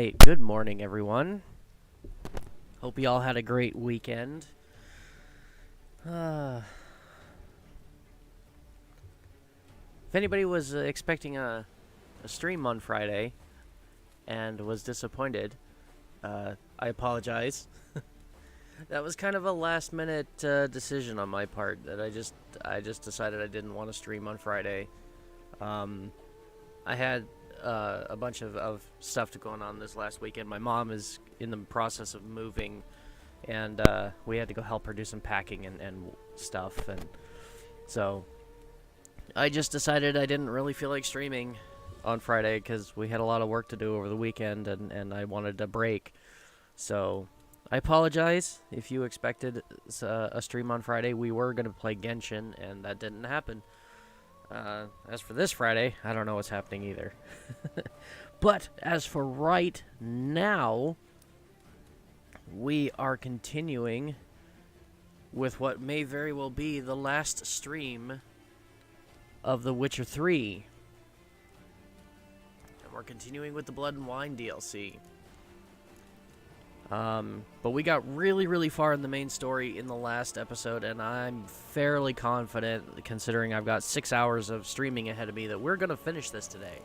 Alright, good morning everyone. Hope you all had a great weekend. If anybody was expecting a stream on Friday and was disappointed, I apologize. That was kind of a last minute decision on my part that I just decided I didn't want to stream on Friday. I had a bunch of stuff going on this last weekend. My mom is in the process of moving, and we had to go help her do some packing and stuff, and so I just decided I didn't really feel like streaming on Friday because we had a lot of work to do over the weekend, and I wanted a break. So I apologize if you expected a stream on Friday. We were going to play Genshin, and that didn't happen. As for this Friday, I don't know what's happening either. But as for right now, we are continuing with what may very well be the last stream of The Witcher 3. And we're continuing with the Blood and Wine DLC. But we got really far in the main story in the last episode, and I'm fairly confident, considering I've got 6 hours of streaming ahead of me, that we're going to finish this today.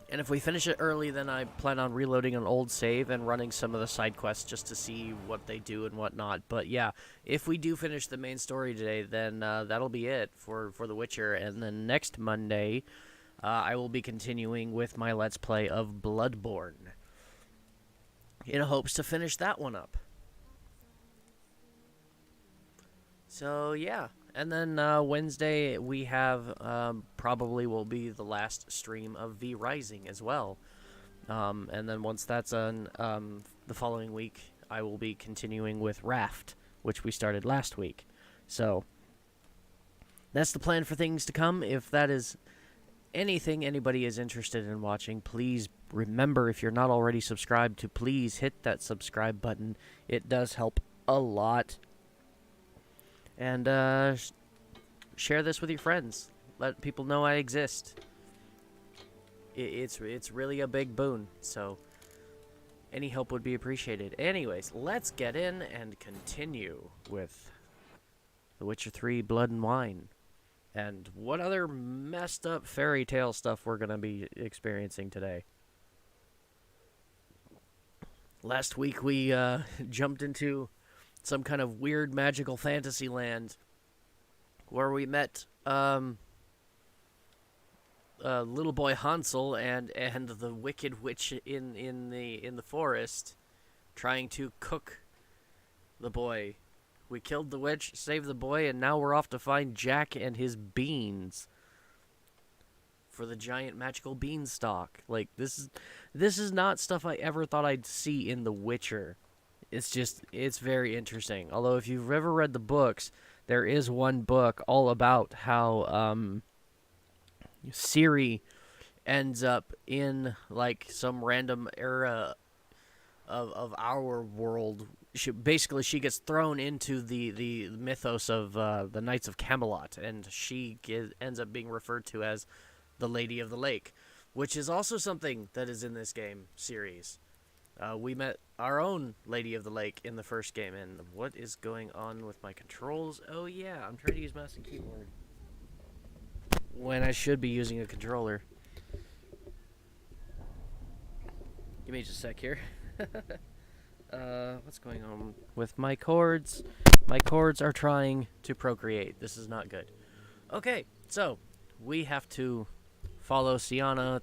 And if we finish it early, then I plan on reloading an old save and running some of the side quests just to see what they do and whatnot. But yeah, if we do finish the main story today, then that'll be it for The Witcher. And then next Monday, I will be continuing with my Let's Play of Bloodborne, in hopes to finish that one up. So yeah, and then Wednesday we have probably will be the last stream of V Rising as well. And then once that's done, the following week I will be continuing with Raft, which we started last week. So that's the plan for things to come. If that is anything anybody is interested in watching, please remember, if you're not already subscribed, to please hit that subscribe button. It does help a lot. And share this with your friends. Let people know I exist. It's really a big boon, so any help would be appreciated. Anyways, let's get in and continue with The Witcher 3 Blood and Wine. And what other messed up fairy tale stuff we're going to be experiencing today. Last week we jumped into some kind of weird magical fantasy land where we met little boy Hansel and the wicked witch in the forest trying to cook the boy. We killed the witch, saved the boy, and now we're off to find Jack and his beans for the giant magical beanstalk. Like, this is not stuff I ever thought I'd see in The Witcher. It's very interesting. Although if you've ever read the books, there is one book all about how Ciri ends up in like some random era of our world. She gets thrown into the mythos of the Knights of Camelot, and she ends up being referred to as the Lady of the Lake, which is also something that is in this game series. We met our own Lady of the Lake in the first game, and what is going on with my controls? Oh yeah, I'm trying to use mouse and keyboard when I should be using a controller. Give me just a sec here. What's going on with my cords? My cords are trying to procreate. This is not good. Okay, so we have to follow Sienna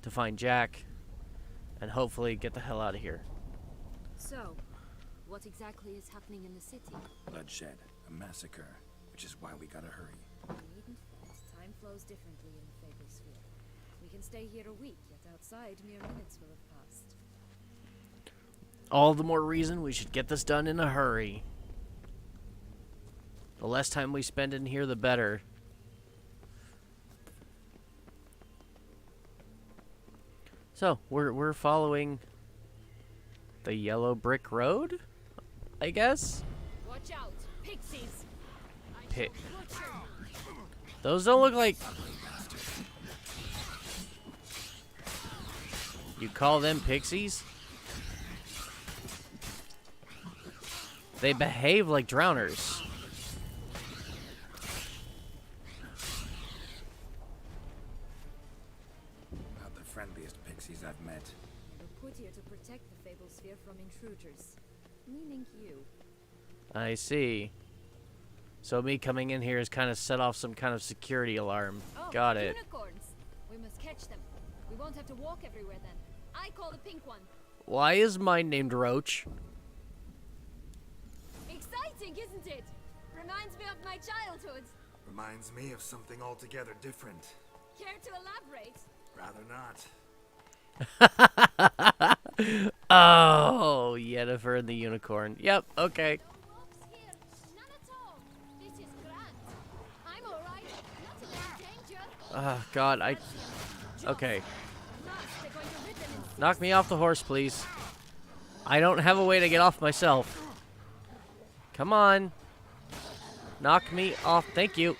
to find Jack and hopefully get the hell out of here. So, what exactly is happening in the city? Bloodshed, a massacre, which is why we gotta hurry. You needn't fret. Time flows differently in the Fable Sphere. We can stay here a week, yet outside mere minutes will have passed. All the more reason we should get this done in a hurry. The less time we spend in here, the better. So, we're following the yellow brick road, I guess? Watch out! Pixies! Those don't look like... You call them pixies? They behave like drowners. Not the friendliest pixies I've met. They were put here to protect the Fable Sphere from intruders. Meaning you. I see. So me coming in here has kind of set off some kind of security alarm. Oh, Got it. Unicorns! We must catch them. We won't have to walk everywhere then. I call the pink one. Why is mine named Roach? Exciting, isn't it? Reminds me of my childhood. Reminds me of something altogether different. Care to elaborate? Rather not. Oh, Yennefer and the unicorn. Yep, okay. No wolves here. None at all. This is grand. I'm alright. Not in any danger. Oh, God, I... Okay. Lost. They're going to rid them in Knock me off the horse, please. I don't have a way to get off myself. Come on. Knock me off. Thank you.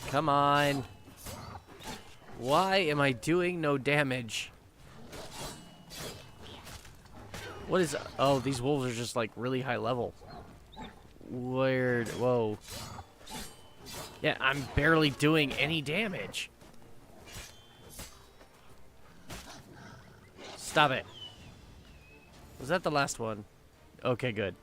Come on. Why am I doing no damage? What is... Oh, these wolves are just like really high level. Weird. Whoa. Yeah, I'm barely doing any damage. Stop it. Was that the last one? Okay, good.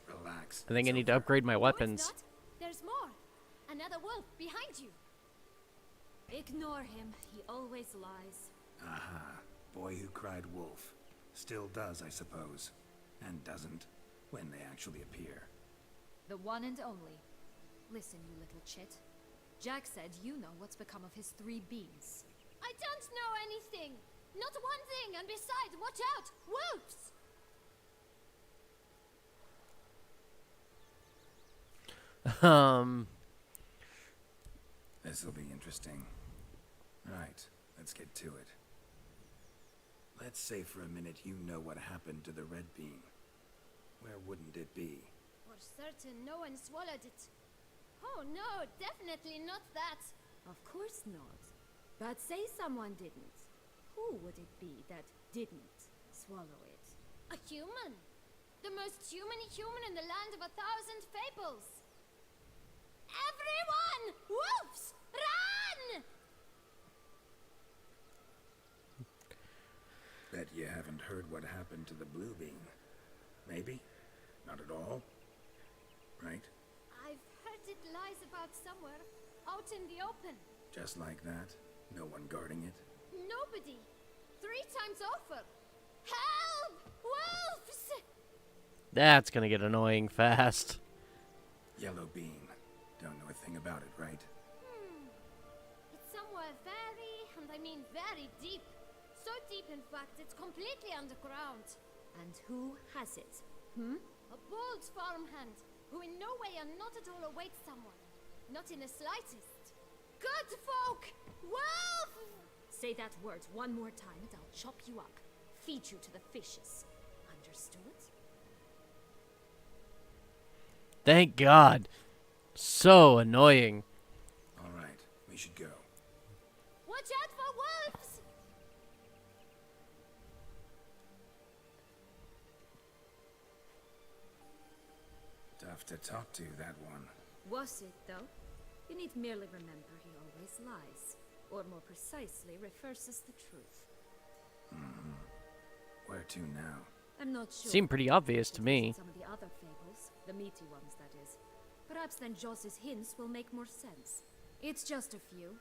Relax. I think I It's need to over. upgrade my No, it's weapons. not. There's more. Another wolf behind you. Ignore him. He always lies. Aha. Boy who cried wolf. Still does, I suppose. And doesn't, when they actually appear. The one and only. Listen, you little chit. Jack said you know what's become of his 3 beans. I don't know anything. Not one thing. And besides, watch out. Wolves! This'll be interesting. Right, let's get to it. Let's say for a minute you know what happened to the red bean. Where wouldn't it be? For certain, no one swallowed it. Oh no, definitely not that. Of course not. But say someone didn't. Who would it be that didn't swallow it? A human. The most humany human in the land of 1,000 fables. Everyone! Wolves! Run! Bet you haven't heard what happened to the blue bean. Maybe? Not at all? Right? I've heard it lies about somewhere, out in the open. Just like that? No one guarding it? Nobody. 3 times over. Help! Wolves! That's gonna get annoying fast. Yellow bean. Don't know a thing about it, right? It's somewhere very, and I mean very deep. So deep, in fact, it's completely underground. And who has it? A bold farmhand, who in no way and not at all awaits someone. Not in the slightest. Good folk! Wolf! Say that word one more time and I'll chop you up. Feed you to the fishes. Understood? Thank God. So annoying. All right, we should go. Watch out for wolves! Tough to talk to, that one. Was it, though? You need merely remember he always lies. Or more precisely, reverses the truth. Where to now? I'm not sure. Seemed pretty obvious to me. Some of the other fables, the meaty ones, that is. Perhaps then Joss's hints will make more sense. It's just a few.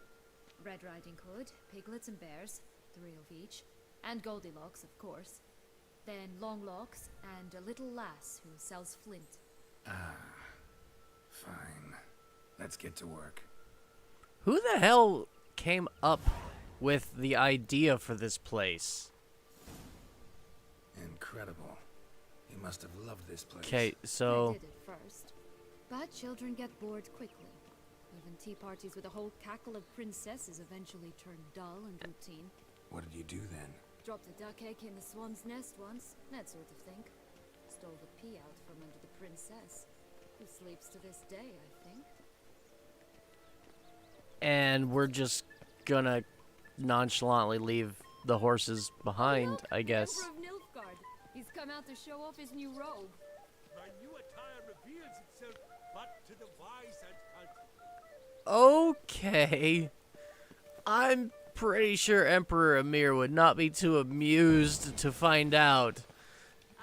Red Riding Hood, piglets and bears, 3 of each. And Goldilocks, of course. Then Longlocks, and a little lass who sells flint. Fine. Let's get to work. Who the hell came up with the idea for this place? Incredible. You must have loved this place. Okay, I so... did at first. But children get bored quickly. Even tea parties with a whole cackle of princesses eventually turn dull and routine. What did you do then? Dropped a duck egg in the swan's nest once, that sort of thing. Stole the pea out from under the princess. He sleeps to this day, I think. And we're just gonna nonchalantly leave the horses behind, Look, I guess. The Emperor of Nilfgaard. He's come out to show off his new robe. My new attire reveals itself but to the wise and cultured. Okay. I'm pretty sure Emperor Amir would not be too amused to find out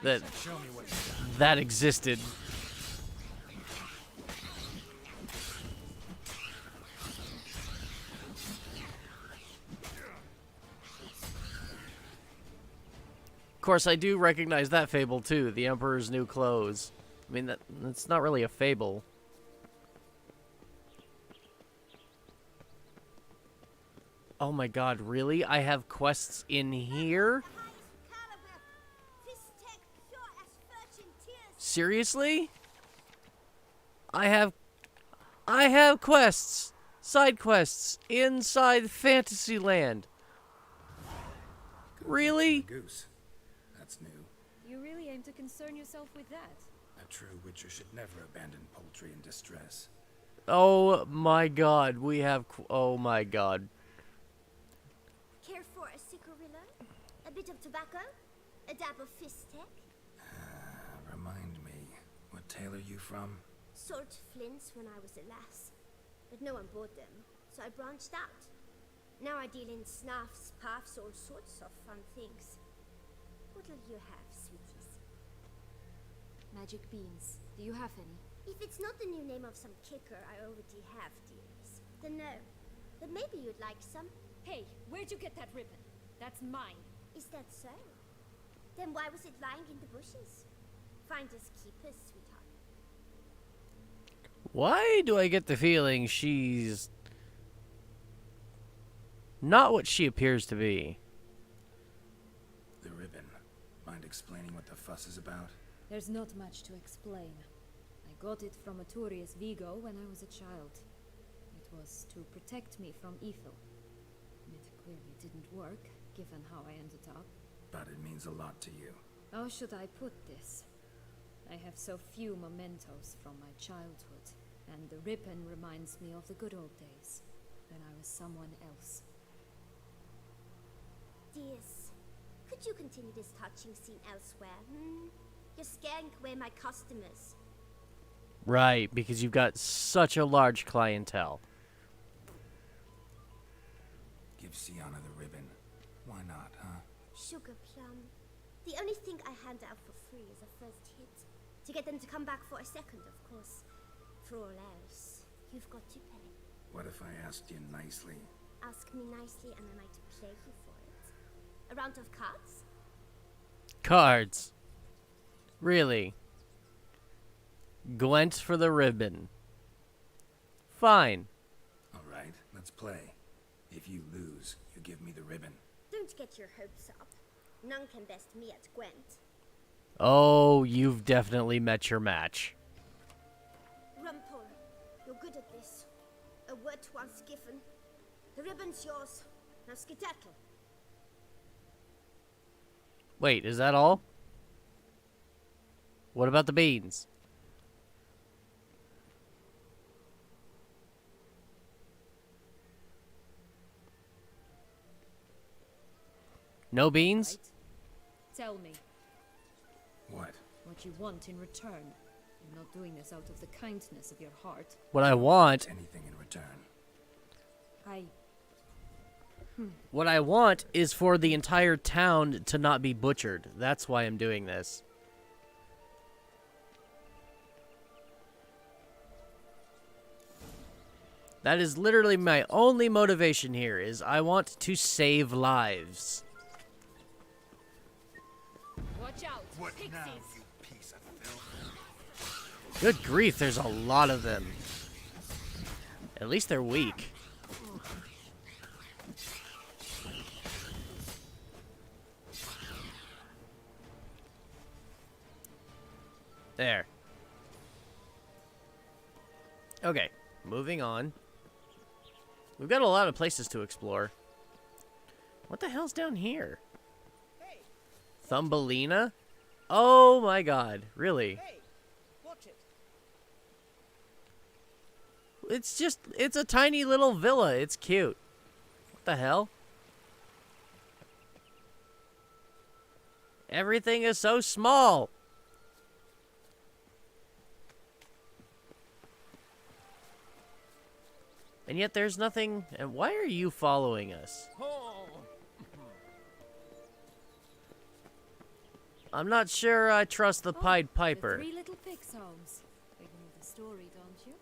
that Show me what you got. that existed. Of course, I do recognize that fable too, the Emperor's New Clothes. I mean, that's not really a fable. Oh my god, really? I have quests in here? Seriously? I have quests, side quests inside Fantasyland. Really? Goose. That's new. You really aim to concern yourself with that? A true witcher should never abandon poultry in distress. Oh my god, we have oh my god. Care for a cigarilla? A bit of tobacco? A dab of fistek? Remind me, what tale are you from? Sold flints when I was a lass, but no one bought them, so I branched out. Now I deal in snuffs, puffs, all sorts of fun things. What'll you have, sweeties? Magic beans. Do you have any? If it's not the new name of some kicker I already have, dearies, then no. But maybe you'd like some. Hey, where'd you get that ribbon? That's mine. Is that so? Then why was it lying in the bushes? Finders keepers, sweetheart. Why do I get the feeling she's not what she appears to be? The ribbon. Mind explaining what the fuss is about? There's not much to explain. I got it from Aturius Vigo when I was a child. It was to protect me from evil. It clearly didn't work, given how I ended up. But it means a lot to you. How should I put this? I have so few mementos from my childhood, and the ribbon reminds me of the good old days, when I was someone else. Dears, could you continue this touching scene elsewhere? You're scaring away my customers. Right, because you've got such a large clientele. Give Sienna the ribbon. Why not, huh? Sugar plum. The only thing I hand out for free is a first hit. To get them to come back for a second, of course. For all else, you've got to pay. What if I asked you nicely? Ask me nicely and I might play you for it. A round of cards? Cards. Really? Gwent for the ribbon. Fine. Alright, let's play. If you lose, you give me the ribbon. Don't get your hopes up. None can best me at Gwent. Oh, you've definitely met your match. Rumpole, you're good at this. A word once given. The ribbon's yours. Now skedaddle. Wait, is that all? What about the beans? No beans? Right? Tell me What? what you want in return. You're not doing this out of the kindness of your heart. What I want, Anything in return. what I want is for the entire town to not be butchered. That's why I'm doing this. That is literally my only motivation here, is I want to save lives. Watch out! What Pixies! now, you piece of filth? Good grief, there's a lot of them. At least they're weak. There. Okay, moving on. We've got a lot of places to explore. What the hell's down here? Thumbelina? Oh my god, really? Hey, watch it. It's a tiny little villa. It's cute. What the hell? Everything is so small. And yet there's nothing. And why are you following us? I'm not sure I trust the Pied Piper. The Three Little Pigs homes. You know the story, don't you?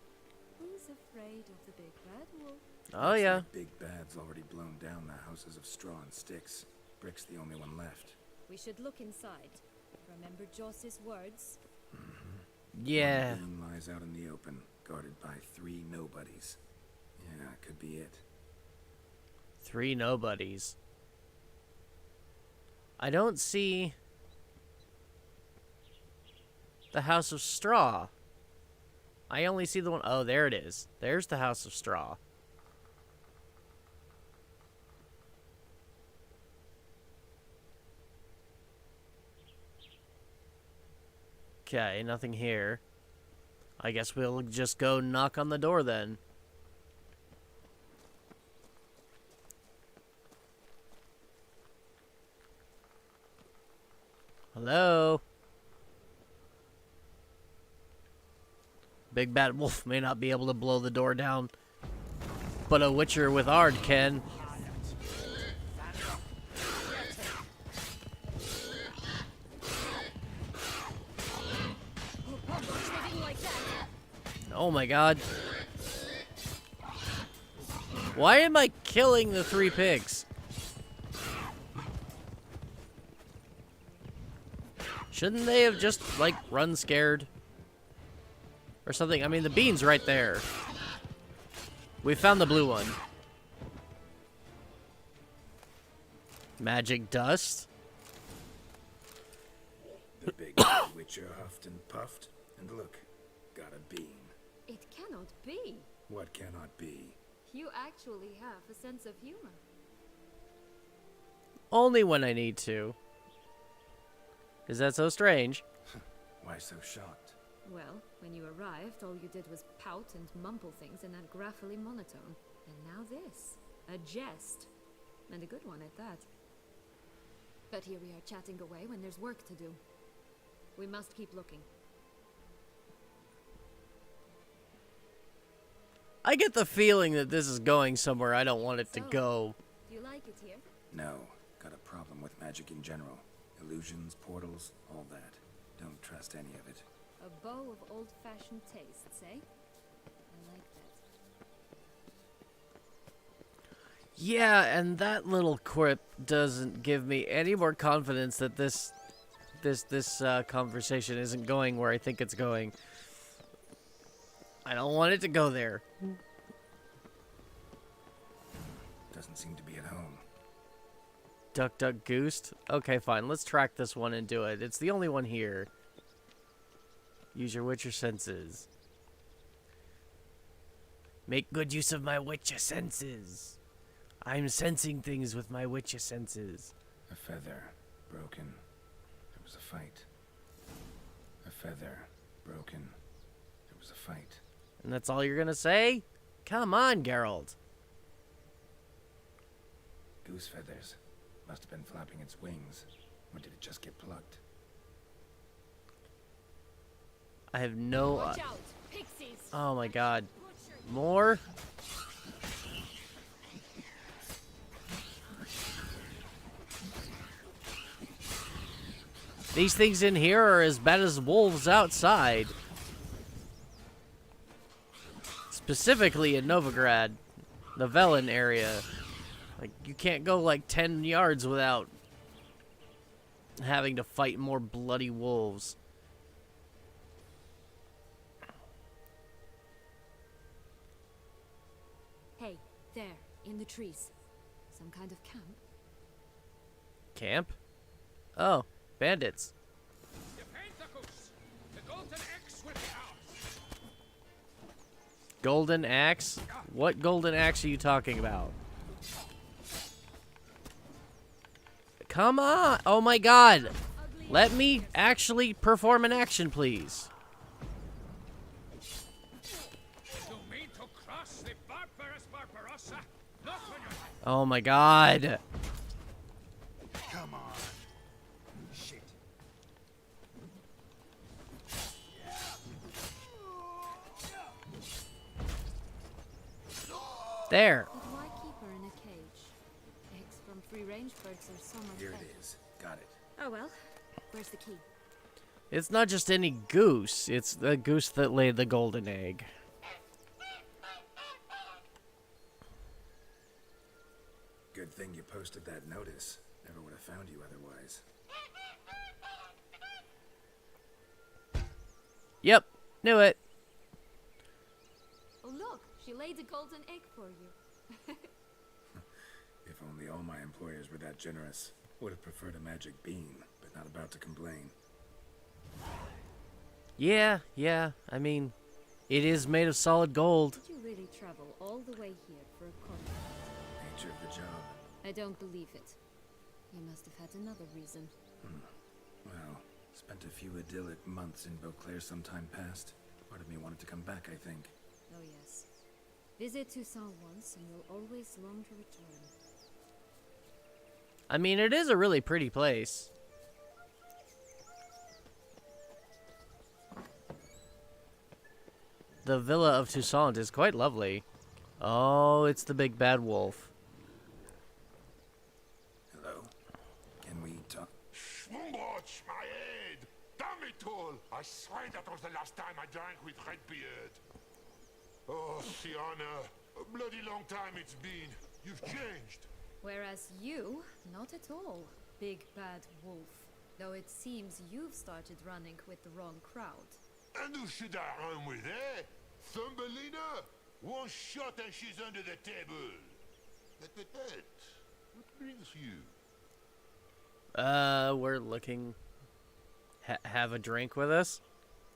Who's afraid of the big bad wolf? Oh yeah. Looks like Big Bad's already blown down the houses of straw and sticks. Brick's the only one left. We should look inside. Remember Joss's words? Yeah. One being lies out in the open, guarded by 3 nobodies. Yeah, could be it. 3 nobodies. I don't see the House of Straw. I only see the one. Oh, there it is. There's the House of Straw. Okay, nothing here. I guess we'll just go knock on the door then. Hello? Big Bad Wolf may not be able to blow the door down, but a Witcher with Ard can. Oh my god. Why am I killing the 3 pigs? Shouldn't they have just, like, run scared? Or something? I mean, the bean's right there. We found the blue one. Magic dust. The big Witcher huffed and puffed, and look, got a bean. It cannot be. What cannot be? You actually have a sense of humor. Only when I need to. Is that so strange? Why so shocked? Well, when you arrived, all you did was pout and mumble things in that gruffly monotone. And now this. A jest. And a good one at that. But here we are chatting away when there's work to do. We must keep looking. I get the feeling that this is going somewhere I don't want it to So, go. Do you like it here? No, got a problem with magic in general. Illusions, portals, all that. Don't trust any of it. A bow of old-fashioned tastes, eh? I like that. Yeah, and that little quip doesn't give me any more confidence that this conversation isn't going where I think it's going. I don't want it to go there. Doesn't seem to be at home. Duck, duck, goose. Okay, fine. Let's track this one and do it. It's the only one here. Use your Witcher senses. Make good use of my Witcher senses. I'm sensing things with my Witcher senses. A feather, broken. There was a fight. A feather, broken. There was a fight. And that's all you're gonna say? Come on, Geralt. Goose feathers. Must have been flapping its wings. Or did it just get plucked? I have no... Watch out, pixies! oh my god. More? These things in here are as bad as wolves outside. Specifically in Novigrad, the Velen area. Like, you can't go like 10 yards without having to fight more bloody wolves. Hey, there, in the trees. Some kind of camp? Camp? Oh, bandits. The golden axe will be ours. Golden axe? What golden axe are you talking about? Come on! Oh my god! Let me actually perform an action, please. You mean to Oh my god. Come on. Shit. There. But why keep her in a cage? Eggs from free-range birds are so much Here better. it is. Got it. Oh well. Where's the key? It's not just any goose. It's the goose that laid the golden egg. Good thing you posted that notice. Never would have found you otherwise. Yep. Knew it. Oh look, she laid a golden egg for you. If only all my employers were that generous. Would have preferred a magic bean, but not about to complain. Yeah. I mean, it is made of solid gold. Did you really travel all the way here for a contract? Nature of the job. I don't believe it. You must have had another reason. Well, spent a few idyllic months in Beauclair some time past. Part of me wanted to come back, I think. Oh yes. Visit Toussaint once and you'll always long to return. I mean, it is a really pretty place. The Villa of Toussaint is quite lovely. Oh, it's the big bad wolf. Hello? Can we talk? Schwungotsch, my head! Damn it all! I swear that was the last time I drank with Redbeard. Oh, Sienna, a bloody long time it's been. You've changed. Whereas you, not at all, big bad wolf. Though it seems you've started running with the wrong crowd. And who should I run with, eh? Thumbelina? One shot and she's under the table. But, what brings you? We're looking. Have a drink with us?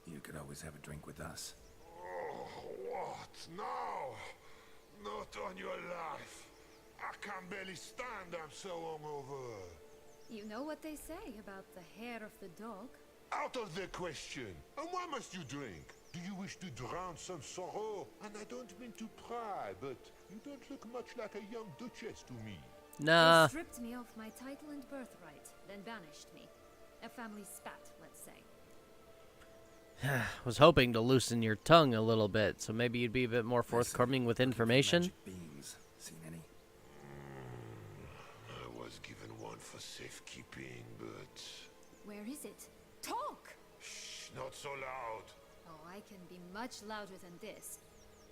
You could always have a drink with us. Oh, what now? Not on your life. I can barely stand, I'm so hungover. You know what they say about the hair of the dog? Out of the question. And why must you drink? Do you wish to drown some sorrow? And I don't mean to pry, but you don't look much like a young duchess to me. Nah. They stripped me of my title and birthright, then banished me. A family spat, let's say. Was hoping to loosen your tongue a little bit, so maybe you'd be a bit more forthcoming with information. Magic beans. Seen any? I was given one for safekeeping, but... Where is it? Talk! Shh, not so loud. Oh, I can be much louder than this.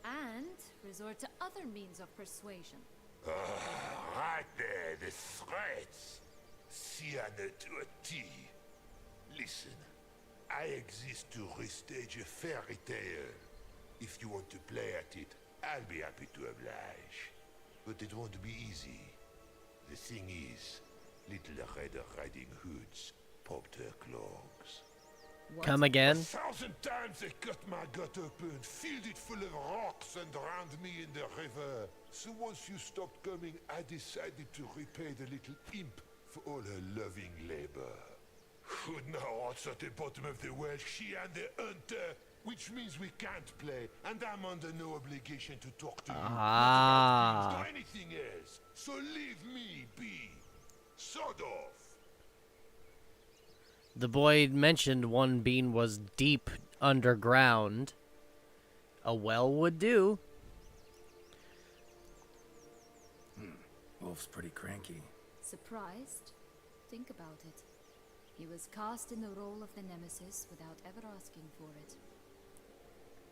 And resort to other means of persuasion. Right there, the threats. Sienna to a T. Listen, I exist to restage a fairy tale. If you want to play at it, I'll be happy to oblige. But it won't be easy. The thing is, little Red Riding Hoods popped her clogs. What? Come again? 1,000 times they cut my gut open, filled it full of rocks and drowned me in the river. So once you stopped coming, I decided to repay the little imp for all her loving labor. Who now what's at the bottom of the well, she and the hunter, which means we can't play, and I'm under no obligation to talk to you. Ah. Not about things or anything else. So leave me be. Sod off. The boy mentioned one bean was deep underground. A well would do. Wolf's pretty cranky. Surprised? Think about it. He was cast in the role of the Nemesis without ever asking for it.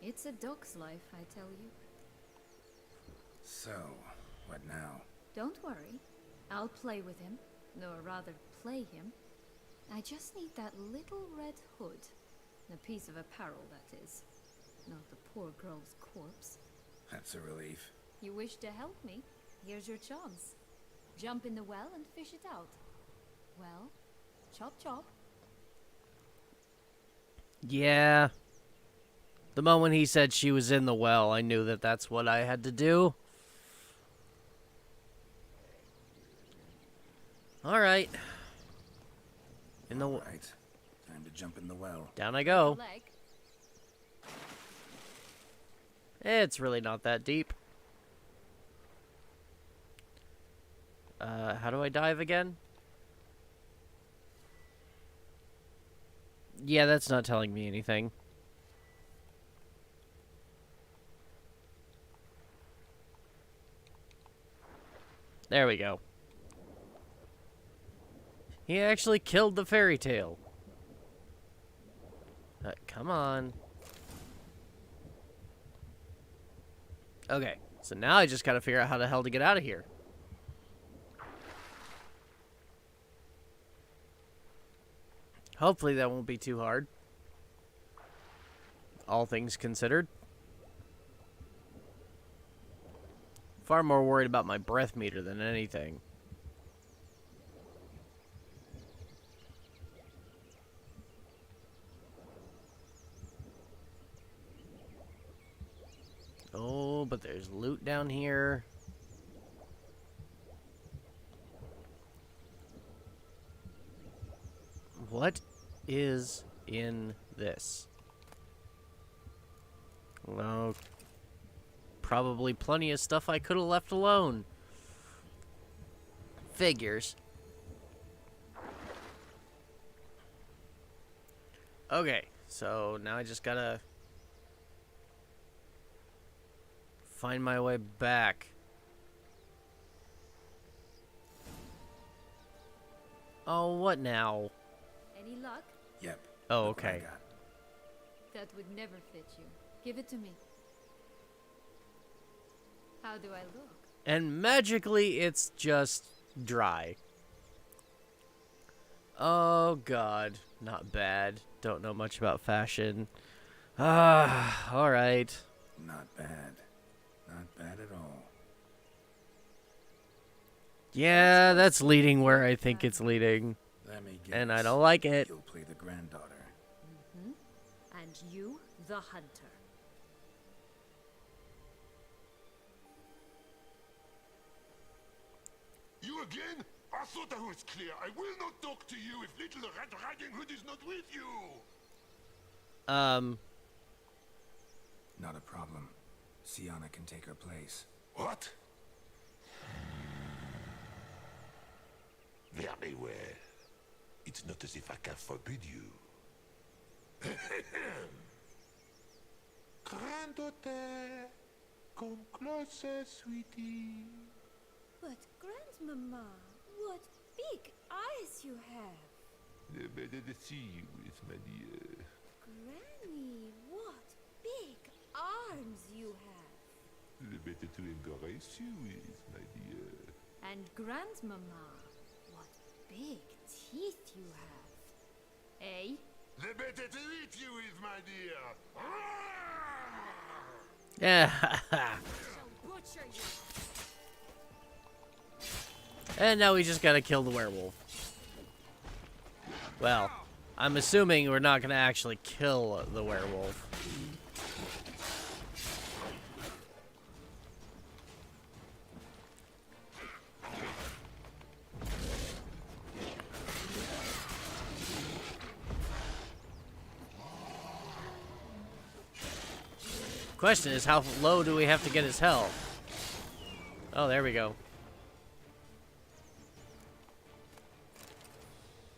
It's a dog's life, I tell you. So, what now? Don't worry. I'll play with him. Or rather, play him. I just need that little red hood. A piece of apparel, that is. Not the poor girl's corpse. That's a relief. You wish to help me? Here's your chance. Jump in the well and fish it out. Well, chop chop. Yeah. The moment he said she was in the well, I knew that that's what I had to do. All right. In the Right. Time to jump in the well. down I go. Leg. It's really not that deep. How do I dive again? Yeah, that's not telling me anything. There we go. He actually killed the fairy tale. Come on. Okay, so now I just gotta figure out how the hell to get out of here. Hopefully that won't be too hard. All things considered. Far more worried about my breath meter than anything. Oh, but there's loot down here. What is in this? Well, probably plenty of stuff I could have left alone. Figures. Okay, so now I just gotta find my way back. Oh, what now? Any luck? Yep. Oh, Look what I okay. got. That would never fit you. Give it to me. How do I look? And magically, it's just dry. Oh, God. Not bad. Don't know much about fashion. Alright. Not bad. Not bad at all. Yeah, that's leading where I think it's leading. Let me guess. And I don't like it. You'll play the granddaughter. And you, the hunter. You again? I thought I was clear. I will not talk to you if little Red Riding Hood is not with you. Not a problem. Sienna can take her place. What? Very well. It's not as if I can forbid you. Granddaughter, come closer, sweetie. But Grandmama, what big eyes you have. The better to see you is, my dear. Granny, what big arms you have. The better to embrace you is, my dear. And Grandmama, what big teeth you have. Eh? The better to eat you is, my dear. Yeah. Shall butcher you. And now we just gotta kill the werewolf. Well, I'm assuming we're not gonna actually kill the werewolf. Question is, how low do we have to get his health? Oh, there we go.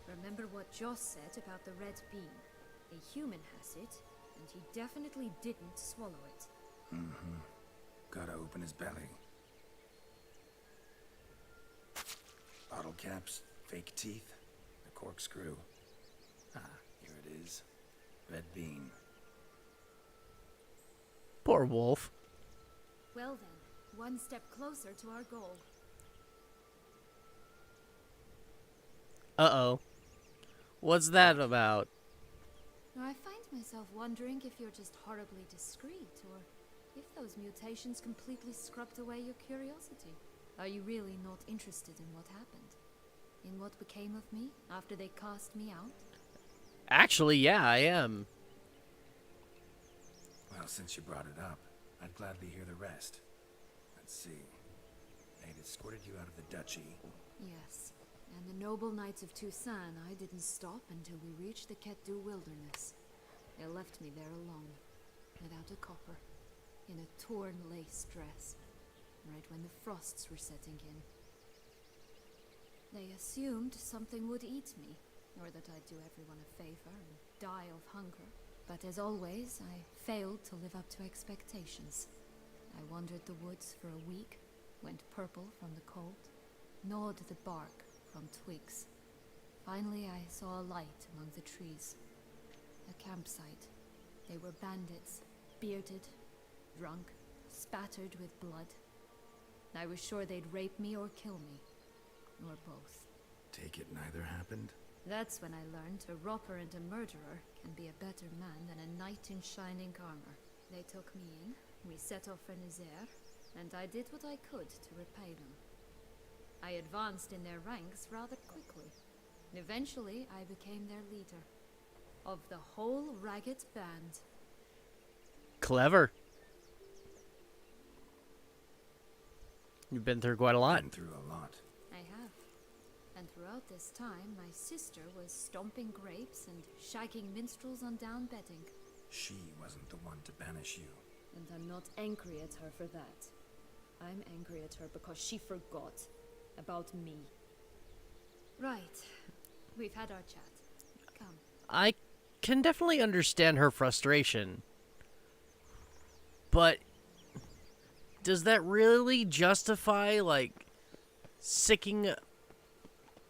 Remember what Joss said about the red bean. A human has it, and he definitely didn't swallow it. Gotta open his belly. Bottle caps, fake teeth, a corkscrew. Ah, here it is. Red bean. Poor wolf. Well then, one step closer to our goal. Uh-oh. What's that about? Now I find myself wondering if you're just horribly discreet, or if those mutations completely scrubbed away your curiosity. Are you really not interested in what happened? In what became of me after they cast me out? Actually, yeah, I am. Well, since you brought it up, I'd gladly hear the rest. Let's see. They'd escorted you out of the duchy. Yes, and the noble knights of Toussaint, I didn't stop until we reached the Ketdu wilderness. They left me there alone, without a copper, in a torn lace dress, right when the frosts were setting in. They assumed something would eat me, or that I'd do everyone a favor and die of hunger. But as always, I failed to live up to expectations. I wandered the woods for a week, went purple from the cold, gnawed the bark from twigs. Finally, I saw a light among the trees. A campsite. They were bandits, bearded, drunk, spattered with blood. I was sure they'd rape me or kill me, or both. Take it neither happened? That's when I learned a robber and a murderer can be a better man than a knight in shining armor. They took me in, we set off for Nazaire, and I did what I could to repay them. I advanced in their ranks rather quickly. Eventually, I became their leader. Of the whole ragged band. Clever. You've been through quite a lot. Been through a lot. I have. And throughout this time, my sister was stomping grapes and shagging minstrels on down bedding. She wasn't the one to banish you. And I'm not angry at her for that. I'm angry at her because she forgot about me. Right. We've had our chat. Come. I can definitely understand her frustration. But does that really justify, like, sicking,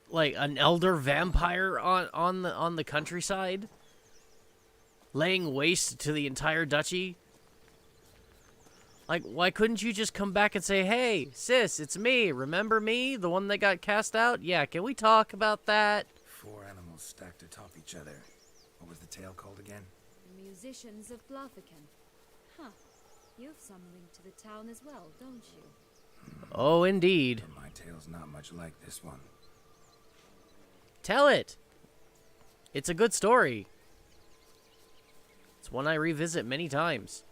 like, an elder vampire on the countryside? Laying waste to the entire duchy? Like, why couldn't you just come back and say, hey, sis, it's me. Remember me? The one that got cast out? Yeah, can we talk about that? 4 animals stacked atop each other. What was the tale called again? The musicians of Blaviken. Huh. You've some link to the town as well, don't you? Oh, indeed. But my tale's not much like this one. Tell it. It's a good story. It's one I revisit many times.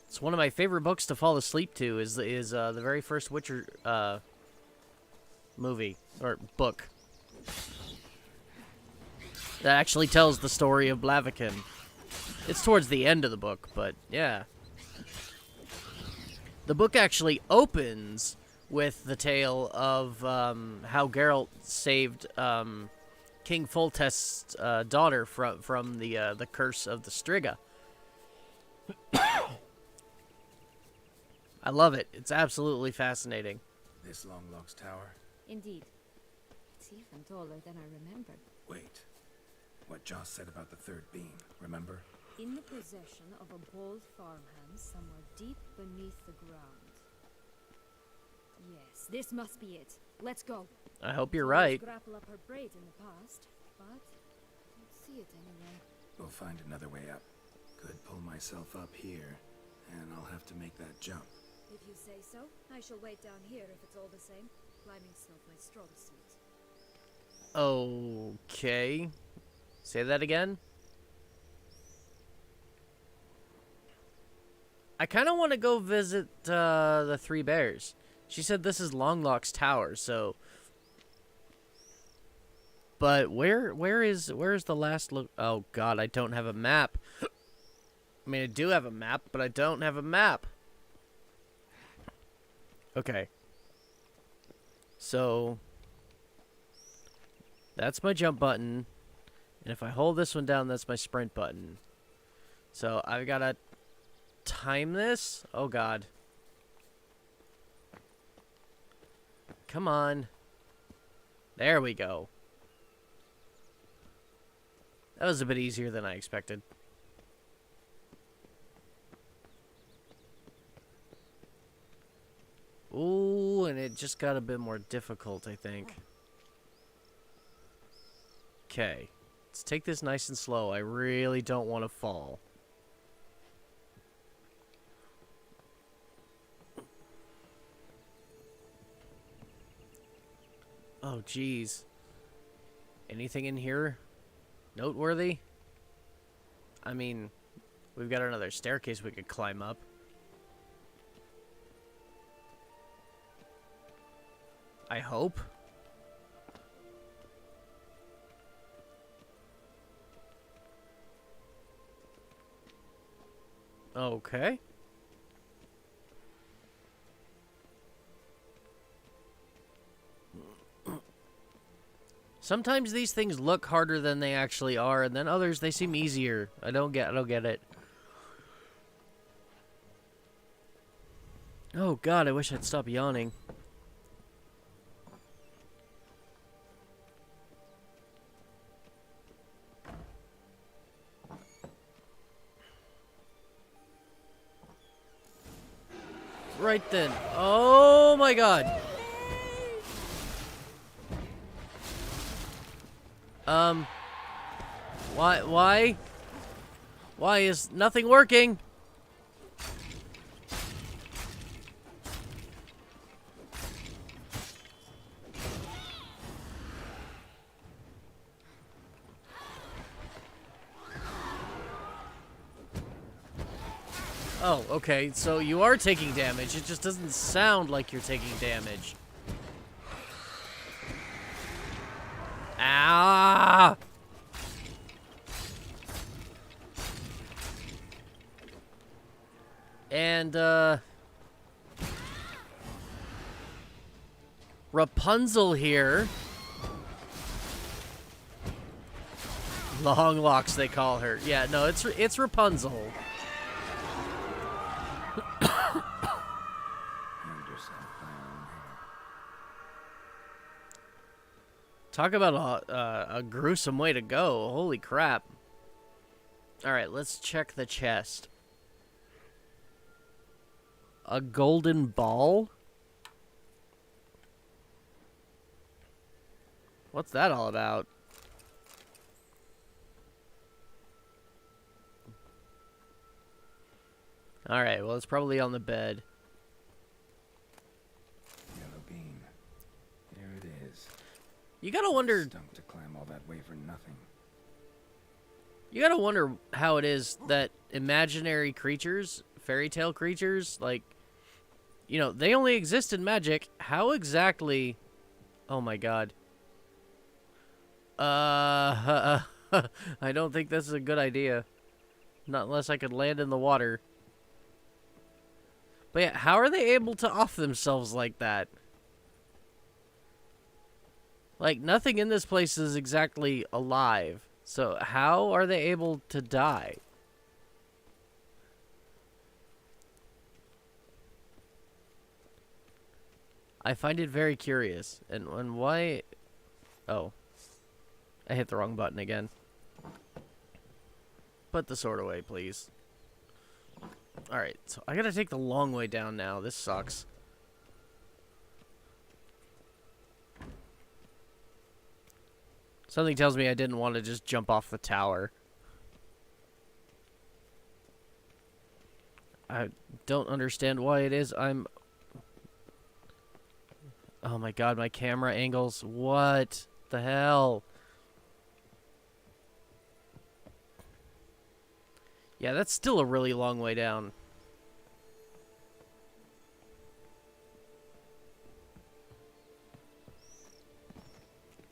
It's one of my favorite books to fall asleep to. Is the very first Witcher movie or book that actually tells the story of Blaviken. It's towards the end of the book, but yeah. The book actually opens with the tale of how Geralt saved King Foltest's daughter from the curse of the Striga. I love it. It's absolutely fascinating. This Longlock's tower? Indeed. It's even taller than I remembered. Wait. What Joss said about the third beam, remember? In the possession of a bold farmhand somewhere deep beneath the ground. Yes, this must be it. Let's go. I hope you're Always right. grapple up her braid in the past, but I don't see it anywhere. We'll find another way up. Could pull myself up here, and I'll have to make that jump. If you say so, I shall wait down here if it's all the same. Climbing's not my strong suit. Okay. Say that again. I kind of want to go visit the Three Bears. She said this is Longlock's tower, so. But where is the last look? Oh God, I don't have a map. I mean, I do have a map, but I don't have a map. Okay. So that's my jump button, and if I hold this one down, that's my sprint button. So I've got to time this. Oh God. Come on. There we go. That was a bit easier than I expected. Ooh, and it just got a bit more difficult, I think. Okay. Let's take this nice and slow. I really don't want to fall. Oh, geez. Anything in here noteworthy? I mean, we've got another staircase we could climb up. I hope. Okay. Sometimes these things look harder than they actually are, and then others they seem easier. I don't get it. Oh god, I wish I'd stop yawning. Right then. Oh my god. Why is nothing working? Oh, okay, so you are taking damage. It just doesn't sound like you're taking damage. Ah! And, Rapunzel here. Long locks, they call her. Yeah, no, it's Rapunzel. Talk about a gruesome way to go. Holy crap. Alright, let's check the chest. A golden ball? What's that all about? Alright, well, it's probably on the bed. Yellow bean. Here it is. You gotta wonder... Stunk to climb all that way for nothing. You gotta wonder how it is that imaginary creatures, fairy tale creatures, like, you know, they only exist in magic. How exactly... Oh my god. I don't think this is a good idea. Not unless I could land in the water. But yeah, how are they able to off themselves like that? Like, nothing in this place is exactly alive. So how are they able to die? I find it very curious. And why... Oh. I hit the wrong button again. Put the sword away, please. Alright, so I gotta take the long way down now. This sucks. Something tells me I didn't want to just jump off the tower. I don't understand why it is I'm... Oh my god, my camera angles. What the hell? Yeah, that's still a really long way down.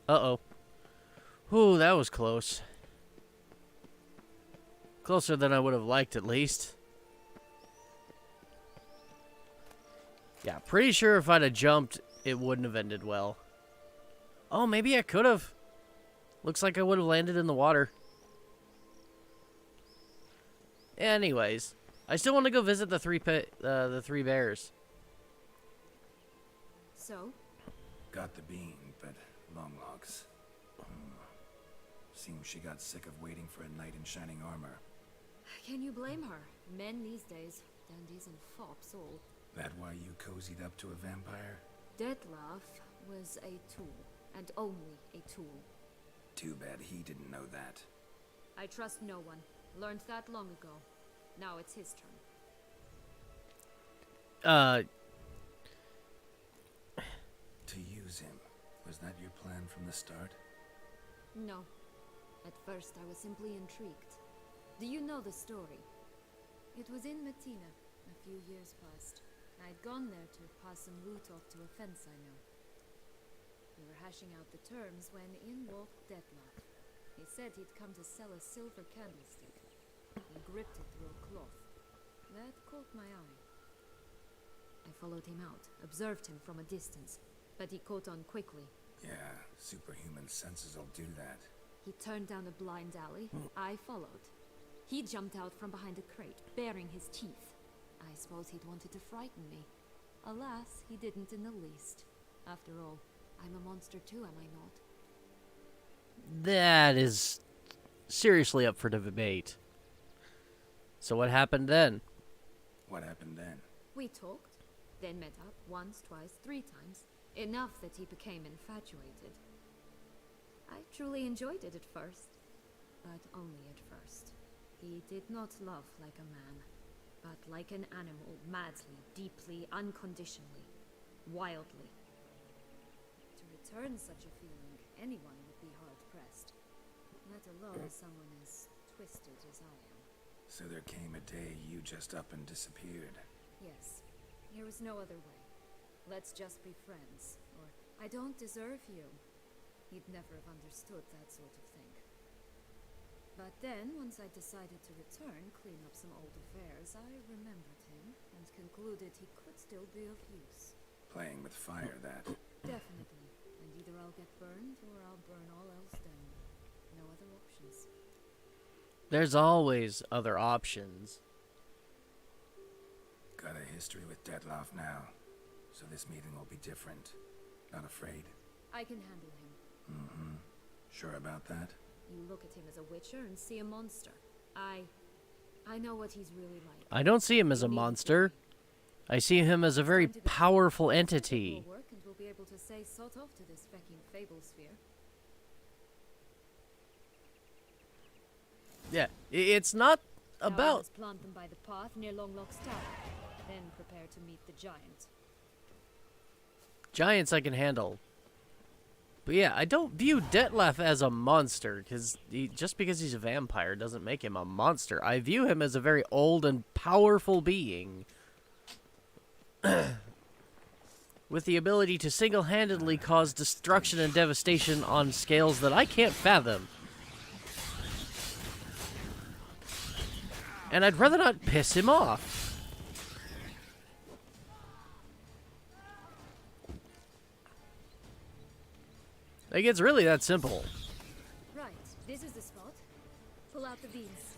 Uh-oh. Ooh, that was close. Closer than I would have liked, at least. Yeah, pretty sure if I'd have jumped, it wouldn't have ended well. Oh, maybe I could have. Looks like I would have landed in the water. Anyways, I still want to go visit the three bears. So? Got the bean, but long logs. Seems she got sick of waiting for a knight in shining armor. Can you blame her? Men these days, dandies and fops all. That why you cozied up to a vampire? Detlef was a tool, and only a tool. Too bad he didn't know that. I trust no one. Learned that long ago. Now it's his turn. To use him. Was that your plan from the start? No. At first I was simply intrigued. Do you know the story? It was in Metina, a few years past. I'd gone there to pass some loot off to a fence I know. We were hashing out the terms when in walked Detlef. He said he'd come to sell a silver candlestick. He gripped it through a cloth. That caught my eye. I followed him out, observed him from a distance, but he caught on quickly. Yeah, superhuman senses will do that. He turned down a blind alley. I followed. He jumped out from behind a crate, baring his teeth. I suppose he'd wanted to frighten me. Alas, he didn't in the least. After all, I'm a monster too, am I not? That is seriously up for debate. So what happened then? What happened then? We talked, then met up once, twice, 3 times. Enough that he became infatuated. I truly enjoyed it at first, but only at first. He did not love like a man, but like an animal, madly, deeply, unconditionally, wildly. To return such a feeling, anyone would be hard-pressed, let alone someone as twisted as I am. So there came a day you just up and disappeared. Yes, there was no other way. Let's just be friends, or I don't deserve you. He'd never have understood that sort of thing. But then, once I decided to return, clean up some old affairs, I remembered him and concluded he could still be of use. Playing with fire, that. Definitely. And either I'll get burned, or I'll burn all else down. No other options. There's always other options. Got a history with Dettlaff now, so this meeting will be different. Not afraid? I can handle him. Mm-hmm. Sure about that? You look at him as a witcher and see a monster. I know what he's really like. I don't see him as a monster. I see him as a very powerful entity. More work and we'll be able to say sort of to this fecking fable sphere. Yeah, it's not Now I about... must plant them by the path near Longlock's tower. Then prepare to meet the giant. Giants I can handle. But yeah, I don't view Dettlaff as a monster, because just because he's a vampire doesn't make him a monster. I view him as a very old and powerful being. With the ability to single-handedly cause destruction and devastation on scales that I can't fathom. And I'd rather not piss him off. Like, it's really that simple. Right, this is the spot. Pull out the beans.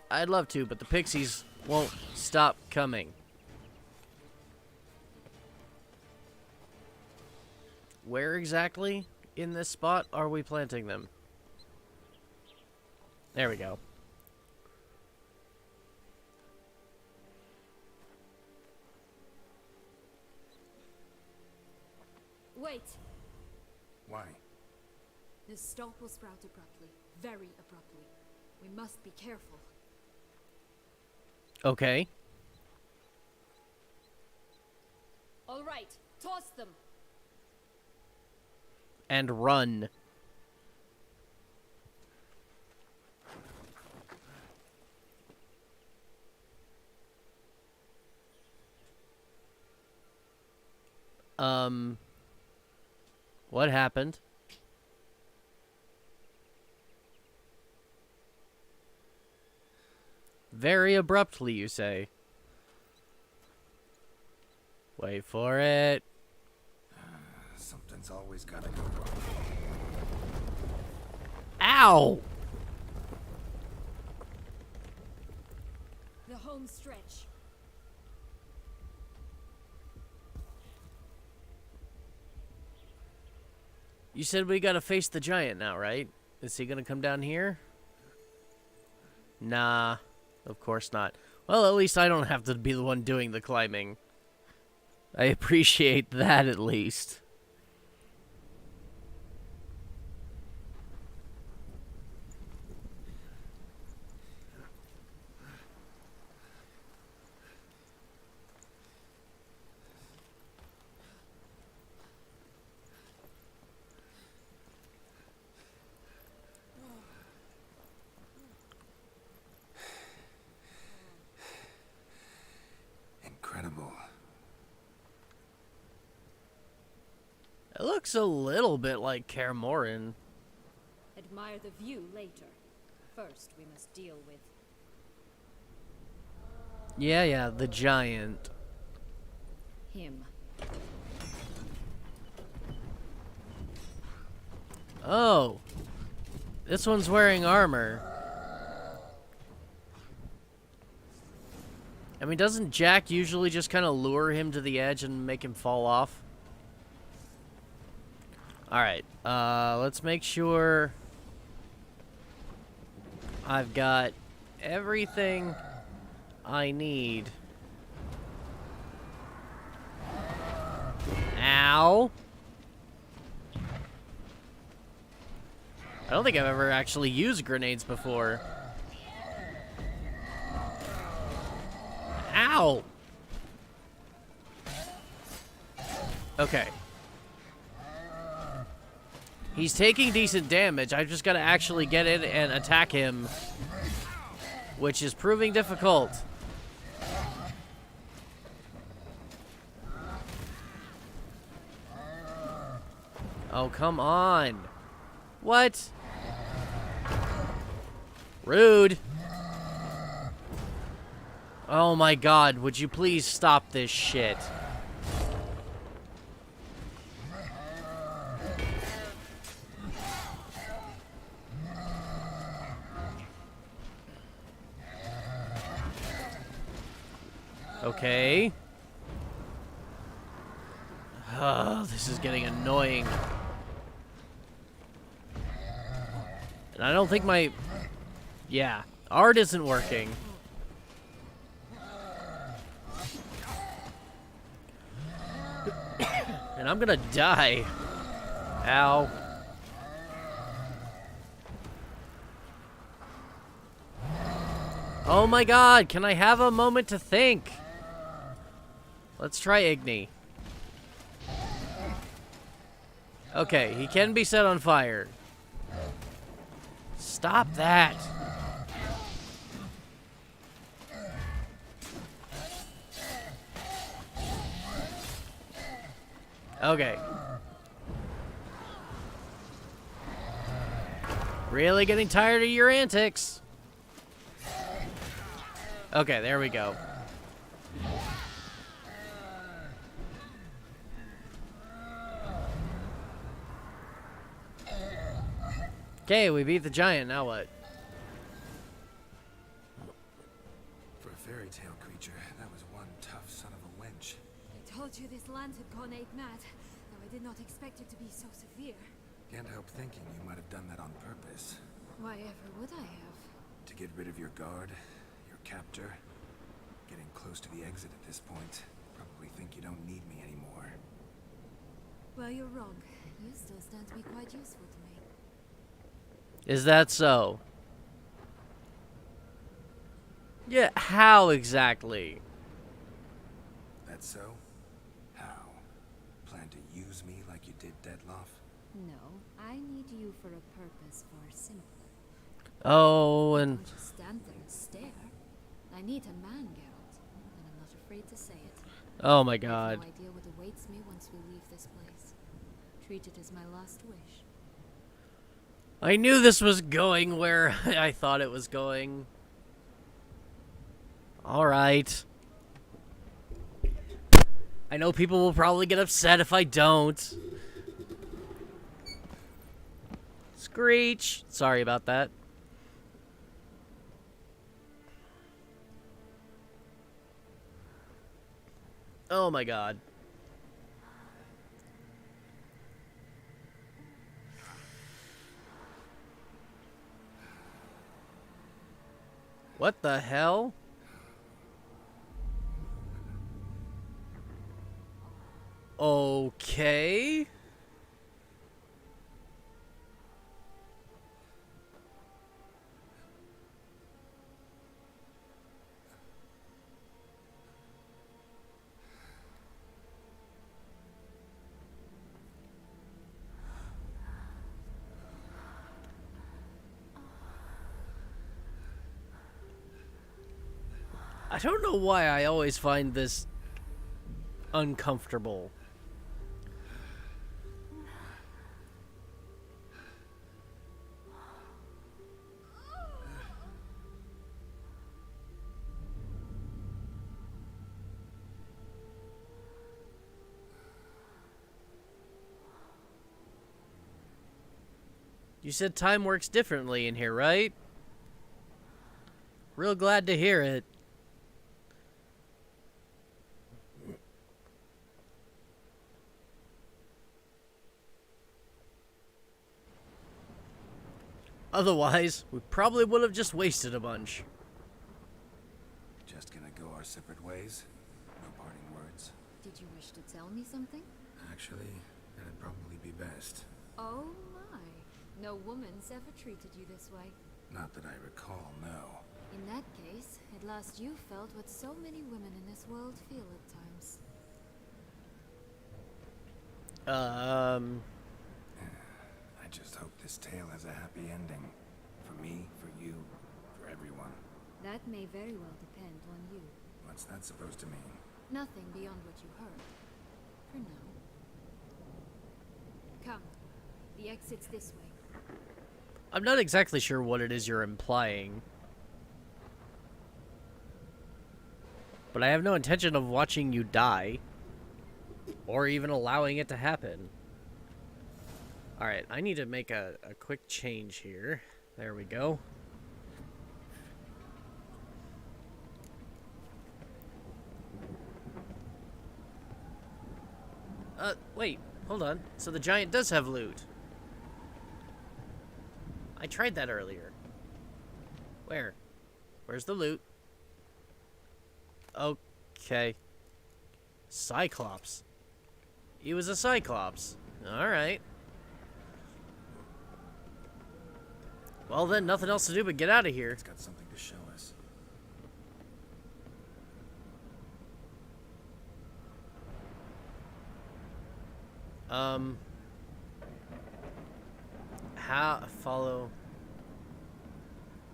I'd love to, but the pixies won't stop coming. Where exactly in this spot are we planting them? There we go. Wait! Why? The stalk will sprout abruptly. Very abruptly. We must be careful. Okay. All right, toss them! And run. What happened? Very abruptly, you say. Wait for it. Something's always gotta go wrong. Ow! The home stretch. You said we gotta face the giant now, right? Is he gonna come down here? Nah, of course not. Well, at least I don't have to be the one doing the climbing. I appreciate that, at least. Incredible. It looks a little bit like Kaer Morhen. Admire the view later. First, we must deal with Yeah, the giant. him. Oh. This one's wearing armor. I mean, doesn't Jack usually just kind of lure him to the edge and make him fall off? Alright, let's make sure I've got everything I need. Ow! I don't think I've ever actually used grenades before. Ow! Okay. He's taking decent damage. I've just got to actually get in and attack him, which is proving difficult. Oh, come on. What? Rude. Oh my god, would you please stop this shit? Okay. Oh, this is getting annoying. And I don't think my... Yeah, art isn't working. And I'm gonna die. Ow. Oh my god, can I have a moment to think? Let's try Igni. Okay, he can be set on fire. Stop that. Okay. Really getting tired of your antics. Okay, there we go. Okay, we beat the giant, now what? For a fairy tale creature, that was one tough son of a wench. I told you this land had gone ape mad, though I did not expect it to be so severe. Can't help thinking you might have done that on purpose. Why ever would I have? To get rid of your guard, your captor. Getting close to the exit at this point. Probably think you don't need me anymore. Well, you're wrong. You still stand to be quite useful to me. Is that so? Yeah, how exactly? That so? How? Plan to use me like you did Deadloff? No, I need you for a purpose far simpler. Oh, and... Don't just stand there and stare. I need a man, Geralt, and I'm not afraid to say it. Oh my I have god. no idea what awaits me once we leave this place. Treat it as my last wish. I knew this was going where I thought it was going. Alright. I know people will probably get upset if I don't. Screech! Sorry about that. Oh my god. What the hell? Okay. I don't know why I always find this uncomfortable. You said time works differently in here, right? Real glad to hear it. Otherwise, we probably would have just wasted a bunch. Just gonna go our separate ways? No parting words? Did you wish to tell me something? Actually, that'd probably be best. Oh my. No woman's ever treated you this way. Not that I recall, no. In that case, at last you felt what so many women in this world feel at times. I just hope this tale has a happy ending. For me, for you, for everyone. That may very well depend on you. What's that supposed to mean? Nothing beyond what you heard. For now. Come. The exit's this way. I'm not exactly sure what it is you're implying. But I have no intention of watching you die. Or even allowing it to happen. Alright, I need to make a quick change here. There we go. Wait, hold on. So the giant does have loot. I tried that earlier. Where? Where's the loot? Okay. Cyclops. He was a Cyclops. Alright. Well then, nothing else to do but get out of here. It's got something to show us.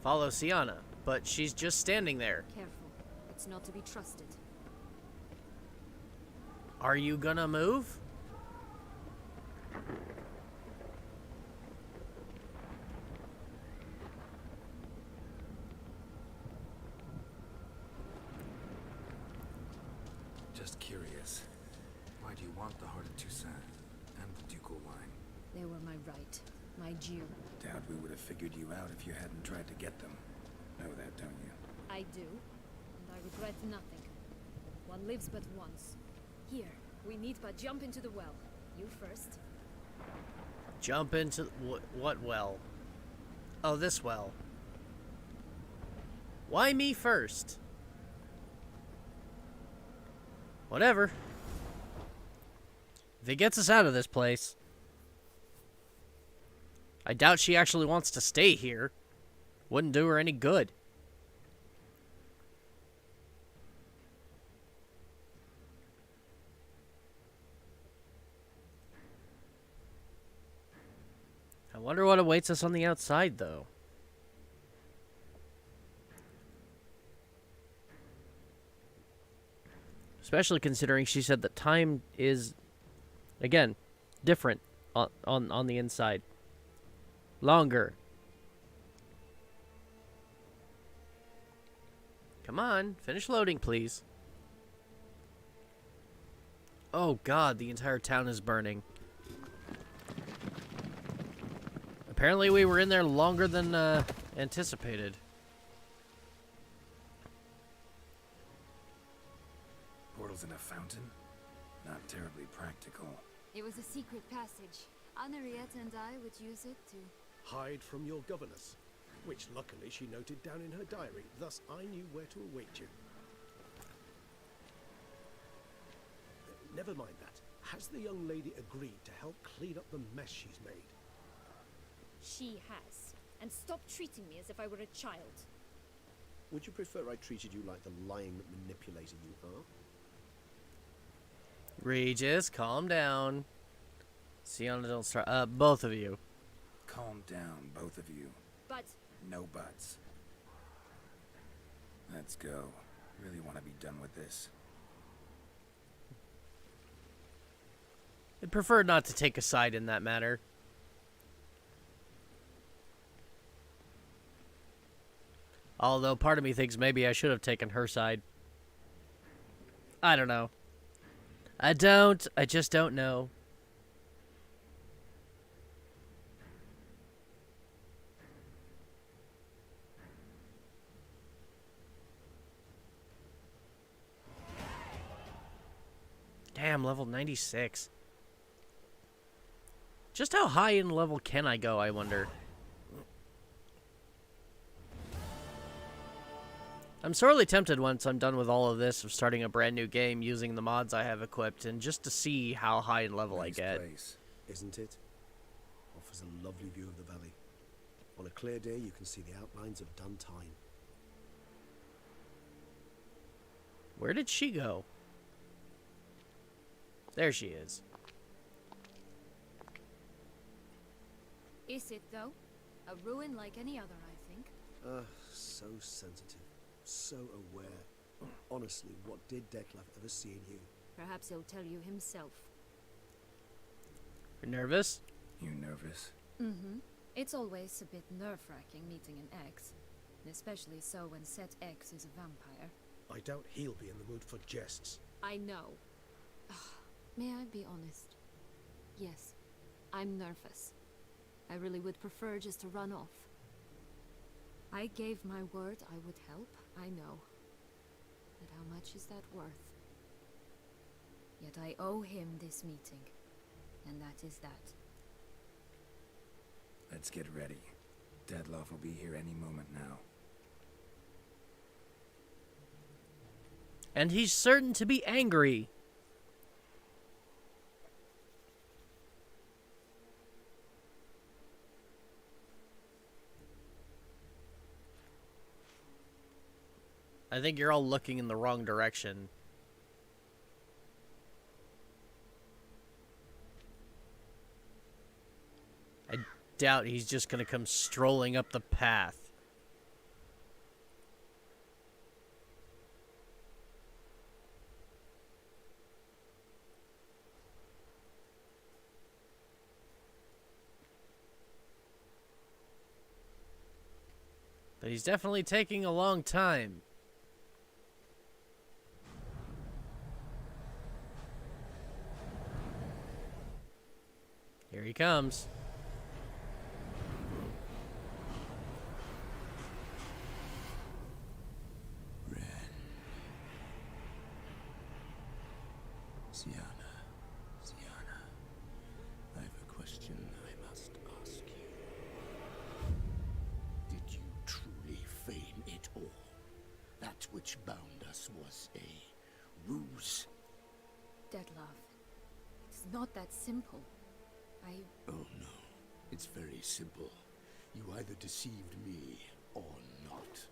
Follow Sienna, but she's just standing there. Careful. It's not to be trusted. Are you gonna move? Just curious. Why do you want the Heart of Toussaint and the ducal line? They were my right. My due. Doubt we would have figured you out if you hadn't tried to get them. Know that, don't you? I do. And I regret nothing. One lives but once. Here, we need but jump into the well. You first. Jump into what well? Oh, this well. Why me first? Whatever. If it gets us out of this place. I doubt she actually wants to stay here. Wouldn't do her any good. I wonder what awaits us on the outside, though. Especially considering she said that time is, again, different on the inside. Longer. Come on, finish loading, please. Oh god, the entire town is burning. Apparently we were in there longer than anticipated. Portals in a fountain? Not terribly practical. It was a secret passage. Henriette and I would use it to... hide from your governess, which luckily she noted down in her diary, thus I knew where to await you. Never mind that. Has the young lady agreed to help clean up the mess she's made? She has. And stop treating me as if I were a child. Would you prefer I treated you like the lying manipulator you are? Regis, calm down. Sienna, don't start. Both of you. Calm down, both of you. But... No buts. Let's go. Really want to be done with this. I'd prefer not to take a side in that matter. Although part of me thinks maybe I should have taken her side. I don't know. I just don't know. Damn, level 96. Just how high in level can I go, I wonder? I'm sorely tempted once I'm done with all of this of starting a brand new game using the mods I have equipped and just to see how high in level I Nice get. place. Isn't it? Offers a lovely view of the valley. On a clear day, you can see the outlines of Duntine. Where did she go? There she is. Is it, though? A ruin like any other, I think. So sensitive. So aware. Honestly, what did Detlef ever see in you? Perhaps he'll tell you himself. You're nervous? You nervous? Mm-hmm. It's always a bit nerve-wracking meeting an ex. Especially so when said ex is a vampire. I doubt he'll be in the mood for jests. I know. May I be honest? Yes, I'm nervous. I really would prefer just to run off. I gave my word I would help, I know. But how much is that worth? Yet I owe him this meeting. And that is that. Let's get ready. Detlef will be here any moment now. And he's certain to be angry. I think you're all looking in the wrong direction. I doubt he's just gonna come strolling up the path. But he's definitely taking a long time. Here he comes. Ren. Sienna. I have a question I must ask you. Did you truly feign it all? That which bound us was a ruse? Detlef, it's not that simple. Oh no, it's very simple. You either deceived me or not.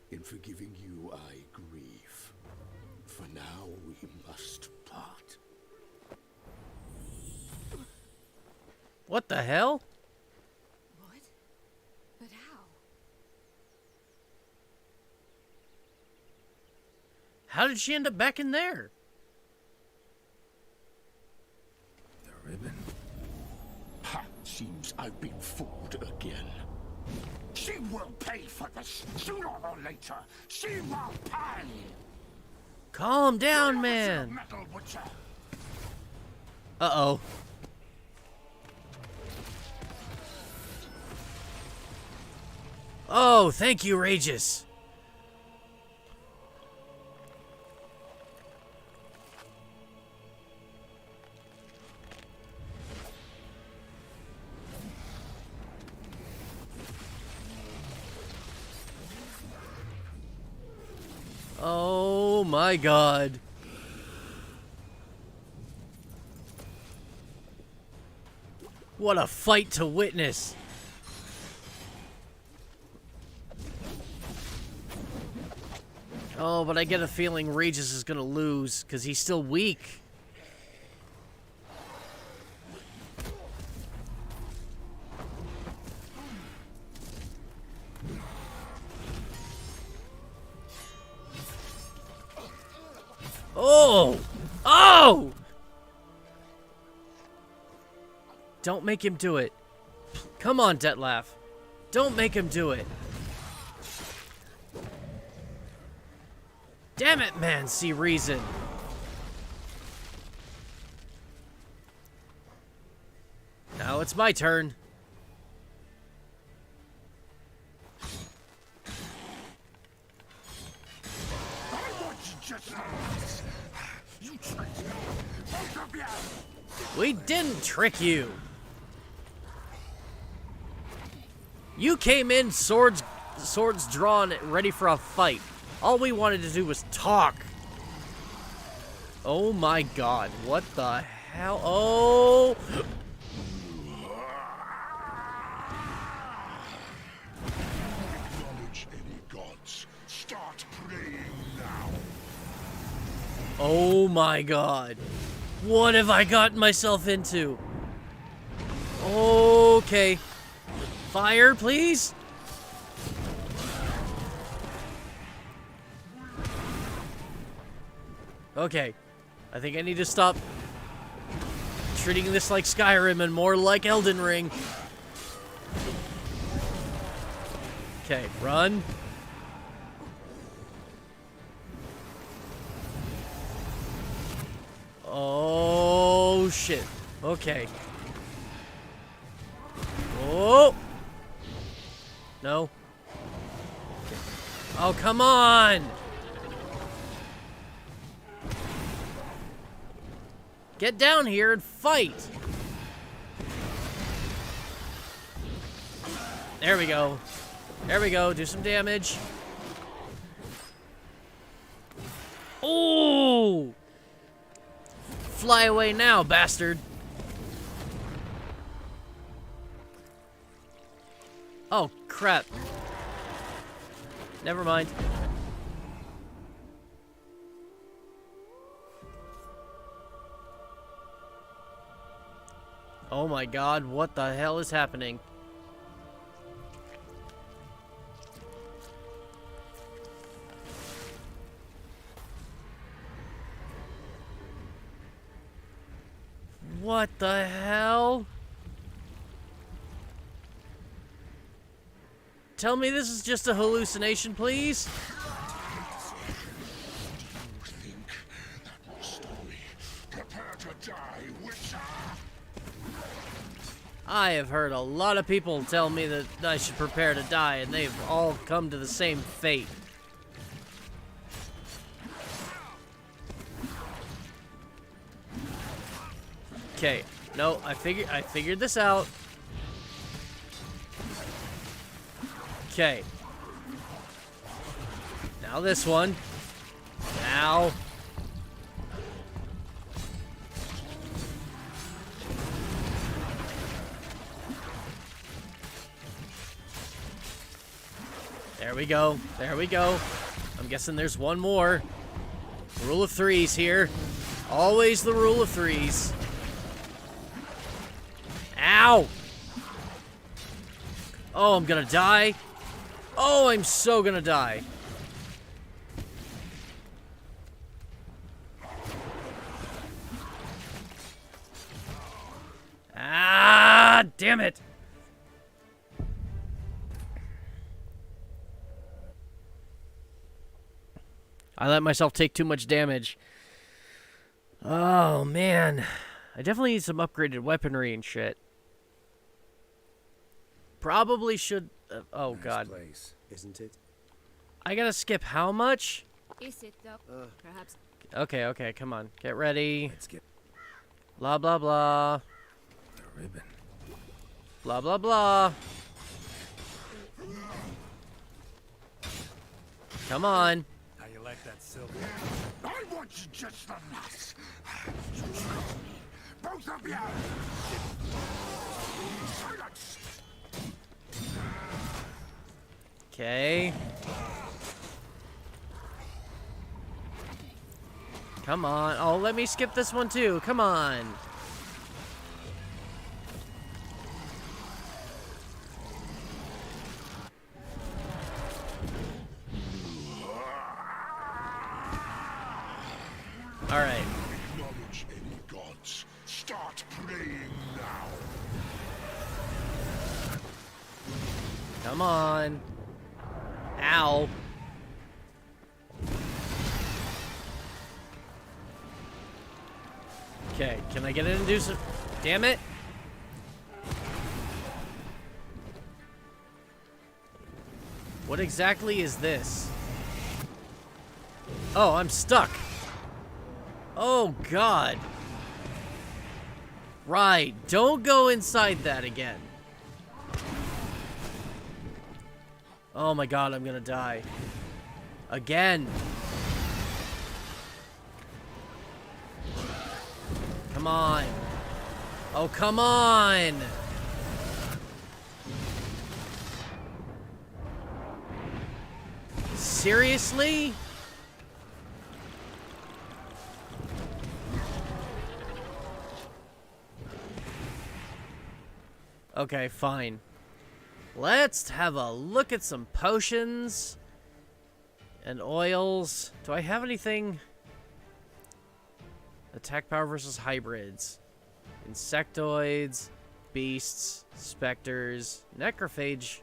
In forgiving you, I grieve. For now, we must part. What the hell? What? But how? How did she end up back in there? The ribbon. Ha! Seems I've been fooled again. She will pay for this, sooner or later. She will pay! Calm down, Where was your man. metal butcher? Uh-oh. Oh, thank you, Regis. Oh my god. What a fight to witness. Oh, but I get a feeling Regis is gonna lose, because he's still weak. Oh! Oh! Don't make him do it. Come on, Detlef. Don't make him do it. Damn it, man, see reason. Now it's my turn. I want you just You tricked me! Both of you! We didn't trick you. You came in swords drawn, ready for a fight. All we wanted to do was talk. Oh my god, what the hell? Oh! Acknowledge any gods. Start praying now. Oh my god. What have I gotten myself into? Okay. Fire, please? Okay. I think I need to stop treating this like Skyrim and more like Elden Ring. Okay, run. Oh, shit. Okay. Oh! No. Oh, come on! Get down here and fight! There we go. There we go. Do some damage. Oh! Fly away now, bastard. Oh, crap. Never mind. Oh my god, what the hell is happening? What the hell? Tell me this is just a hallucination, please? You think that will stop me? Prepare to die, Witcher! I have heard a lot of people tell me that I should prepare to die, and they've all come to the same fate. Okay, no, I figured this out. Okay. Now this one. Now. There we go. There we go. I'm guessing there's one more. Rule of threes here. Always the rule of threes. Ow! Oh, I'm gonna die. Oh, I'm so gonna die. Ah, damn it. I let myself take too much damage. Oh, man. I definitely need some upgraded weaponry and shit. Probably should... oh, Nice God. place, isn't it? I gotta skip how much? Is it though? Perhaps. Okay, okay, come on. Get ready. Let's get Blah, blah, blah. the ribbon. Blah, blah, blah. Come on. How you like that silver? I want you just the last. You tricked me. Both of you! Silence! Okay. Come on. Oh, let me skip this one too. Come on. All right. Acknowledge any gods. Start praying now. Come on. Ow. Okay, can I get in and do some... Damn it. What exactly is this? Oh, I'm stuck. Oh, God. Right. Don't go inside that again. Oh, my God. I'm gonna die. Again. Come on. Oh, come on. Seriously? Okay, fine. Let's have a look at some potions and oils. Do I have anything? Attack power versus hybrids. Insectoids, beasts, specters, necrophage,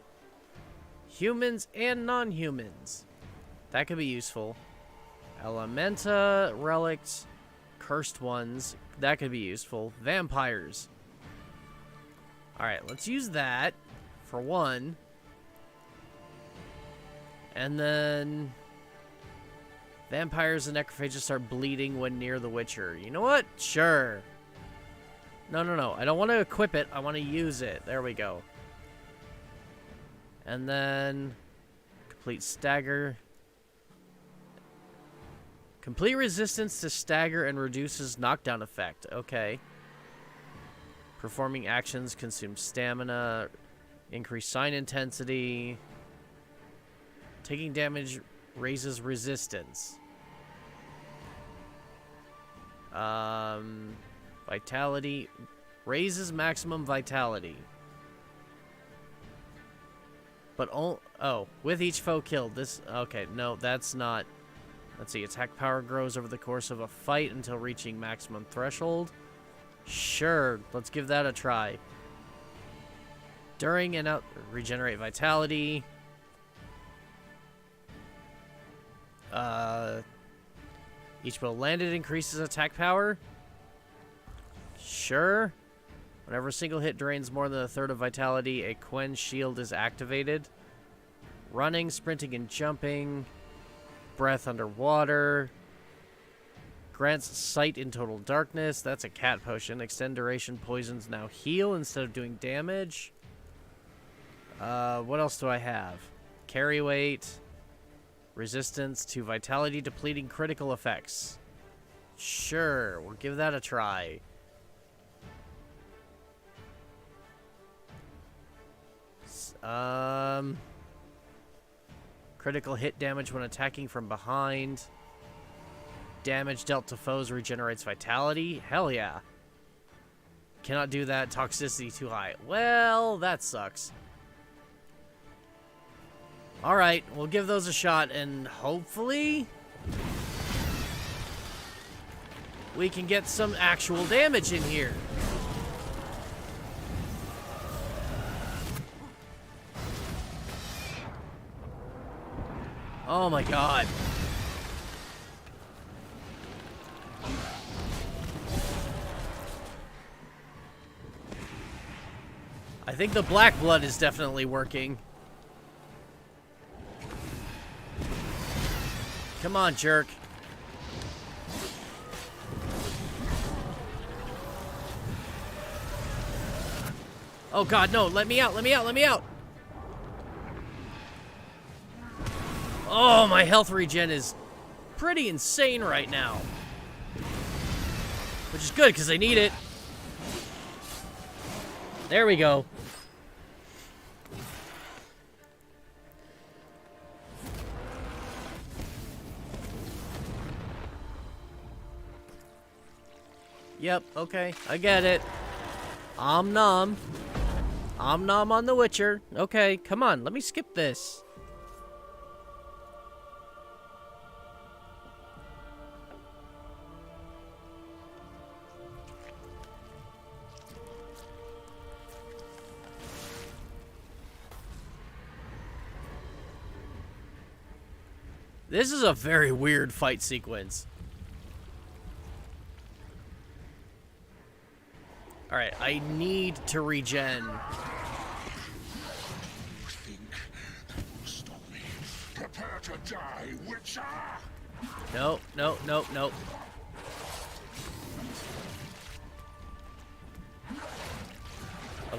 humans and non-humans. That could be useful. Elementa, relics, cursed ones. That could be useful. Vampires. Alright, let's use that for one. And then vampires and necrophages start bleeding when near the Witcher. You know what? Sure. No. I don't want to equip it. I want to use it. There we go. And then complete stagger. Complete resistance to stagger and reduces knockdown effect. Okay. Performing actions consume stamina. Increase sign intensity. Taking damage raises resistance. Vitality. Raises maximum vitality. But with each foe killed. This. Okay, no, that's not. Let's see. Attack power grows over the course of a fight until reaching maximum threshold. Sure, let's give that a try. During and out. Regenerate vitality. Each blow landed increases attack power. Sure. Whenever a single hit drains more than a third of vitality, a Quen shield is activated. Running, sprinting, and jumping. Breath underwater. Grants sight in total darkness. That's a cat potion. Extend duration poisons now heal instead of doing damage. What else do I have? Carry weight. Resistance to vitality depleting critical effects. Sure, we'll give that a try. Critical hit damage when attacking from behind. Damage dealt to foes regenerates vitality. Hell yeah. Cannot do that. Toxicity too high. Well, that sucks. Alright, we'll give those a shot, and hopefully we can get some actual damage in here. Oh my god. I think the black blood is definitely working. Come on, jerk. Oh god, no, let me out, let me out, let me out. Oh, my health regen is pretty insane right now. Which is good, because I need it. There we go. Yep, okay, I get it. Om nom. Om nom on the Witcher. Okay, come on, let me skip this. This is a very weird fight sequence. Alright, I need to regen. You think that will stop me? Prepare to die, Witcher! Nope, nope, nope, nope.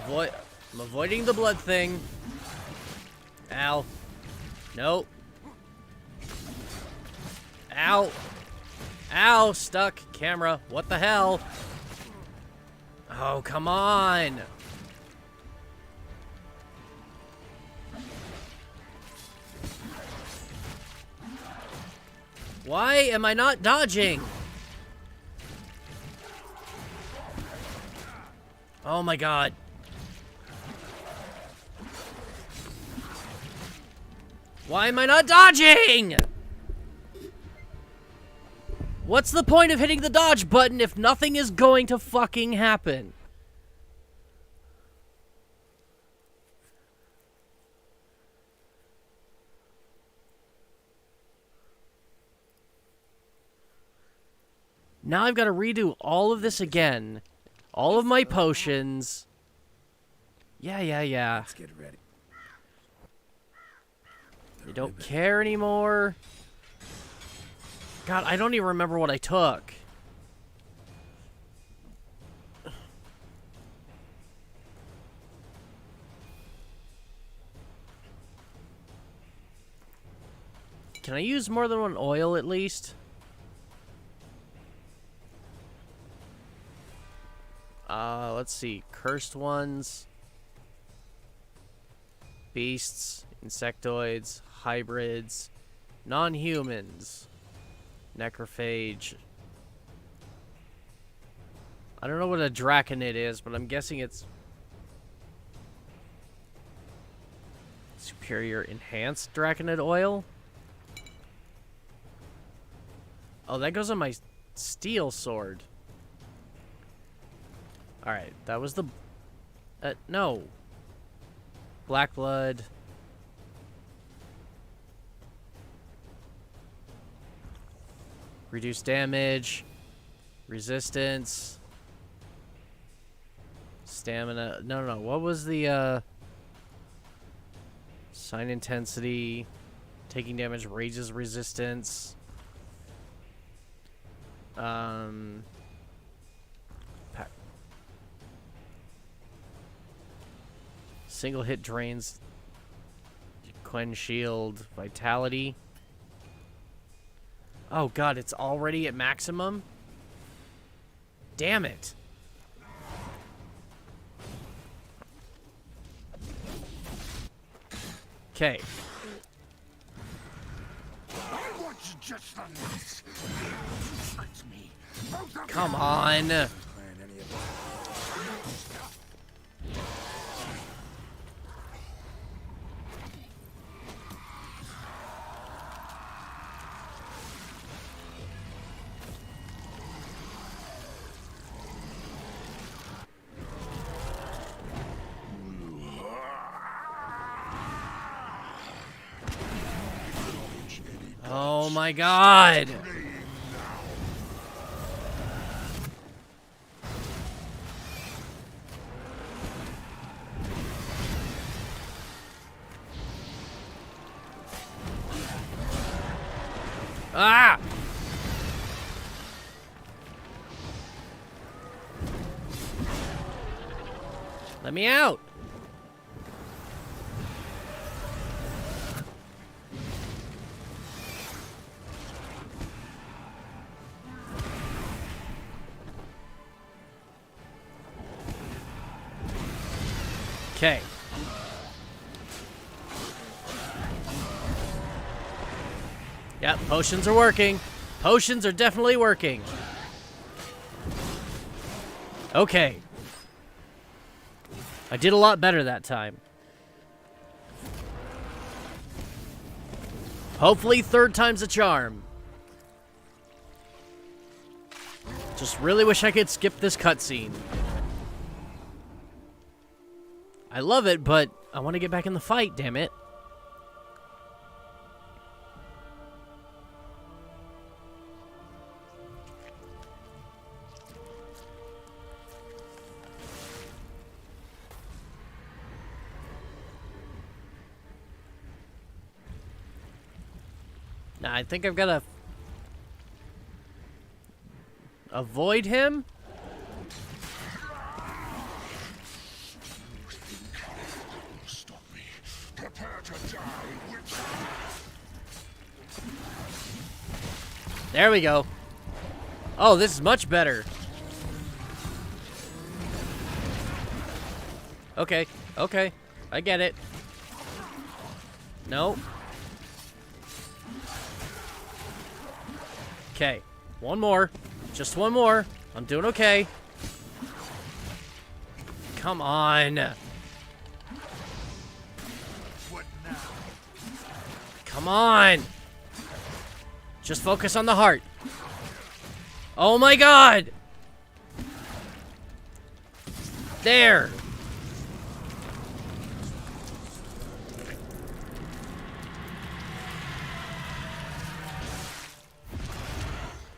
I'm avoiding the blood thing. Ow. Nope. Ow. Ow, stuck. Camera. What the hell? Oh, come on. Why am I not dodging? Oh my god. Why am I not dodging? What's the point of hitting the dodge button if nothing is going to fucking happen? Now I've got to redo all of this again. All of my potions. Yeah. Let's get ready. I don't care anymore. God, I don't even remember what I took. Can I use more than one oil at least? Let's see. Cursed ones. Beasts. Insectoids. Hybrids. Non-humans. Necrophage. I don't know what a draconid is, but I'm guessing it's superior enhanced draconid oil. Oh, that goes on my steel sword. Alright, that was the... no. Black blood. Reduce damage. Resistance. Stamina. No. What was the, Sign intensity. Taking damage raises resistance. Single hit drains Quen shield vitality. Oh god, it's already at maximum? Damn it. Okay. Come on. Oh my god! Ah! Let me out! Okay. Yep, potions are working. Potions are definitely working. Okay. I did a lot better that time. Hopefully, third time's a charm. Just really wish I could skip this cutscene. I love it, but I want to get back in the fight, damn it. Nah, I think I've got to avoid him. There we go. Oh, this is much better. Okay, okay. I get it. No. Okay. One more. Just one more. I'm doing okay. Come on. What now? Come on. Just focus on the heart. Oh my god. There.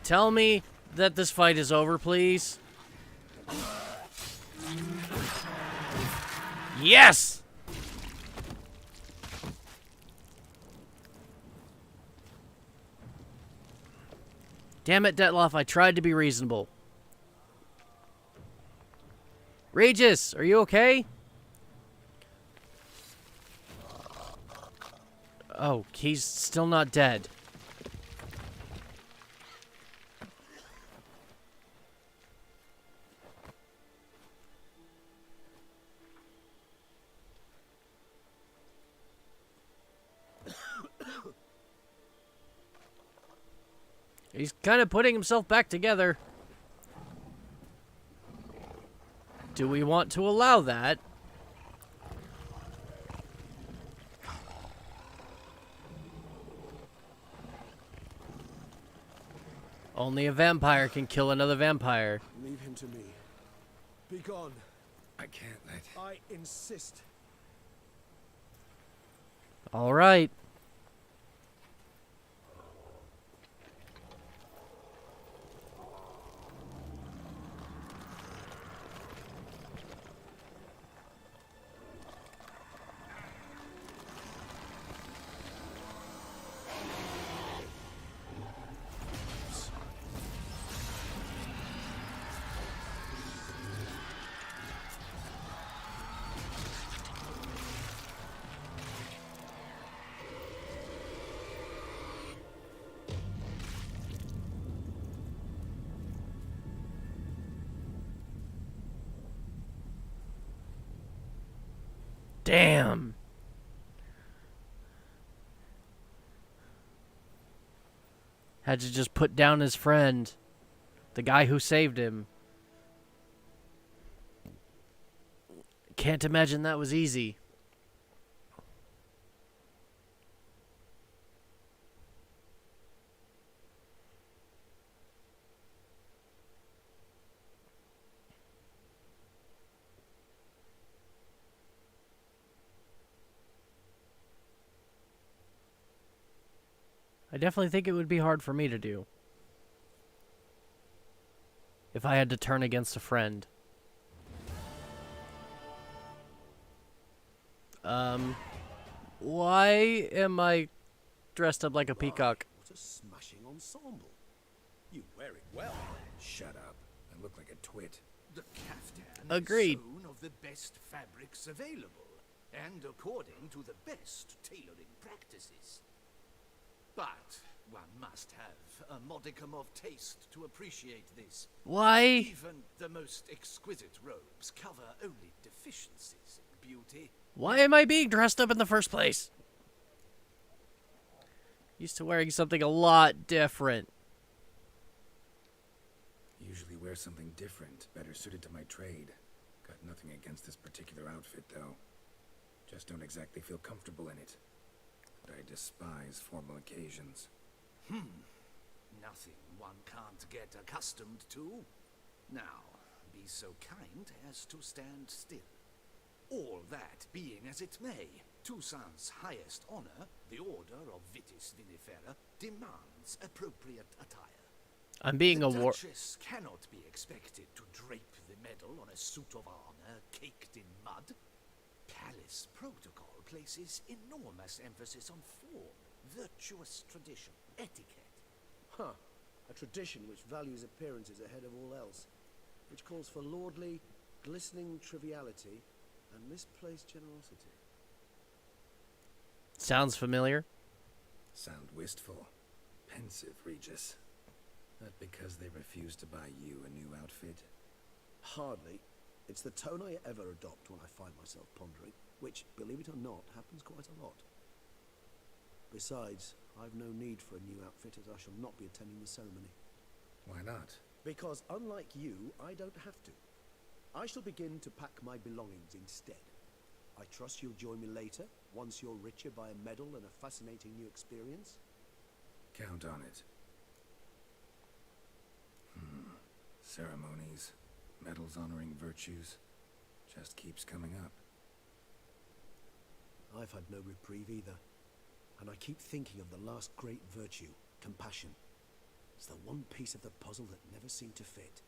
Tell me that this fight is over, please. Yes! Damn it, Detloff, I tried to be reasonable. Regis, are you okay? Oh, he's still not dead. He's kind of putting himself back together. Do we want to allow that? Only a vampire can kill another vampire. Leave him to me. Be gone. I can't let... I insist. All right. Damn. Had to just put down his friend. The guy who saved him. Can't imagine that was easy. I definitely think it would be hard for me to do. If I had to turn against a friend. Why am I dressed up like a peacock? What a smashing ensemble. You wear it well. Shut up. I look like a twit. The caftan Agreed. is sewn of the best fabrics available, and according to the best tailoring practices. But one must have a modicum of taste to appreciate this. Why? Even the most exquisite robes cover only deficiencies in beauty. Why am I being dressed up in the first place? Used to wearing something a lot different. Usually wear something different, better suited to my trade. Got nothing against this particular outfit, though. Just don't exactly feel comfortable in it. And I despise formal occasions. Nothing one can't get accustomed to. Now, be so kind as to stand still. All that being as it may, Toussaint's highest honor, the Order of Vitis Vinifera, demands appropriate attire. I'm being a The war. Duchess cannot be expected to drape the medal on a suit of armor caked in mud. Palace protocol places enormous emphasis on form, virtuous tradition, etiquette. Huh. A tradition which values appearances ahead of all else. Which calls for lordly, glistening triviality and misplaced generosity. Sounds familiar. Sound wistful. Pensive, Regis. That because they refuse to buy you a new outfit? Hardly. It's the tone I ever adopt when I find myself pondering, which, believe it or not, happens quite a lot. Besides, I've no need for a new outfit as I shall not be attending the ceremony. Why not? Because unlike you, I don't have to. I shall begin to pack my belongings instead. I trust you'll join me later, once you're richer by a medal and a fascinating new experience. Count on it. Ceremonies, medals honoring virtues, just keeps coming up. I've had no reprieve either, and I keep thinking of the last great virtue, compassion. It's the one piece of the puzzle that never seemed to fit.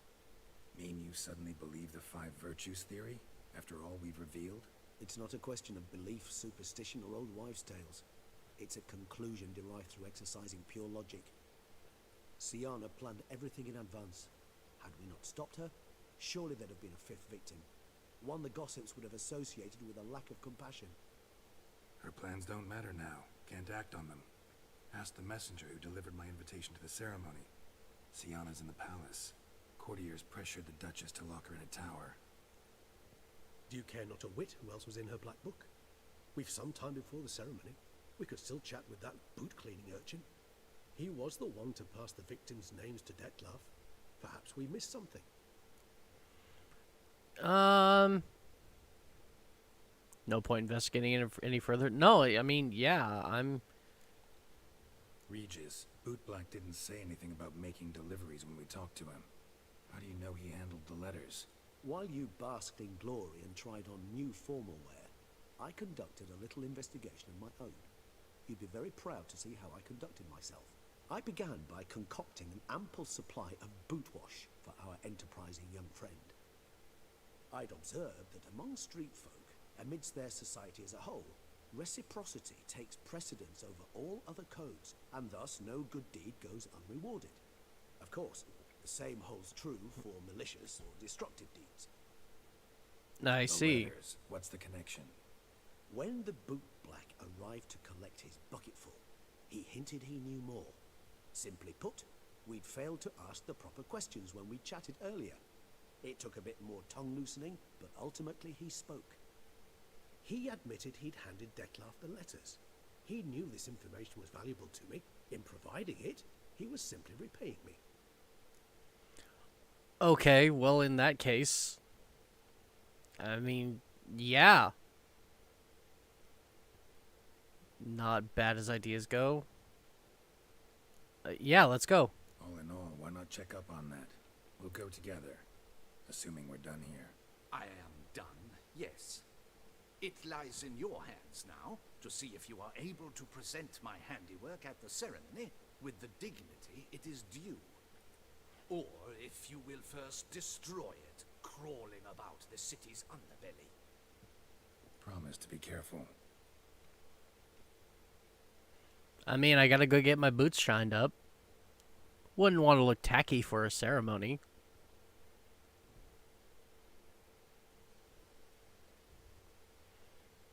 Mean you suddenly believe the 5 virtues theory, after all we've revealed? It's not a question of belief, superstition, or old wives' tales. It's a conclusion derived through exercising pure logic. Siana planned everything in advance. Had we not stopped her, surely there'd have been a 5th victim. One the gossips would have associated with a lack of compassion. Her plans don't matter now. Can't act on them. Ask the messenger who delivered my invitation to the ceremony. Siana's in the palace. Courtiers pressured the Duchess to lock her in a tower. Do you care not a whit who else was in her black book? We've some time before the ceremony. We could still chat with that boot-cleaning urchin. He was the one to pass the victims' names to Dettlaff. Perhaps we missed something. No point investigating it any further. No, I mean, yeah, I'm... Regis, Bootblack didn't say anything about making deliveries when we talked to him. How do you know he handled the letters? While you basked in glory and tried on new formal wear, I conducted a little investigation of my own. You'd be very proud to see how I conducted myself. I began by concocting an ample supply of boot wash for our enterprising young friend. I'd observed that among street folk, amidst their society as a whole, reciprocity takes precedence over all other codes, and thus no good deed goes unrewarded. Of course, the same holds true for malicious or destructive deeds. I see. Letters, what's the connection? When the bootblack arrived to collect his bucketful, he hinted he knew more. Simply put, we'd failed to ask the proper questions when we chatted earlier. It took a bit more tongue-loosening, but ultimately he spoke. He admitted he'd handed Dettlaff the letters. He knew this information was valuable to me. In providing it, he was simply repaying me. Okay, well, in that case... I mean, yeah. Not bad as ideas go. Yeah, let's go. All in all, why not check up on that? We'll go together, assuming we're done here. I am done, yes. It lies in your hands now to see if you are able to present my handiwork at the ceremony with the dignity it is due. Or if you will first destroy it, crawling about the city's underbelly. Promise to be careful. I mean, I gotta go get my boots shined up. Wouldn't want to look tacky for a ceremony.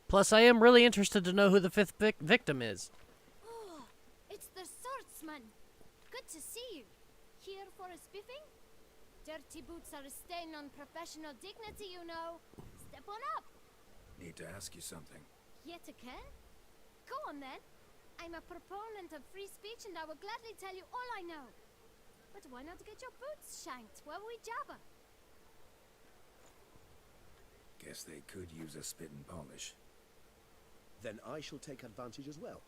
Plus, I am really interested to know who the 5th victim is. Oh, it's the swordsman. Good to see you. Here for a spiffing? Dirty boots are a stain on professional dignity, you know. Step on up. Need to ask you something. Yet again? Go on then. I'm a proponent of free speech and I will gladly tell you all I know. But why not get your boots shanked while we jabber? Guess they could use a spit and polish. Then I shall take advantage as well.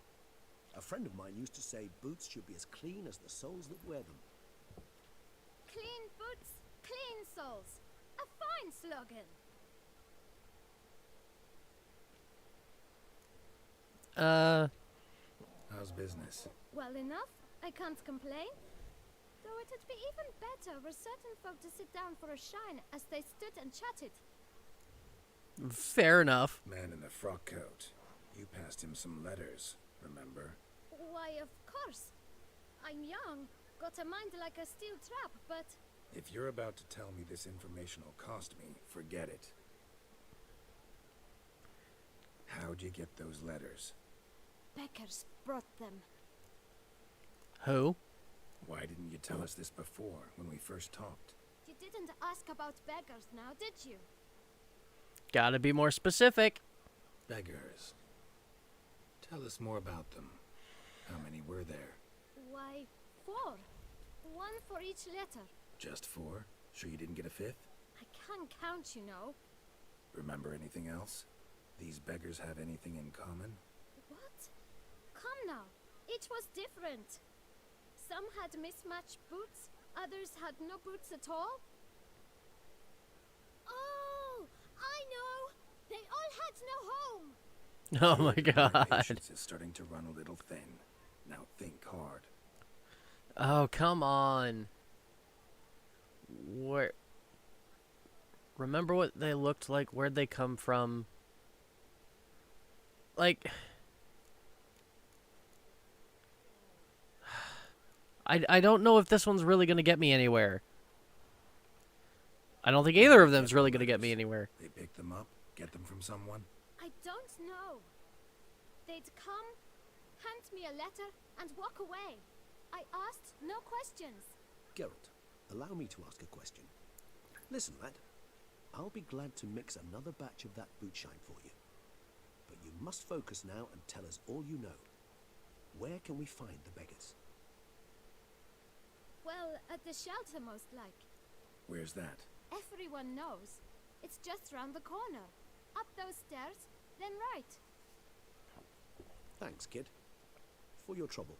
A friend of mine used to say boots should be as clean as the soles that wear them. Clean boots, clean soles. A fine slogan. How's business? Well enough. I can't complain. Though it'd be even better were certain folk to sit down for a shine as they stood and chatted. Fair enough. Man in the frock coat. You passed him some letters, remember? Why, of course. I'm young, got a mind like a steel trap, but... If you're about to tell me this information will cost me, forget it. How'd you get those letters? Beckers brought them. Who? Why didn't you tell us this before, when we first talked? You didn't ask about beggars now, did you? Gotta be more specific. Beggars. Tell us more about them. How many were there? Why, 4. One for each letter. Just 4? Sure you didn't get a 5th? I can't count, you know. Remember anything else? These beggars have anything in common? What? Come now. Each was different. Some had mismatched boots, others had no boots at all. Oh, I know! They all had no home! Oh my My god. patience is starting to run a little thin. Now think hard. Oh, come on. Where? Remember what they looked like? Where'd they come from? Like... I don't know if this one's really going to get me anywhere. I don't think either of them's really going to get me anywhere. They pick them up, get them from someone? I don't know. They'd come, hand me a letter, and walk away. I asked no questions. Geralt, allow me to ask a question. Listen, lad. I'll be glad to mix another batch of that bootshine for you. But you must focus now and tell us all you know. Where can we find the beggars? Well, at the shelter, most like. Where's that? Everyone knows. It's just round the corner. Up those stairs, then right. Thanks, kid. For your trouble.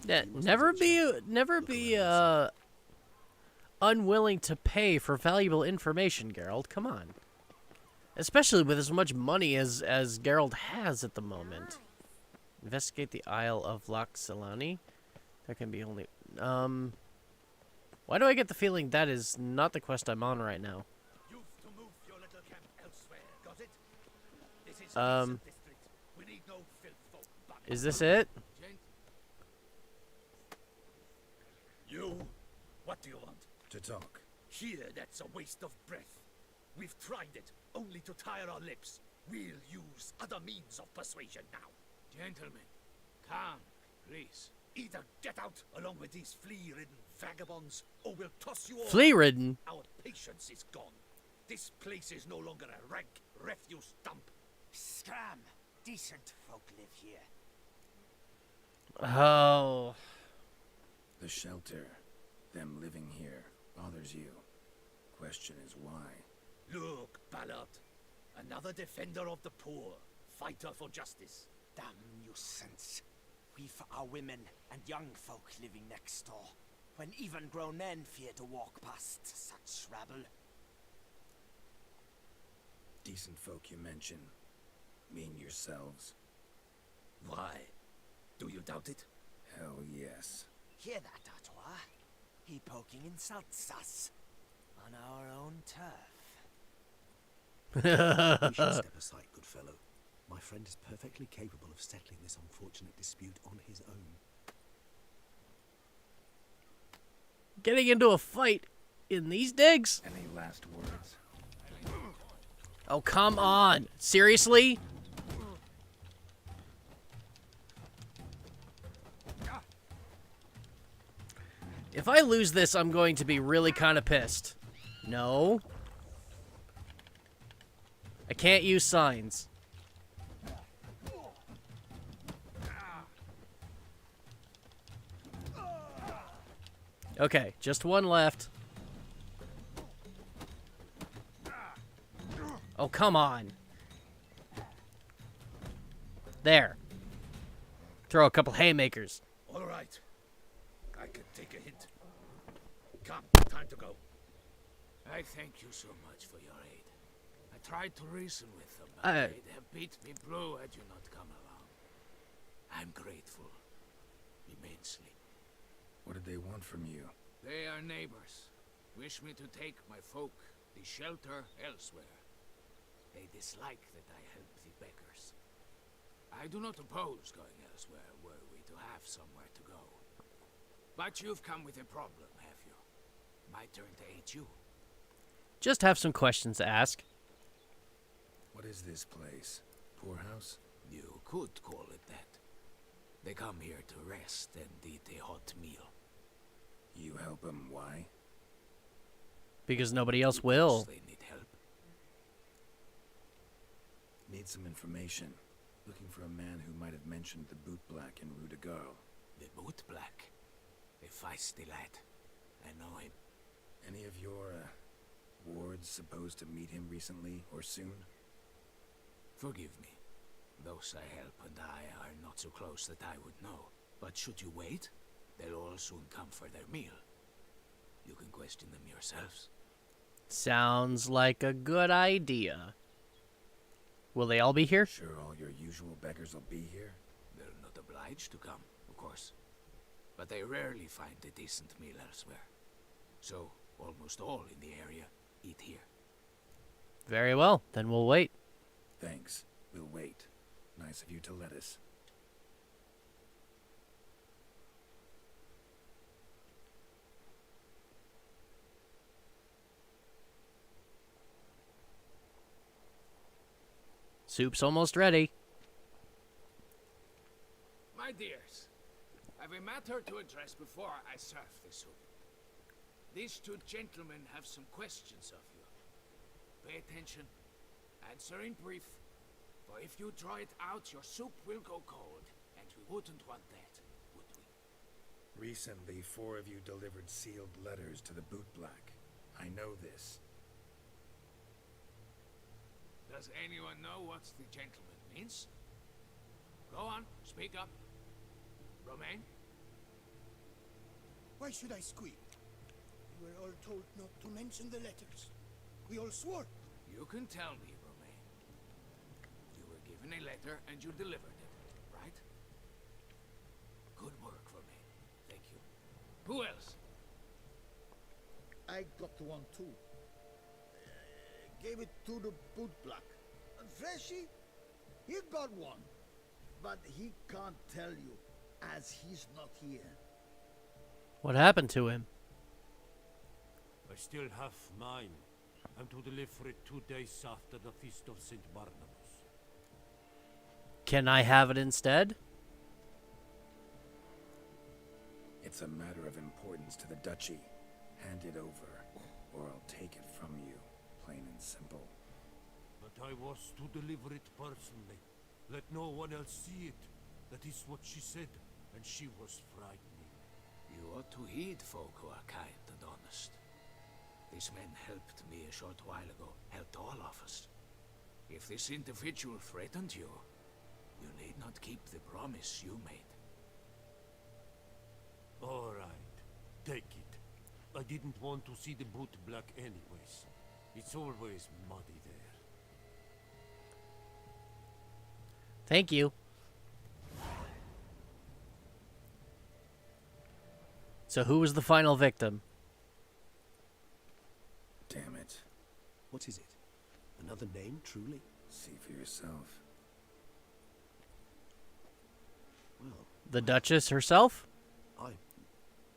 Yeah, You must never have a be unwilling to pay for valuable information, Geralt. Come on. Especially with as much money as Geralt has at the moment. Investigate the Isle of Loxolani. There can be only... Why do I get the feeling that is not the quest I'm on right now? You've to move your little camp elsewhere, got it? This is a decent district. We need no filth folk. Is this it? You? What do you want? To talk. Here, that's a waste of breath. We've tried it, only to tire our lips. We'll use other means of persuasion now. Gentlemen, calm, please. Either get out along with these flea-ridden vagabonds, or we'll toss you all. Flea-ridden? Our patience is gone. This place is no longer a rank refuse dump. Scram! Decent folk live here. Oh. The shelter, them living here, bothers you. Question is why? Look, Ballard. Another defender of the poor. Fighter for justice. Damn nuisance. We've our women and young folk living next door, when even grown men fear to walk past such rabble. Decent folk you mention. Mean yourselves? Why? Do you doubt it? Hell yes. Hear that, Artois? He poking insults us. On our own turf. We should step aside, good fellow. My friend is perfectly capable of settling this unfortunate dispute on his own. Getting into a fight in these digs? Any last words? Oh, come on. Seriously? If I lose this, I'm going to be really kind of pissed. No. I can't use signs. Okay, just one left. Oh, come on. There. Throw a couple haymakers. All right. I can take a hint. Come, time to go. I thank you so much for your aid. I tried to reason with them, but they'd have beat me blue had you not come along. I'm grateful. Immensely. What did they want from you? They are neighbors. Wish me to take my folk, the shelter, elsewhere. They dislike that I help the beggars. I do not oppose going elsewhere were we to have somewhere to go. But you've come with a problem, have you? My turn to aid you. Just have some questions to ask. What is this place? Poorhouse? You could call it that. They come here to rest and eat a hot meal. You help them, why? Because nobody else Because will. they need help. Need some information. Looking for a man who might have mentioned the Boot Black in Rue de Garl. The Boot Black. A feisty lad. I know him. Any of your, wards supposed to meet him recently or soon? Forgive me. Those I help and I are not so close that I would know. But should you wait, they'll all soon come for their meal. You can question them yourselves. Sounds like a good idea. Will they all be here? Sure all your usual beggars will be here? They're not obliged to come, of course. But they rarely find a decent meal elsewhere. So, almost all in the area eat here. Very well, then we'll wait. Thanks. We'll wait. Nice of you to let us. Soup's almost ready. My dears, I've a matter to address before I serve the soup. These two gentlemen have some questions of you. Pay attention. Answer in brief. For if you draw it out, your soup will go cold. And we wouldn't want that, would we? Recently, 4 of you delivered sealed letters to the Boot Black. I know this. Does anyone know what the gentleman means? Go on, speak up. Romain? Why should I squeal? We were all told not to mention the letters. We all swore. You can tell me, Romain. You were given a letter and you delivered it, right? Good work, Romain. Thank you. Who else? I got one too. Gave it to the Boot Black. And Freshy, he got one. But he can't tell you, as he's not here. What happened to him? I still have mine. I'm to deliver it 2 days after the Feast of St. Barnabas. Can I have it instead? It's a matter of importance to the Duchy. Hand it over, or I'll take it from you. Plain and simple. But I was to deliver it personally. Let no one else see it. That is what she said, and she was frightening. You ought to heed folk who are kind and honest. These men helped me a short while ago, helped all of us. If this individual threatened you, you need not keep the promise you made. All right, take it. I didn't want to see the Boot Black anyways. It's always muddy there. Thank you. So who was the final victim? Damn it. What is it? Another name, truly? See for yourself. Well, The Duchess herself?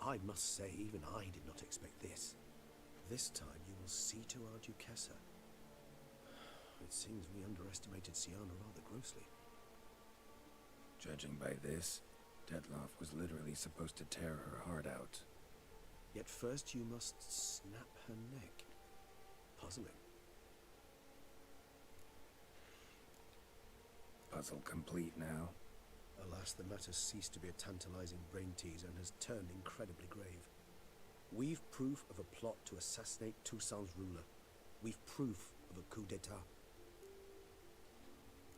I must say, even I did not expect this. This time you will see to our Duchessa. It seems we underestimated Siana rather grossly. Judging by this, Detloff was literally supposed to tear her heart out. Yet first you must snap her neck. Puzzling. Puzzle complete now. Alas, the matter ceased to be a tantalizing brain teaser and has turned incredibly grave. We've proof of a plot to assassinate Toussaint's ruler. We've proof of a coup d'etat.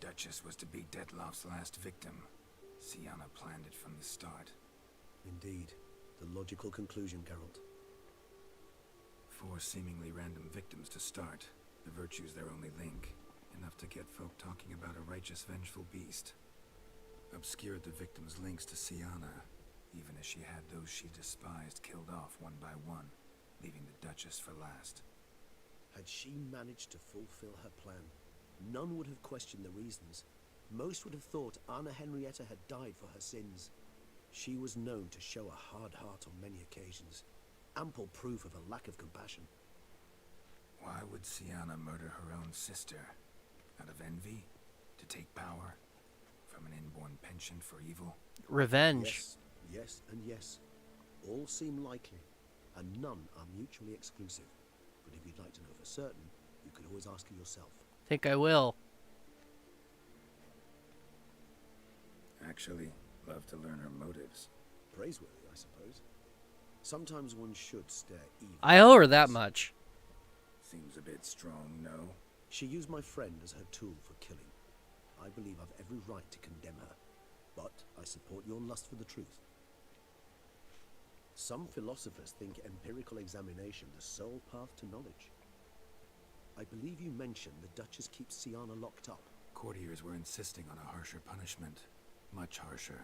Duchess was to be Detloff's last victim. Siana planned it from the start. Indeed. The logical conclusion, Geralt. 4 seemingly random victims to start. The virtue's their only link. Enough to get folk talking about a righteous, vengeful beast. Obscured the victims' links to Siana, even as she had those she despised killed off one by one, leaving the Duchess for last. Had she managed to fulfill her plan, none would have questioned the reasons. Most would have thought Anna Henrietta had died for her sins. She was known to show a hard heart on many occasions. Ample proof of a lack of compassion. Why would Siana murder her own sister? Out of envy? To take power? From an inborn penchant for evil? Revenge. Yes, yes, and yes. All seem likely, and none are mutually exclusive. But if you'd like to know for certain, you could always ask her yourself. Think I will. Actually, love to learn her motives. Praiseworthy, I suppose. Sometimes one should stare evil. I owe her that much. Seems a bit strong, no? She used my friend as her tool for killing. I believe I've every right to condemn her, but I support your lust for the truth. Some philosophers think empirical examination the sole path to knowledge. I believe you mentioned the Duchess keeps Siana locked up. Courtiers were insisting on a harsher punishment. Much harsher.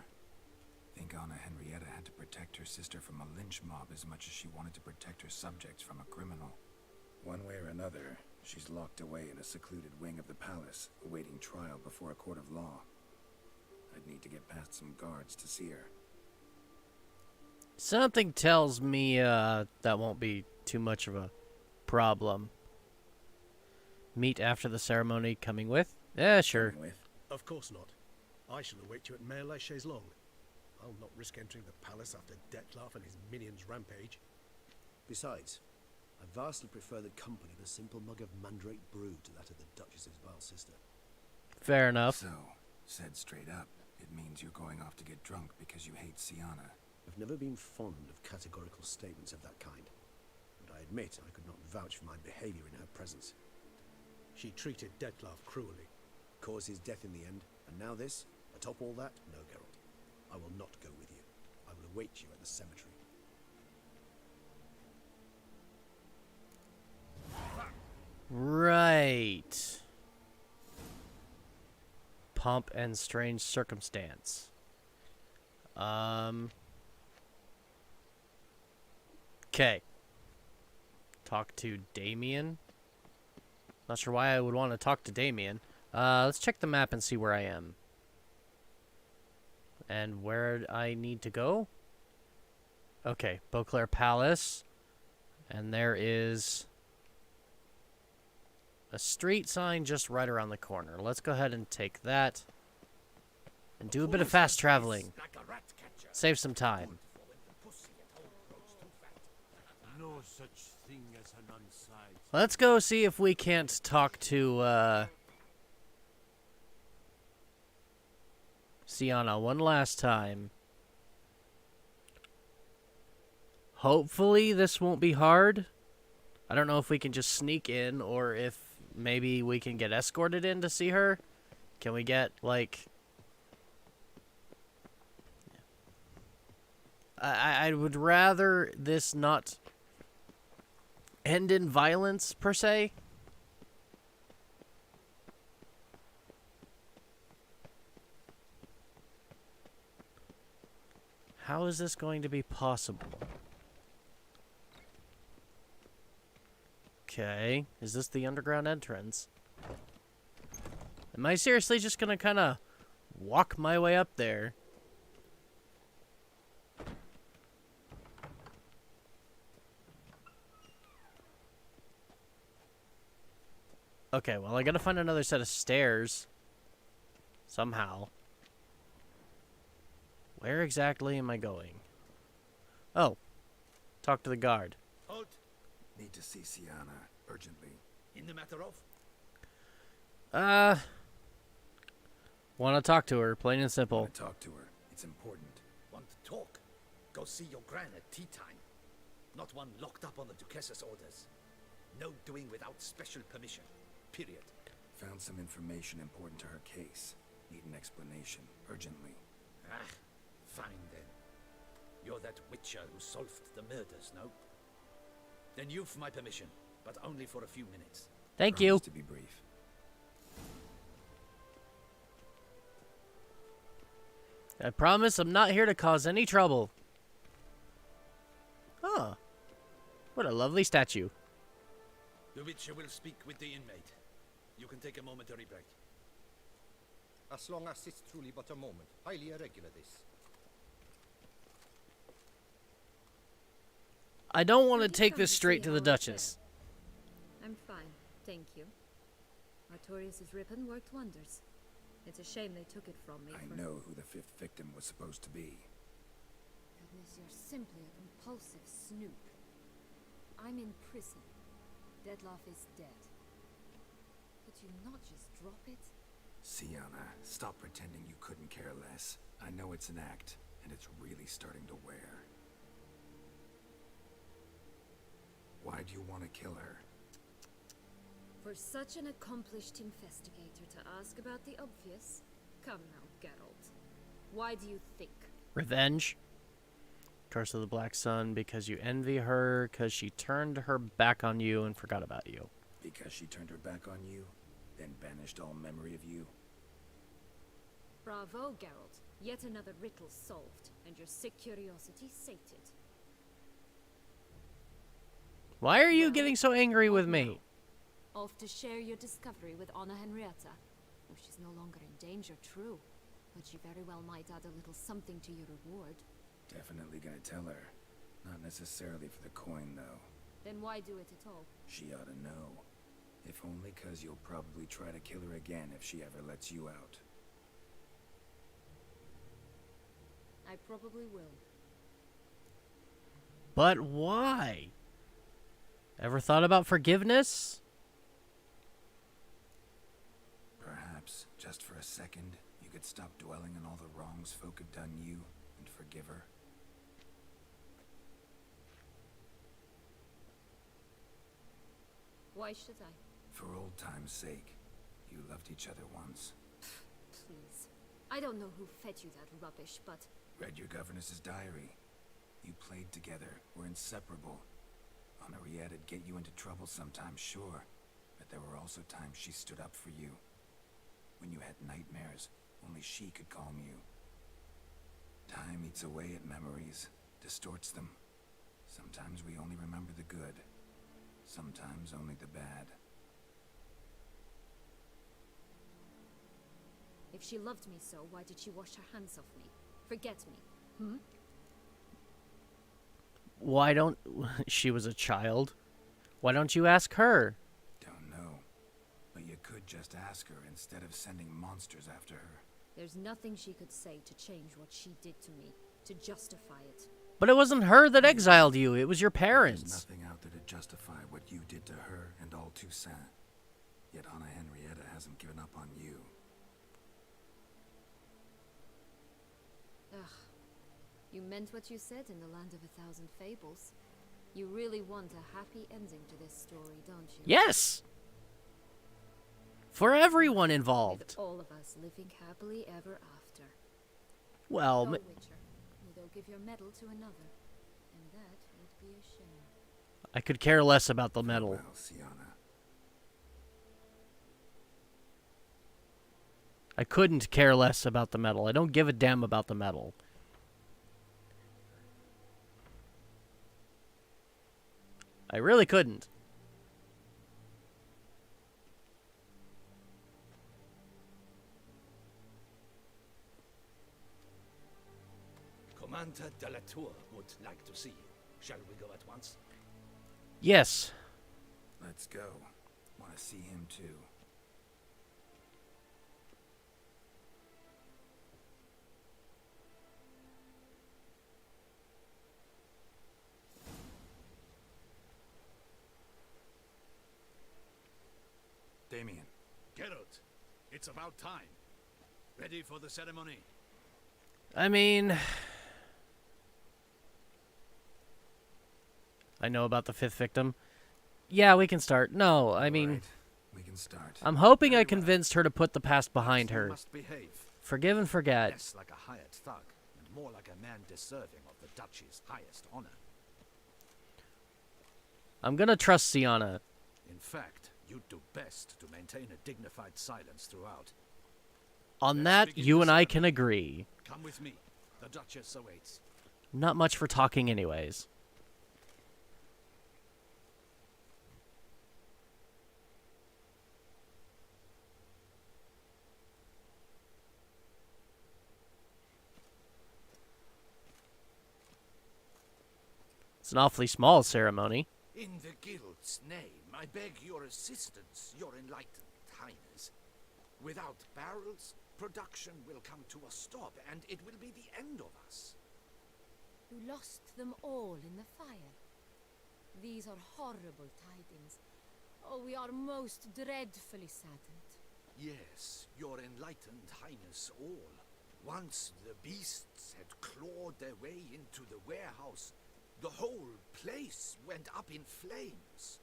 Think Anna Henrietta had to protect her sister from a lynch mob as much as she wanted to protect her subjects from a criminal. One way or another, she's locked away in a secluded wing of the palace, awaiting trial before a court of law. I'd need to get past some guards to see her. Something tells me that won't be too much of a problem. Meet after the ceremony. Coming with? Yeah, sure. Coming with? Of course not. I shall await you at Mare la Chaise-Longue. I'll not risk entering the palace after Dettlaff and his minions rampage. Besides, I vastly prefer the company of a simple mug of mandrake brew to that of the Duchess's vile sister. Fair enough. So, said straight up, it means you're going off to get drunk because you hate Siana. I've never been fond of categorical statements of that kind, but I admit I could not vouch for my behavior in her presence. She treated Dettlaff cruelly, caused his death in the end, and now this? Atop all that? No, Geralt. I will not go with you. I will await you at the cemetery. Right. Pomp and strange circumstance. Okay. Talk to Damien. Not sure why I would want to talk to Damien. Let's check the map and see where I am. And where I need to go? Okay, Beauclair Palace. And there is a street sign just right around the corner. Let's go ahead and take that. And do a bit of fast traveling. Save some time. No such thing as an unsight. Let's go see if we can't talk to, Siana one last time. Hopefully this won't be hard. I don't know if we can just sneak in or if maybe we can get escorted in to see her. Can we get, like... I would rather this not end in violence, per se. How is this going to be possible? Okay, is this the underground entrance? Am I seriously just gonna kind of walk my way up there? Okay, well, I gotta find another set of stairs. Somehow. Where exactly am I going? Oh. Talk to the guard. Halt! Need to see Siana, urgently. In the matter of? Want to talk to her, plain and simple. Want to talk to her. It's important. Want to talk? Go see your gran at tea time. Not one locked up on the Duchess's orders. No doing without special permission. Period. Found some information important to her case. Need an explanation, urgently. Ah, fine then. You're that witcher who solved the murders, no? Then you've my permission, but only for a few minutes. Thank you. To be brief. I promise I'm not here to cause any trouble. Oh. What a lovely statue. The witcher will speak with the inmate. You can take a momentary break. As long as it's truly but a moment. Highly irregular, this. I don't want to Did you take come this to straight see to the how I Duchess. fare? I'm fine, thank you. Artorius' ribbon worked wonders. It's a shame they took it from me. I know who the 5th victim was supposed to be. Goodness, you're simply a compulsive snoop. I'm in prison. Detlef is dead. Could you not just drop it? Sienna, stop pretending you couldn't care less. I know it's an act, and it's really starting to wear. Why do you want to kill her? For such an accomplished investigator to ask about the obvious? Come now, Geralt. Why do you think? Revenge. Curse of the Black Sun, because you envy her, because she turned her back on you and forgot about you. Because she turned her back on you, then banished all memory of you? Bravo, Geralt. Yet another riddle solved, and your sick curiosity sated. Why are you getting so angry with me? Off to share your discovery with Anna Henrietta. Oh, she's no longer in danger, true. But she very well might add a little something to your reward. Definitely gonna tell her. Not necessarily for the coin, though. Then why do it at all? She ought to know. If only 'cause you'll probably try to kill her again if she ever lets you out. I probably will. But why? Ever thought about forgiveness? Perhaps, just for a second, you could stop dwelling on all the wrongs folk have done you and forgive her. Why should I? For old time's sake. You loved each other once. Please. I don't know who fed you that rubbish, but... Read your governess's diary. You played together, were inseparable. Henriette'd get you into trouble sometimes, sure. But there were also times she stood up for you. When you had nightmares, only she could calm you. Time eats away at memories, distorts them. Sometimes we only remember the good. Sometimes only the bad. If she loved me so, why did she wash her hands off me? Forget me, Why don't... She was a child. Why don't you ask her? Don't know. But you could just ask her instead of sending monsters after her. There's nothing she could say to change what she did to me, to justify it. But it wasn't her that exiled you. It was your parents. There's nothing out there to justify what you did to her and all Toussaint. Yet Anna Henrietta hasn't given up on you. Ugh. You meant what you said in the Land of a Thousand Fables. You really want a happy ending to this story, don't you? Yes! For everyone involved. With all of us living happily ever after. Well, No, Witcher. You don't give your medal to another. And that would be a shame. I could care less about the medal. Well, Sienna. I couldn't care less about the medal. I don't give a damn about the medal. I really couldn't. Commander de la Tour would like to see you. Shall we go at once? Yes. Let's go. Want to see him too. Damien. Geralt, it's about time. Ready for the ceremony? I mean... I know about the 5th victim. Yeah, we can start. No, I mean... Right. We can start. I'm hoping I convinced her to put the past behind her. Must behave. Forgive and forget. Less like a hired thug, and more like a man deserving of the Duchy's highest honor. I'm gonna trust Sienna. In fact, you'd do best to maintain a dignified silence throughout. On that, you and I can agree. Come with me. The Duchess awaits. Not much for talking anyways. It's an awfully small ceremony. In the guild's name, I beg your assistance, your enlightened highness. Without barrels, production will come to a stop, and it will be the end of us. You lost them all in the fire. These are horrible tidings. Oh, we are most dreadfully saddened. Yes, your enlightened highness all. Once the beasts had clawed their way into the warehouse, the whole place went up in flames.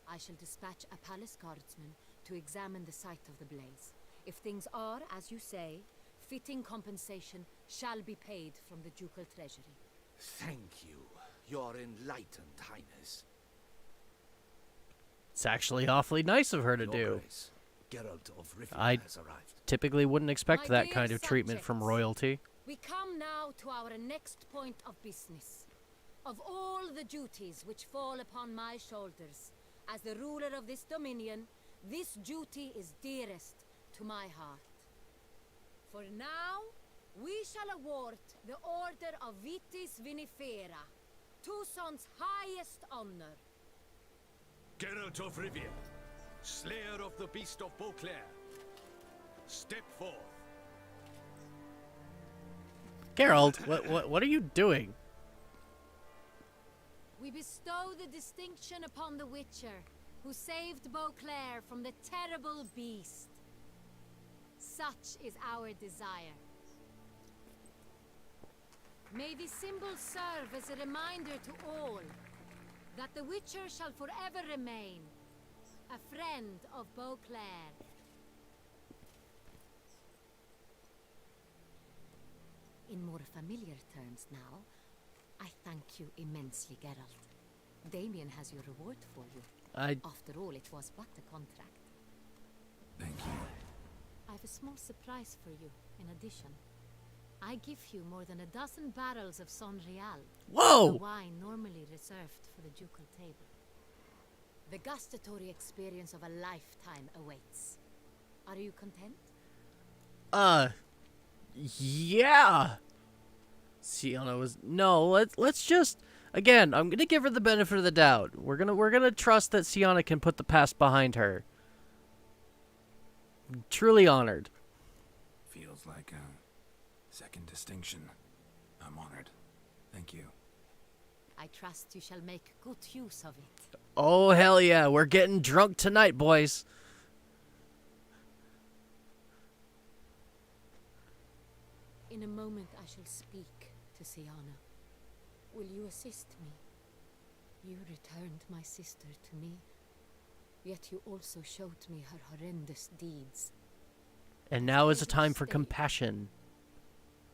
I shall dispatch a palace guardsman to examine the site of the blaze. If things are, as you say, fitting compensation shall be paid from the ducal treasury. Thank you, your enlightened highness. It's actually awfully nice of her to Your do. Grace, Geralt of Rivia I has arrived. typically wouldn't expect My that dear kind of treatment from subjects, royalty. We come now to our next point of business. Of all the duties which fall upon my shoulders, as the ruler of this dominion, this duty is dearest to my heart. For now, we shall award the Order of Vitis Vinifera, Tucson's highest honor. Geralt of Rivia, slayer of the beast of Beauclair, step forth. Geralt, what are you doing? We bestow the distinction upon the Witcher, who saved Beauclair from the terrible beast. Such is our desire. May this symbol serve as a reminder to all that the Witcher shall forever remain a friend of Beauclair. In more familiar terms now, I thank you immensely, Geralt. Damien has your reward for you. After all, it was but a contract. Thank you. I have a small surprise for you, in addition. I give you more than a dozen barrels of Son Real. Whoa! The wine normally reserved for the ducal table. The gustatory experience of a lifetime awaits. Are you content? Yeah. Sienna was no. Let's just again. I'm gonna give her the benefit of the doubt. We're gonna trust that Sienna can put the past behind her. Truly honored. Feels like a second distinction. I'm honored. Thank you. I trust you shall make good use of it. Oh hell yeah! We're getting drunk tonight, boys. In a moment I shall speak to Sienna. Will you assist me? You returned my sister to me, yet you also showed me her horrendous deeds. And now is a time for compassion.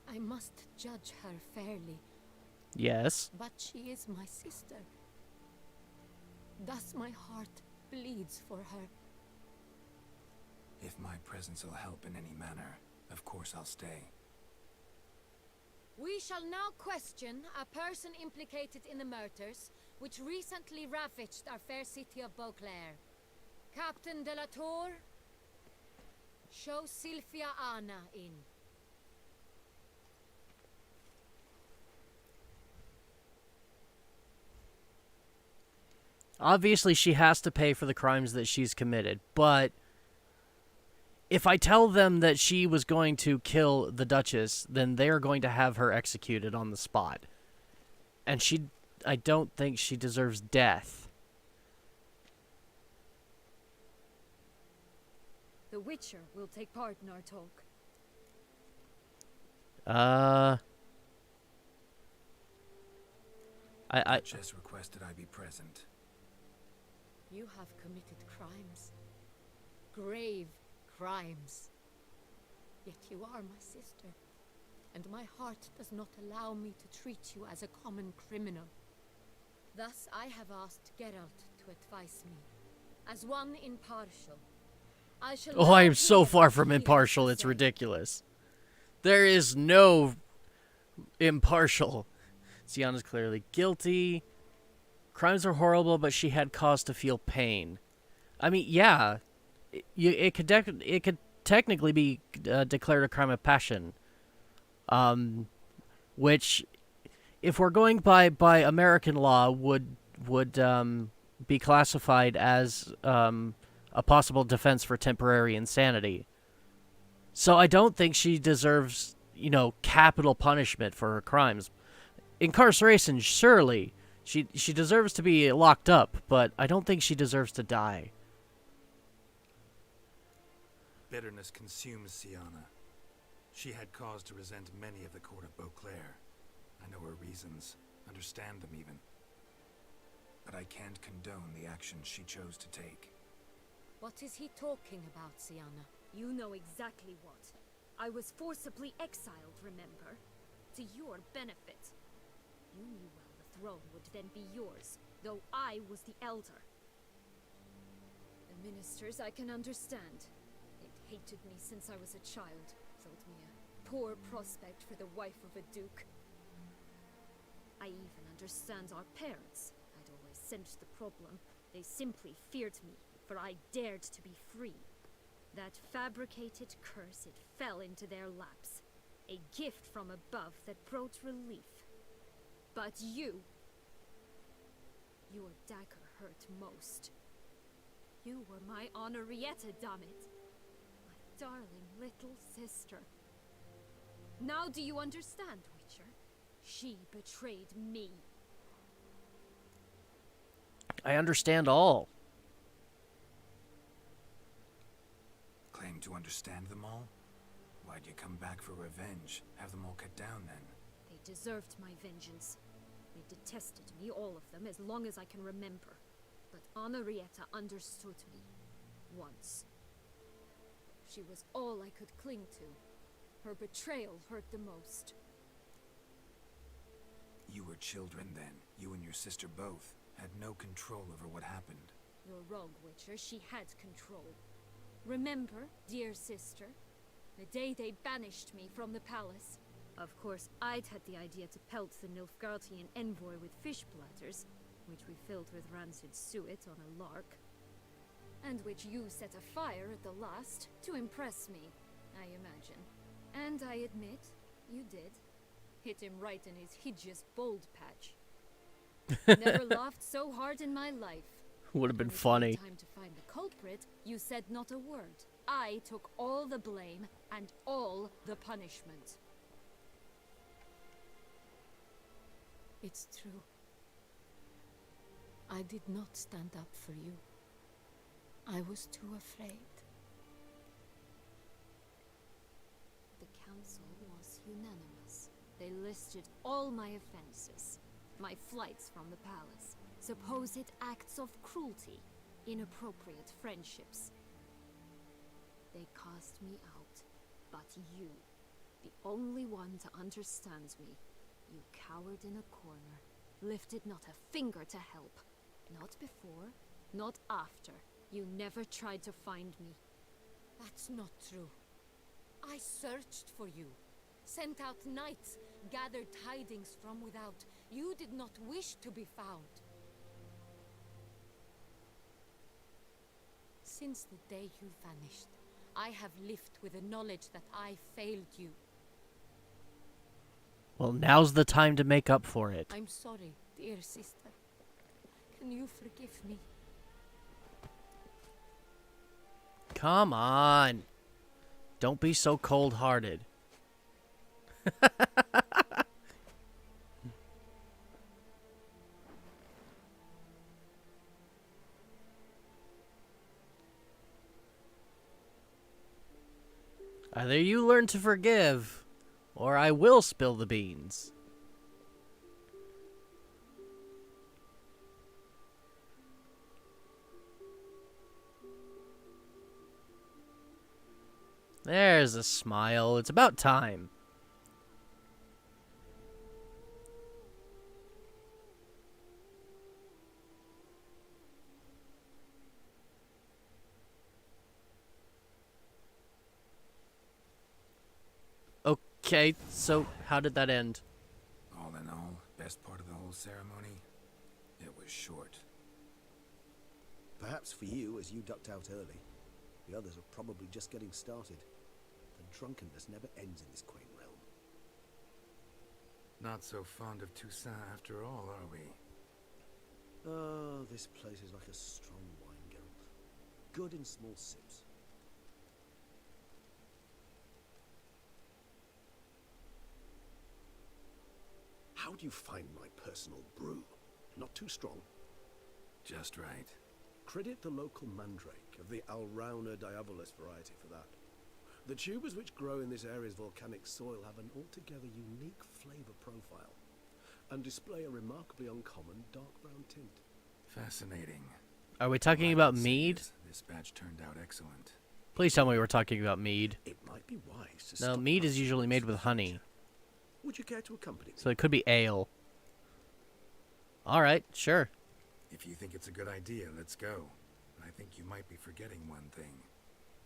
I must judge her fairly. Yes. But she is my sister. Thus my heart bleeds for her. If my presence will help in any manner, of course I'll stay. We shall now question a person implicated in the murders which recently ravaged our fair city of Beauclair. Captain de la Tour, show Sylvia Anna in. Obviously, she has to pay for the crimes that she's committed, but if I tell them that she was going to kill the Duchess, then they are going to have her executed on the spot. And I don't think she deserves death. The Witcher will take part in our talk. Duchess requested I be present. You have committed crimes. Grave crimes. Yet you are my sister, and my heart does not allow me to treat you as a common criminal. Thus I have asked Geralt to advise me, as one impartial. Oh, I am so far from impartial, it's ridiculous. There is no impartial. Sienna's clearly guilty. Crimes are horrible, but she had cause to feel pain. I mean, yeah, it could technically be declared a crime of passion, which, if we're going by American law, would be classified as a possible defense for temporary insanity. So I don't think she deserves, you know, capital punishment for her crimes. Incarceration, surely. She deserves to be locked up, but I don't think she deserves to die. Bitterness consumes Sienna. She had cause to resent many of the court of Beauclair. I know her reasons, understand them even. But I can't condone the actions she chose to take. What is he talking about, Sienna? You know exactly what. I was forcibly exiled, remember? To your benefit. You knew well the throne would then be yours, though I was the elder. The ministers I can understand. They'd hated me since I was a child. Thought me a poor prospect for the wife of a duke. I even understand our parents. I'd always sensed the problem. They simply feared me, for I dared to be free. That fabricated curse, it fell into their laps. A gift from above that brought relief. But you... Your dagger hurt most. You were my Henrietta, damn it. My darling little sister. Now do you understand, Witcher? She betrayed me. I understand all. Claim to understand them all? Why'd you come back for revenge? Have them all cut down then? They deserved my vengeance. They detested me, all of them, as long as I can remember. But Henrietta understood me. Once. She was all I could cling to. Her betrayal hurt the most. You were children then. You and your sister both had no control over what happened. You're wrong, Witcher. She had control. Remember, dear sister, the day they banished me from the palace? Of course, I'd had the idea to pelt the Nilfgaardian envoy with fish platters, which we filled with rancid suet on a lark, and which you set afire at the last to impress me, I imagine. And I admit, you did. Hit him right in his hideous bald patch. Never laughed so hard in my life. Would have been When it funny. came time to find the culprit, you said not a word. I took all the blame and all the punishment. It's true. I did not stand up for you. I was too afraid. The council was unanimous. They listed all my offenses. My flights from the palace, supposed acts of cruelty, inappropriate friendships. They cast me out, but you, the only one to understand me, you cowered in a corner, lifted not a finger to help. Not before, not after. You never tried to find me. That's not true. I searched for you, sent out knights, gathered tidings from without. You did not wish to be found. Since the day you vanished, I have lived with the knowledge that I failed you. Well, now's the time to make up for it. I'm sorry, dear sister. Can you forgive me? Come on. Don't be so cold-hearted. Either you learn to forgive, or I will spill the beans. There's a smile. It's about time. Okay, so how did that end? All in all, best part of the whole ceremony? It was short. Perhaps for you, as you ducked out early. The others are probably just getting started. The drunkenness never ends in this quaint realm. Not so fond of Toussaint after all, are we? Oh, this place is like a strong wine, Geralt. Good in small sips. How do you find my personal brew? Not too strong? Just right. Credit the local mandrake of the Alrauna diabolus variety for that. The tubers which grow in this area's volcanic soil have an altogether unique flavor profile and display a remarkably uncommon dark brown tint. Fascinating. Are we talking about mead? This batch turned out excellent. Please tell me we're talking about mead. It might be wise to No, stop mead is usually made with honey. Would you care to accompany me? So it could be ale. Alright, sure. If you think it's a good idea, let's go. But I think you might be forgetting one thing.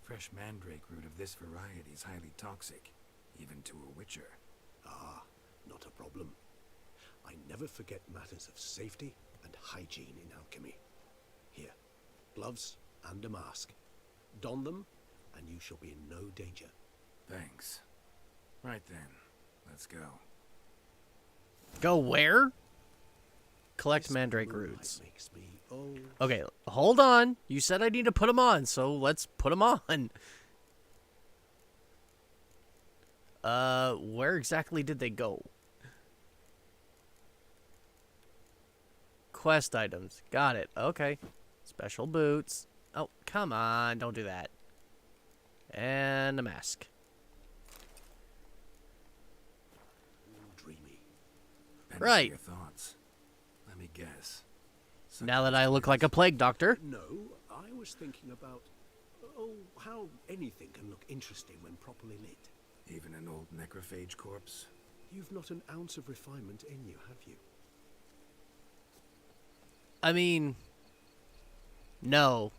Fresh mandrake root of this variety is highly toxic, even to a witcher. Ah, not a problem. I never forget matters of safety and hygiene in alchemy. Here, gloves and a mask. Don them, and you shall be in no danger. Thanks. Right then, let's go. Go where? Collect mandrake roots. Makes me old. Okay, hold on. You said I need to put them on, so let's put them on. Where exactly did they go? Quest items. Got it. Okay. Special boots. Oh, come on. Don't do that. And a mask. Dreamy. Right. Your thoughts. Let me guess. Now that I look like a plague doctor. No, I was thinking about, how anything can look interesting when properly lit. Even an old necrophage corpse? You've not an ounce of refinement in you, have you? I mean, no.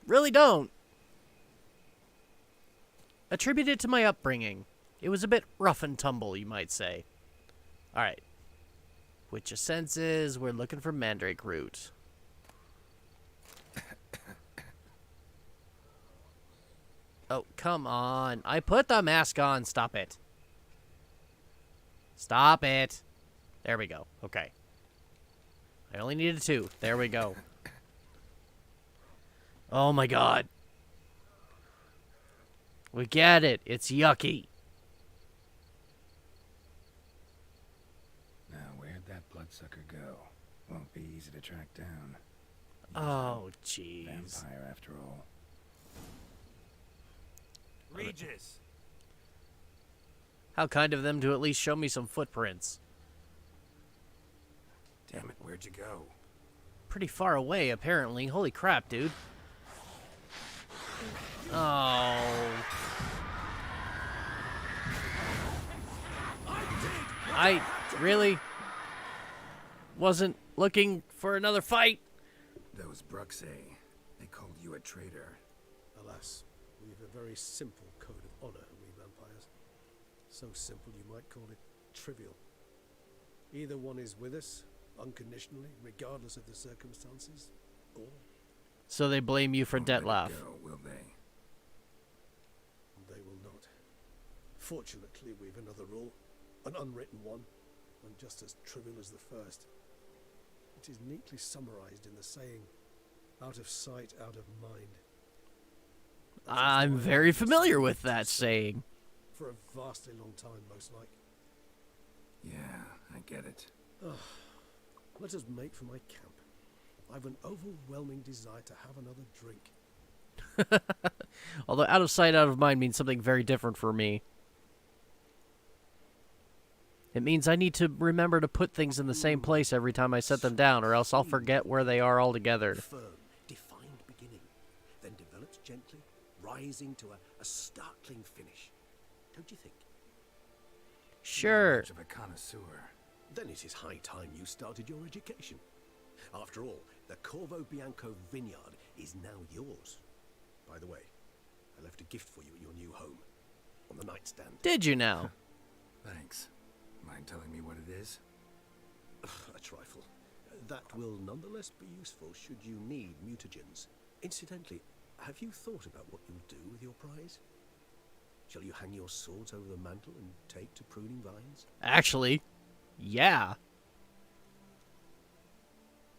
Really don't. Attribute it to my upbringing. It was a bit rough and tumble, you might say. Alright. Witch of senses, we're looking for mandrake root. Oh, come on. I put the mask on. Stop it. Stop it. There we go. Okay. I only needed 2. There we go. Oh my god. We get it. It's yucky. Now, where'd that bloodsucker go? Won't be easy to track down. Oh, jeez. Vampire, after all. Regis! How kind of them to at least show me some footprints. Damn it, where'd you go? Pretty far away, apparently. Holy crap, dude. Oh. I really wasn't looking for another fight. Those Bruxae, they called you a traitor. Alas, we've a very simple code of honor, we vampires. So simple you might call it trivial. Either one is with us, unconditionally, regardless of the circumstances, or... So they blame you for Won't let it Dettlaff. go, will they? They will not. Fortunately, we've another rule, an unwritten one, and just as trivial as the first. It is neatly summarized in the saying, out of sight, out of mind. I'm very familiar with that saying. For a vastly long time, most like. Yeah, I get it. Let us make for my camp. I've an overwhelming desire to have another drink. Although out of sight, out of mind means something very different for me. It means I need to remember to put things in the same place every time I set them down, or else I'll forget where they are altogether. Firm, defined beginning, then develops gently, rising to a startling finish. Don't you think? Sure. Much of a connoisseur. Then it is high time you started your education. After all, the Corvo Bianco vineyard is now yours. By the way, I left a gift for you at your new home, on the nightstand. Did you now? Thanks. Mind telling me what it is? A trifle. That will nonetheless be useful should you need mutagens. Incidentally, have you thought about what you'll do with your prize? Shall you hang your swords over the mantle and take to pruning vines? Actually, yeah.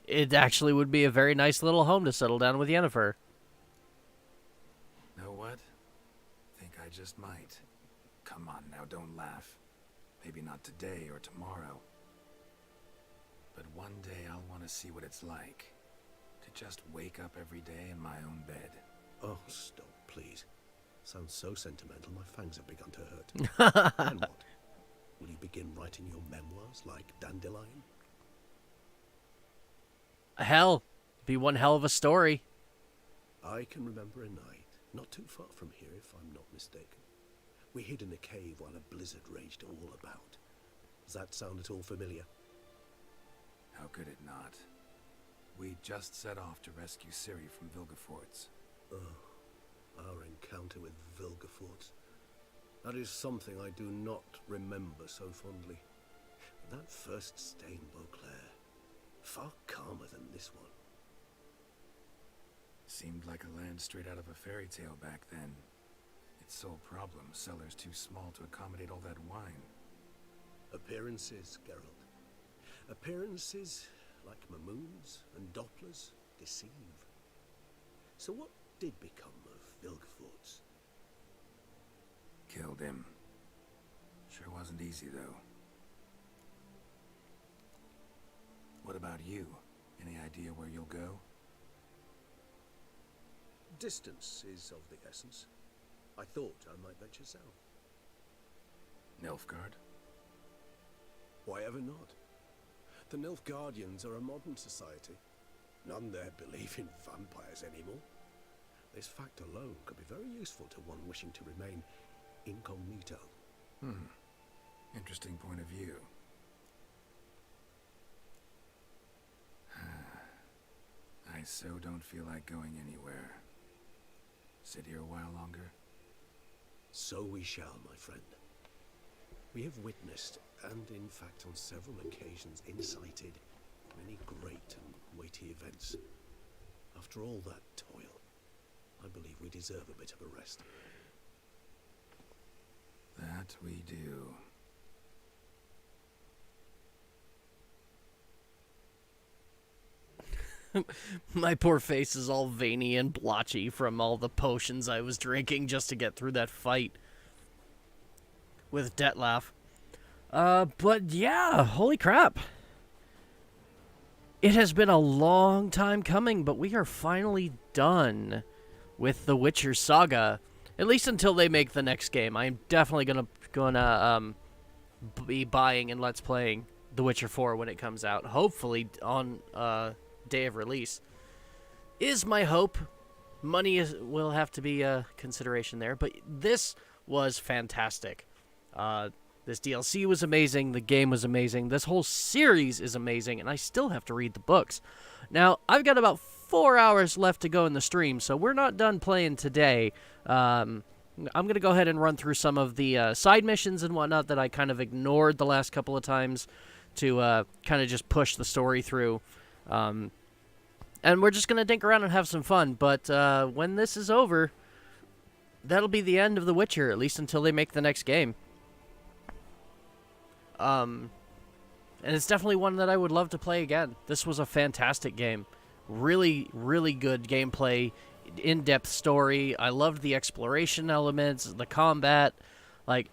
It actually would be a very nice little home to settle down with Yennefer. Know what? Think I just might. Come on now, don't laugh. Maybe not today or tomorrow. But one day I'll want to see what it's like to just wake up every day in my own bed. Oh, stop, please. Sounds so sentimental, my fangs have begun to hurt. And what? Will you begin writing your memoirs like Dandelion? Hell, be one hell of a story. I can remember a night, not too far from here if I'm not mistaken. We hid in a cave while a blizzard raged all about. Does that sound at all familiar? How could it not? We just set off to rescue Ciri from Vilgefortz. Oh, our encounter with Vilgefortz. That is something I do not remember so fondly. That first stain, Beauclair, far calmer than this one. Seemed like a land straight out of a fairy tale back then. Its sole problem, cellars too small to accommodate all that wine. Appearances, Geralt. Appearances, like Mamoons and Dopplers, deceive. So what did become of Vilgefortz? Killed him. Sure wasn't easy, though. What about you? Any idea where you'll go? Distance is of the essence. I thought I might venture south. Nilfgaard? Why ever not? The Nilfgaardians are a modern society. None there believe in vampires anymore. This fact alone could be very useful to one wishing to remain incognito. Interesting point of view. I so don't feel like going anywhere. Sit here a while longer? So we shall, my friend. We have witnessed, and in fact on several occasions incited, many great and weighty events. After all that toil, I believe we deserve a bit of a rest. That we do. My poor face is all veiny and blotchy from all the potions I was drinking just to get through that fight with Dettlaff. But yeah, holy crap. It has been a long time coming, but we are finally done with the Witcher saga. At least until they make the next game. I'm definitely gonna be buying and let's playing The Witcher 4 when it comes out. Hopefully on day of release is my hope. Money will have to be a consideration there, but this was fantastic. This DLC was amazing, the game was amazing, this whole series is amazing, and I still have to read the books. Now, I've got about 4 hours left to go in the stream, so we're not done playing today. I'm going to go ahead and run through some of the side missions and whatnot that I kind of ignored the last couple of times to kind of just push the story through. And we're just going to dink around and have some fun. But when this is over, that'll be the end of The Witcher, at least until they make the next game. And it's definitely one that I would love to play again. This was a fantastic game. Really, really good gameplay, in-depth story. I loved the exploration elements, the combat. Like,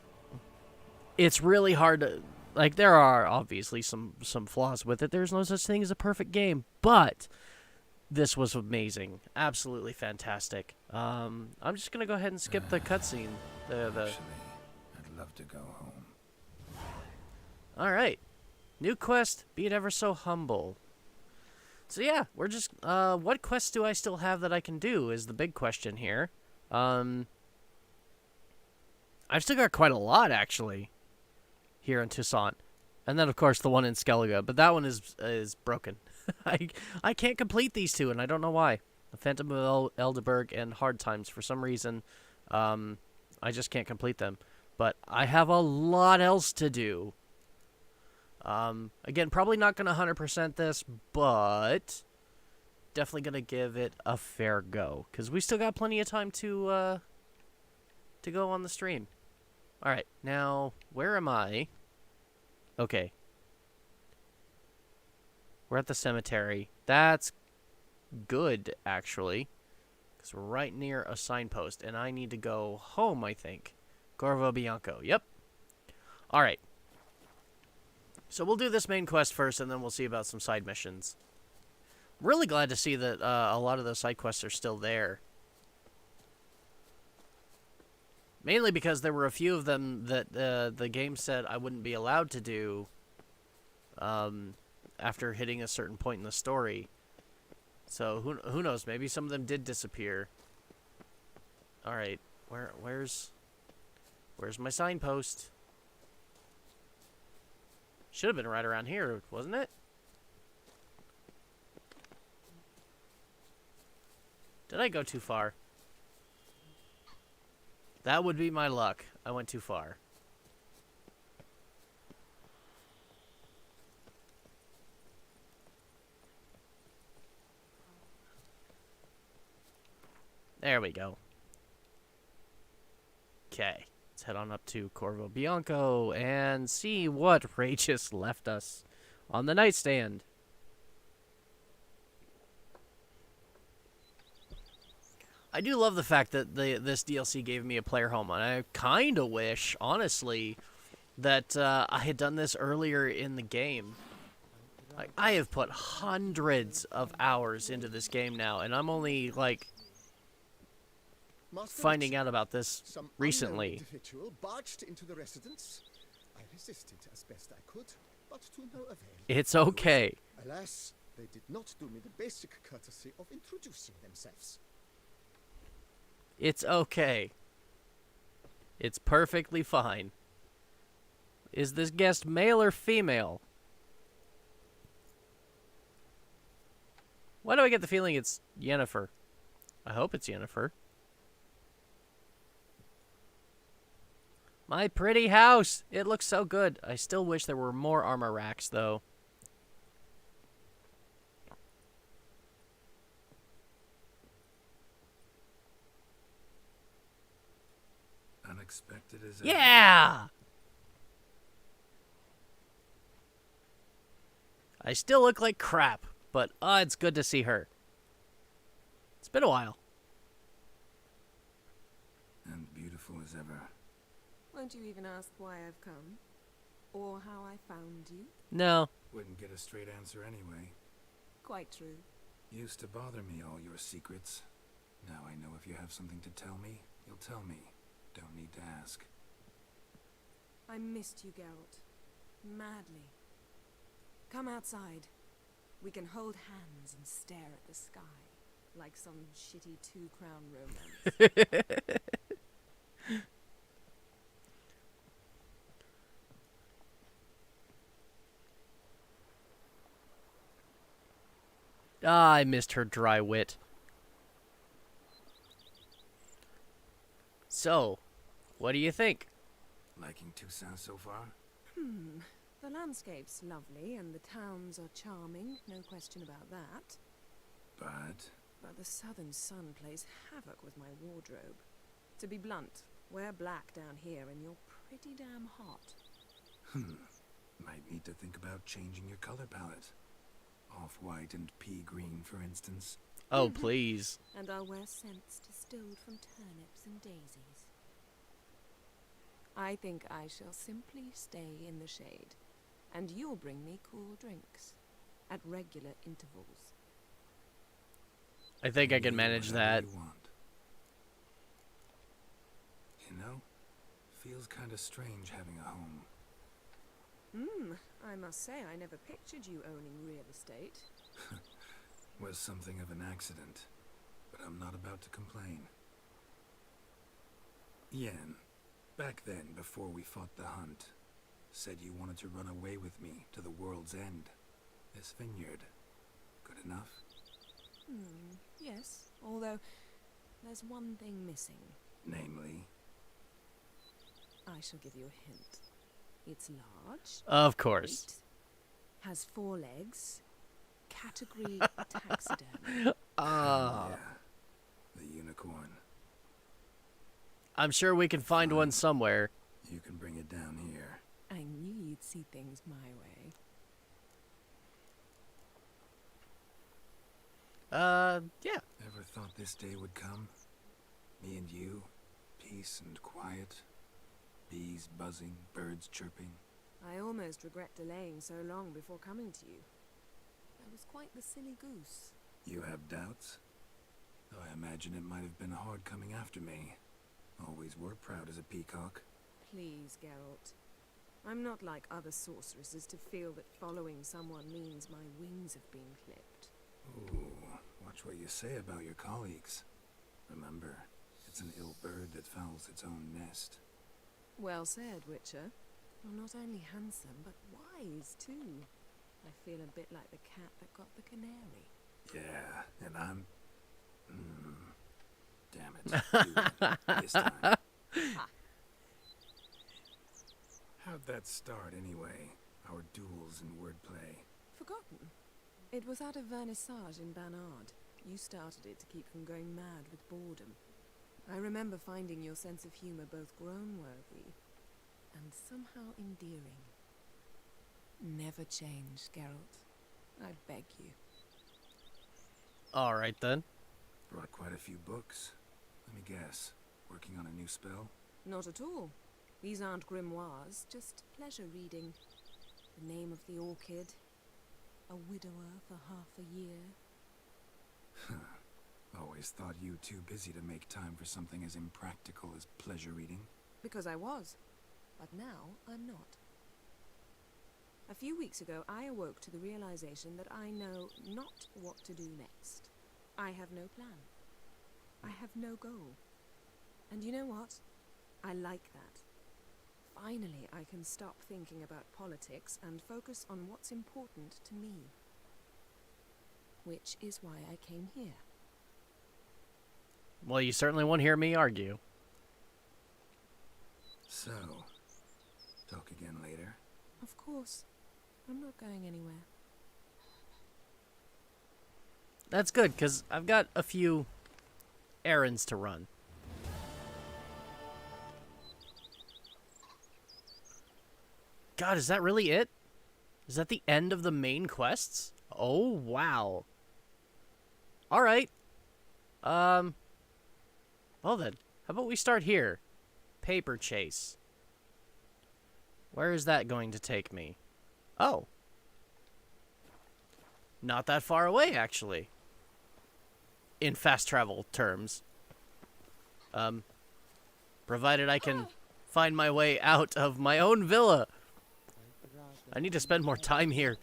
it's really hard to... Like, there are obviously some flaws with it. There's no such thing as a perfect game. But this was amazing. Absolutely fantastic. I'm just going to go ahead and skip the cutscene. Actually, I'd love to go home. Alright. New quest, be it ever so humble. So yeah, we're just, what quests do I still have that I can do is the big question here. I've still got quite a lot, actually, here in Toussaint. And then, of course, the one in Skellige, but that one is broken. I can't complete these two, and I don't know why. The Phantom of Elderberg and Hard Times, for some reason, I just can't complete them. But I have a lot else to do. Again, probably not going to 100% this, but definitely going to give it a fair go, because we still got plenty of time to go on the stream. Alright, now, where am I? Okay. We're at the cemetery. That's good, actually, because we're right near a signpost, and I need to go home, I think. Corvo Bianco, yep. Alright. So we'll do this main quest first, and then we'll see about some side missions. Really glad to see that a lot of those side quests are still there. Mainly because there were a few of them that the game said I wouldn't be allowed to do after hitting a certain point in the story. So who knows? Maybe some of them did disappear. All right, where's my signpost? Should have been right around here, wasn't it? Did I go too far? That would be my luck. I went too far. There we go. Okay. Let's head on up to Corvo Bianco and see what Regis left us on the nightstand. I do love the fact that this DLC gave me a player home, and I kind of wish, honestly, that I had done this earlier in the game. Like, I have put hundreds of hours into this game now, and I'm only, like, finding out about this recently. Some individual barged into the residence. I resisted as best I could, but to no avail. It's okay. Alas, they did not do me the basic courtesy of introducing themselves. It's okay. It's perfectly fine. Is this guest male or female? Why do I get the feeling it's Yennefer? I hope it's Yennefer. My pretty house! It looks so good. I still wish there were more armor racks, though. Unexpected as Yeah! I still look like crap, but it's good to see her. It's been a while. And beautiful as ever. Won't you even ask why I've come? Or how I found you? No. Wouldn't get a straight answer anyway. Quite true. Used to bother me, all your secrets. Now I know if you have something to tell me, you'll tell me. Don't need to ask. I missed you, Geralt. Madly. Come outside. We can hold hands and stare at the sky. Like some shitty two-crown romance. I missed her dry wit. So, what do you think? Liking Toussaint so far? The landscape's lovely and the towns are charming, no question about that. But the southern sun plays havoc with my wardrobe. To be blunt, wear black down here and you're pretty damn hot. Might need to think about changing your color palette. Off-white and pea green, for instance. Oh, please. And I'll wear scents distilled from turnips and daisies. I think I shall simply stay in the shade, and you'll bring me cool drinks at regular intervals. I think I can manage that. You want. You know, feels kind of strange having a home. I must say I never pictured you owning real estate. Was something of an accident, but I'm not about to complain. Yen, back then, before we fought the hunt, said you wanted to run away with me to the world's end. This vineyard. Good enough? Yes, although there's one thing missing. Namely? I shall give you a hint. It's large. Of course. Weight, has 4 legs. Category taxidermy. Yeah. The unicorn. I'm sure we can find one somewhere. You can bring it down here. I knew you'd see things my way. Yeah. Ever thought this day would come? Me and you, peace and quiet. Bees buzzing, birds chirping. I almost regret delaying so long before coming to you. I was quite the silly goose. You have doubts? Though I imagine it might have been hard coming after me. Always were proud as a peacock. Please, Geralt. I'm not like other sorceresses to feel that following someone means my wings have been clipped. Ooh, watch what you say about your colleagues. Remember, it's an ill bird that fouls its own nest. Well said, Witcher. You're not only handsome, but wise, too. I feel a bit like the cat that got the canary. Yeah, and I'm... Damn it. This time. How'd that start, anyway? Our duels and wordplay. Forgotten. It was at a vernissage in Banard. You started it to keep from going mad with boredom. I remember finding your sense of humor both groan-worthy and somehow endearing. Never change, Geralt. I beg you. Alright then. Brought quite a few books. Let me guess. Working on a new spell? Not at all. These aren't grimoires, just pleasure reading. The Name of the Orchid. A widower for half a year. Always thought you too busy to make time for something as impractical as pleasure reading. Because I was. But now I'm not. A few weeks ago, I awoke to the realization that I know not what to do next. I have no plan. I have no goal. And you know what? I like that. Finally, I can stop thinking about politics and focus on what's important to me. Which is why I came here. Well, you certainly won't hear me argue. So, talk again later? Of course. I'm not going anywhere. That's good, because I've got a few errands to run. God, is that really it? Is that the end of the main quests? Oh, wow. Alright. Well then, how about we start here? Paper chase. Where is that going to take me? Oh. Not that far away, actually. In fast travel terms. Provided I can find my way out of my own villa. I need to spend more time here.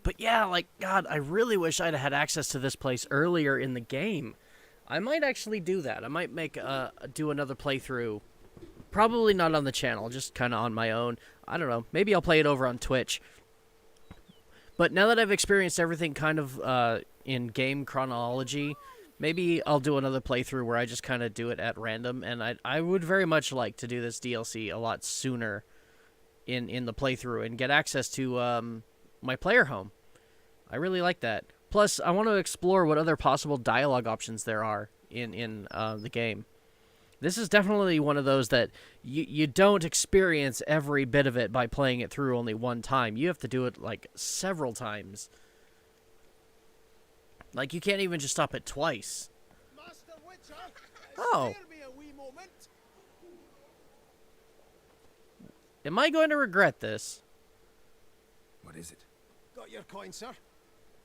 But yeah, like, God, I really wish I'd had access to this place earlier in the game. I might actually do that. I might do another playthrough. Probably not on the channel, just kind of on my own. I don't know. Maybe I'll play it over on Twitch. But now that I've experienced everything kind of in game chronology, maybe I'll do another playthrough where I just kind of do it at random. And I would very much like to do this DLC a lot sooner in the playthrough and get access to my player home. I really like that. Plus, I want to explore what other possible dialogue options there are in the game. This is definitely one of those that you don't experience every bit of it by playing it through only one time. You have to do it, like, several times. Like, you can't even just stop it twice. Master Witcher, Oh. spare me a wee moment. Am I going to regret this? What is it? Got your coin, sir.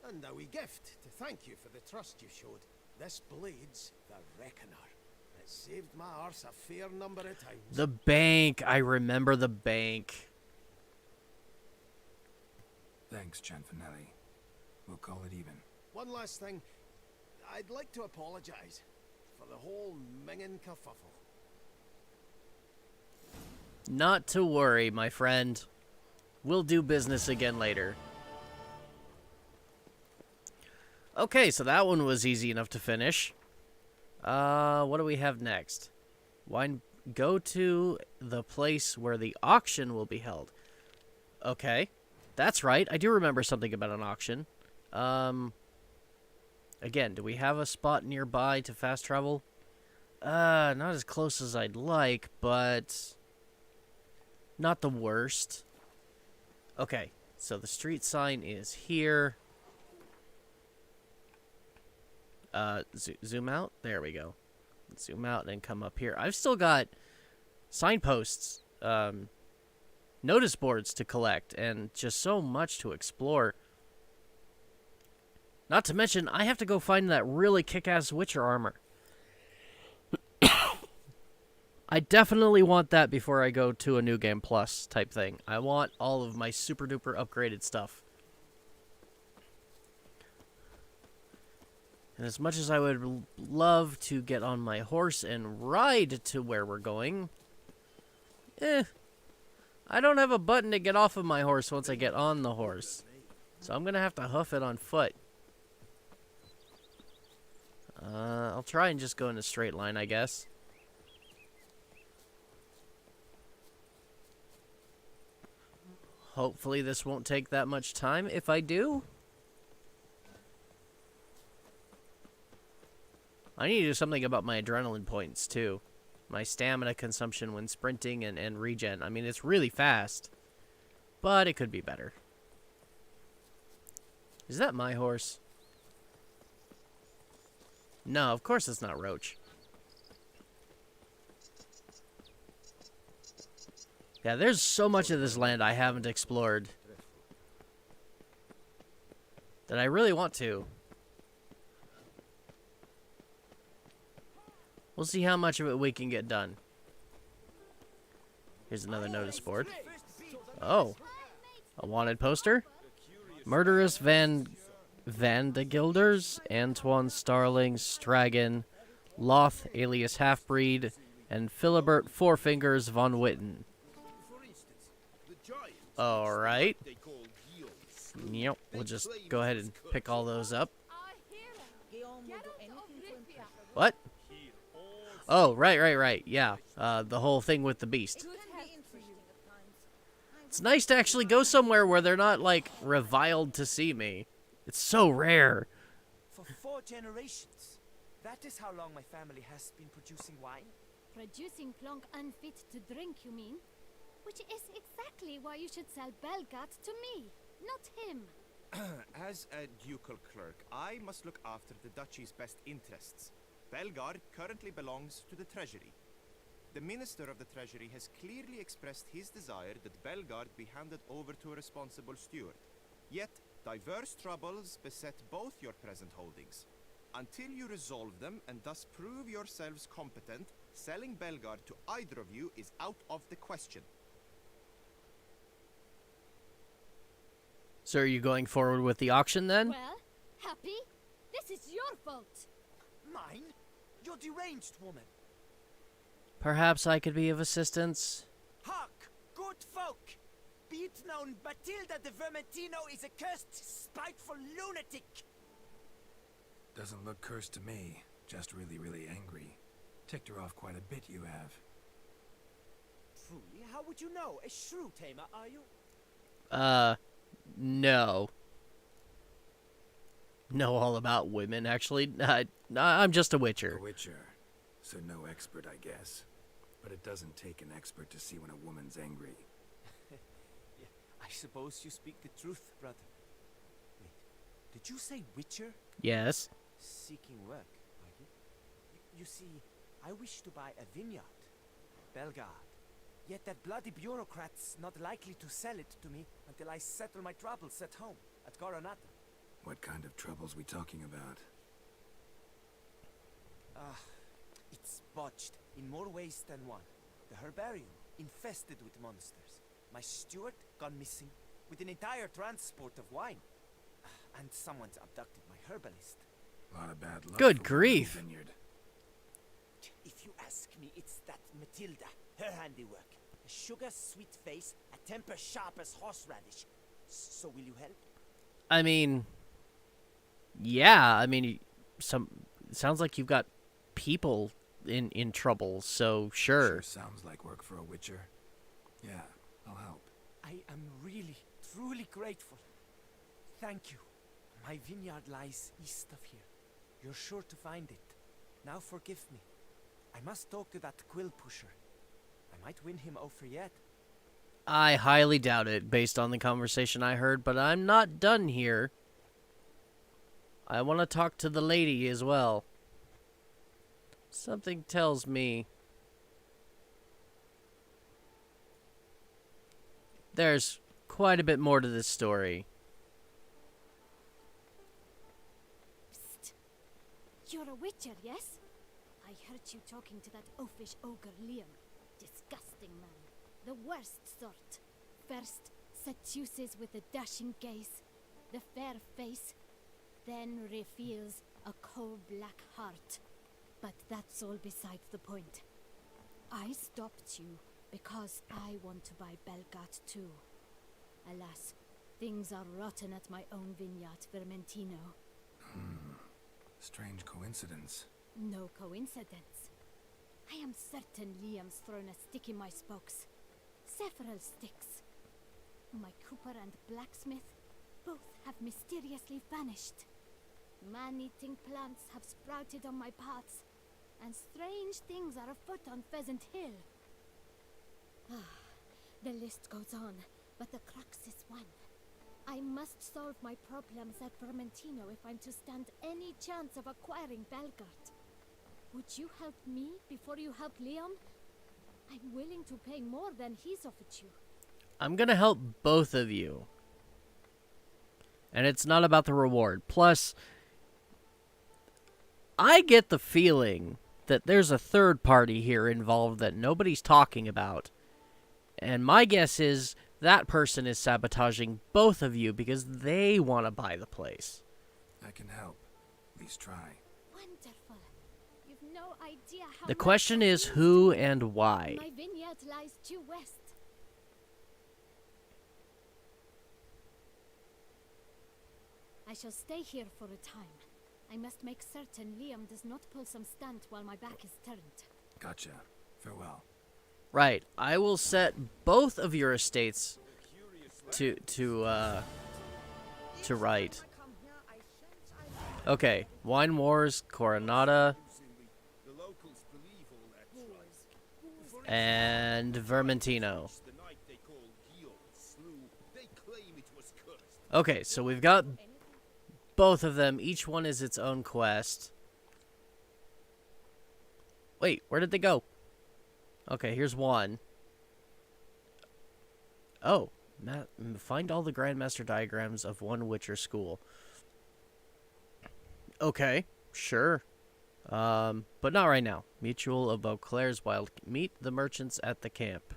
And a wee gift to thank you for the trust you showed. This blade's the Reckoner. It saved my arse a fair number of times. The bank. I remember the bank. Thanks, Cianfanelli. We'll call it even. One last thing. I'd like to apologize for the whole mingin' kerfuffle. Not to worry, my friend. We'll do business again later. Okay, so that one was easy enough to finish. What do we have next? Go to the place where the auction will be held. Okay, that's right. I do remember something about an auction. Again, do we have a spot nearby to fast travel? Not as close as I'd like, but not the worst. Okay, so the street sign is here. Zoom out. There we go. Zoom out and then come up here. I've still got signposts notice boards to collect and just so much to explore. Not to mention, I have to go find that really kick-ass Witcher armor. I definitely want that before I go to a New Game Plus type thing. I want all of my super-duper upgraded stuff. And as much as I would love to get on my horse and ride to where we're going, I don't have a button to get off of my horse once I get on the horse. So I'm going to have to hoof it on foot. I'll try and just go in a straight line, I guess. Hopefully this won't take that much time. If I do, I need to do something about my adrenaline points, too. My stamina consumption when sprinting and regen. I mean, it's really fast, but it could be better. Is that my horse? No, of course it's not Roach. Yeah, there's so much of this land I haven't explored that I really want to. We'll see how much of it we can get done. Here's another notice board. Oh, a wanted poster? Murderous Vandegilders, Antoine Starling, Stragan, Loth, alias Halfbreed, and Philibert Fourfingers von Witten. Alright. Yep, we'll just go ahead and pick all those up. What? Oh, right. Yeah, the whole thing with the beast. It's nice to actually go somewhere where they're not, like, reviled to see me. It's so rare. For 4 generations. That is how long my family has been producing wine. Producing plonk unfit to drink, you mean? Which is exactly why you should sell Belgat to me, not him. As a ducal clerk, I must look after the duchy's best interests. Belgard currently belongs to the treasury. The minister of the treasury has clearly expressed his desire that Belgard be handed over to a responsible steward. Yet, diverse troubles beset both your present holdings. Until you resolve them and thus prove yourselves competent, selling Belgard to either of you is out of the question. So are you going forward with the auction then? Well, Happy, this is your fault. Mine? You're deranged, woman. Perhaps I could be of assistance. Hark, good folk! Be it known, Matilda de Vermentino is a cursed, spiteful lunatic. Doesn't look cursed to me. Just really, really angry. Ticked her off quite a bit, you have. Truly, how would you know? A shrew tamer, are you? No. Know all about women, actually. I'm just a witcher. A witcher. So no expert, I guess. But it doesn't take an expert to see when a woman's angry. Yeah, I suppose you speak the truth, brother. Wait, did you say witcher? Yes. Seeking work, are you? You see, I wish to buy a vineyard. Belgard. Yet that bloody bureaucrat's not likely to sell it to me until I settle my troubles at home, at Coronata. What kind of troubles we talking about? It's botched in more ways than one. The herbarium, infested with monsters. My steward, gone missing, with an entire transport of wine. And someone's abducted my herbalist. A lot of bad luck. Good grief. If you ask me, it's that Matilda, her handiwork. A sugar-sweet face, a temper sharp as horseradish. So will you help? I mean, yeah. I mean, it sounds like you've got people in trouble, so sure. Sounds like work for a witcher. Yeah, I'll help. I am really, truly grateful. Thank you. My vineyard lies east of here. You're sure to find it. Now forgive me. I must talk to that quill pusher. I might win him over yet. I highly doubt it, based on the conversation I heard, but I'm not done here. I want to talk to the lady as well. Something tells me... there's quite a bit more to this story. Psst. You're a witcher, yes? I heard you talking to that oafish ogre Liam. Disgusting man. The worst sort. First, seduces with a dashing gaze, the fair face, then reveals a coal-black heart. But that's all besides the point. I stopped you because I want to buy Belgard too. Alas, things are rotten at my own vineyard, Vermentino. Strange coincidence. No coincidence. I am certain Liam's thrown a stick in my spokes. Several sticks. My cooper and blacksmith both have mysteriously vanished. Man-eating plants have sprouted on my paths, and strange things are afoot on Pheasant Hill. The list goes on, but the crux is one. I must solve my problems at Vermentino if I'm to stand any chance of acquiring Belgard. Would you help me before you help Liam? I'm willing to pay more than he's offered you. I'm gonna help both of you. And it's not about the reward. Plus, I get the feeling that there's a third party here involved that nobody's talking about. And my guess is that person is sabotaging both of you because they want to buy the place. I can help. At least try. Wonderful. You've no idea how The much question that is means who to me. and why. My vineyard lies due west. I shall stay here for a time. I must make certain Liam does not pull some stunt while my back is turned. Gotcha. Farewell. Right. I will set both of your estates to right. Okay. Wine Wars, Coronata, and Vermentino. Okay, so we've got both of them. Each one is its own quest. Wait, where did they go? Okay, here's one. Oh, find all the Grandmaster diagrams of one Witcher school. Okay, sure. But not right now. Mutual of Beauclair's Wild. Meet the merchants at the camp.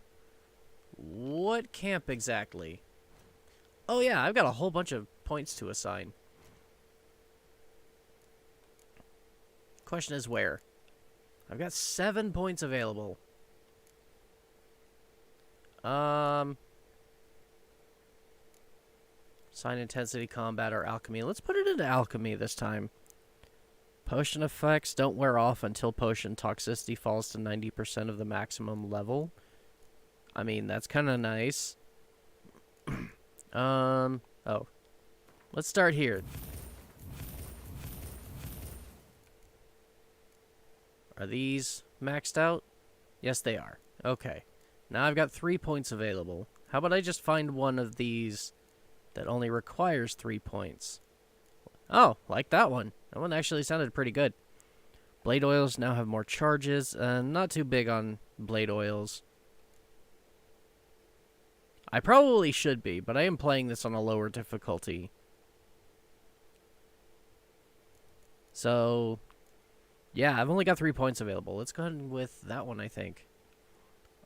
What camp exactly? Oh yeah, I've got a whole bunch of points to assign. Question is where? I've got 7 points available. Sign intensity, combat, or alchemy. Let's put it into alchemy this time. Potion effects don't wear off until potion toxicity falls to 90% of the maximum level. I mean, that's kind of nice. Oh. Let's start here. Are these maxed out? Yes, they are. Okay. Now I've got 3 points available. How about I just find one of these that only requires 3 points? Oh, like that one. That one actually sounded pretty good. Blade oils now have more charges. Not too big on blade oils. I probably should be, but I am playing this on a lower difficulty. So, yeah, I've only got 3 points available. Let's go ahead with that one, I think.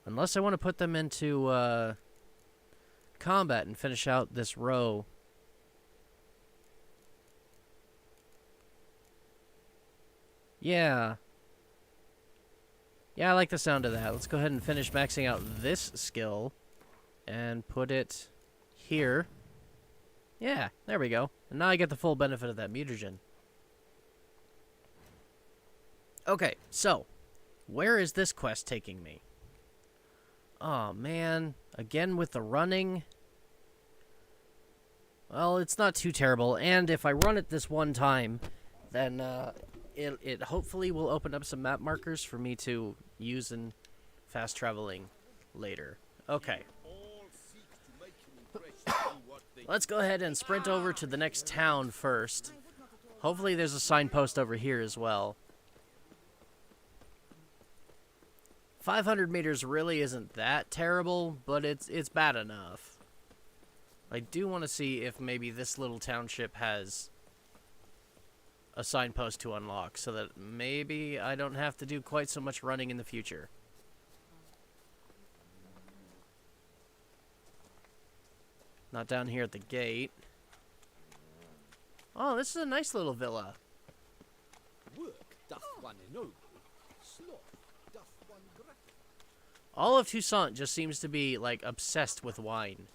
Unless I want to put them into combat and finish out this row. Yeah. Yeah, I like the sound of that. Let's go ahead and finish maxing out this skill. And put it here. Yeah, there we go. And now I get the full benefit of that mutagen. Okay, so, where is this quest taking me? Oh, man. Again with the running. Well, it's not too terrible. And if I run it this one time, then it hopefully will open up some map markers for me to use in fast traveling later. Okay. Let's go ahead and sprint over to the next town first. Hopefully there's a signpost over here as well. 500 meters really isn't that terrible, but it's bad enough. I do want to see if maybe this little township has a signpost to unlock, so that maybe I don't have to do quite so much running in the future. Not down here at the gate. Oh, this is a nice little villa. Work doth one ennoble, sloth doth one gratify. All of Toussaint just seems to be, like, obsessed with wine.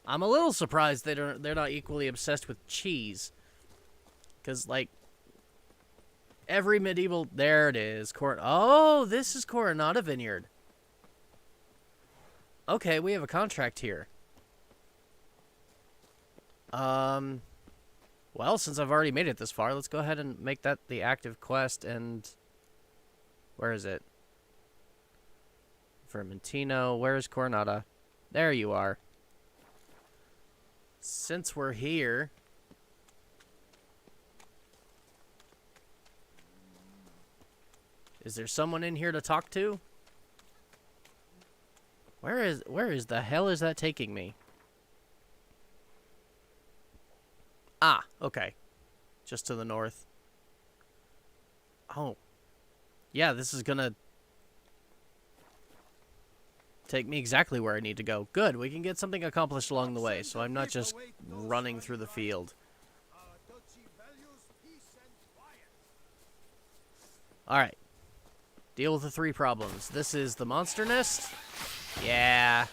I'm a little surprised they're not equally obsessed with cheese. Because, like, every medieval... There it is. Oh, this is Coronata Vineyard. Okay, we have a contract here. Well, since I've already made it this far, let's go ahead and make that the active quest, and... Where is it? Vermentino. Where is Coronata? There you are. Since we're here... Is there someone in here to talk to? Where is the hell is that taking me? Ah, okay. Just to the north. Oh. Yeah, this is gonna take me exactly where I need to go. Good, we can get something accomplished along the way, so I'm not just running through the field. Alright. Deal with the 3 problems. This is the monster nest. Yeah.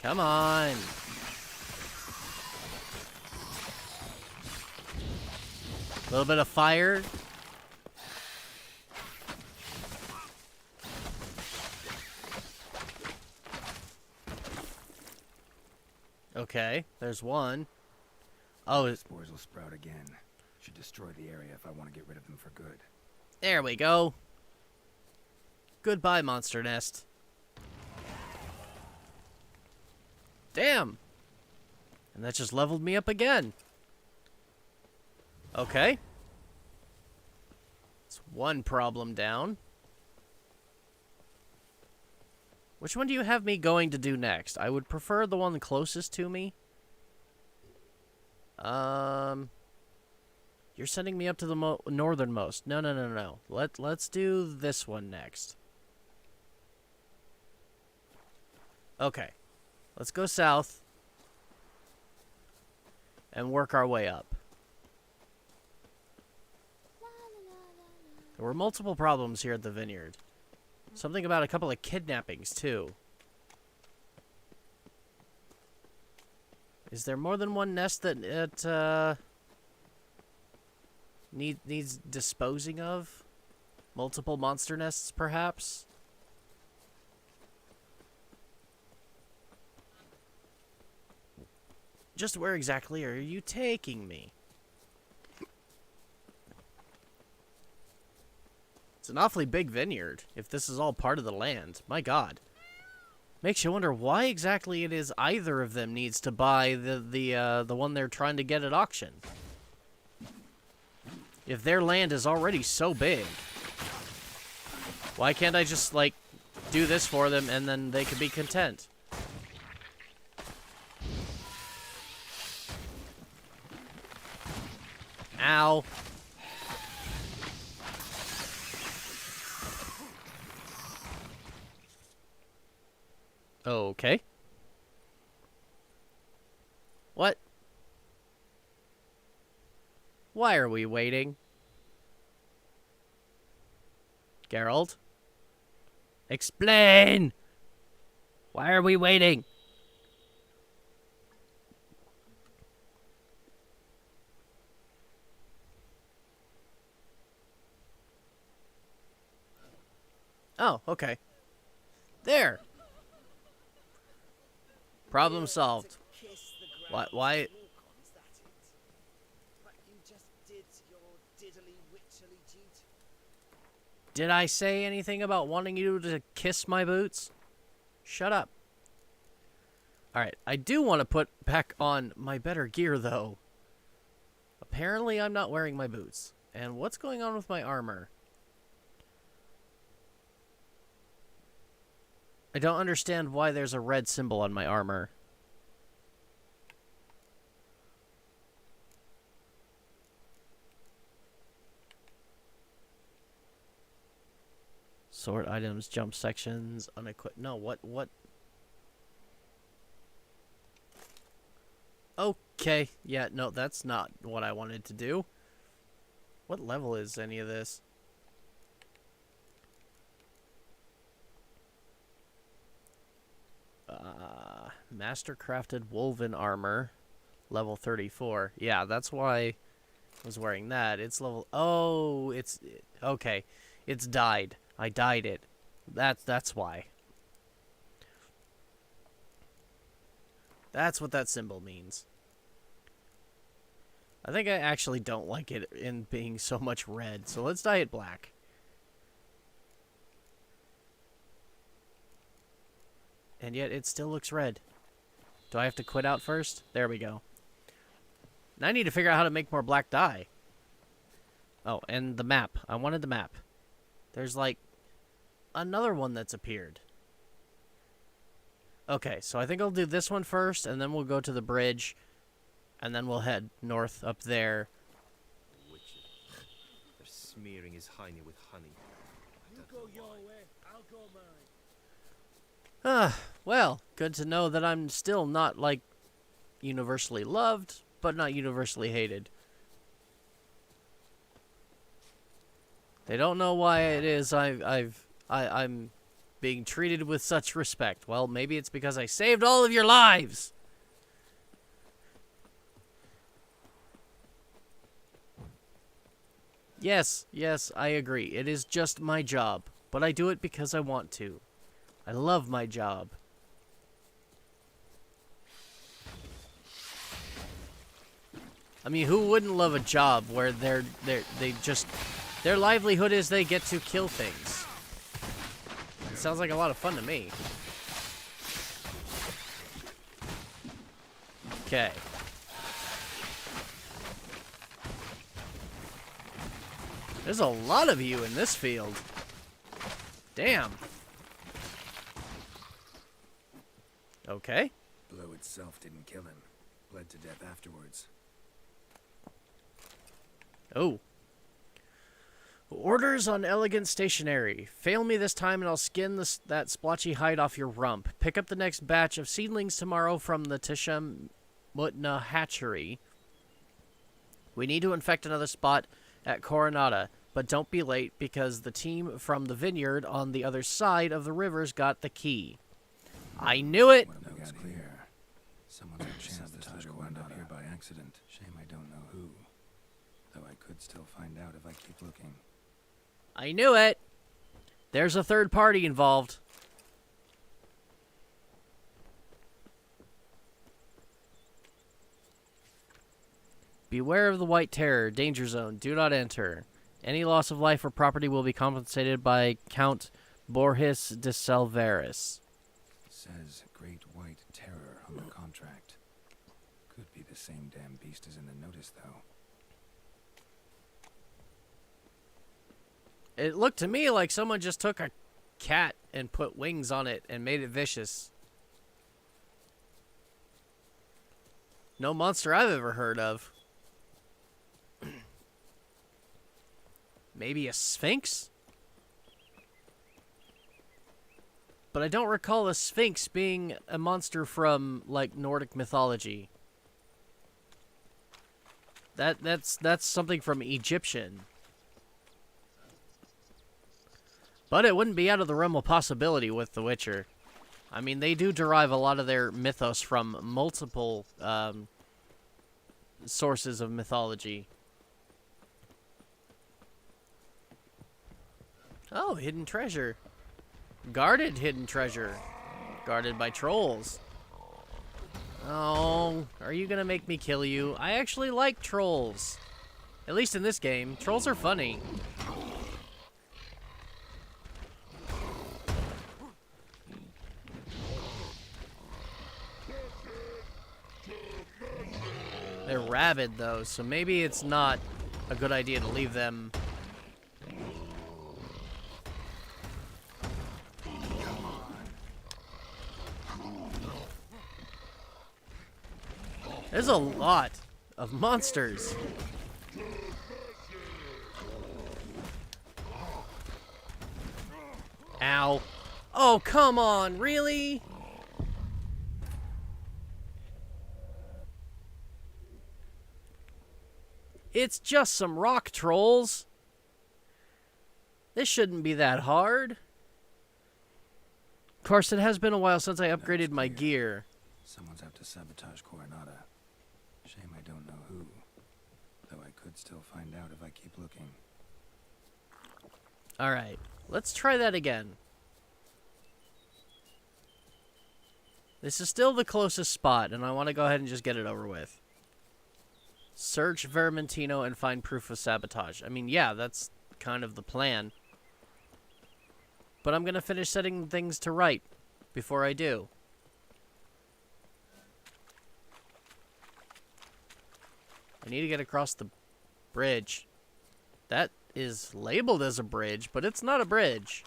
Come on. A little bit of fire. Okay, there's one. Oh, the spores will sprout again. Should destroy the area if I want to get rid of them for good. There we go. Goodbye, monster nest. Damn. And that just leveled me up again. Okay. It's one problem down. Which one do you have me going to do next? I would prefer the one closest to me. You're sending me up to the northernmost. No. Let's do this one next. Okay. Let's go south and work our way up. There were multiple problems here at the vineyard. Something about a couple of kidnappings, too. Is there more than one nest that needs disposing of? Multiple monster nests, perhaps? Just where exactly are you taking me? It's an awfully big vineyard, if this is all part of the land. My god. Makes you wonder why exactly it is either of them needs to buy the one they're trying to get at auction. If their land is already so big, why can't I just, like, do this for them and then they could be content? Ow. Okay. What? Why are we waiting? Geralt? Explain! Why are we waiting? Oh, okay. There! Problem solved. Why? Did I say anything about wanting you to kiss my boots? Shut up. Alright, I do want to put back on my better gear, though. Apparently, I'm not wearing my boots. And what's going on with my armor? I don't understand why there's a red symbol on my armor. Sort items, jump sections, unequipped. No, what? Okay, yeah, no, that's not what I wanted to do. What level is any of this? Mastercrafted woven armor, level 34. Yeah, that's why I was wearing that. It's level... Oh, it's... Okay, it's dyed. I dyed it. That's why. That's what that symbol means. I think I actually don't like it in being so much red, so let's dye it black. And yet it still looks red. Do I have to quit out first? There we go. Now I need to figure out how to make more black dye. Oh, and the map. I wanted the map. There's like another one that's appeared. Okay, so I think I'll do this one first, and then we'll go to the bridge, and then we'll head north up there. Witches. They're smearing his hiney with honey. You go your way, I'll go mine. Well, good to know that I'm still not, like, universally loved, but not universally hated. They don't know why it is I'm being treated with such respect. Well, maybe it's because I saved all of your lives! Yes, I agree. It is just my job, but I do it because I want to. I love my job. I mean, who wouldn't love a job where they just their livelihood is they get to kill things? It sounds like a lot of fun to me. Okay. There's a lot of you in this field. Damn. Okay. Blow itself didn't kill him. Bled to death afterwards. Oh. Orders on elegant stationery. Fail me this time and I'll skin that splotchy hide off your rump. Pick up the next batch of seedlings tomorrow from the Tisham Mutna hatchery. We need to infect another spot at Coronata, but don't be late because the team from the vineyard on the other side of the river's got the key. I knew it! One of those clear. Someone's a chance this will wound up here by accident. Shame I don't know who. Though I could still find out if I keep looking. I knew it! There's a third party involved. Beware of the White Terror. Danger zone. Do not enter. Any loss of life or property will be compensated by Count Borges de Salveris. Says Great White Terror on the contract. Could be the same damn beast as in the notice, though. It looked to me like someone just took a cat and put wings on it and made it vicious. No monster I've ever heard of. Maybe a sphinx? But I don't recall a sphinx being a monster from, like, Nordic mythology. That's something from Egyptian. But it wouldn't be out of the realm of possibility with The Witcher. I mean, they do derive a lot of their mythos from multiple sources of mythology. Oh, hidden treasure. Guarded hidden treasure. Guarded by trolls. Oh, are you gonna make me kill you? I actually like trolls. At least in this game. Trolls are funny. They're rabid, though, so maybe it's not a good idea to leave them. There's a lot of monsters. Ow. Oh, come on, really? It's just some rock trolls. This shouldn't be that hard. Of course, it has been a while since I upgraded my gear. Someone's out to sabotage Coronata. Shame I don't know who. Though I could still find out if I keep looking. Alright, let's try that again. This is still the closest spot, and I want to go ahead and just get it over with. Search Vermentino and find proof of sabotage. I mean, yeah, that's kind of the plan. But I'm going to finish setting things to right before I do. I need to get across the bridge. That is labeled as a bridge, but it's not a bridge.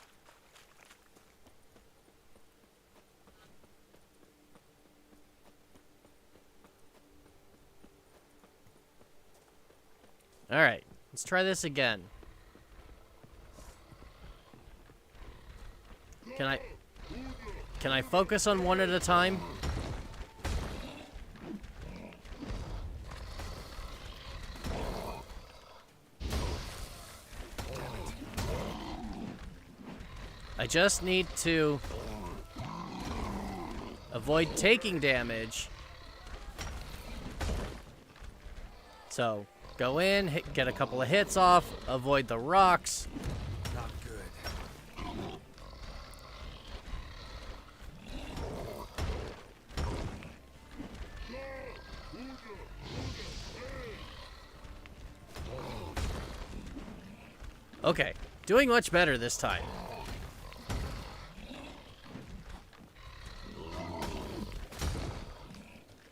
Alright, let's try this again. Can I focus on one at a time? I just need to avoid taking damage. So, go in, get a couple of hits off, avoid the rocks. Not good. Okay, doing much better this time.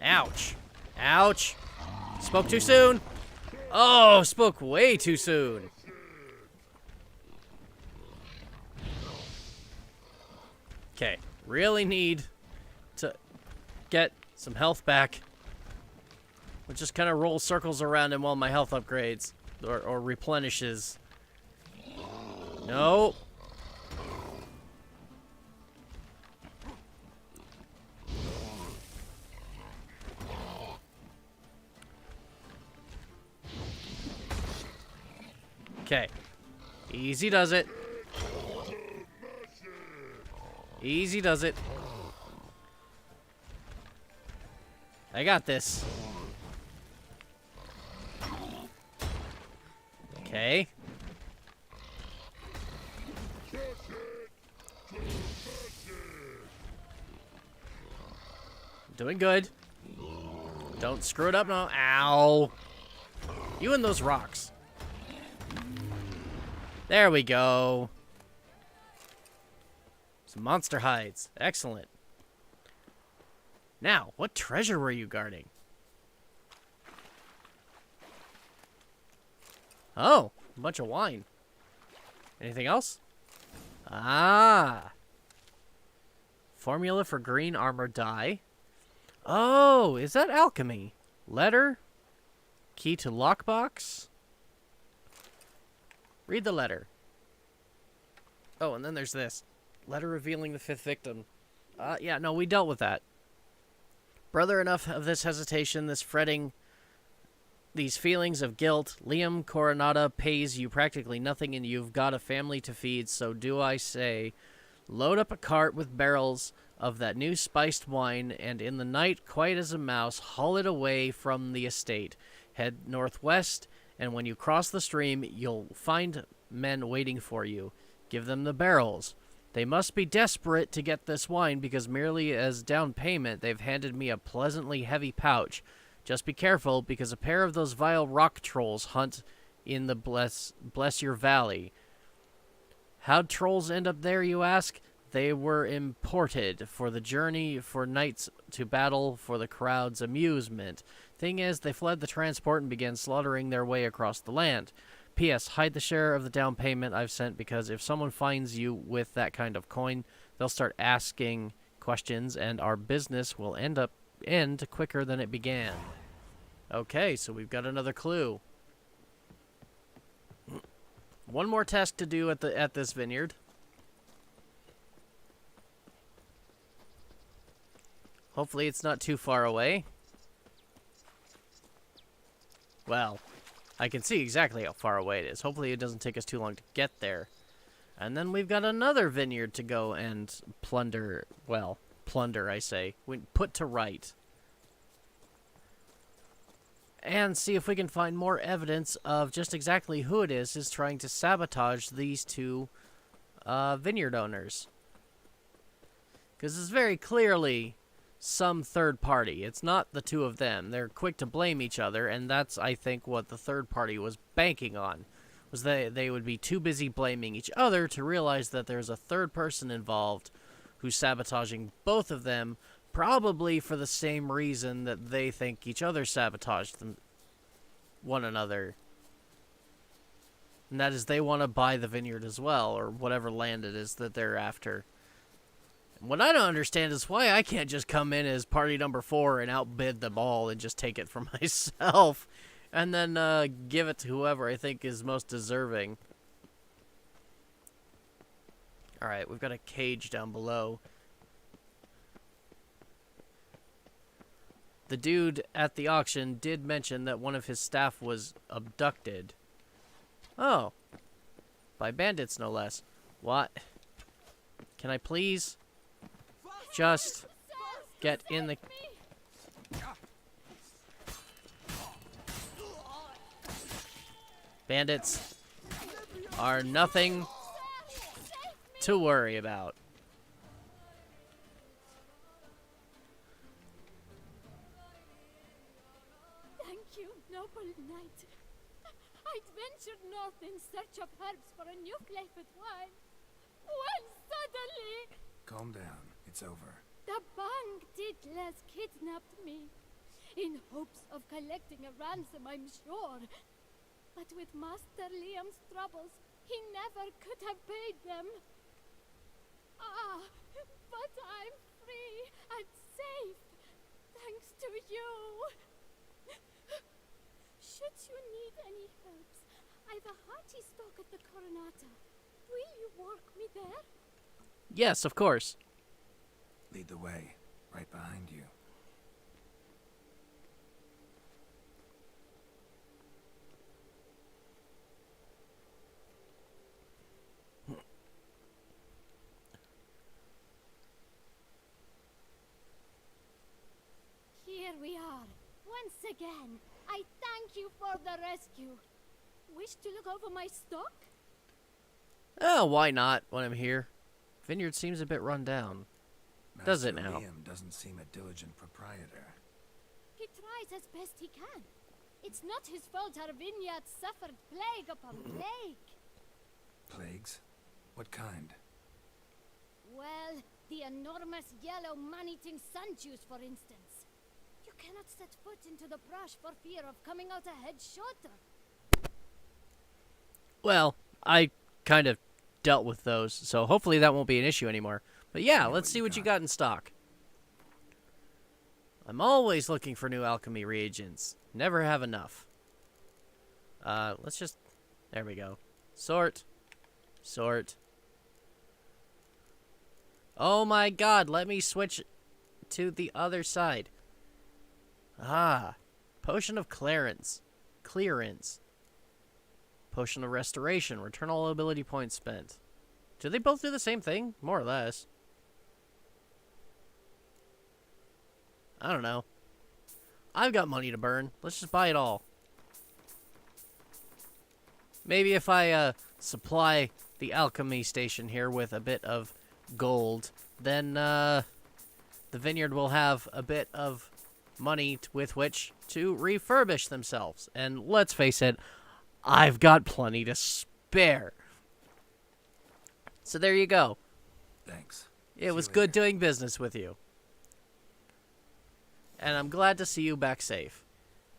Ouch. Ouch. Spoke too soon. Oh, spoke way too soon. Okay, really need to get some health back. We'll just kind of roll circles around him while my health upgrades or replenishes. No. Okay. Easy does it. Easy does it. I got this. Okay. Doing good. Don't screw it up now. Ow. You and those rocks. There we go. Some monster hides. Excellent. Now, what treasure were you guarding? Oh, a bunch of wine. Anything else? Ah. Formula for green armor dye. Oh, is that alchemy? Letter? Key to lockbox? Read the letter. Oh, and then there's this. Letter revealing the fifth victim. Yeah, no, we dealt with that. Brother, enough of this hesitation, this fretting, these feelings of guilt. Liam Coronata pays you practically nothing and you've got a family to feed, so do I say, load up a cart with barrels of that new spiced wine, and in the night, quiet as a mouse, haul it away from the estate. Head northwest, and when you cross the stream, you'll find men waiting for you. Give them the barrels. They must be desperate to get this wine, because merely as down payment, they've handed me a pleasantly heavy pouch. Just be careful, because a pair of those vile rock trolls hunt in the Bless Your Valley. How'd trolls end up there, you ask? They were imported for the journey, for knights to battle, for the crowd's amusement. Thing is, they fled the transport and began slaughtering their way across the land. P.S. Hide the share of the down payment I've sent, because if someone finds you with that kind of coin, they'll start asking questions, and our business will end quicker than it began. Okay, so we've got another clue. One more task to do at this vineyard. Hopefully it's not too far away. Well, I can see exactly how far away it is. Hopefully it doesn't take us too long to get there. And then we've got another vineyard to go and plunder. Well, plunder, I say. Put to right. And see if we can find more evidence of just exactly who it is trying to sabotage these two vineyard owners. Because it's very clearly some third party. It's not the two of them. They're quick to blame each other, and that's, I think, what the third party was banking on. Was they would be too busy blaming each other to realize that there's a third person involved who's sabotaging both of them, probably for the same reason that they think each other sabotaged one another. And that is they want to buy the vineyard as well, or whatever land it is that they're after. And what I don't understand is why I can't just come in as party number 4 and outbid them all and just take it for myself. And then give it to whoever I think is most deserving. Alright, we've got a cage down below. The dude at the auction did mention that one of his staff was abducted. Oh. By bandits, no less. What? Can I please just get in the... Bandits are nothing to worry about. Thank you, noble knight. I'd ventured north in search of herbs for a new flavored wine. When suddenly... Calm down. It's over. The bank diddlers kidnapped me. In hopes of collecting a ransom, I'm sure. But with Master Liam's troubles, he never could have paid them. Ah, but I'm free and safe, thanks to you. Should you need any herbs, I've a hearty stock at the Coronata. Will you walk me there? Yes, of course. Lead the way, right behind you. Here we are, once again. I thank you for the rescue. Wish to look over my stock? Oh, why not when I'm here? Vineyard seems a bit run down. Does it Master now? Liam doesn't seem a diligent proprietor. He tries as best he can. It's not his fault our vineyard suffered plague upon plague. Plagues? What kind? Well, the enormous yellow man-eating sun juice, for instance. You cannot set foot into the brush for fear of coming out a head shorter. Well, I kind of dealt with those, so hopefully that won't be an issue anymore. But yeah, let's see what you got in stock. I'm always looking for new alchemy reagents. Never have enough. Let's just... There we go. Sort. Sort. Oh my god, let me switch to the other side. Ah. Potion of Clearance. Clearance. Potion of Restoration. Return all ability points spent. Do they both do the same thing? More or less. I don't know. I've got money to burn. Let's just buy it all. Maybe if I supply the alchemy station here with a bit of gold, then the vineyard will have a bit of money with which to refurbish themselves. And let's face it, I've got plenty to spare. So there you go. Thanks. It was good doing business with you. And I'm glad to see you back safe.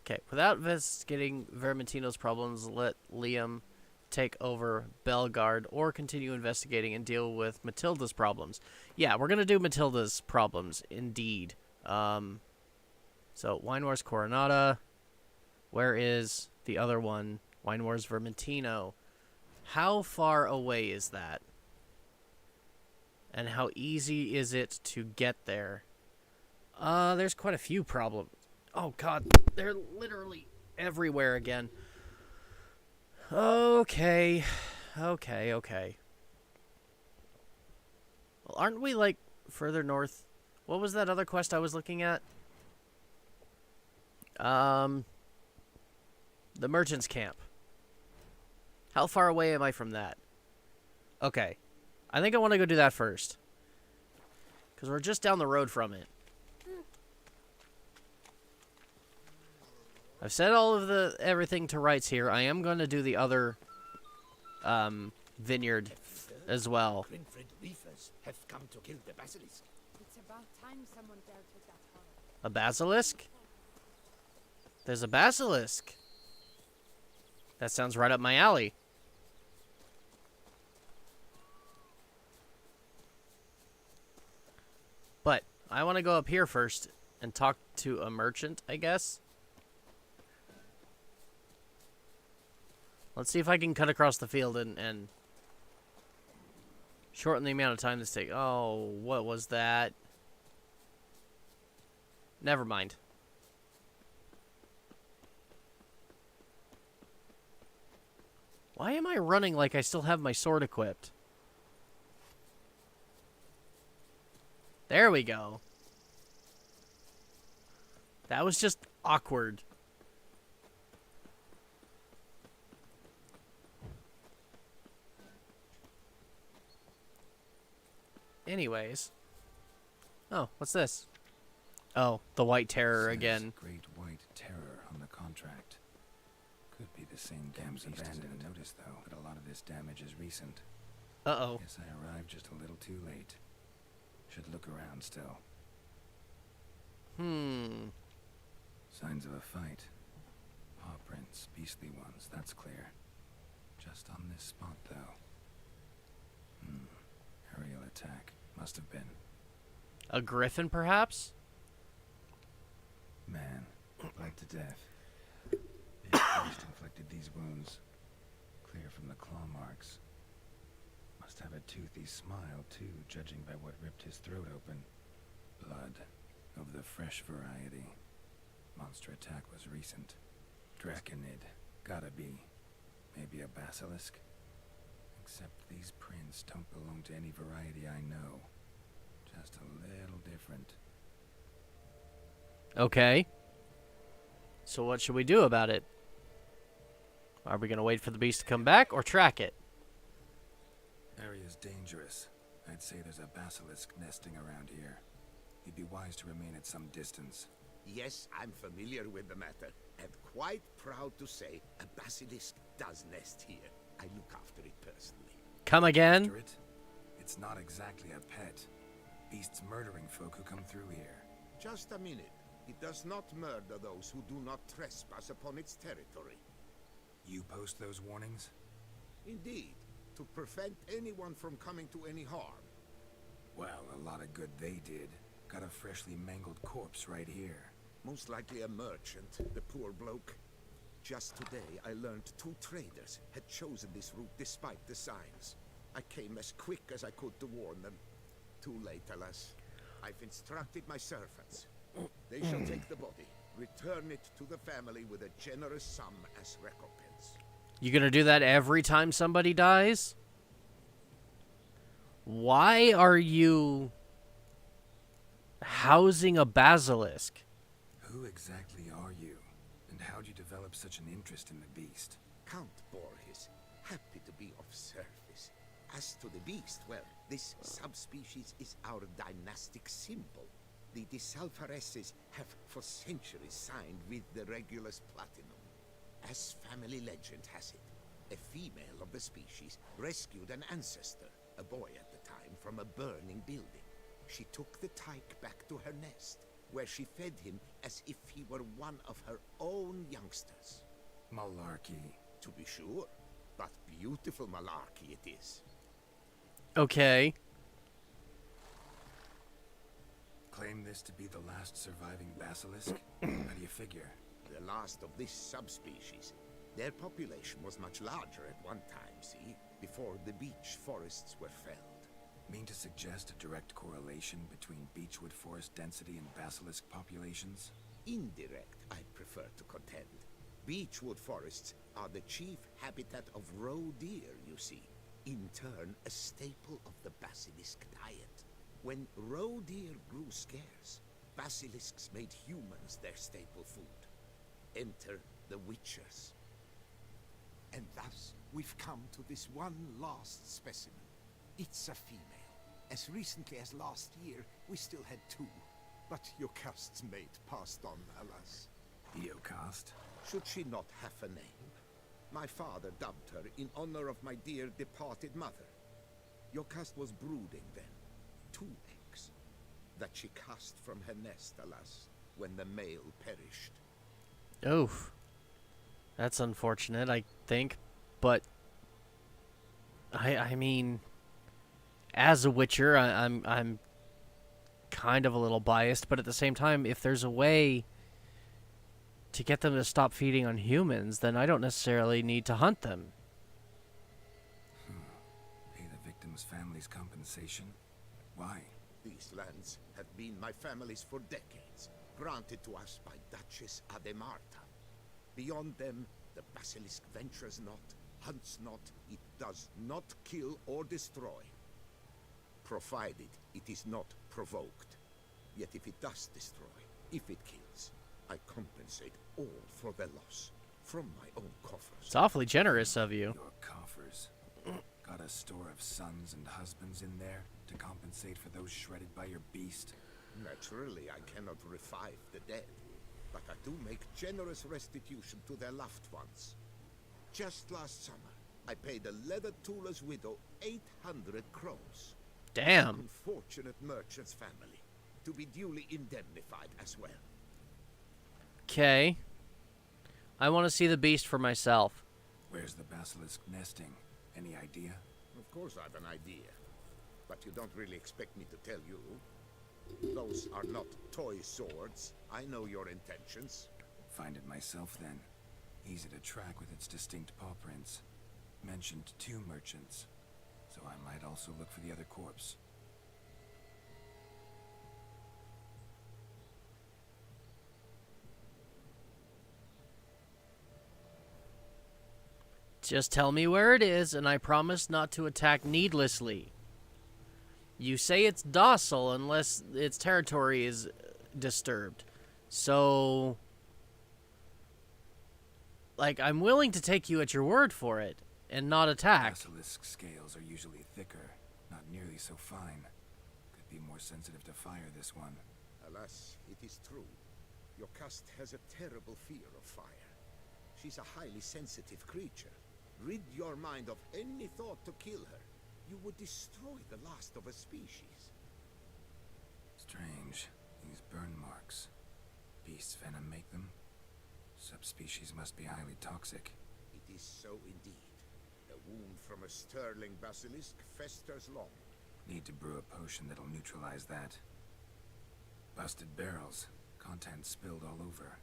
Okay, without investigating Vermentino's problems, let Liam take over Belgard or continue investigating and deal with Matilda's problems. Yeah, we're going to do Matilda's problems, indeed. So, Wine Wars Coronata. Where is the other one? Wine Wars Vermentino. How far away is that? And how easy is it to get there? There's quite a few problems. Oh god, they're literally everywhere again. Okay. Okay. Well, aren't we, like, further north? What was that other quest I was looking at? The Merchant's Camp. How far away am I from that? Okay. I think I want to go do that first. Because we're just down the road from it. I've said all of everything to rights here. I am going to do the other vineyard as well. Grinfred Reefers have come to kill the basilisk. It's about time someone dealt with that horror. A basilisk? There's a basilisk. That sounds right up my alley. But I want to go up here first and talk to a merchant, I guess. Let's see if I can cut across the field and shorten the amount of time this takes. Oh, what was that? Never mind. Why am I running like I still have my sword equipped? There we go. That was just awkward. Anyways. Oh, what's this? Oh, the White Terror again. Great White Terror on the contract. Could be the same damn beast as in the notice, though, but a lot of this damage is recent. Uh-oh. Guess I arrived just a little too late. Should look around still. Signs of a fight. Paw prints, beastly ones, that's clear. Just on this spot, though. Aerial attack. Must have been. A griffin, perhaps? Man, bled to death. Big beast inflicted these wounds. Clear from the claw marks. Must have a toothy smile, too, judging by what ripped his throat open. Blood. Of the fresh variety. Monster attack was recent. Draconid. Gotta be. Maybe a basilisk? Except these prints don't belong to any variety I know. Just a little different. Okay. So what should we do about it? Are we going to wait for the beast to come back or track it? Area's dangerous. I'd say there's a basilisk nesting around here. You'd be wise to remain at some distance. Yes, I'm familiar with the matter, and quite proud to say a basilisk does nest here. I look after it personally. Come again? After it? It's not exactly a pet. Beasts murdering folk who come through here. Just a minute. It does not murder those who do not trespass upon its territory. You post those warnings? Indeed, to prevent anyone from coming to any harm. Well, a lot of good they did. Got a freshly mangled corpse right here. Most likely a merchant, the poor bloke. Just today, I learned 2 traders had chosen this route despite the signs. I came as quick as I could to warn them. Too late, alas. I've instructed my servants. They shall take the body, return it to the family with a generous sum as recompense. You gonna do that every time somebody dies? Why are you housing a basilisk? Who exactly are you? And how'd you develop such an interest in the beast? Count Borges, happy to be of service. As to the beast, well, this subspecies is our dynastic symbol. The Disalfareses have for centuries signed with the Regulus Platinum. As family legend has it, a female of the species rescued an ancestor, a boy at the time, from a burning building. She took the tyke back to her nest, where she fed him as if he were one of her own youngsters. Malarkey. To be sure, but beautiful malarkey it is. Okay. Claim this to be the last surviving basilisk? How do you figure? the last of this subspecies. Their population was much larger at one time, see? Before the beech forests were felled. Mean to suggest a direct correlation between beechwood forest density and basilisk populations? Indirect, I prefer to contend. Beechwood forests are the chief habitat of roe deer, you see. In turn, a staple of the basilisk diet. When roe deer grew scarce, basilisks made humans their staple food. Enter the witchers. And thus, we've come to this one last specimen. It's a female. As recently as last year, we still had 2. But Jocast's mate passed on, alas. Jocast? Should she not have a name? My father dubbed her in honor of my dear departed mother. Jocast was brooding then. 2 eggs. That she cast from her nest, alas, when the male perished. Oof. That's unfortunate, I think. But I mean, as a witcher, I'm kind of a little biased, but at the same time, if there's a way to get them to stop feeding on humans, then I don't necessarily need to hunt them. Pay the victim's family's compensation? Why? These lands have been my family's for decades, granted to us by Duchess Ademarta. Beyond them, the basilisk ventures not, hunts not, it does not kill or destroy. Provided it is not provoked. Yet if it does destroy, if it kills, I compensate all for their loss, from my own coffers. It's awfully generous of you. Your coffers. Got a store of sons and husbands in there to compensate for those shredded by your beast? Naturally, I cannot revive the dead, but I do make generous restitution to their loved ones. Just last summer, I paid a leather tooler's widow 800 crowns. Damn. An unfortunate merchant's family, to be duly indemnified as well. Okay. I want to see the beast for myself. Where's the basilisk nesting? Any idea? Of course I have an idea, but you don't really expect me to tell you. Those are not toy swords. I know your intentions. Find it myself then. Easy to track with its distinct paw prints. Mentioned 2 merchants, so I might also look for the other corpse. Just tell me where it is, and I promise not to attack needlessly. You say it's docile unless its territory is disturbed. So, like, I'm willing to take you at your word for it, and not attack. Basilisk scales are usually thicker, not nearly so fine. Could be more sensitive to fire, this one. Alas, it is true. Jocast has a terrible fear of fire. She's a highly sensitive creature. Rid your mind of any thought to kill her. You would destroy the last of a species. Strange. These burn marks. Beast's venom make them? Subspecies must be highly toxic. It is so indeed. A wound from a sterling basilisk festers long. Need to brew a potion that'll neutralize that. Busted barrels. Contents spilled all over.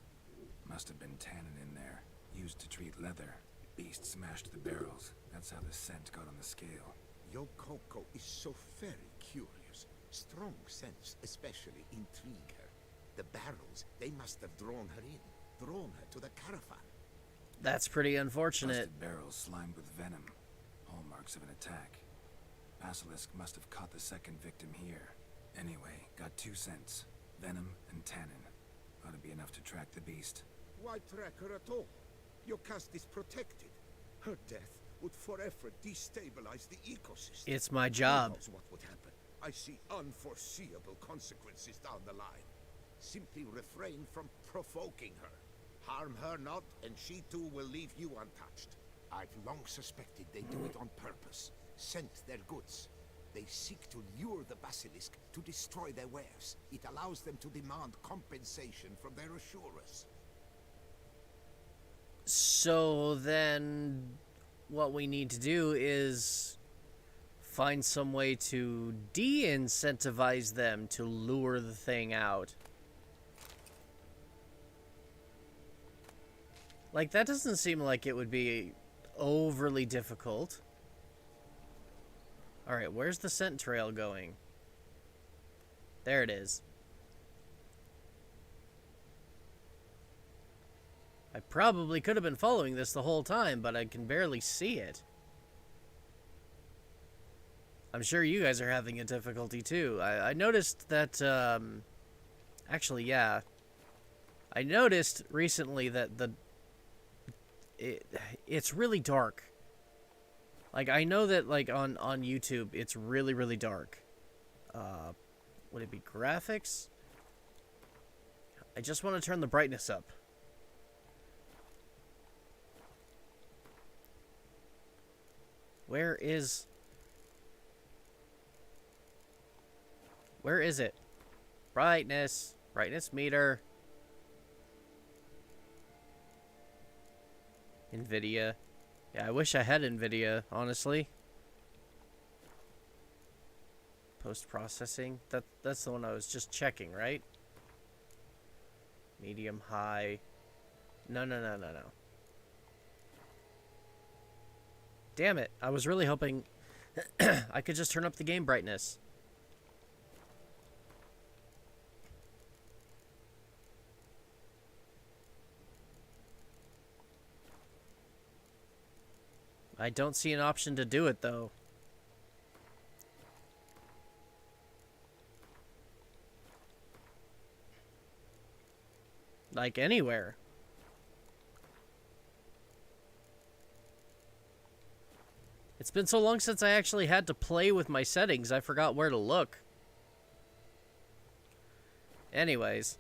Must have been tannin in there. Used to treat leather. Beast smashed the barrels. That's how the scent got on the scale. Yokoko is so very curious. Strong scents especially intrigue her. The barrels, they must have drawn her in. Drawn her to the caravan. That's pretty unfortunate. Busted barrels slimed with venom. Hallmarks of an attack. Basilisk must have caught the second victim here. Anyway, got 2 scents. Venom and tannin. Ought to be enough to track the beast. Why track her at all? Jocast is protected. Her death would forever destabilize the ecosystem. It's my job. Who knows what would happen? I see unforeseeable consequences down the line. Simply refrain from provoking her. Harm her not, and she too will leave you untouched. I've long suspected they do it on purpose. Scent their goods. They seek to lure the basilisk to destroy their wares. It allows them to demand compensation from their assurers. So then, what we need to do is find some way to de-incentivize them to lure the thing out. Like, that doesn't seem like it would be overly difficult. Alright, where's the scent trail going? There it is. I probably could have been following this the whole time, but I can barely see it. I'm sure you guys are having a difficulty too. I noticed that, actually, yeah. I noticed recently that it's really dark. Like, I know that, like, on YouTube, it's really, really dark. Would it be graphics? I just want to turn the brightness up. Where is it? Brightness. Brightness meter. NVIDIA. Yeah, I wish I had NVIDIA, honestly. Post-processing. That's the one I was just checking, right? Medium, high. No. Damn it. I was really hoping I could just turn up the game brightness. I don't see an option to do it, though. Like, anywhere. It's been so long since I actually had to play with my settings, I forgot where to look. Anyways.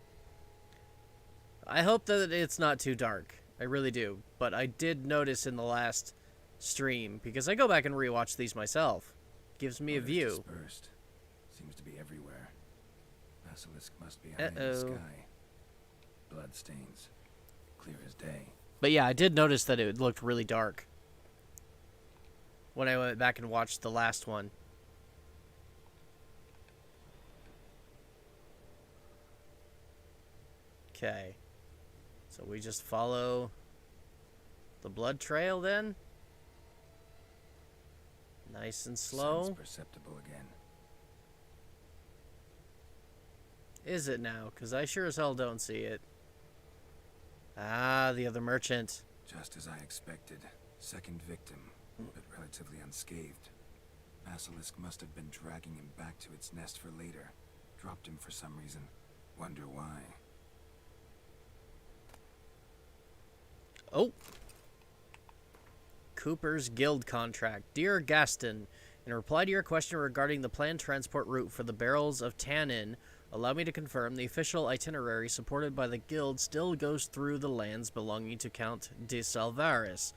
I hope that it's not too dark. I really do. But I did notice in the last stream, because I go back and rewatch these myself. Gives me a view. Dispersed. Seems to be everywhere. Basilisk must be high in the sky. Blood stains. Clear as day. But yeah, I did notice that it looked really dark when I went back and watched the last one. Okay. So we just follow the blood trail then? Nice and slow. Sun's perceptible again. Is it now? Because I sure as hell don't see it. Ah, the other merchant. Just as I expected. Second victim, but relatively unscathed. Basilisk must have been dragging him back to its nest for later. Dropped him for some reason. Wonder why. Oh. Cooper's Guild contract. Dear Gaston, in reply to your question regarding the planned transport route for the barrels of tannin, allow me to confirm the official itinerary supported by the Guild still goes through the lands belonging to Count de Salvaris.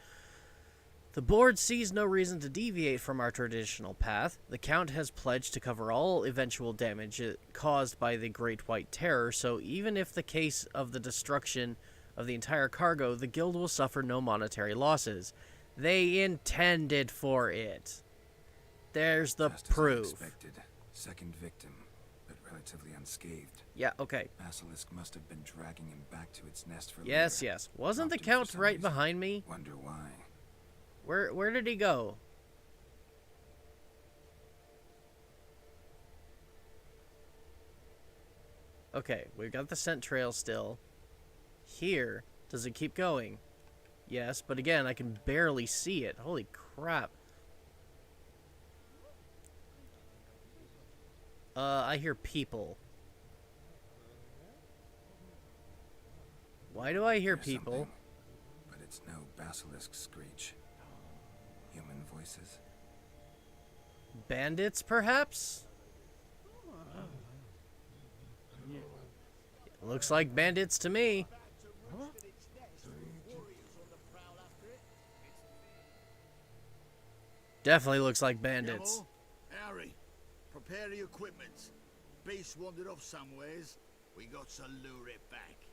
The board sees no reason to deviate from our traditional path. The Count has pledged to cover all eventual damage caused by the Great White Terror, so even if the case of the destruction of the entire cargo, the Guild will suffer no monetary losses. They intended for it. There's the proof. As expected. Second victim, but relatively unscathed. Yeah, okay. Basilisk must have been dragging him back to its nest for Yes, later. yes. Wasn't the Dropped him for Count some right reason. behind me? Wonder why. Where did he go? Okay, we've got the scent trail still. Here, does it keep going? Yes, but again, I can barely see it. Holy crap. I hear people. Why do I hear people? Something, but it's no basilisk screech. Human voices. Bandits, perhaps? Looks like bandits to me. Definitely looks like bandits. Harry, prepare the equipment. Beast wandered off somewheres. We got to lure it back.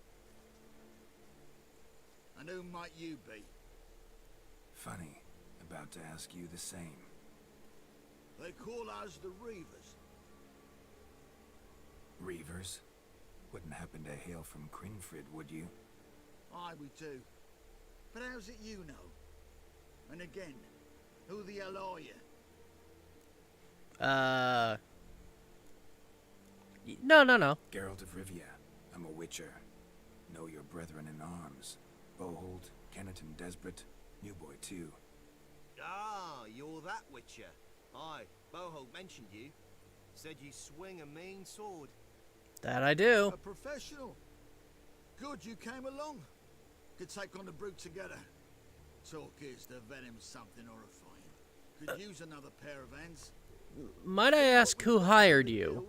And who might you be? Funny. About to ask you the same. They call us the Reavers. Reavers? Wouldn't happen to hail from Crinfrid, would you? Aye, we do. But how's it you know? And again, who the hell are you? No. Geralt of Rivia. I'm a witcher. Know your brethren in arms. Bohold, Kenneton, Desperate, New Boy too. Ah, you're that witcher. Aye, Boho mentioned you. Said you swing a mean sword. That I do. A professional. Good you came along. Could take on the brute together. Talk is the venom's something horrifying. Could use another pair of hands. Might I ask who hired you?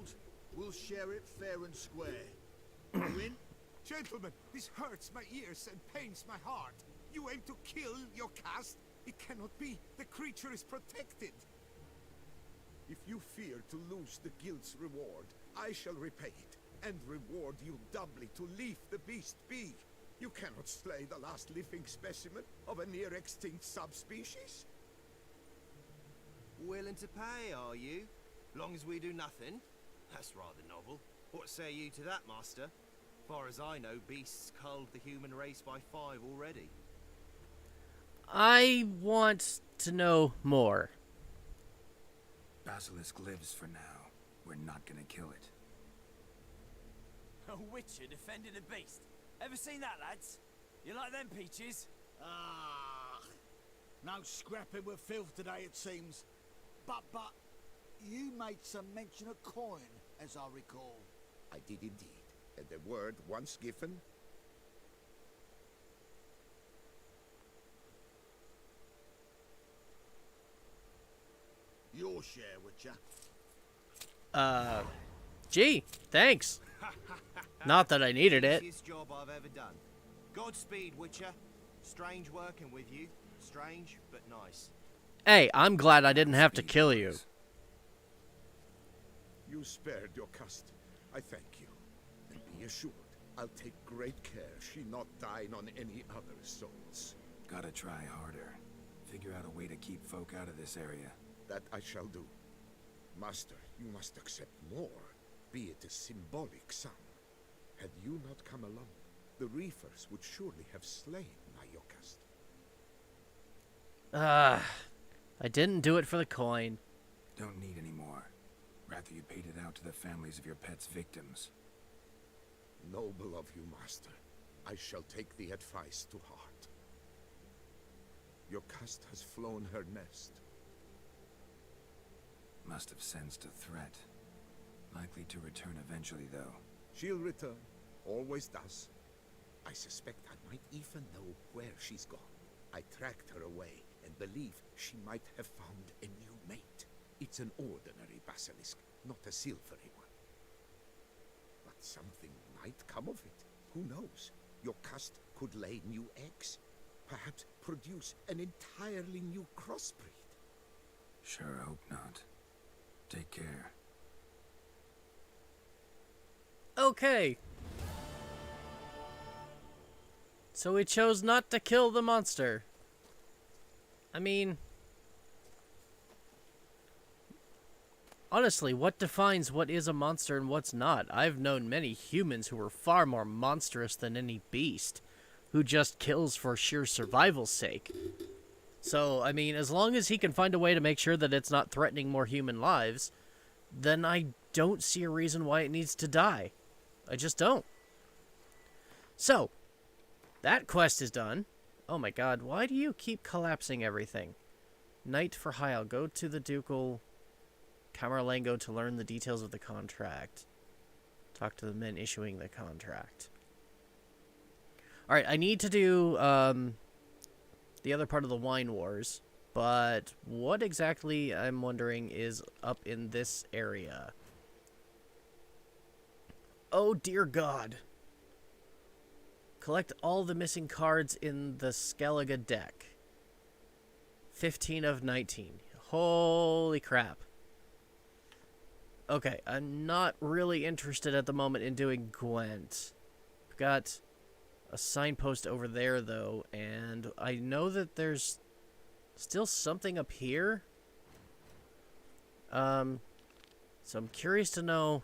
We'll share it fair and square. You in? Gentlemen, this hurts my ears and pains my heart. You aim to kill your caste? It cannot be. The creature is protected. If you fear to lose the guild's reward, I shall repay it, and reward you doubly to leave the beast be. You cannot slay the last living specimen of a near-extinct subspecies. Willing to pay, are you? Long as we do nothing? That's rather novel. What say you to that, master? Far as I know, beasts culled the human race by 5 already. I want to know more. Basilisk lives for now. We're not gonna kill it. A witcher defending a beast. Ever seen that, lads? You like them peaches? Ah, no scrapping with filth today, it seems. But, you made some mention of coin, as I recall. I did indeed, and the word once given. Your share, Witcher. Gee, thanks. Not that I needed it. Easiest job I've ever done. Godspeed, Witcher. Strange working with you. Strange, but nice. Hey, I'm glad I didn't have to kill you. You spared your caste. I thank you. And be assured, I'll take great care she not dine on any other souls. Gotta try harder. Figure out a way to keep folk out of this area. That I shall do. Master, you must accept more, be it a symbolic sum. Had you not come along, the reefers would surely have slain my Yokast. I didn't do it for the coin. Don't need any more. Rather you paid it out to the families of your pet's victims. Noble of you, Master. I shall take the advice to heart. Your caste has flown her nest. Must have sensed a threat. Likely to return eventually, though. She'll return. Always does. I suspect I might even know where she's gone. I tracked her away and believe she might have found a new mate. It's an ordinary basilisk, not a silvery one. But something might come of it. Who knows? Your caste could lay new eggs. Perhaps produce an entirely new crossbreed. Sure hope not. Take care. Okay. So we chose not to kill the monster. I mean, honestly, what defines what is a monster and what's not? I've known many humans who were far more monstrous than any beast, who just kills for sheer survival's sake. So, I mean, as long as he can find a way to make sure that it's not threatening more human lives, then I don't see a reason why it needs to die. I just don't. So, that quest is done. Oh my god, why do you keep collapsing everything? Knight for Heil. Go to the Ducal Camerlengo to learn the details of the contract. Talk to the men issuing the contract. Alright, I need to do the other part of the Wine Wars, but what exactly, I'm wondering, is up in this area? Oh dear god. Collect all the missing cards in the Skellige deck. 15 of 19. Holy crap. Okay, I'm not really interested at the moment in doing Gwent. I've got a signpost over there, though, and I know that there's still something up here. So I'm curious to know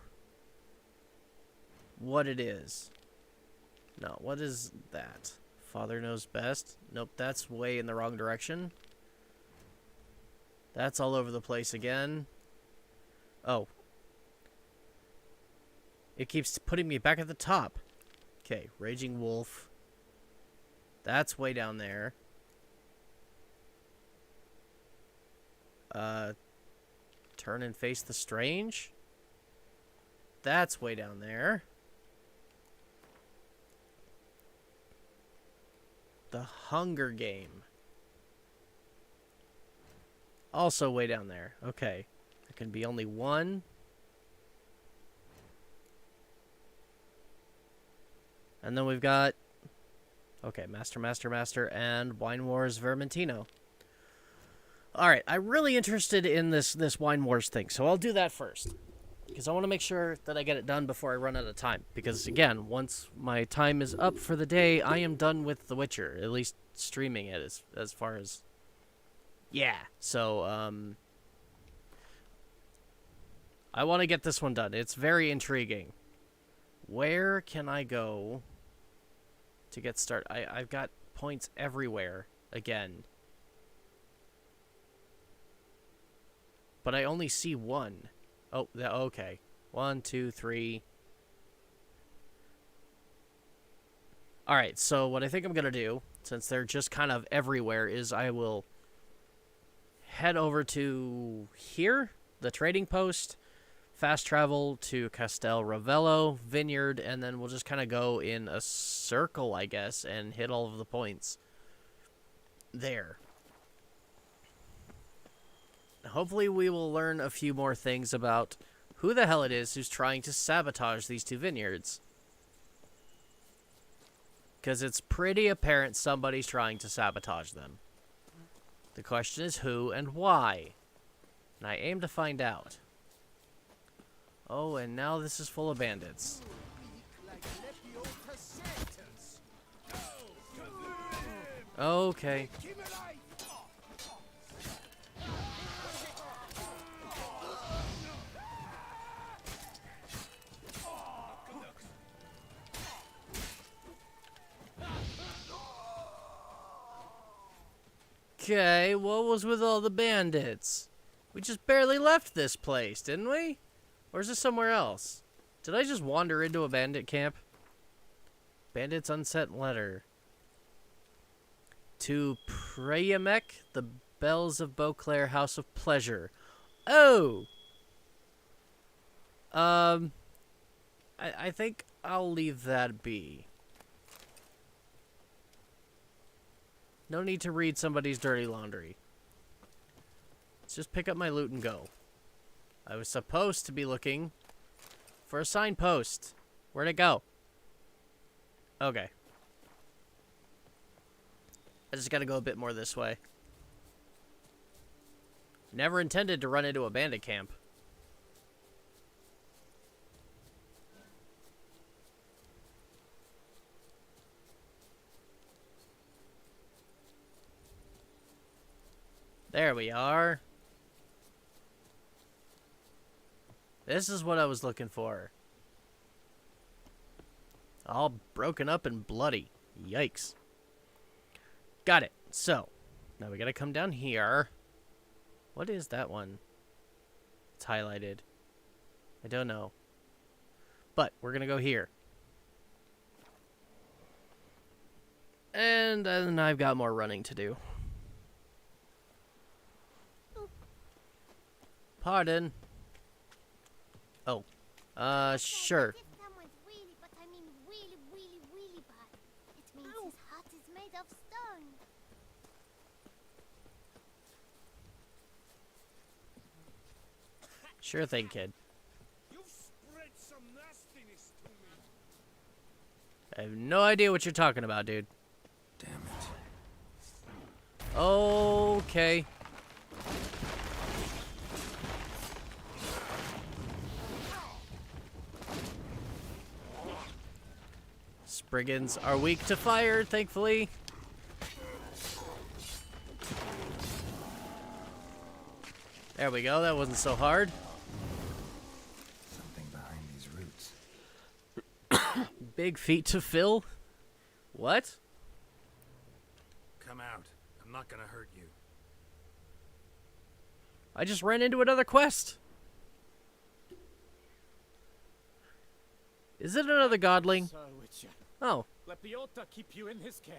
what it is. No, what is that? Father knows best. Nope, that's way in the wrong direction. That's all over the place again. Oh. It keeps putting me back at the top. Okay, Raging Wolf. That's way down there. Turn and face the strange. That's way down there. The Hunger Game. Also way down there. Okay. There can be only one. And then we've got... Okay, Master, and Wine Wars Vermentino. Alright, I'm really interested in this Wine Wars thing, so I'll do that first. Because I want to make sure that I get it done before I run out of time. Because, again, once my time is up for the day, I am done with The Witcher. At least streaming it as far as... Yeah, so, I want to get this one done. It's very intriguing. Where can I go to get started? I've got points everywhere, again. But I only see one. Oh, okay. 1, 2, 3. Alright, so what I think I'm going to do, since they're just kind of everywhere, is I will head over to here, the trading post, fast travel to Castel Ravello, Vineyard, and then we'll just kind of go in a circle, I guess, and hit all of the points there. Hopefully we will learn a few more things about who the hell it is who's trying to sabotage these two vineyards. Because it's pretty apparent somebody's trying to sabotage them. The question is who and why. And I aim to find out. Oh, and now this is full of bandits. Okay. Okay, what was with all the bandits? We just barely left this place, didn't we? Or is this somewhere else? Did I just wander into a bandit camp? Bandits unsent letter. To Preyamek, the Bells of Beauclair House of Pleasure. Oh! I think I'll leave that be. No need to read somebody's dirty laundry. Let's just pick up my loot and go. I was supposed to be looking for a signpost. Where'd it go? Okay. I just gotta go a bit more this way. Never intended to run into a bandit camp. There we are. This is what I was looking for. All broken up and bloody. Yikes. Got it. So, now we gotta come down here. What is that one? It's highlighted. I don't know. But, we're gonna go here. And then I've got more running to do. Pardon. Oh. Sure. Sure thing, kid. You've spread some nastiness to me. I have no idea what you're talking about, dude. Damn it. Okay. Brigands are weak to fire, thankfully. There we go, that wasn't so hard. Something behind these roots. Big feet to fill? What? come out. I'm not gonna hurt you. I just ran into another quest. Is it another godling? Sir Witcher. Oh. Let Piotr keep you in his care.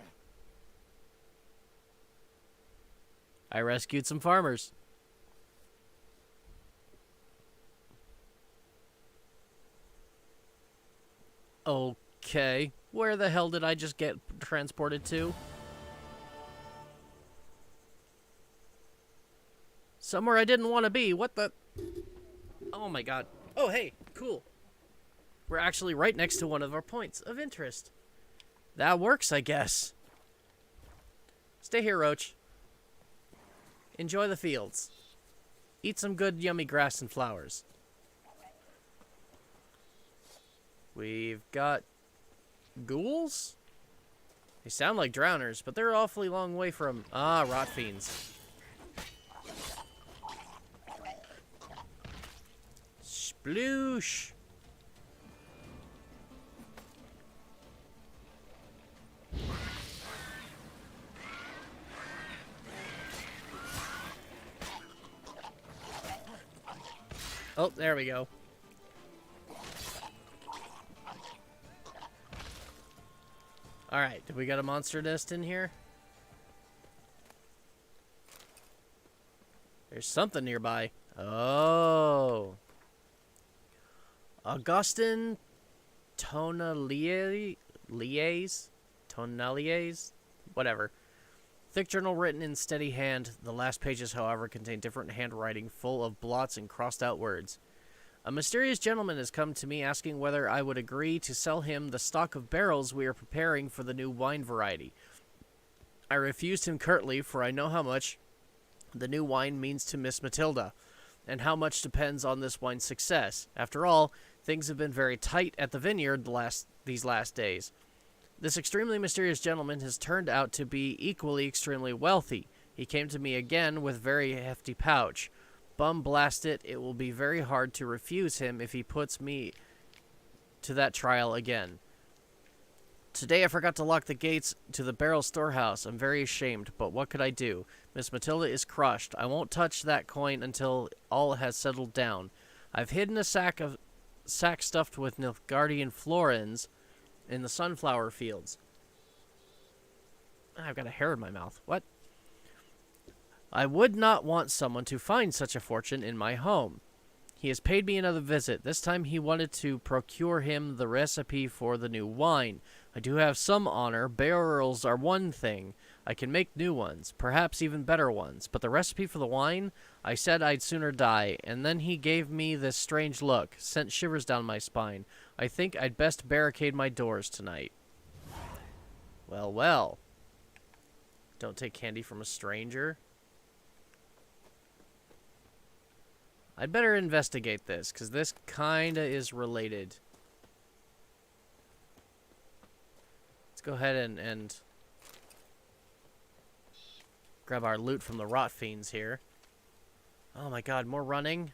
I rescued some farmers. Okay. Where the hell did I just get transported to? Somewhere I didn't want to be. What the? Oh my god. Oh, hey. Cool. We're actually right next to one of our points of interest. That works, I guess. Stay here, Roach. Enjoy the fields. Eat some good, yummy grass and flowers. We've got ghouls? They sound like drowners, but they're awfully long way from... Ah, rot fiends. Sploosh! Oh, there we go. Alright, did we got a monster nest in here? There's something nearby. Oh. Augustin Tonalies? Whatever. Thick journal written in steady hand. The last pages, however, contain different handwriting full of blots and crossed out words. A mysterious gentleman has come to me asking whether I would agree to sell him the stock of barrels we are preparing for the new wine variety. I refused him curtly, for I know how much the new wine means to Miss Matilda, and how much depends on this wine's success. After all, things have been very tight at the vineyard these last days. This extremely mysterious gentleman has turned out to be equally extremely wealthy. He came to me again with very hefty pouch. Bum blast it, it will be very hard to refuse him if he puts me to that trial again. Today I forgot to lock the gates to the barrel storehouse. I'm very ashamed, but what could I do? Miss Matilda is crushed. I won't touch that coin until all has settled down. I've hidden a sack stuffed with Nilfgaardian florins in the sunflower fields. I've got a hair in my mouth. What? I would not want someone to find such a fortune in my home. He has paid me another visit. This time he wanted to procure him the recipe for the new wine. I do have some honor. Barrels are one thing. I can make new ones, perhaps even better ones. But the recipe for the wine? I said I'd sooner die, and then he gave me this strange look, sent shivers down my spine. I think I'd best barricade my doors tonight. Well, well. Don't take candy from a stranger. I'd better investigate this, because this kinda is related. Let's go ahead and grab our loot from the rot fiends here. Oh my god, more running.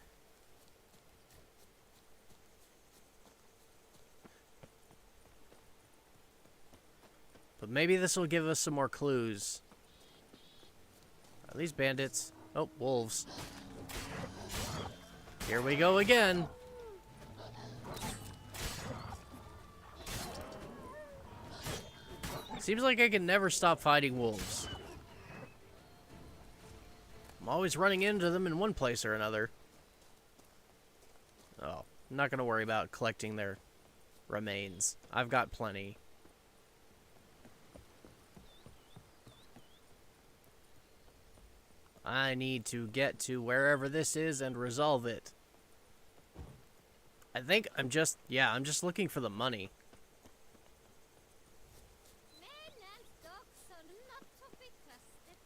But maybe this will give us some more clues. Are these bandits? Oh, wolves. Here we go again. Seems like I can never stop fighting wolves. I'm always running into them in one place or another. Oh, I'm not going to worry about collecting their remains. I've got plenty. I need to get to wherever this is and resolve it. I think I'm just looking for the money. Men and dogs are not to be trusted.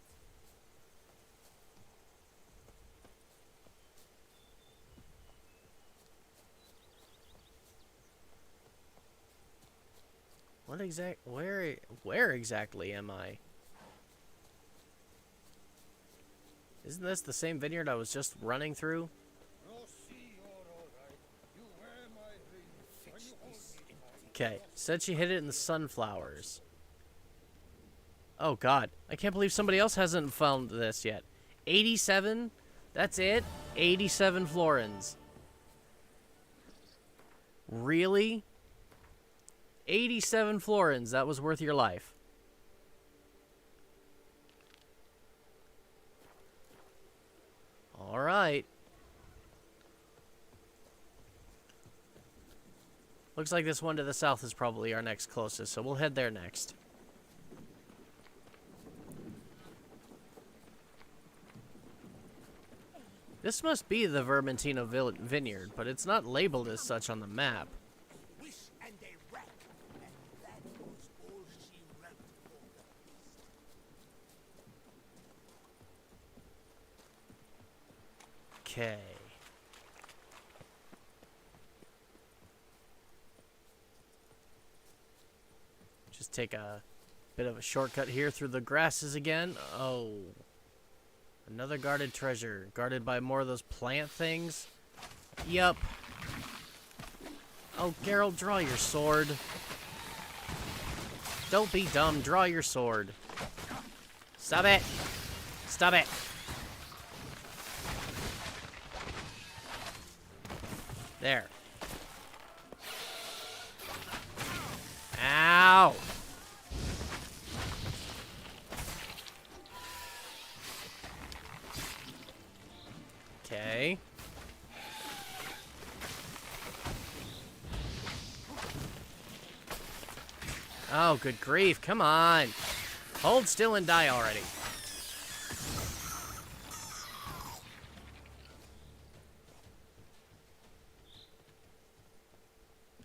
Where exactly am I? Isn't this the same vineyard I was just running through? Okay, said she hid it in the sunflowers. Oh god, I can't believe somebody else hasn't found this yet. 87? That's it? 87 florins. Really? 87 florins, that was worth your life. Alright. Looks like this one to the south is probably our next closest, so we'll head there next. This must be the Vermentino Vineyard, but it's not labeled as such on the map. Okay. Just take a bit of a shortcut here through the grasses again. Oh. Another guarded treasure. Guarded by more of those plant things. Yup. Oh, Geralt, draw your sword. Don't be dumb. Draw your sword. Stop it. Stop it. There. Ow! Okay. Oh, good grief. Come on. Hold still and die already.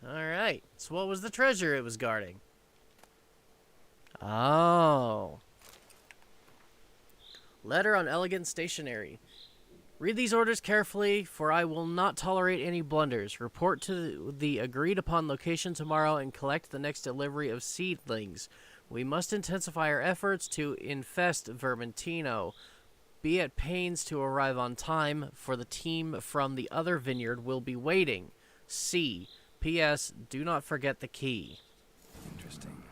Alright. So what was the treasure it was guarding? Oh. Letter on elegant stationery. Read these orders carefully, for I will not tolerate any blunders. Report to the agreed-upon location tomorrow and collect the next delivery of seedlings. We must intensify our efforts to infest Vermentino. Be at pains to arrive on time, for the team from the other vineyard will be waiting. C. P.S. Do not forget the key. Interesting.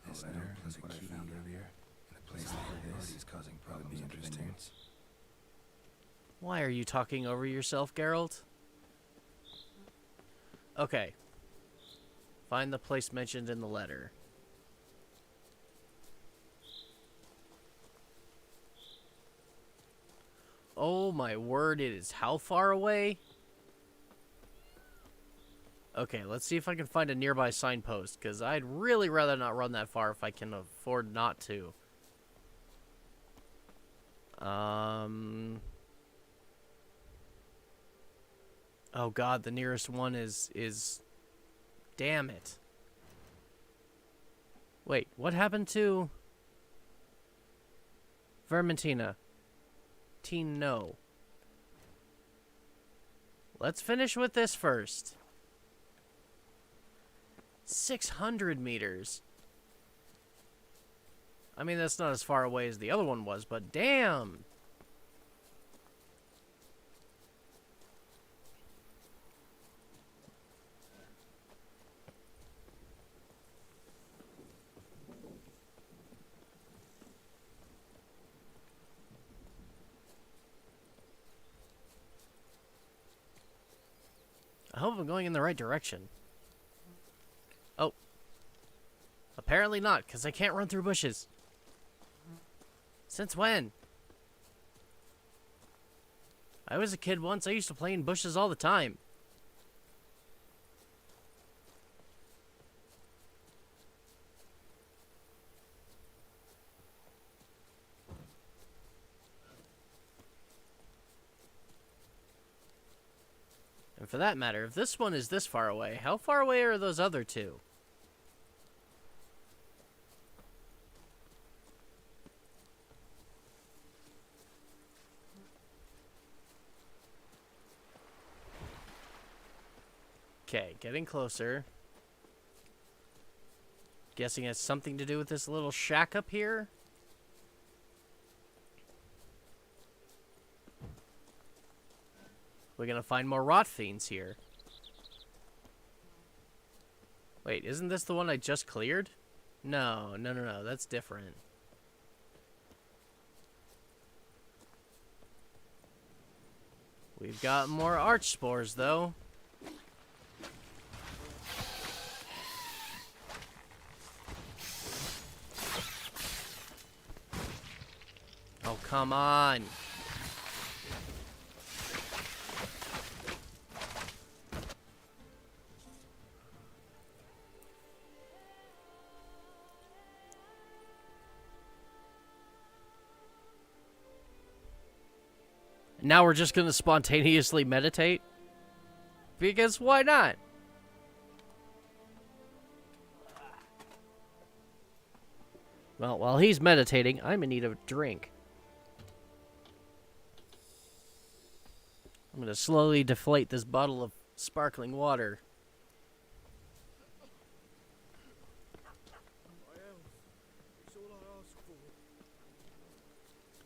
This letter is what I found earlier. In a place like this is causing problems under vineyards. Why are you talking over yourself, Geralt? Okay. Find the place mentioned in the letter. Oh my word, it is how far away? Okay, let's see if I can find a nearby signpost, because I'd really rather not run that far if I can afford not to. Oh god, the nearest one is... Damn it. Wait, what happened to... Vermentina? No. Let's finish with this first. 600 meters. I mean, that's not as far away as the other one was, but damn! I hope I'm going in the right direction. Oh. Apparently not, because I can't run through bushes. Since when? I was a kid once. I used to play in bushes all the time. And for that matter, if this one is this far away, how far away are those other two? Okay, getting closer. Guessing it has something to do with this little shack up here? We're gonna find more rot fiends here. Wait, isn't this the one I just cleared? No, that's different. We've got more arch spores, though. Oh, come on. Now we're just going to spontaneously meditate? Because why not? Well, while he's meditating, I'm in need of a drink. I'm going to slowly deflate this bottle of sparkling water.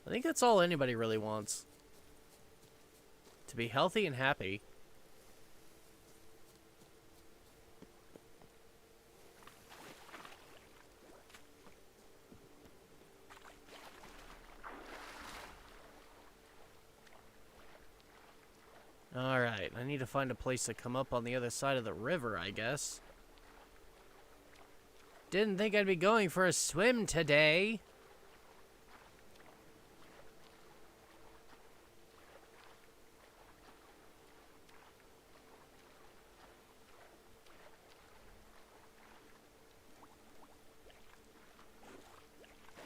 I think that's all anybody really wants. To be healthy and happy. Alright, I need to find a place to come up on the other side of the river, I guess. Didn't think I'd be going for a swim today.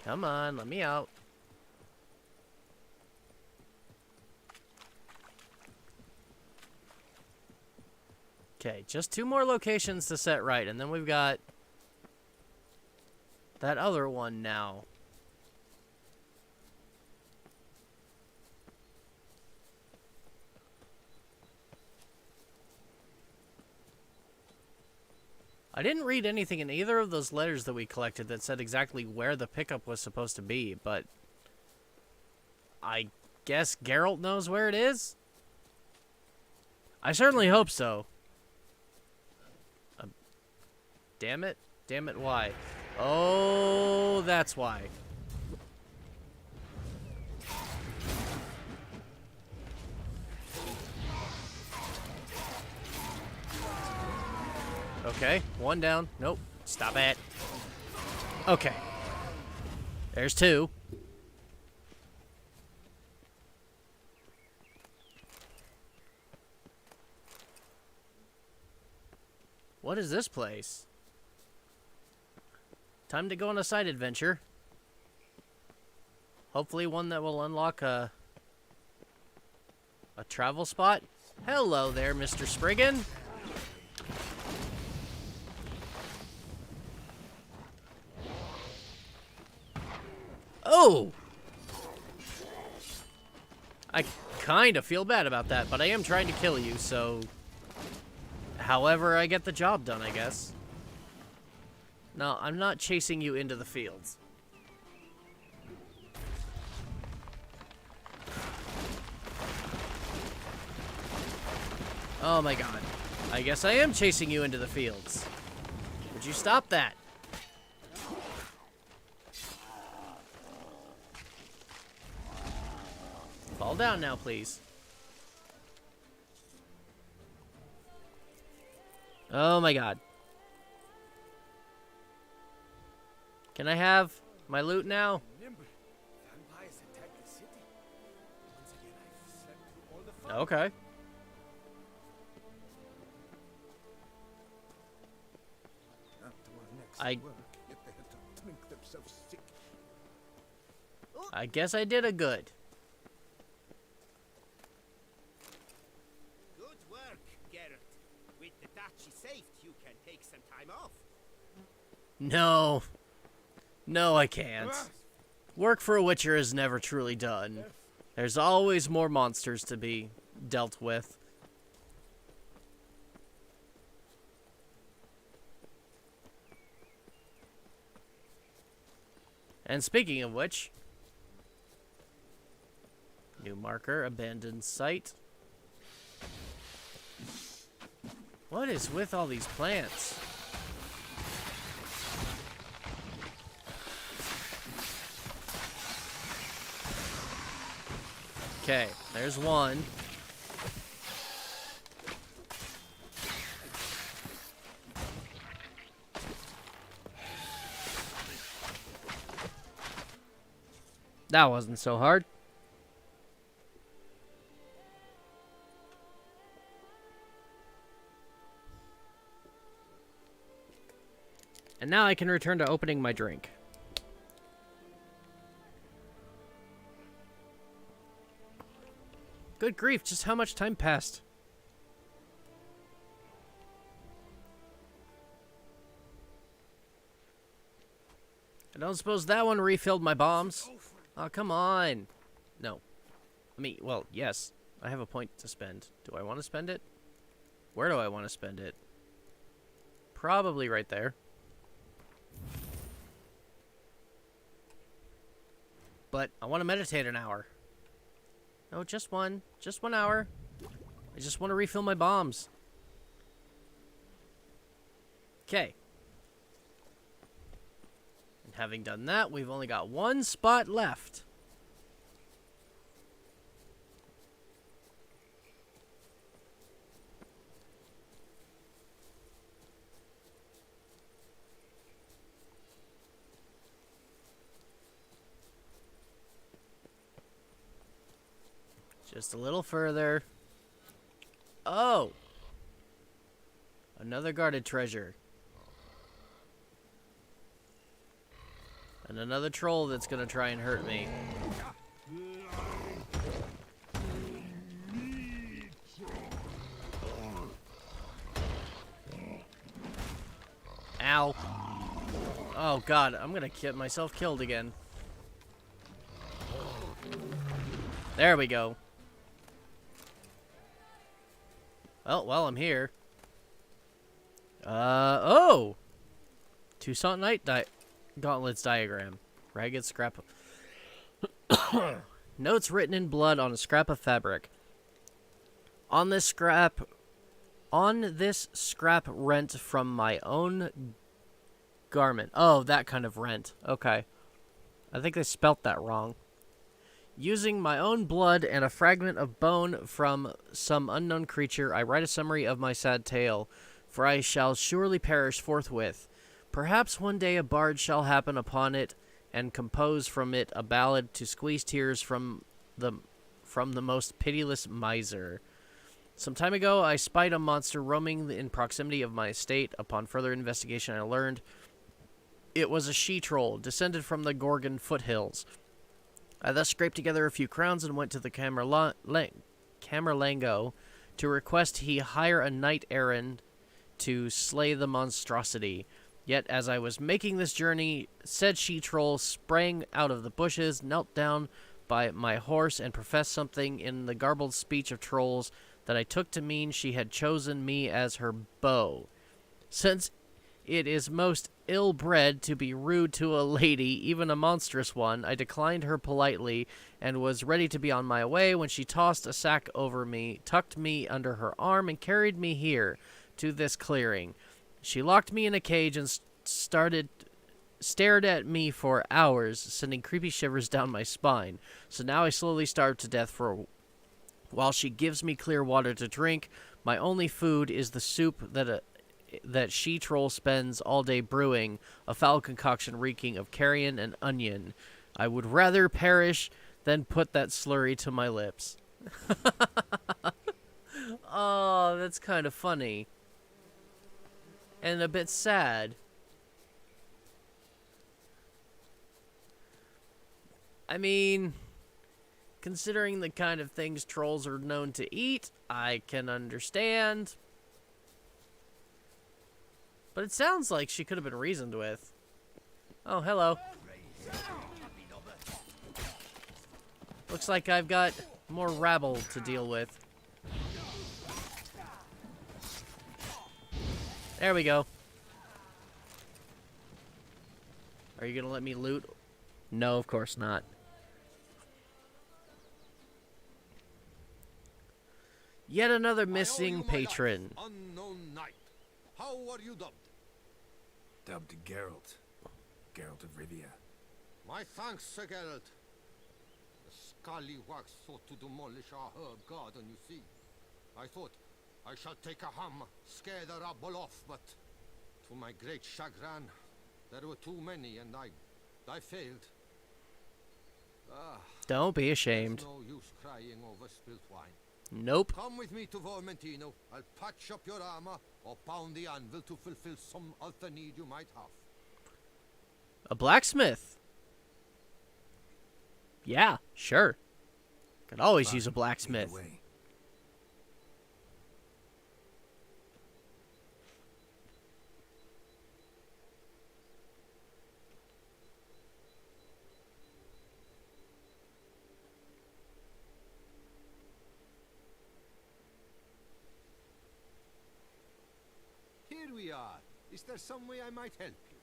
Come on, let me out. Okay, just 2 more locations to set right, and then we've got that other one now. I didn't read anything in either of those letters that we collected that said exactly where the pickup was supposed to be, but I guess Geralt knows where it is? I certainly hope so. Damn it. Damn it, why? Oh, that's why. Okay, 1 down. Nope. Stop it. Okay. There's 2. What is this place? Time to go on a side adventure. Hopefully one that will unlock a travel spot. Hello there, Mr. Spriggan. Oh! I kind of feel bad about that, but I am trying to kill you, so... However I get the job done, I guess. No, I'm not chasing you into the fields. Oh my god. I guess I am chasing you into the fields. Would you stop that? Fall down now, please. Oh my god. Can I have my loot now? Okay. I guess I did a good. Good work, Geralt. With the duchy saved, you can take some time off. No. No, I can't. Work for a Witcher is never truly done. There's always more monsters to be dealt with. And speaking of which, new marker, abandoned site. What is with all these plants? Okay, there's one. That wasn't so hard. And now I can return to opening my drink. Good grief, just how much time passed? I don't suppose that one refilled my bombs. Oh, come on. No. I mean, well, yes. I have a point to spend. Do I want to spend it? Where do I want to spend it? Probably right there. But I want to meditate an hour. No, just one. Just 1 hour. I just want to refill my bombs. Okay. And having done that, we've only got one spot left. Just a little further. Oh! Another guarded treasure. And another troll that's gonna try and hurt me. Ow. Oh god, I'm gonna get myself killed again. There we go. Oh, well, I'm here. Oh! Toussaint Knight Gauntlets diagram. Ragged scrap of... Notes written in blood on a scrap of fabric. On this scrap rent from my own garment. Oh, that kind of rent. Okay. I think they spelt that wrong. Using my own blood and a fragment of bone from some unknown creature, I write a summary of my sad tale, for I shall surely perish forthwith. Perhaps one day a bard shall happen upon it, and compose from it a ballad to squeeze tears from the most pitiless miser. Some time ago, I spied a monster roaming in proximity of my estate. Upon further investigation, I learned it was a she-troll, descended from the Gorgon foothills. I thus scraped together a few crowns and went to the Camerlengo to request he hire a knight errant to slay the monstrosity. Yet as I was making this journey, said she-troll sprang out of the bushes, knelt down by my horse, and professed something in the garbled speech of trolls that I took to mean she had chosen me as her beau. Since it is most ill-bred to be rude to a lady, even a monstrous one, I declined her politely, and was ready to be on my way when she tossed a sack over me, tucked me under her arm, and carried me here, to this clearing. She locked me in a cage and stared at me for hours, sending creepy shivers down my spine. So now I slowly starve to death while she gives me clear water to drink. My only food is the soup that she-troll spends all day brewing, a foul concoction reeking of carrion and onion. I would rather perish than put that slurry to my lips. Oh, that's kind of funny. And a bit sad. I mean, considering the kind of things trolls are known to eat, I can understand. But it sounds like she could have been reasoned with. Oh, hello. Looks like I've got more rabble to deal with. There we go. Are you gonna let me loot? No, of course not. Yet another missing patron. Unknown knight. How are you dubbed? Dubbed Geralt. Geralt of Rivia. My thanks, Sir Geralt. The scallywags sought to demolish our herb garden, you see. I thought, I shall take a hum, scare the rabble off, but to my great chagrin, there were too many and I failed. Don't be ashamed. No use crying over spilt wine. Nope. Come with me to Vermentino. I'll patch up your armor or pound the anvil to fulfill some other need you might have. A blacksmith. Yeah, sure. Could always use a blacksmith. Here we are. Is there some way I might help you?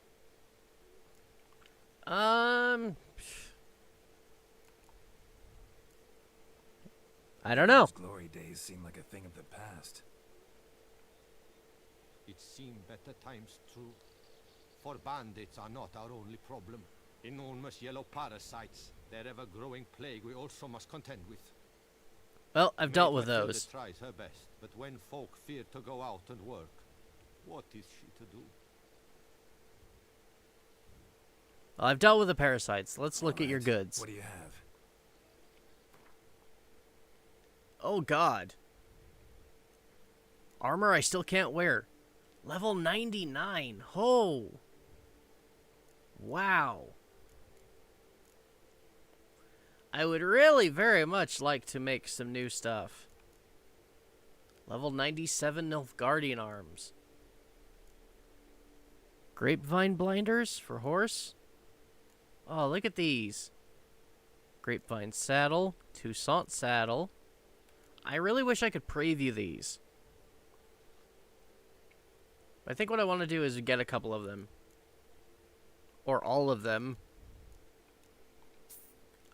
I don't know. Those glory days seem like a thing of the past. It seemed better times true. For bandits are not our only problem. Enormous yellow parasites, their ever-growing plague we also must contend with. Well, I've dealt with Matilda those. tries her best, but when folk fear to go out and work, what is she to do? Well, I've dealt with the parasites. Let's look at your goods. What do you have? Oh, God. Armor I still can't wear. Level 99. Oh. Wow. I would really very much like to make some new stuff. Level 97 Nilfgaardian arms. Grapevine blinders for horse. Oh, look at these. Grapevine saddle. Toussaint saddle. I really wish I could preview these. I think what I want to do is get a couple of them. Or all of them.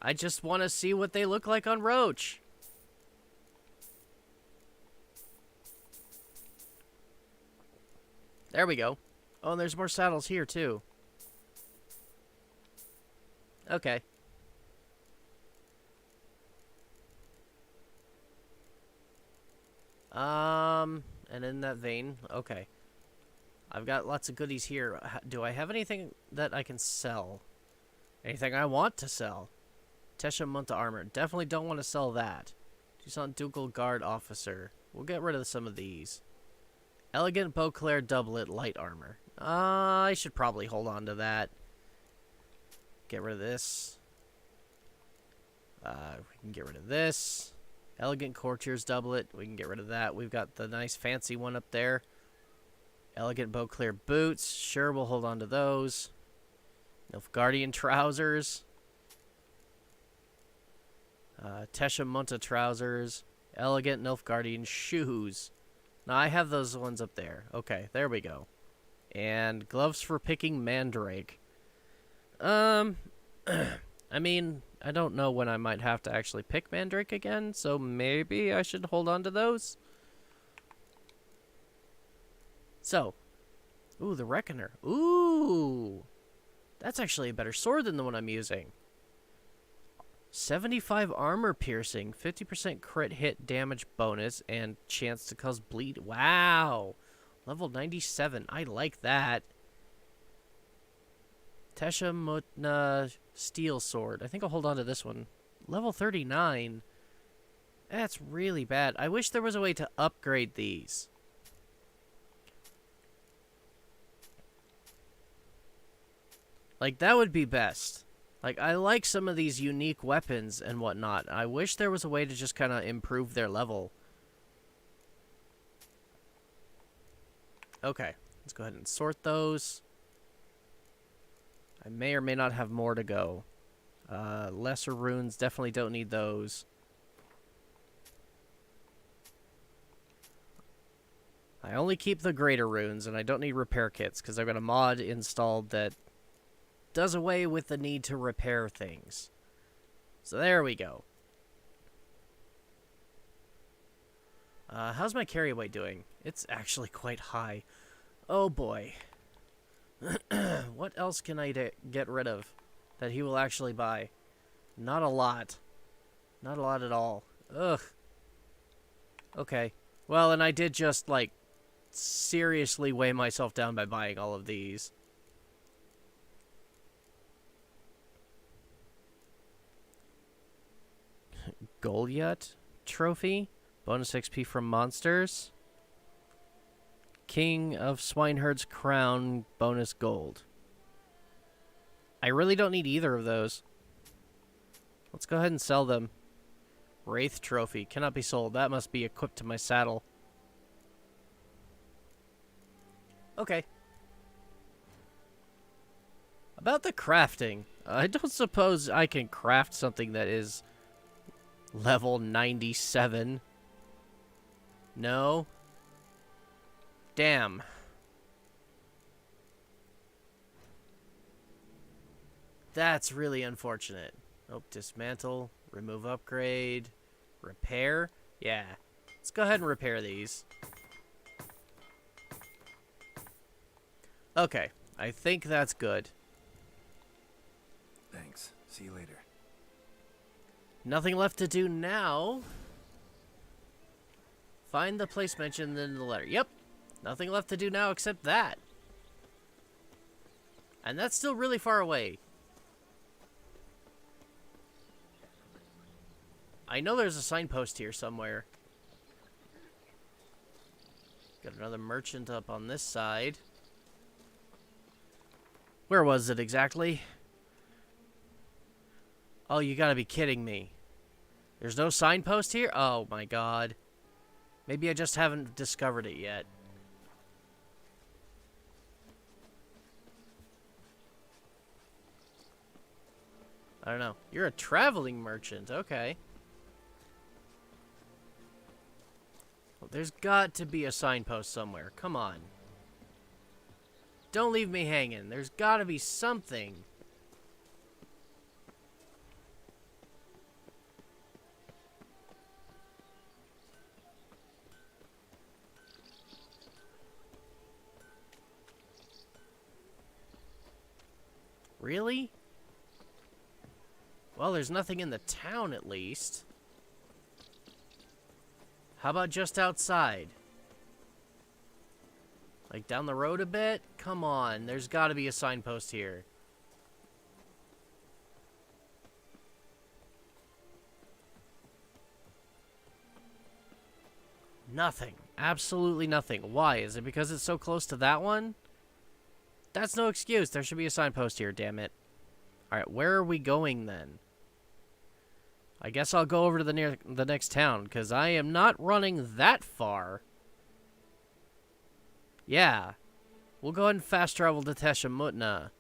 I just want to see what they look like on Roach. There we go. Oh, and there's more saddles here, too. Okay. And in that vein, okay. I've got lots of goodies here. Do I have anything that I can sell? Anything I want to sell? Tesha Munta armor. Definitely don't want to sell that. Toussaint Ducal Guard Officer. We'll get rid of some of these. Elegant Beauclair Doublet Light Armor. I should probably hold on to that. Get rid of this. We can get rid of this. Elegant Courtier's Doublet. We can get rid of that. We've got the nice fancy one up there. Elegant Beauclair Boots. Sure, we'll hold on to those. Nilfgaardian Trousers. Tesha Munta Trousers. Elegant Nilfgaardian Shoes. Now, I have those ones up there. Okay, there we go. And gloves for picking Mandrake. I mean, I don't know when I might have to actually pick Mandrake again, so maybe I should hold on to those. So, ooh, the Reckoner. Ooh, that's actually a better sword than the one I'm using. 75 armor piercing, 50% crit hit damage bonus, and chance to cause bleed. Wow. Level 97. I like that. Tesha Mutna Steel Sword. I think I'll hold on to this one. Level 39. That's really bad. I wish there was a way to upgrade these. Like, that would be best. Like, I like some of these unique weapons and whatnot. I wish there was a way to just kind of improve their level. Okay, let's go ahead and sort those. I may or may not have more to go. Lesser runes, definitely don't need those. I only keep the greater runes, and I don't need repair kits, because I've got a mod installed that does away with the need to repair things. So there we go. How's my carry weight doing? It's actually quite high. Oh boy. What else can I get rid of that he will actually buy? Not a lot. Not a lot at all. Ugh. Okay. Well, and I did just, like, seriously weigh myself down by buying all of these. Goliath trophy. Bonus XP from monsters. King of Swineherd's crown. Bonus gold. I really don't need either of those. Let's go ahead and sell them. Wraith trophy. Cannot be sold. That must be equipped to my saddle. Okay. About the crafting. I don't suppose I can craft something that is level 97. No. Damn. That's really unfortunate. Oh, dismantle, remove upgrade, repair. Yeah. Let's go ahead and repair these. Okay. I think that's good. Thanks. See you later. Nothing left to do now. Find the place mentioned in the letter. Yep. Nothing left to do now except that. And that's still really far away. I know there's a signpost here somewhere. Got another merchant up on this side. Where was it exactly? Oh, you gotta be kidding me. There's no signpost here? Oh my god. Maybe I just haven't discovered it yet. I don't know. You're a traveling merchant. Okay. Well, there's got to be a signpost somewhere. Come on. Don't leave me hanging. There's got to be something. Really? Well, there's nothing in the town, at least. How about just outside? Like down the road a bit? Come on, there's got to be a signpost here. Nothing. Absolutely nothing. Why? Is it because it's so close to that one? That's no excuse. There should be a signpost here, damn it. Alright, where are we going then? I guess I'll go over to the next town, because I am not running that far. Yeah. We'll go ahead and fast travel to Teshamutna.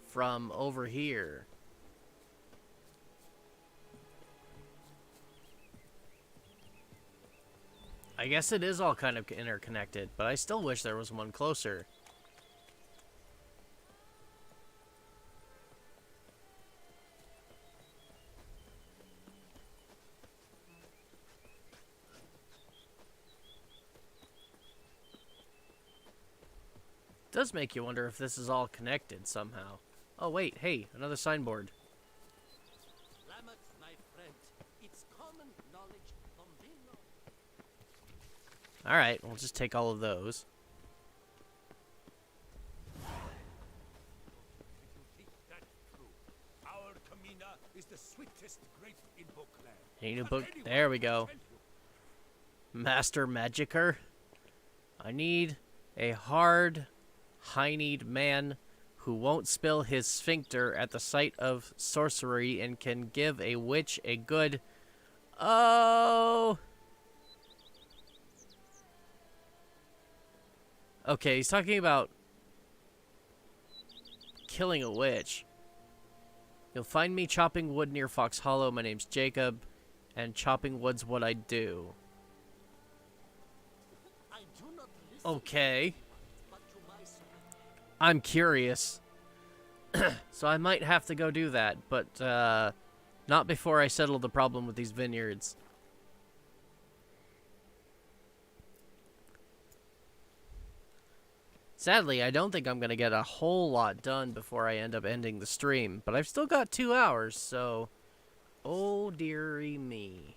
From over here. I guess it is all kind of interconnected, but I still wish there was one closer. Does make you wonder if this is all connected somehow. Oh wait, hey, another signboard. Alright, we'll just take all of those. Our Camina is the sweetest grape in Bookland. Need a book. There we go. Master Magicer. I need a hard, high-kneed man who won't spill his sphincter at the sight of sorcery and can give a witch a good... Oh... Okay, he's talking about killing a witch. You'll find me chopping wood near Fox Hollow. My name's Jacob, and chopping wood's what I do. Okay. I'm curious. So I might have to go do that, but not before I settle the problem with these vineyards. Sadly, I don't think I'm going to get a whole lot done before I end up ending the stream, but I've still got 2 hours, so... Oh, dearie me.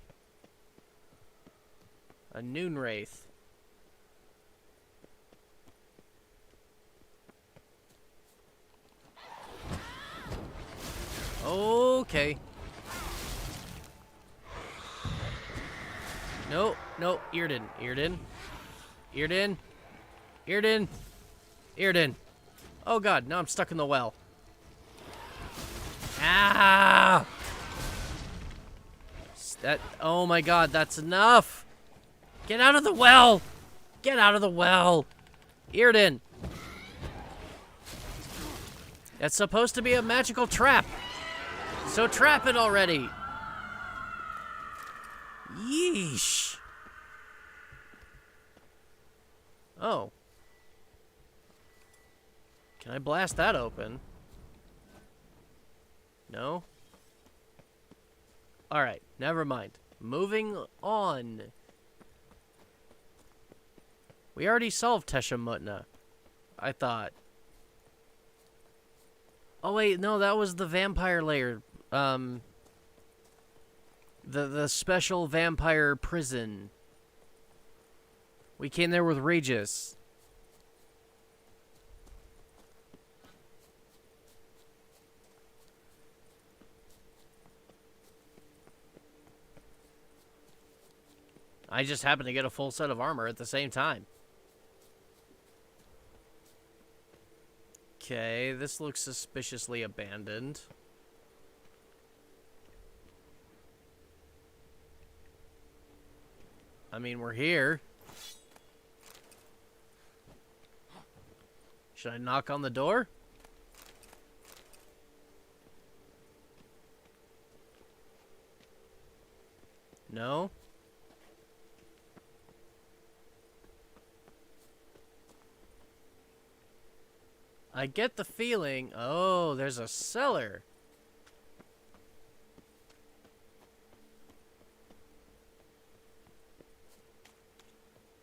A noon wraith. Okay. No, no, Earden. Earden. Earden. Earden. Earden. Oh god, now I'm stuck in the well. Ah! Oh my god, that's enough! Get out of the well! Get out of the well! Earden! It's supposed to be a magical trap! So trap it already! Yeesh! Oh. Can I blast that open? No? Alright, never mind. Moving on. We already solved Tesha Mutna, I thought. Oh wait, no, that was the vampire lair. The special vampire prison. We came there with Regis. I just happened to get a full set of armor at the same time. Okay, this looks suspiciously abandoned. I mean, we're here. Should I knock on the door? No? I get the feeling... Oh, there's a cellar.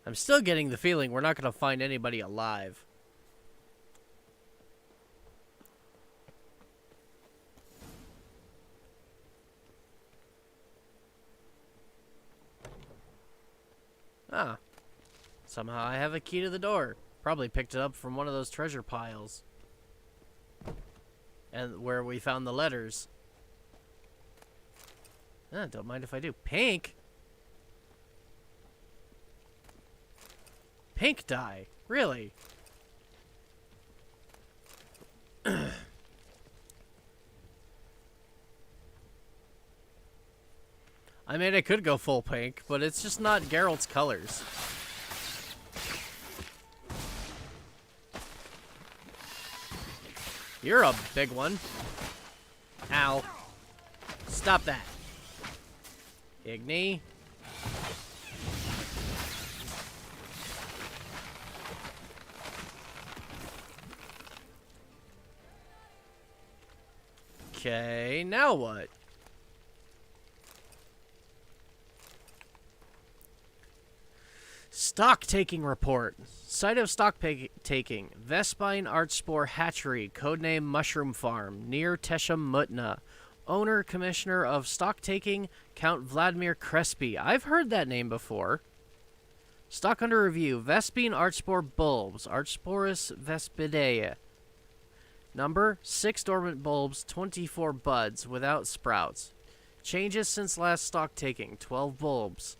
I'm still getting the feeling we're not going to find anybody alive. Ah. Somehow I have a key to the door. Probably picked it up from one of those treasure piles. And where we found the letters. Don't mind if I do. Pink? Pink dye? Really? I mean, I could go full pink, but it's just not Geralt's colors. You're a big one. Ow. Stop that. Igni. Okay, now what? Stock taking report. Site of stock taking. Vespine Archspore Hatchery, codename Mushroom Farm, near Tesha Mutna. Owner, Commissioner of Stock Taking, Count Vladimir Crespi. I've heard that name before. Stock under review. Vespine Archspore bulbs. Archsporus vespidae. Number, 6 dormant bulbs, 24 buds, without sprouts. Changes since last stock taking. 12 bulbs.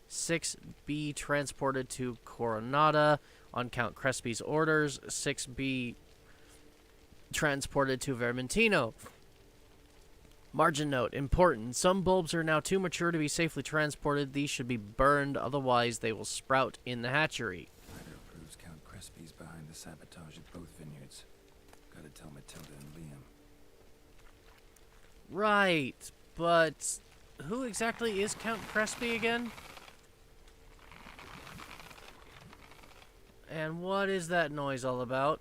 6 be transported to Coronata on Count Crespi's orders. 6 be transported to Vermentino. Margin note, important. Some bulbs are now too mature to be safely transported. These should be burned, otherwise they will sprout in the hatchery. Letter proves Count Crespi's behind the sabotage at both vineyards. Gotta tell Matilda and Liam. Right, but who exactly is Count Crespi again? And what is that noise all about?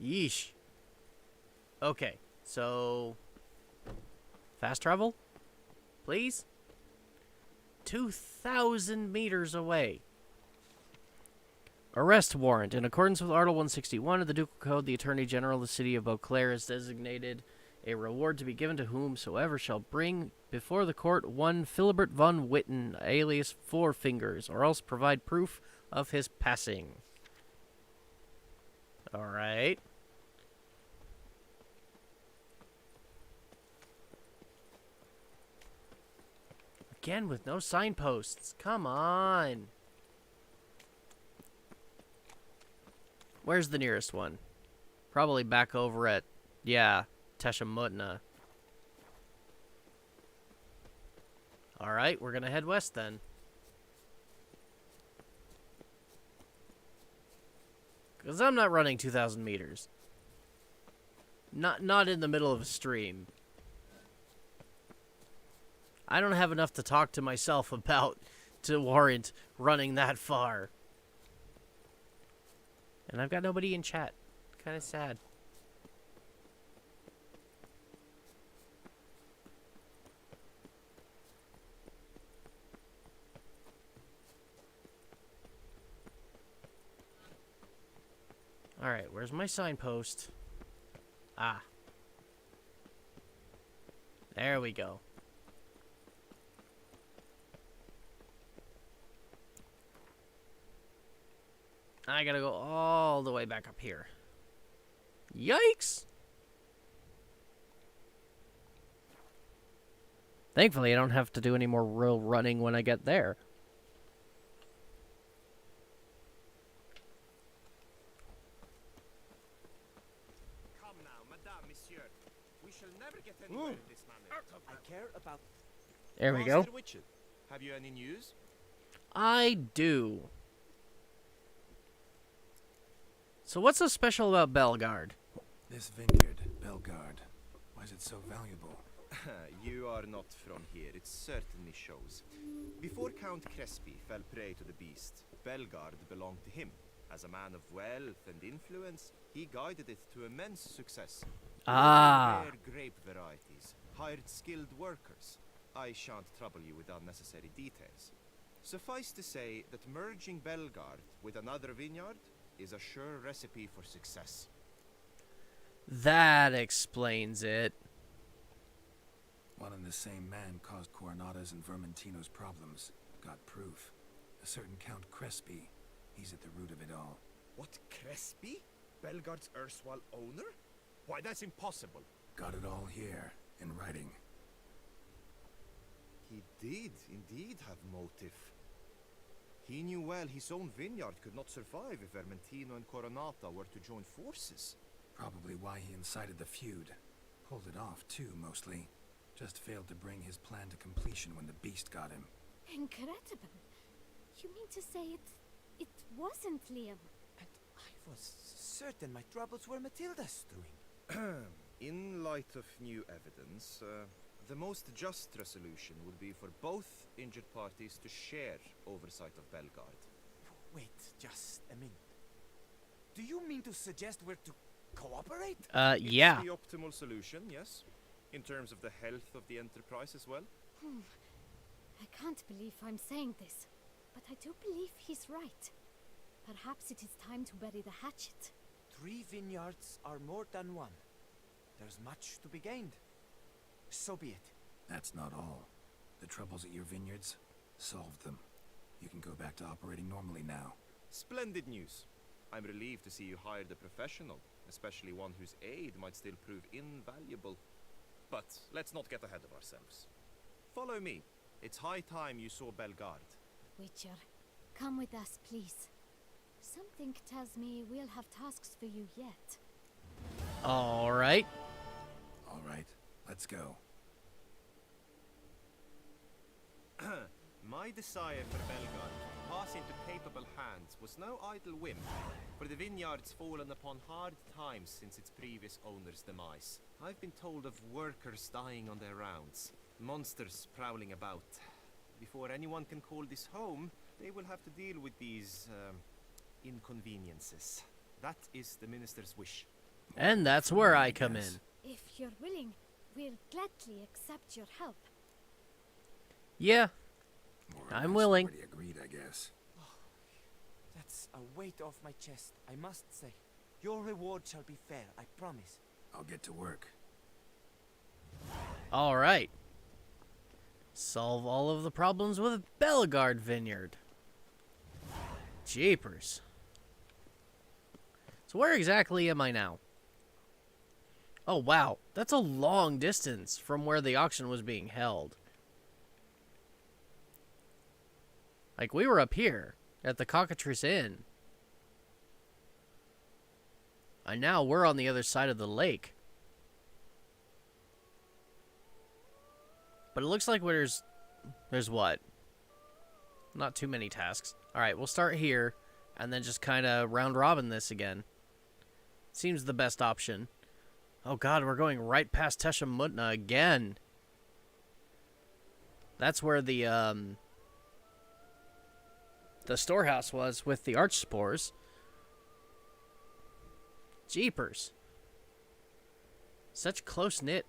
Yeesh. Okay, so... fast travel? Please? 2,000 meters away. Arrest warrant. In accordance with Article 161 of the Ducal Code, the Attorney General of the City of Beauclair has designated a reward to be given to whomsoever shall bring before the court one Philibert von Witten, alias Four Fingers, or else provide proof of his passing. Alright. Again with no signposts. Come on. Where's the nearest one? Probably back over at, yeah, Teshamutna. Alright, we're gonna head west then. Because I'm not running 2,000 meters. Not in the middle of a stream. I don't have enough to talk to myself about to warrant running that far. And I've got nobody in chat. Kind of sad. Alright, where's my signpost? Ah. There we go. I gotta go all the way back up here. Yikes! Thankfully, I don't have to do any more real running when I get there. Come now, madame, monsieur. We shall never get anywhere in this manner. I care about... There we go. Master Witcher, have you any news? I do. So what's so special about Belgard? This vineyard, Belgard, why is it so valuable? You are not from here, it certainly shows. Before Count Crespi fell prey to the beast, Belgard belonged to him. As a man of wealth and influence, he guided it to immense success. Ah. Rare grape varieties, hired skilled workers. I shan't trouble you with unnecessary details. Suffice to say that merging Belgard with another vineyard is a sure recipe for success. That explains it. One and the same man caused Coronata's and Vermentino's problems. Got proof. A certain Count Crespi. He's at the root of it all. What, Crespi? Belgard's erstwhile owner? Why, that's impossible. Got it all here, in writing. He did indeed have motive. He knew well his own vineyard could not survive if Vermentino and Coronata were to join forces. Probably why he incited the feud. Pulled it off, too, mostly. Just failed to bring his plan to completion when the beast got him. Incredible. You mean to say it wasn't Liam? And I was certain my troubles were Matilda's doing. In light of new evidence, the most just resolution would be for both injured parties to share oversight of Belgard. Wait just a minute. Do you mean to suggest we're to cooperate? Yeah. It's the optimal solution, yes. In terms of the health of the enterprise as well. I can't believe I'm saying this, but I do believe he's right. Perhaps it is time to bury the hatchet. 3 vineyards are more than one. There's much to be gained. So be it. That's not all. The troubles at your vineyards? Solved them. You can go back to operating normally now. Splendid news. I'm relieved to see you hired a professional, especially one whose aid might still prove invaluable. But let's not get ahead of ourselves. Follow me. It's high time you saw Belgard. Witcher, come with us, please. Something tells me we'll have tasks for you yet. All right. All right, let's go. My desire for Belgard to pass into capable hands was no idle whim, for the vineyard's fallen upon hard times since its previous owner's demise. I've been told of workers dying on their rounds, monsters prowling about. Before anyone can call this home, they will have to deal with these, inconveniences. That is the minister's wish. And that's where I come in. If you're willing, we'll gladly accept your help. Yeah, I'm willing. Already agreed, I guess. That's a weight off my chest, I must say. Your reward shall be fair, I promise. I'll get to work. All right. Solve all of the problems with Belgard Vineyard. Jeepers. So where exactly am I now? Oh, wow. That's a long distance from where the auction was being held. Like, we were up here at the Cockatrice Inn. And now we're on the other side of the lake. But it looks like there's what? Not too many tasks. Alright, we'll start here, and then just kind of round-robin this again. Seems the best option. Oh god, we're going right past Tesha Mutna again. That's where the storehouse was with the arch spores. Jeepers. Such close-knit.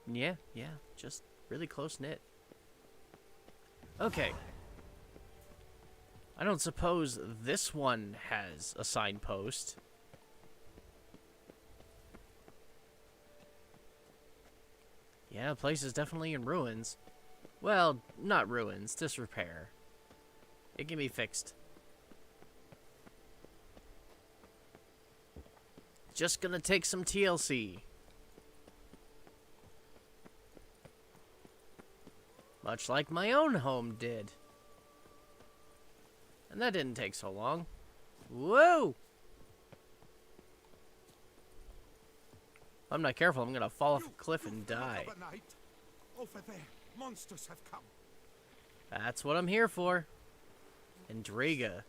Yeah, just really close-knit. Okay. I don't suppose this one has a signpost. Yeah, the place is definitely in ruins. Well, not ruins, disrepair. It can be fixed. Just gonna take some TLC. Much like my own home did. And that didn't take so long. Whoa! If I'm not careful, I'm gonna fall off a cliff and die. Over there, monsters have come. That's what I'm here for. Endriga.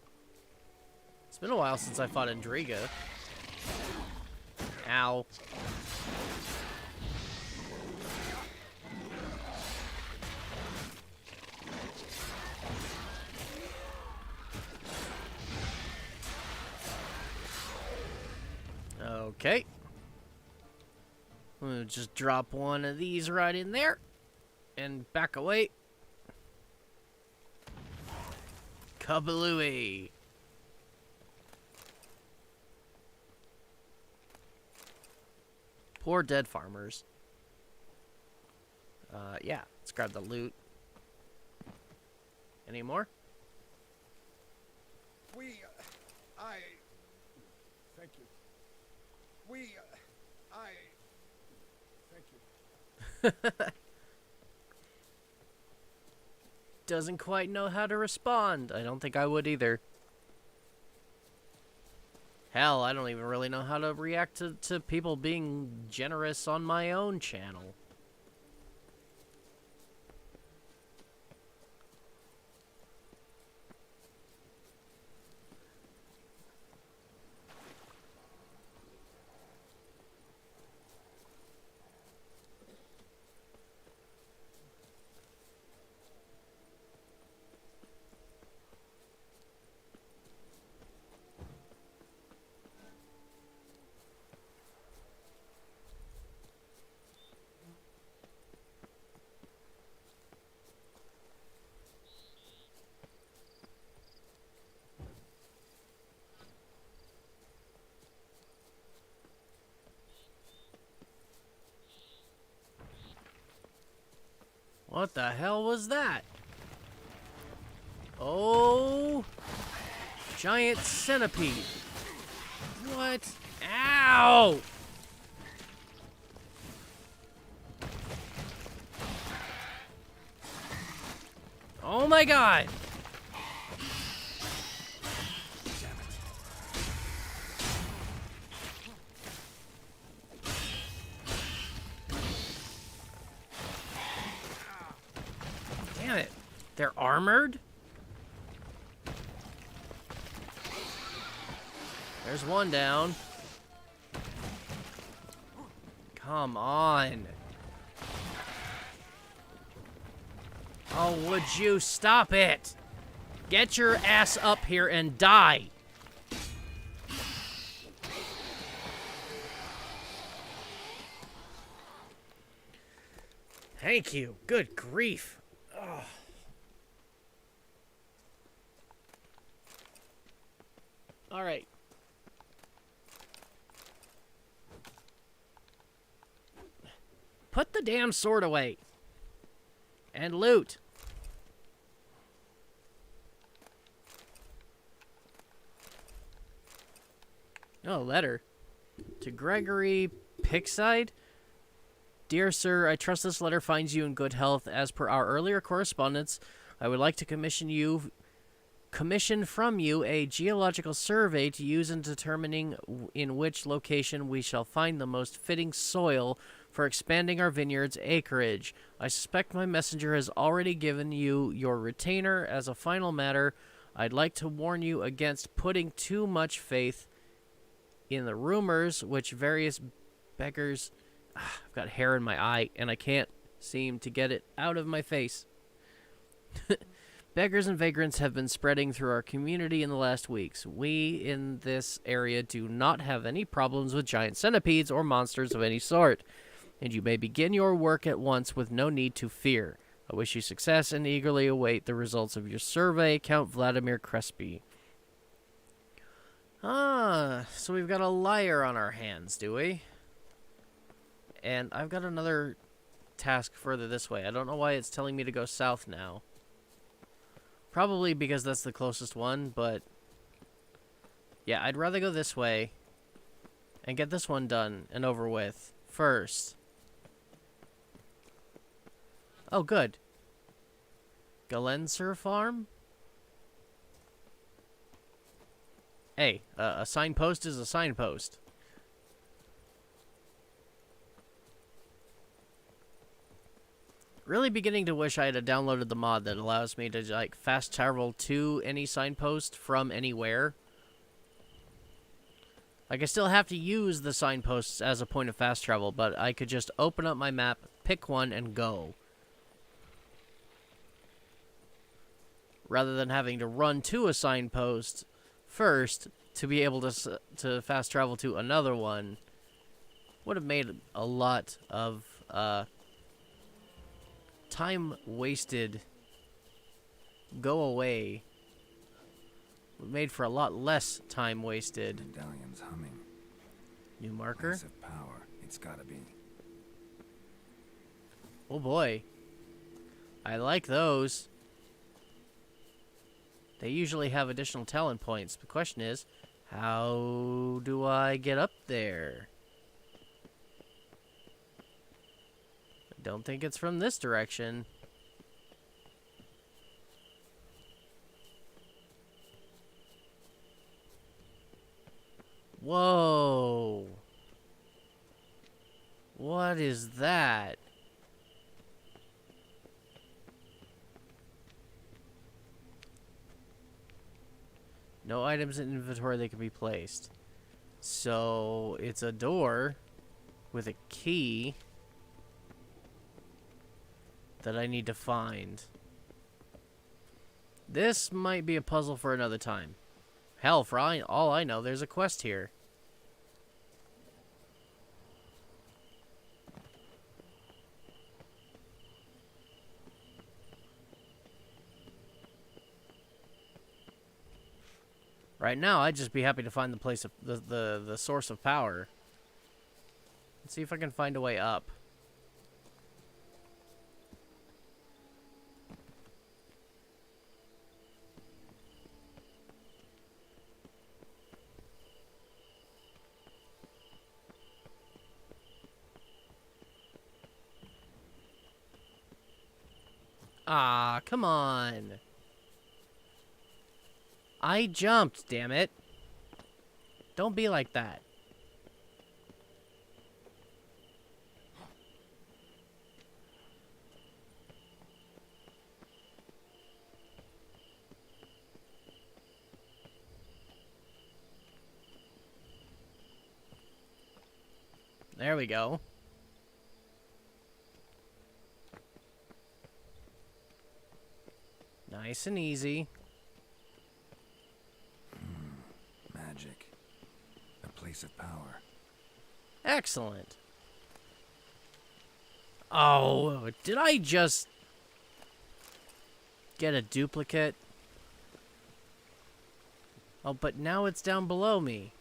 It's been a while since I fought Endriga. Ow. Okay. We'll just drop one of these right in there. And back away. Kabalooey. Poor dead farmers. Yeah, let's grab the loot. Any more? Thank you. Thank you. Doesn't quite know how to respond. I don't think I would either. Hell, I don't even really know how to react to people being generous on my own channel. What the hell was that? Oh, giant centipede. What? Ow! Oh my god! Damn it. They're armored? There's one down. Come on. Oh, would you stop it? Get your ass up here and die. Thank you. Good grief. Ugh. All right. Put the damn sword away. And loot. Oh, letter. To Gregory Pickside. Dear Sir, I trust this letter finds you in good health. As per our earlier correspondence, I would like to commission from you a geological survey to use in determining in which location we shall find the most fitting soil for expanding our vineyard's acreage. I suspect my messenger has already given you your retainer. As a final matter, I'd like to warn you against putting too much faith in the rumors which various beggars... I've got hair in my eye, and I can't seem to get it out of my face. Beggars and vagrants have been spreading through our community in the last weeks. We in this area do not have any problems with giant centipedes or monsters of any sort, and you may begin your work at once with no need to fear. I wish you success and eagerly await the results of your survey, Count Vladimir Crespi. Ah, so we've got a liar on our hands, do we? And I've got another task further this way. I don't know why it's telling me to go south now. Probably because that's the closest one, but... yeah, I'd rather go this way and get this one done and over with first. Oh, good. Galenser Farm? Hey, a signpost is a signpost. Really beginning to wish I had downloaded the mod that allows me to, like, fast travel to any signpost from anywhere. Like, I still have to use the signposts as a point of fast travel, but I could just open up my map, pick one, and go. Rather than having to run to a signpost first to be able to fast travel to another one. Would have made a lot of, time wasted go away. Made for a lot less time wasted. Medallion's humming. New marker? Massive power. It's gotta be. Oh boy. I like those. They usually have additional talent points. The question is, how do I get up there? Don't think it's from this direction. Whoa. What is that? No items in inventory that can be placed. So, it's a door with a key that I need to find. This might be a puzzle for another time. Hell, for all I know, there's a quest here. Right now, I'd just be happy to find the place of the source of power. Let's see if I can find a way up. Ah, come on. I jumped, damn it. Don't be like that. There we go. Nice and easy. Magic. A place of power. Excellent. Oh, did I just get a duplicate? Oh, but now it's down below me.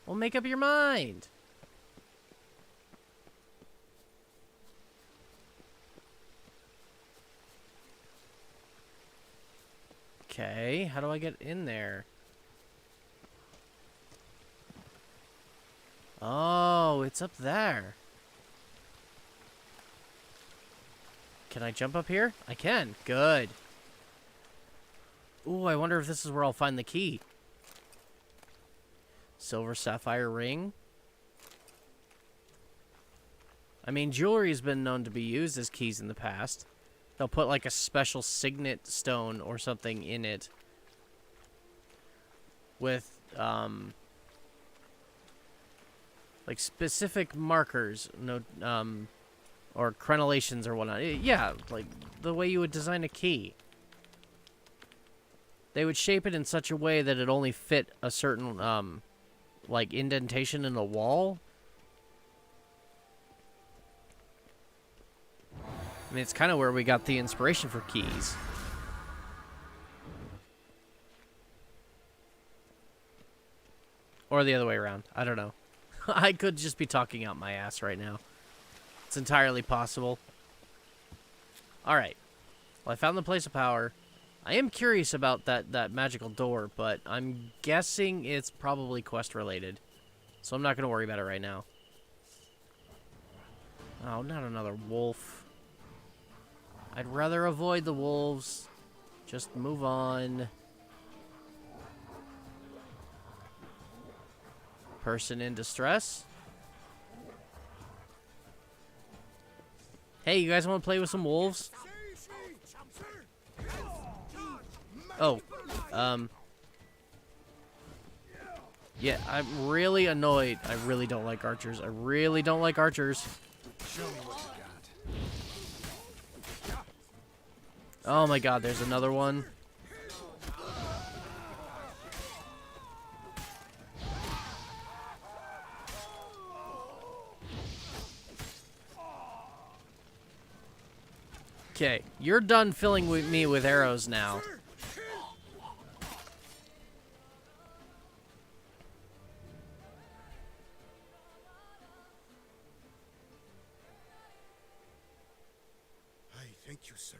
Well, make up your mind. Okay, how do I get in there? Oh, Oh, it's up there. Can I jump up here? I can. Good. Ooh, I wonder if this is where I'll find the key. Silver sapphire ring. I mean, jewelry's been known to be used as keys in the past. They'll put like a special signet stone or something in it with like specific markers, or crenellations or whatnot. Yeah, like the way you would design a key. They would shape it in such a way that it only fit a certain like indentation in a wall. I mean, it's kind of where we got the inspiration for keys. Or the other way around. I don't know. I could just be talking out my ass right now. It's entirely possible. Alright. Well, I found the place of power. I am curious about that magical door, but I'm guessing it's probably quest related. So I'm not going to worry about it right now. Oh, not another wolf. I'd rather avoid the wolves. Just move on. Person in distress. Hey, you guys want to play with some wolves? Oh, yeah, I'm really annoyed. I really don't like archers. I really don't like archers. Show me what you got. Oh my god, there's another one. Okay, you're done filling me with arrows now. I thank you, sir.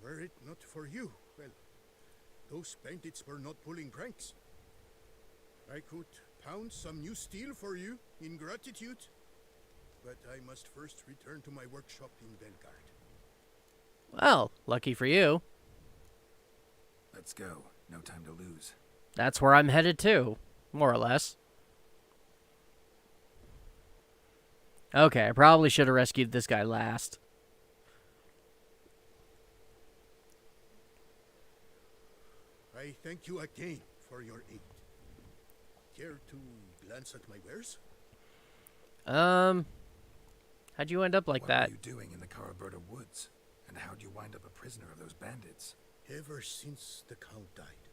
Were it not for you, well, those bandits were not pulling pranks. I could pound some new steel for you in gratitude, but I must first return to my workshop in Belgard. Well, lucky for you. Let's go. No time to lose. That's where I'm headed to, more or less. Okay, I probably should have rescued this guy last. I thank you again for your aid. Care to glance at my wares? How'd you end up like that? What were you doing in the Caraberta woods? And how'd you wind up a prisoner of those bandits? Ever since the Count died,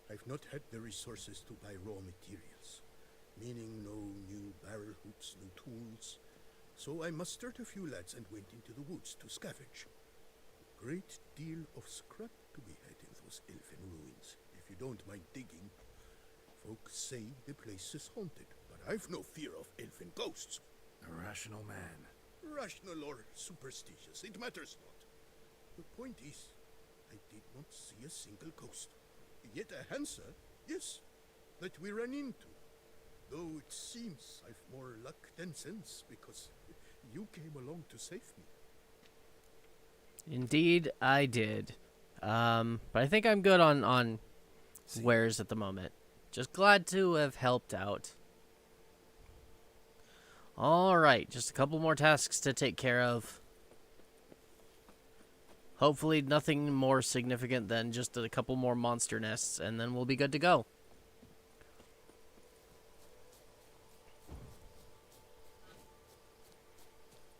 I've not had the resources to buy raw materials. Meaning no new barrel hoops, no tools. So I mustered a few lads and went into the woods to scavenge. A great deal of scrap to be had in those elfin ruins, if you don't mind digging. Folks say the place is haunted, but I've no fear of elfin ghosts. A rational man. Rational or superstitious, it matters not. The point is, I did not see a single ghost. Yet a Hansa, yes, that we ran into. Though it seems I've more luck than sense, because you came along to save me. Indeed, I did. But I think I'm good on wares at the moment. Just glad to have helped out. Alright, just a couple more tasks to take care of. Hopefully nothing more significant than just a couple more monster nests, and then we'll be good to go.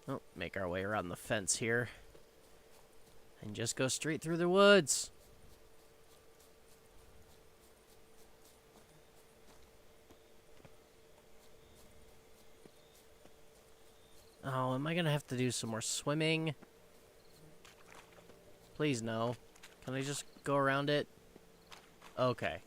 Oh, make our way around the fence here. And just go straight through the woods. Oh, am I gonna have to do some more swimming? Please no. Can I just go around it? Okay.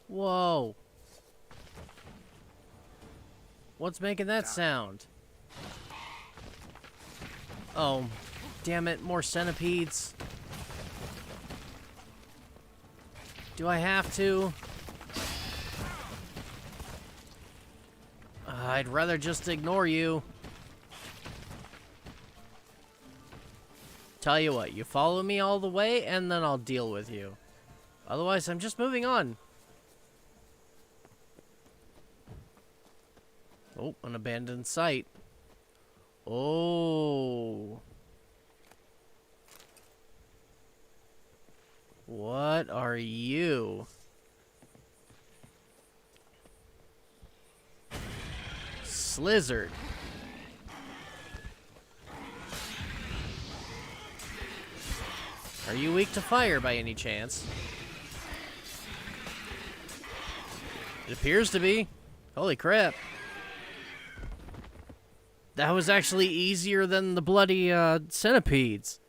Whoa. What's making that sound? Oh, damn it, more centipedes. Do I have to? I'd rather just ignore you. Tell you what, you follow me all the way, and then I'll deal with you. Otherwise, I'm just moving on. Oh, an abandoned site. Oh. What are you? Slizzard. Are you weak to fire by any chance? It appears to be. Holy crap. That was actually easier than the bloody centipedes.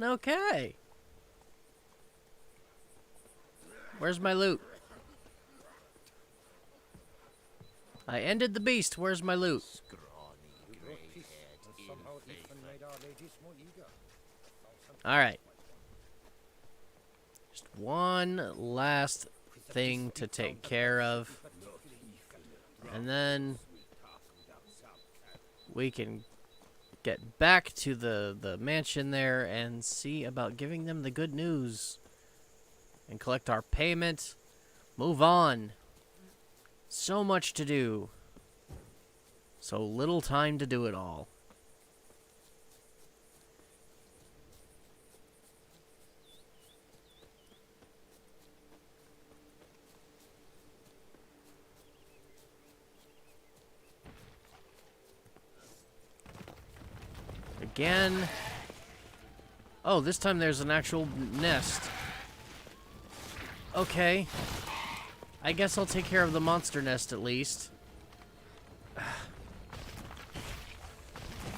Okay. Where's my loot? I ended the beast. Where's my loot? Alright. Just one last thing to take care of. And then we can get back to the mansion there and see about giving them the good news. And collect our payment. Move on. So much to do. So little time to do it all. Again. Oh, this time there's an actual nest. Okay. I guess I'll take care of the monster nest at least.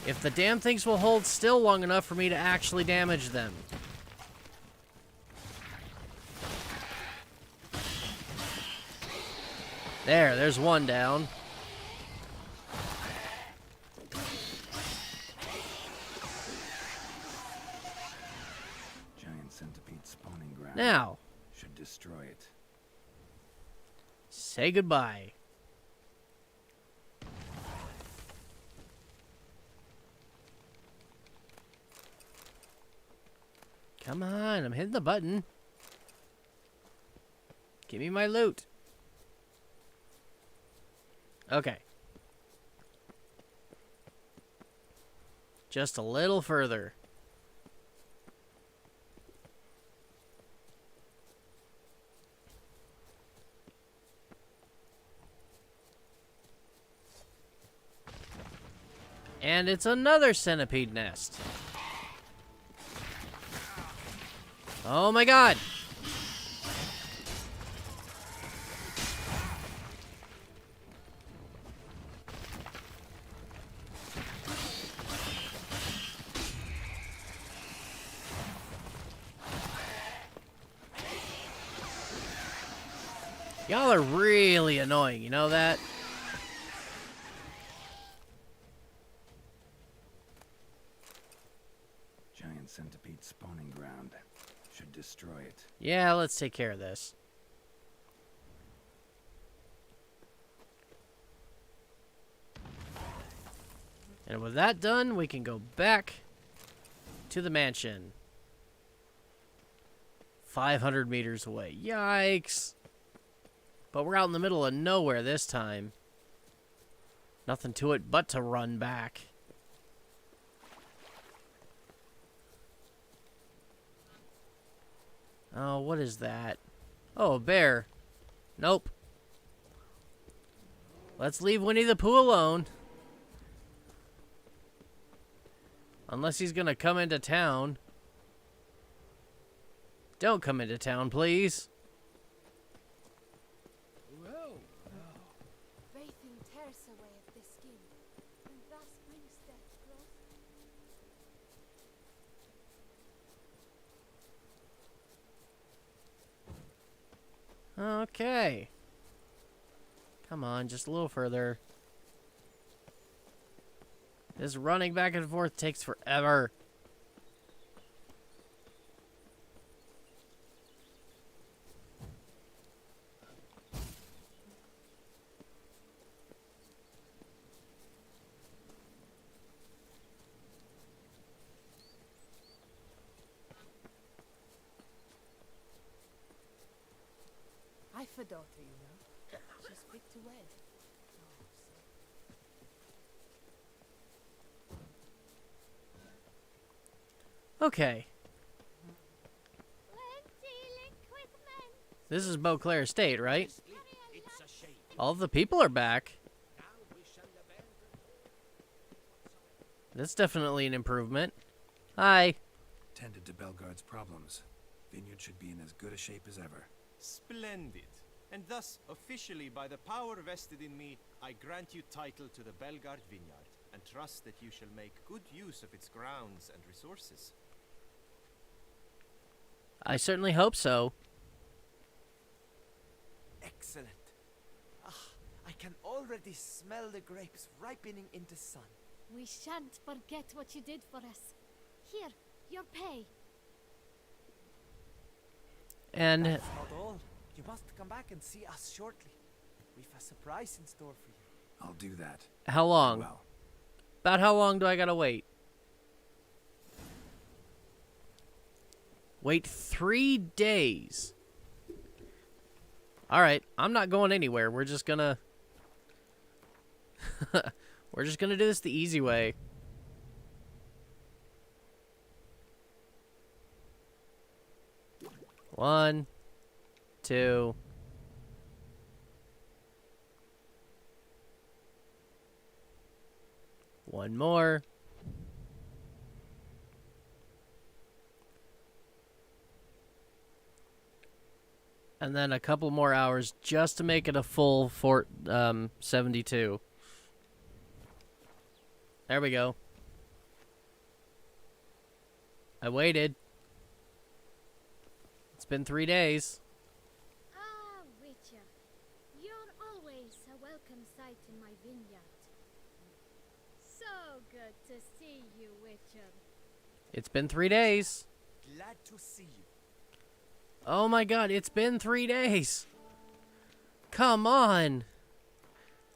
If the damn things will hold still long enough for me to actually damage them. There's one down. Giant centipede spawning ground. Now. Should destroy it. Say goodbye. Come on, I'm hitting the button. Give me my loot. Okay. Just a little further. And it's another centipede nest. Oh my god! Y'all are really annoying, you know that? Giant centipede spawning ground. Should destroy it. Yeah, let's take care of this. And with that done, we can go back to the mansion. 500 meters away. Yikes. But we're out in the middle of nowhere this time. Nothing to it but to run back. Oh, what is that? Oh, a bear. Nope. Let's leave Winnie the Pooh alone. Unless he's gonna come into town. Don't come into town, please. Bathing tears away at the skin, and thus brings death growth. Okay. Come on, just a little further. This running back and forth takes forever. I've a daughter, you know. She's fit to wed. Okay. This is Beauclair Estate, right? All of the people are back. That's definitely an improvement. Hi. Tended to Belgard's problems. Vineyard should be in as good a shape as ever. Splendid. And thus, officially, by the power vested in me, I grant you title to the Belgard Vineyard, and trust that you shall make good use of its grounds and resources. I certainly hope so. Excellent. I can already smell the grapes ripening in the sun. We shan't forget what you did for us. Here, your pay. And That's not all. You must come back and see us shortly. We've a surprise in store for you. I'll do that. how long? Well, About how long do I gotta wait? Wait 3 days. Alright, I'm not going anywhere. We're just gonna... We're just gonna do this the easy way. One, two. One more. And then a couple more hours just to make it a full 72. There we go. I waited. It's been 3 days. Ah, Witcher. You're always a welcome sight in my vineyard. So good to see you, Witcher. It's been 3 days. Glad to see you. Oh my god, it's been 3 days. Come on.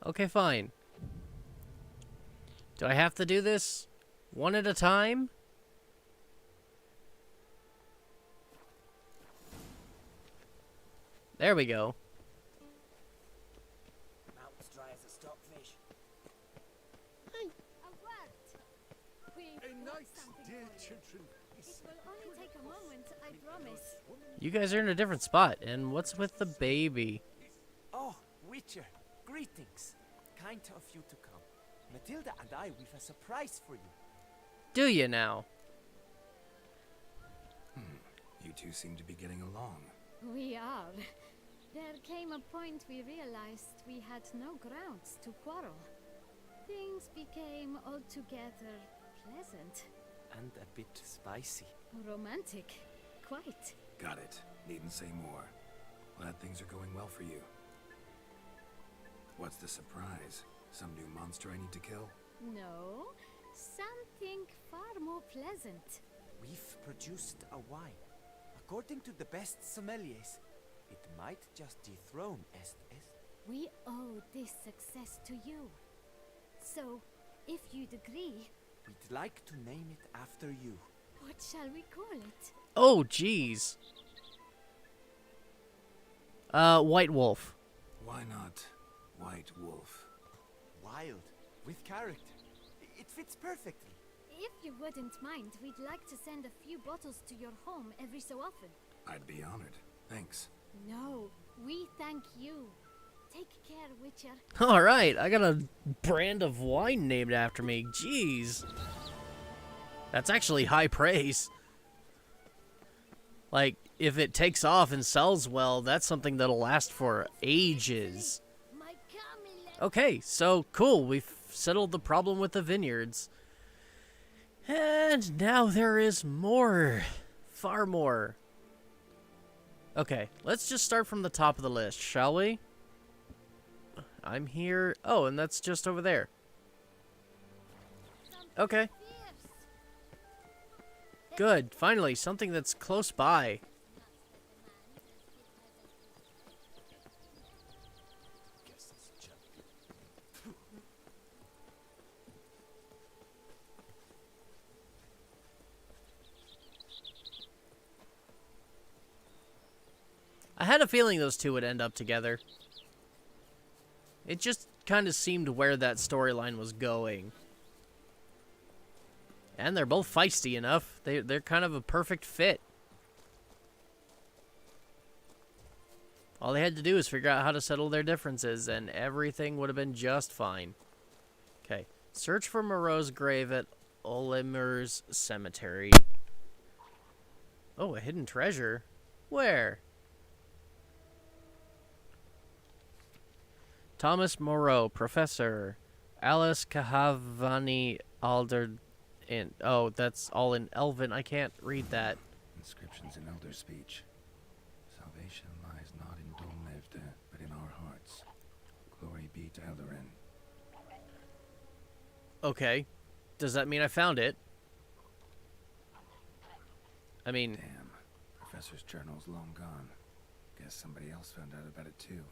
Okay, fine. Do I have to do this one at a time? There we go. Mouth's dry as a stockfish. A word. We brought something dear for you. children. It will only take a moment, I promise. You guys are in a different spot. And what's with the baby? Oh, Witcher, greetings. Kind of you to come. Matilda and I, we've a surprise for you. Do you now? You two seem to be getting along. We are. There came a point we realized we had no grounds to quarrel. Things became altogether pleasant. And a bit spicy. Romantic. Quite. Got it. Needn't say more. Glad things are going well for you. What's the surprise? Some new monster I need to kill? No, something far more pleasant. We've produced a wine. According to the best sommeliers, it might just dethrone Estes. We owe this success to you. So, if you'd agree, We'd like to name it after you. what shall we call it? Oh, jeez. White Wolf. Why not White Wolf? Wild, with character. It fits perfectly. If you wouldn't mind, we'd like to send a few bottles to your home every so often. I'd be honored. Thanks. No, we thank you. Take care, Witcher. Alright, I got a brand of wine named after me. Jeez. That's actually high praise. Like, if it takes off and sells well, that's something that'll last for ages. Okay, so cool. We've settled the problem with the vineyards. And now there is more. Far more. Okay, let's just start from the top of the list, shall we? I'm here. Oh, and that's just over there. Okay. Good. Finally, something that's close by. I had a feeling those two would end up together. It just kind of seemed where that storyline was going. And they're both feisty enough. They're kind of a perfect fit. All they had to do is figure out how to settle their differences, and everything would have been just fine. Okay. Search for Moreau's grave at Olimer's cemetery. Oh, a hidden treasure. Where? Thomas Moreau, Professor. Alice Kahavani Alder... oh, that's all in Elven. I can't read that. Inscriptions in Elder speech. Salvation lies not in Dolnevde, but in our hearts. Glory be to Eldarin. Okay. Does that mean I found it? I mean... Damn. Professor's journal's long gone. Guess somebody else found out about it too.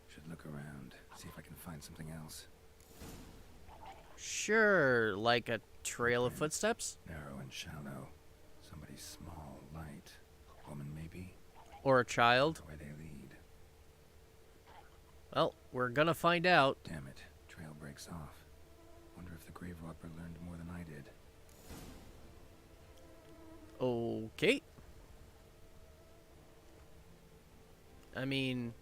Should look around, see if I can find something else. Sure, like a trail of footsteps? Narrow and shallow. Somebody small, light. Woman, maybe? Or a child? Where they lead. Well, we're gonna find out. Damn it. Trail breaks off. Wonder if the grave robber learned more than I did. Okay. I mean...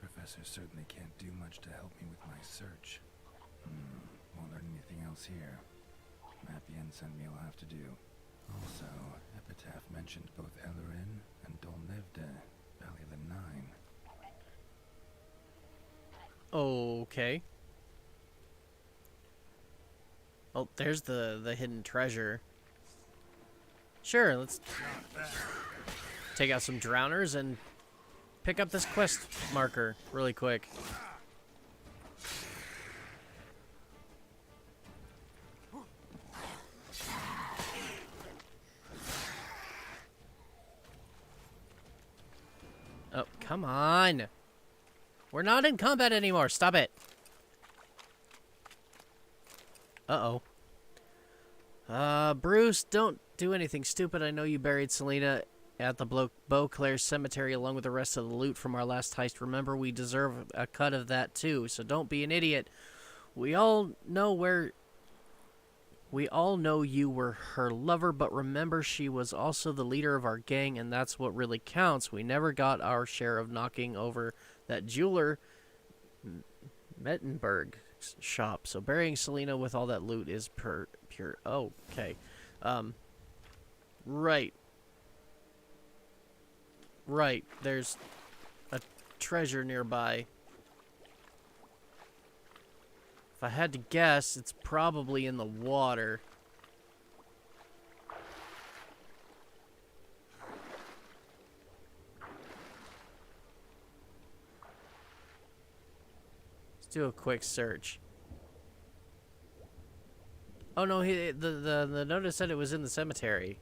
Professor certainly can't do much to help me with my search. Won't learn anything else here. Map the ensign me'll have to do. Also, Epitaph mentioned both Eldarin and Dolnevde, Valley of the Nine. Okay. Oh, there's the hidden treasure. Sure, let's take out some drowners and pick up this quest marker really quick. Oh, come on. We're not in combat anymore. Stop it. Uh-oh. Bruce, don't do anything stupid. I know you buried Selena at the Beauclair Cemetery along with the rest of the loot from our last heist. Remember, we deserve a cut of that too, so don't be an idiot. We all know you were her lover, but remember, she was also the leader of our gang, and that's what really counts. We never got our share of knocking over that jeweler Mettenberg shop, so burying Selena with all that loot is pure. Oh, okay. Right. Right, there's a treasure nearby. If I had to guess, it's probably in the water. Let's do a quick search. Oh no, the notice said it was in the cemetery.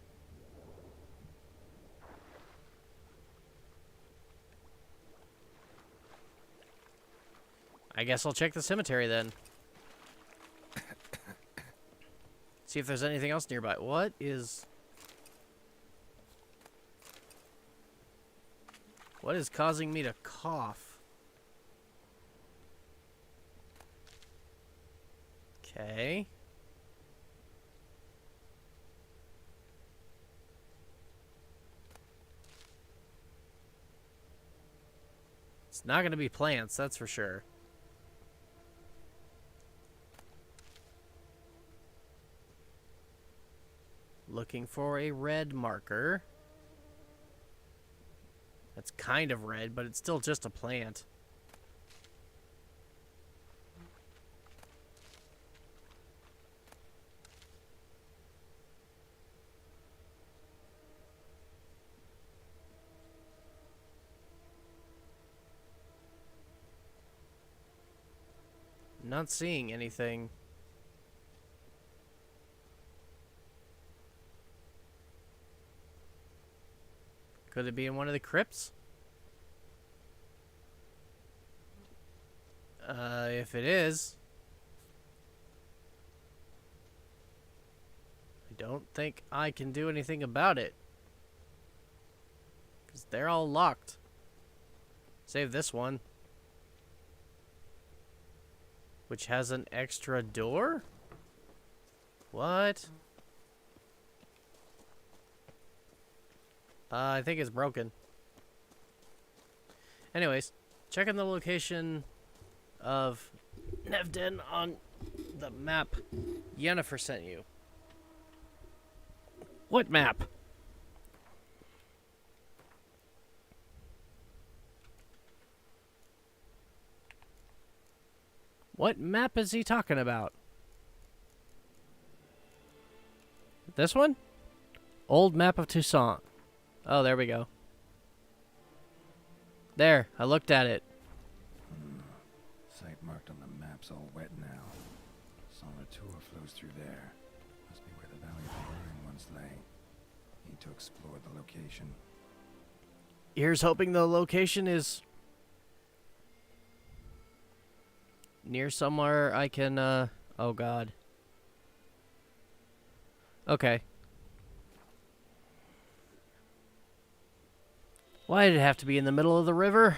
I guess I'll check the cemetery then. See if there's anything else nearby. What is causing me to cough? Okay. It's not going to be plants, that's for sure. Looking for a red marker. That's kind of red, but it's still just a plant. Not seeing anything. Could it be in one of the crypts? If it is, I don't think I can do anything about it. Because they're all locked. Save this one. Which has an extra door? What? I think it's broken. Anyways, checking the location of Nevden on the map Yennefer sent you. What map? What map is he talking about? This one? Old map of Toussaint. Oh, there we go. There, I looked at it. Site marked on the map's all wet now. Sonartua flows through there. Must be where the Valley of the Burning once lay. Need to explore the location. Here's hoping the location is near somewhere I can, oh god. Okay. Why did it have to be in the middle of the river?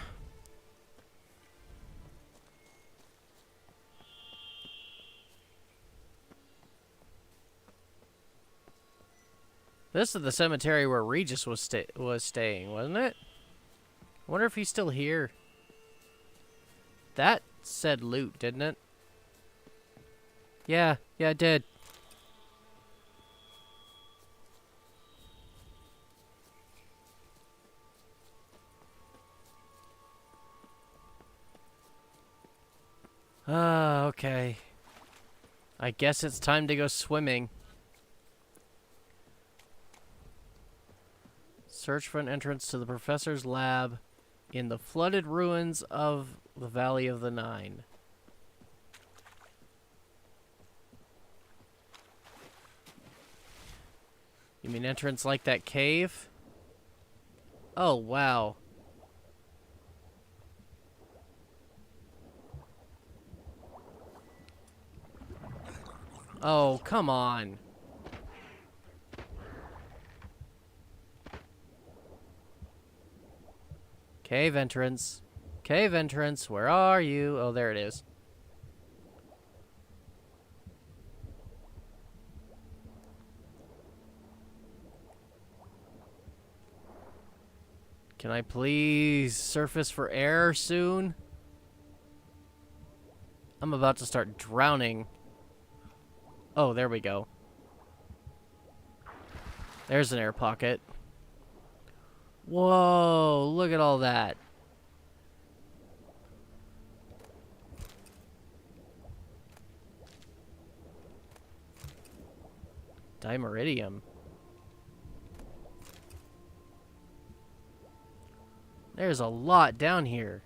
This is the cemetery where Regis was staying, wasn't it? I wonder if he's still here. That said loot, didn't it? Yeah, it did. Okay. I guess it's time to go swimming. Search for an entrance to the professor's lab in the flooded ruins of the Valley of the Nine. You mean entrance like that cave? Oh, wow. Oh, come on. Cave entrance. Cave entrance. Where are you? Oh, there it is. Can I please surface for air soon? I'm about to start drowning. Oh, there we go. There's an air pocket. Whoa, look at all that. Dimeridium. There's a lot down here.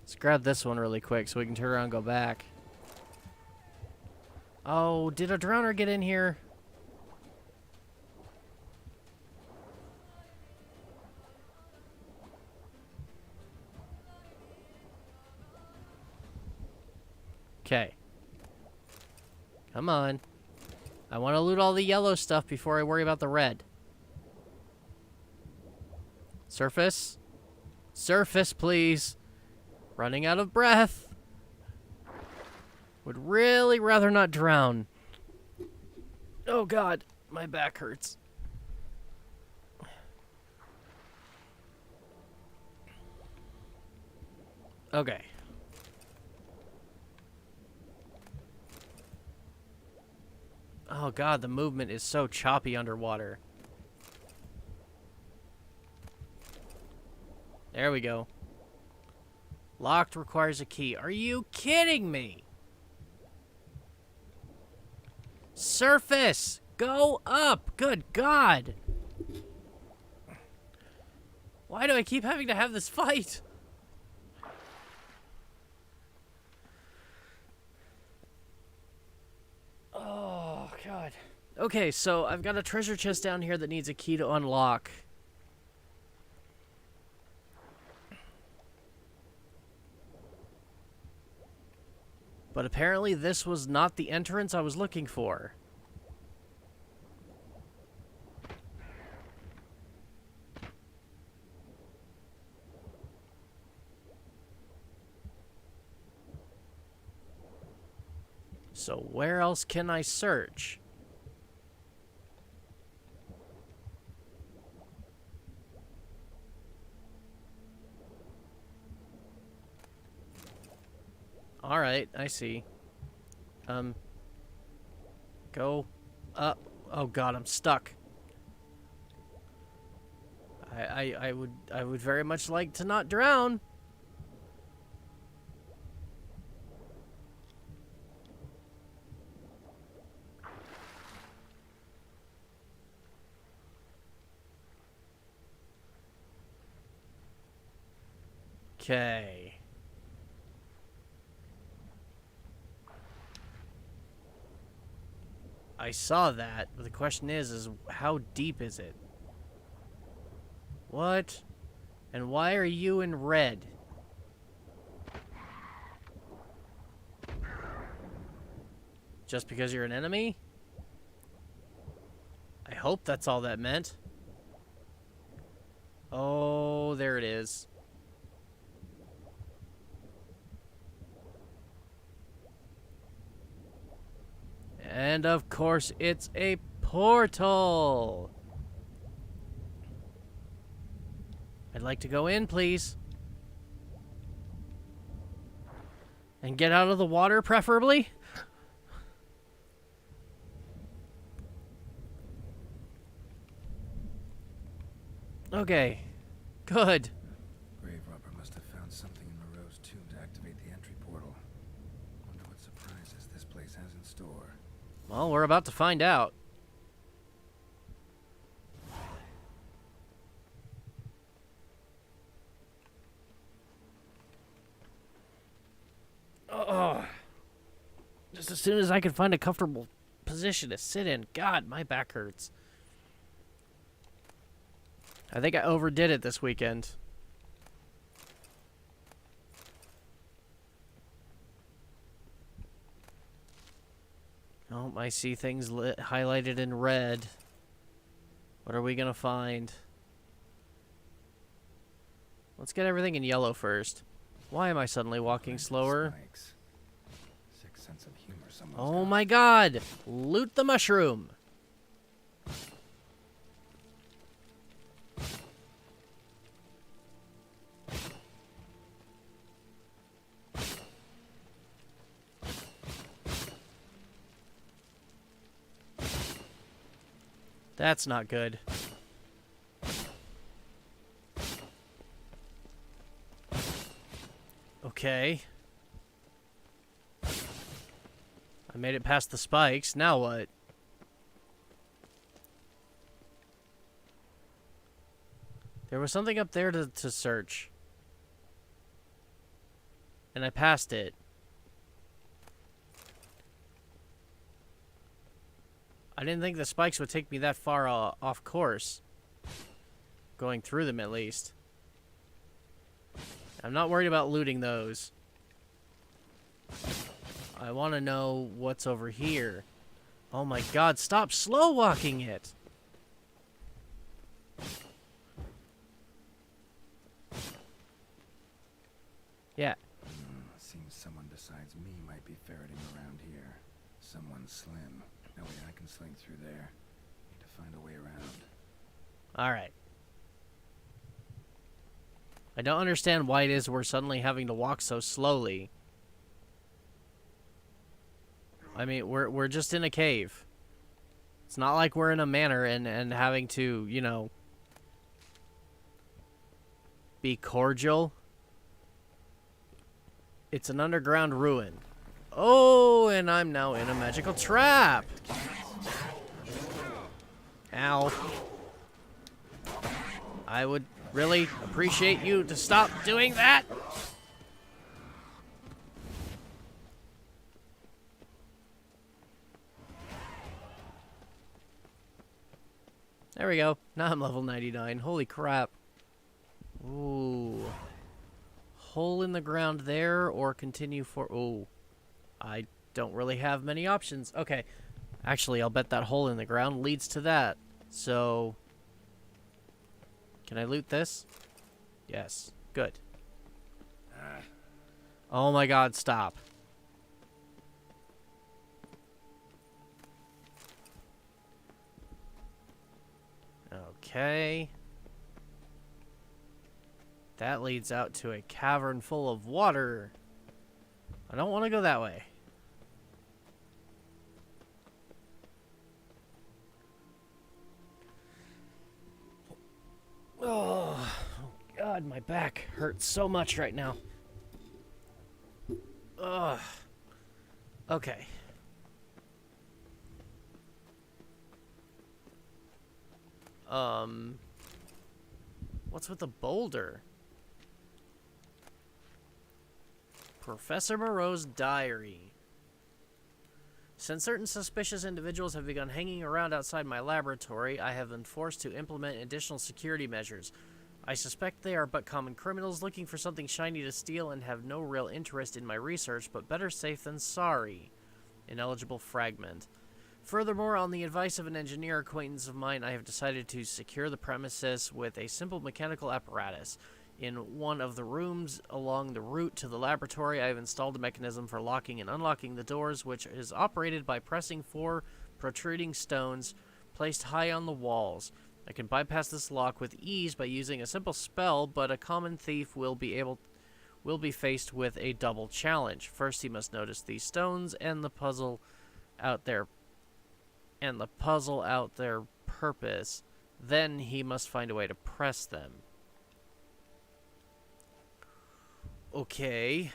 Let's grab this one really quick so we can turn around and go back. Oh, did a drowner get in here? Okay. Come on. I want to loot all the yellow stuff before I worry about the red. Surface? Surface, please. Running out of breath. Would really rather not drown. Oh god, my back hurts. Okay. Oh god, the movement is so choppy underwater. There we go. Locked requires a key. Are you kidding me? Surface! Go up! Good God! Why do I keep having to have this fight? Oh, God. Okay, so I've got a treasure chest down here that needs a key to unlock. But apparently this was not the entrance I was looking for. So where else can I search? Alright, I see. Go up. Oh god, I'm stuck. I would very much like to not drown. Okay. I saw that, but the question is how deep is it? What? And why are you in red? Just because you're an enemy? I hope that's all that meant. Oh, there it is. And of course, it's a portal. I'd like to go in, please. And get out of the water, preferably. Okay. Good. Grave robber must have found something in Moreau's tomb to activate the entry portal. Wonder what surprises this place has in store. Well, we're about to find out. Oh. Just as soon as I can find a comfortable position to sit in. God, my back hurts. I think I overdid it this weekend. Oh, I see things highlighted in red. What are we gonna find? Let's get everything in yellow first. Why am I suddenly walking slower? Sick sense of humor someone's Oh got. my god! Loot the mushroom! That's not good. Okay. I made it past the spikes. Now what? There was something up there to search. And I passed it. I didn't think the spikes would take me that far off course. Going through them, at least. I'm not worried about looting those. I want to know what's over here. Oh my god, stop slow walking it! Yeah. Seems someone besides me might be ferreting around here. Someone slim. No way I can sling through there. Need to find a way around. Alright. I don't understand why it is we're suddenly having to walk so slowly. I mean, we're just in a cave. It's not like we're in a manor and having to, you know, be cordial. It's an underground ruin. Oh, and I'm now in a magical trap. Ow. I would really appreciate you to stop doing that. There we go. Now I'm level 99. Holy crap. Ooh. Hole in the ground there or continue for... Ooh. I don't really have many options. Okay. Actually, I'll bet that hole in the ground leads to that. So... Can I loot this? Yes. Good. Oh my god, stop. Okay. That leads out to a cavern full of water. I don't want to go that way. Oh, God, my back hurts so much right now. Ugh. Okay. What's with the boulder? Professor Moreau's diary. Since certain suspicious individuals have begun hanging around outside my laboratory, I have been forced to implement additional security measures. I suspect they are but common criminals looking for something shiny to steal and have no real interest in my research, but better safe than sorry. Ineligible fragment. Furthermore, on the advice of an engineer acquaintance of mine, I have decided to secure the premises with a simple mechanical apparatus. In one of the rooms along the route to the laboratory, I have installed a mechanism for locking and unlocking the doors, which is operated by pressing 4 protruding stones placed high on the walls. I can bypass this lock with ease by using a simple spell, but a common thief will be faced with a double challenge. First, he must notice these stones and the puzzle out their purpose. Then he must find a way to press them. Okay.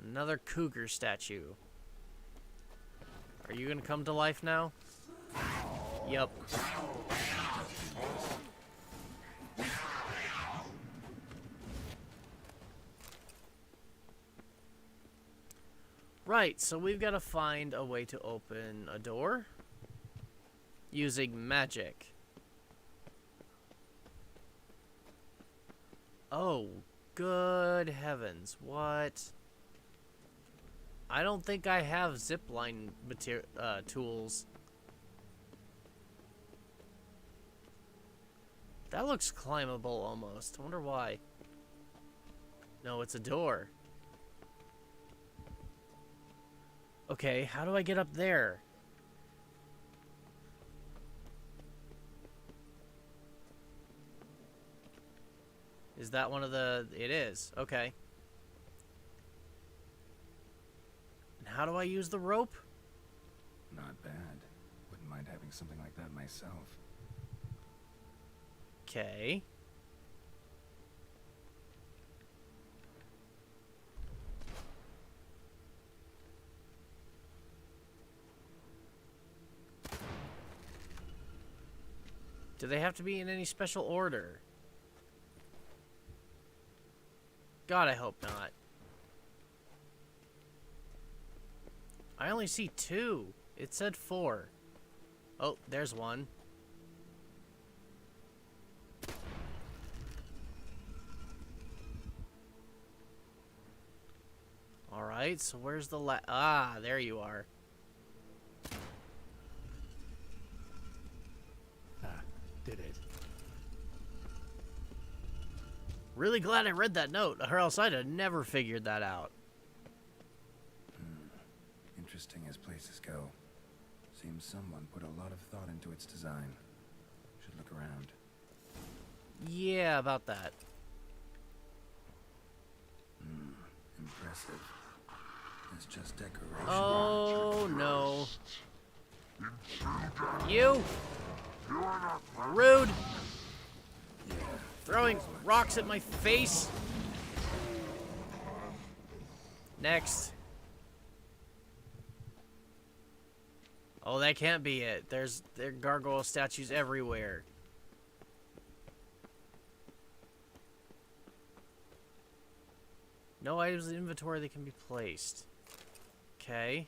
Another cougar statue. Are you gonna come to life now? Yep. Right, so we've got to find a way to open a door using magic. Oh, good heavens. What? I don't think I have zipline tools. That looks climbable almost. I wonder why. No, it's a door. Okay, how do I get up there? Is that one of the... It is. Okay. And how do I use the rope? Not bad. Wouldn't mind having something like that myself. Okay. Do they have to be in any special order? God, I hope not. I only see 2. It said 4. Oh, there's one. Alright, so where's the Ah, there you are. Did it. Really glad I read that note, or else I'd have never figured that out. Interesting as places go. Seems someone put a lot of thought into its design. Should look around. Yeah, about that. Impressive. impressive. It's just decoration. Oh no. You! Rude! Throwing rocks at my face! Next. Oh, that can't be it. There are gargoyle statues everywhere. No items in the inventory that can be placed. Okay.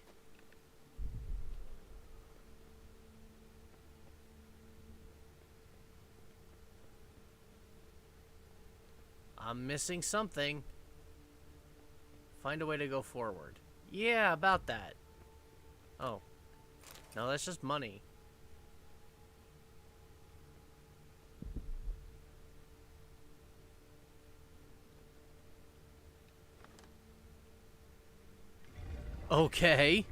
I'm missing something. Find a way to go forward. Yeah, about that. Oh. No, that's just money. Okay.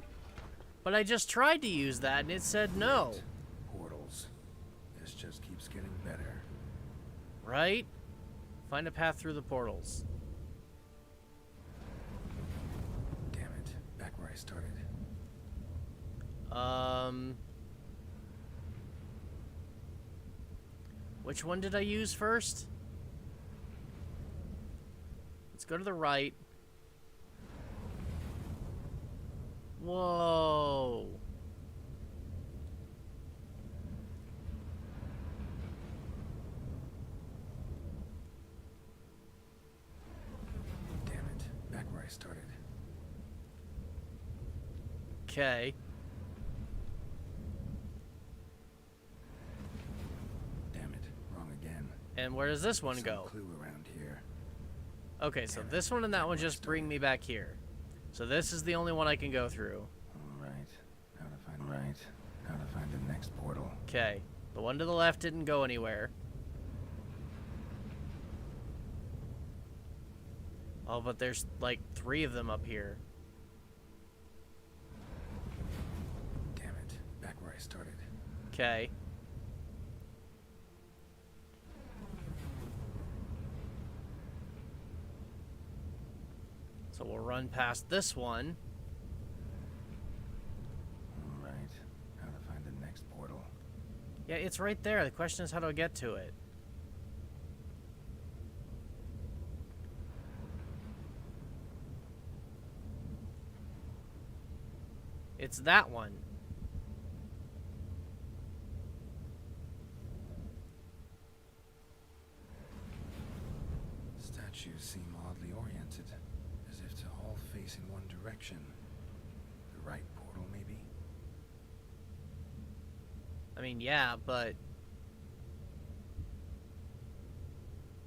But I just tried to use that and it said no. Portals. This just keeps getting better. Right? Find a path through the portals. Damn it. Back where I started. Which one did I use first? Let's go to the right. Whoa. Damn it. Back where I started. Okay. Damn it. Wrong again. And where does this one go? Clue around here. Okay, so this one and that one just bring me back here. So this is the only one I can go through. Alright. Now to find the next portal. Okay. The one to the left didn't go anywhere. Oh, but there's like 3 of them up here. Damn it. Back where I started. Okay. So we'll run past this one. Alright. Now to find the next portal. Yeah, it's right there. The question is how do I get to it? It's that one. Statues seem oddly oriented, as if to all face in one direction. The right portal, maybe? I mean, yeah, but...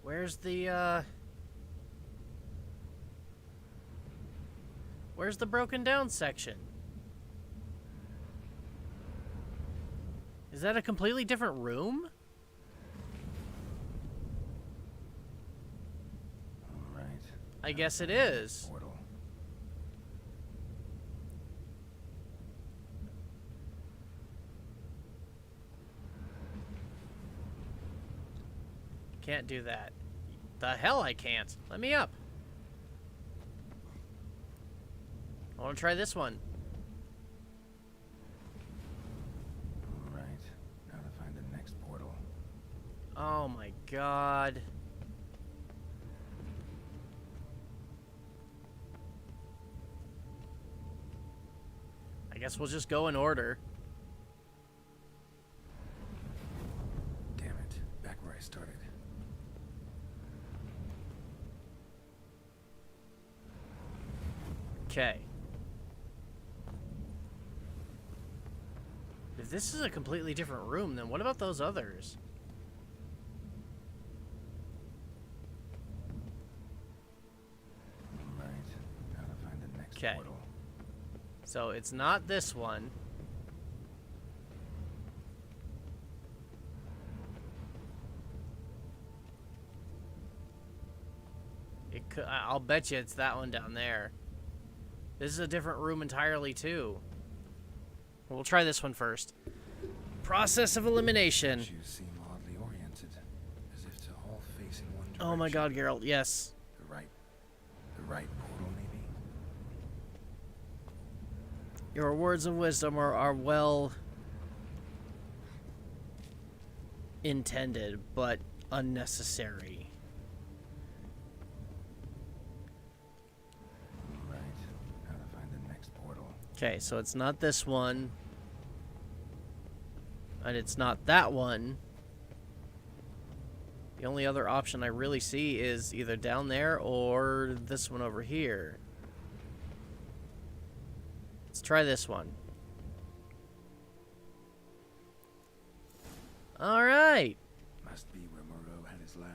Where's the broken down section? Is that a completely different room? Alright. I guess it is. Portal. Can't do that. The hell I can't. Let me up. I want to try this one. Alright. Now to find the next portal. Oh my god. I guess we'll just go in order. Damn it. Back where I started. Okay. If this is a completely different room, then what about those others? Alright. Now to find the next Okay. portal. So it's not this one. It could, I'll bet you it's that one down there. This is a different room entirely too. We'll try this one first. Process of elimination. Statues seem oddly oriented, as if to all face in one direction. Oh my god, Geralt, yes. The right portal, maybe? Your words of wisdom are well intended, but unnecessary. Right. How to find the next portal. Okay, so it's not this one. And it's not that one. The only other option I really see is either down there or this one over here. Let's try this one. Alright. Must be where Moreau had his lab.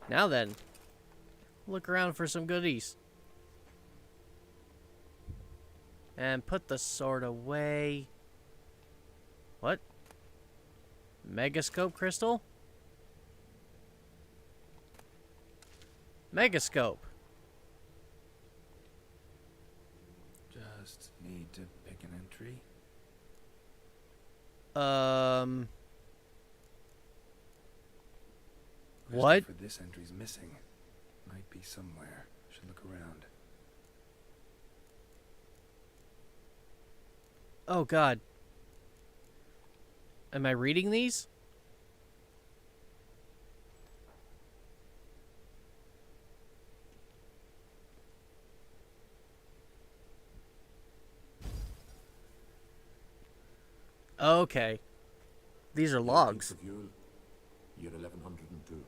Now then, look around for some goodies. And put the sword away. What? Megascope crystal? Megascope. Just need to pick an entry. What? For this entry's missing. Might be somewhere. Should look around. Oh god. Am I reading these? Okay. These are logs. Year 1102.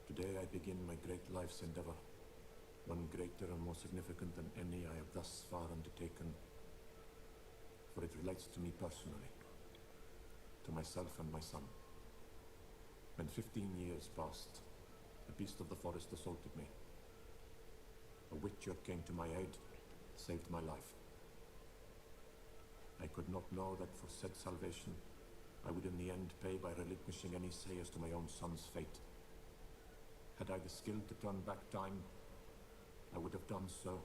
Today I begin my great life's endeavor, one greater and more significant than any I have thus far undertaken, for it relates to me personally, to myself and my son. When 15 years passed, a beast of the forest assaulted me. A witcher came to my aid, saved my life. I could not know that for said salvation, I would in the end pay by relinquishing any say as to my own son's fate. Had I the skill to turn back time, I would have done so,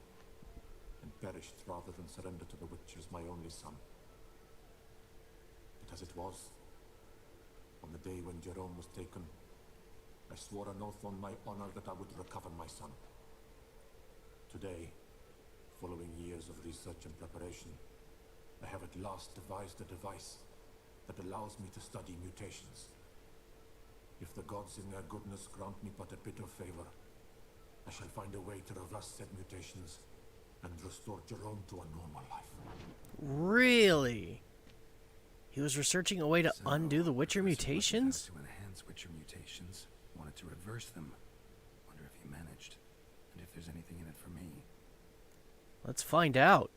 and perished rather than surrender to the Witchers my only son. But as it was, on the day when Jerome was taken, I swore an oath on my honor that I would recover my son. Today, following years of research and preparation, I have at last devised a device that allows me to study mutations. If the gods in their goodness grant me but a bit of favor, I shall find a way to reverse said mutations and restore Jerome to a normal life. Really? He was researching a way to undo the Witcher mutations? To enhance Witcher mutations. Wanted to reverse them. Wonder if he managed. And if there's anything in it for me. Let's find out.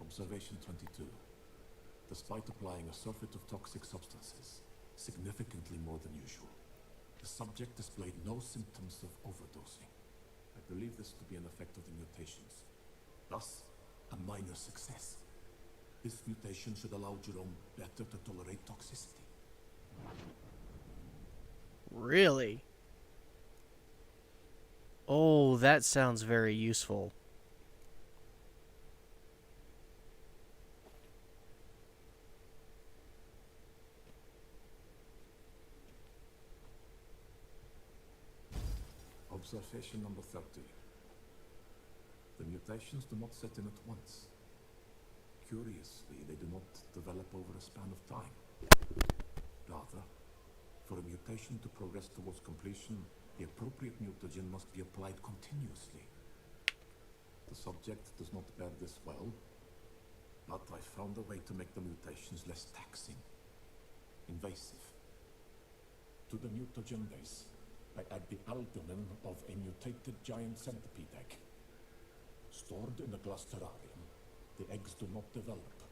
Observation 22. Despite applying a surfeit of toxic substances, significantly more than usual, the subject displayed no symptoms of overdosing. I believe this to be an effect of the mutations. Thus, a minor success. This mutation should allow Jerome better to tolerate toxicity. Really? Oh, that sounds very useful. Observation number 30. The mutations do not set in at once. Curiously, they do not develop over a span of time. Rather, for a mutation to progress towards completion, the appropriate mutagen must be applied continuously. The subject does not bear this well, but I found a way to make the mutations less taxing, invasive. To the mutagen base, I add the albumin of a mutated giant centipede egg. Stored in a glass terrarium, the eggs do not develop,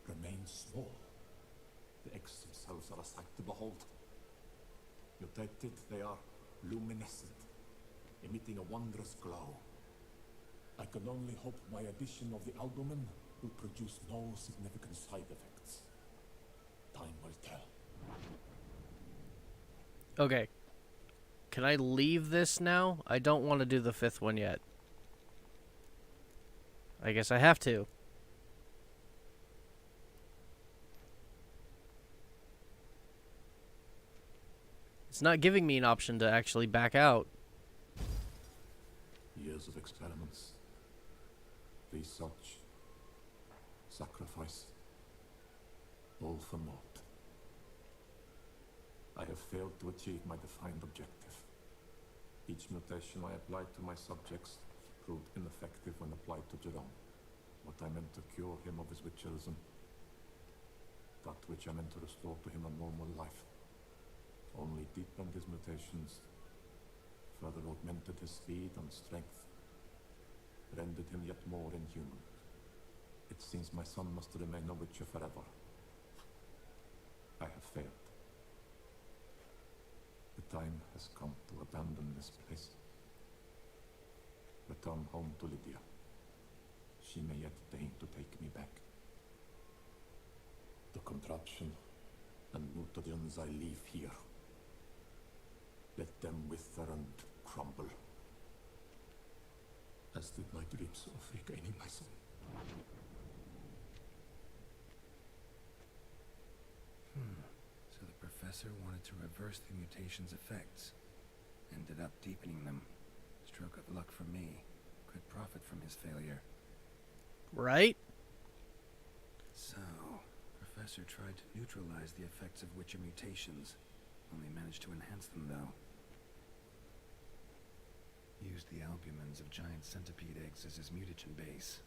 remain small. The eggs themselves are a sight to behold. Mutated, they are luminescent, emitting a wondrous glow. I can only hope my addition of the albumin will produce no significant side effects. Time will tell. Okay. Can I leave this now? I don't want to do the 5th one yet. I guess I have to. It's not giving me an option to actually back out. Years of experiments. Research. Sacrifice. All for naught. I have failed to achieve my defined objective. Each mutation I applied to my subjects proved ineffective when applied to Jerome. What I meant to cure him of his witcherism, that which I meant to restore to him a normal life, only deepened his mutations, further augmented his speed and strength, rendered him yet more inhuman. It seems my son must remain a witcher forever. I have failed. The time has come to abandon this place. Return home to Lydia. She may yet deign to take me back. The contraption and mutagens I leave here, let them wither and crumble, as did my dreams of regaining my son. So the professor wanted to reverse the mutation's effects. Ended up deepening them. Stroke of luck for me. Could profit from his failure. Right? So, Professor tried to neutralize the effects of Witcher mutations. Only managed to enhance them, though. Used the albumins of giant centipede eggs as his mutagen base.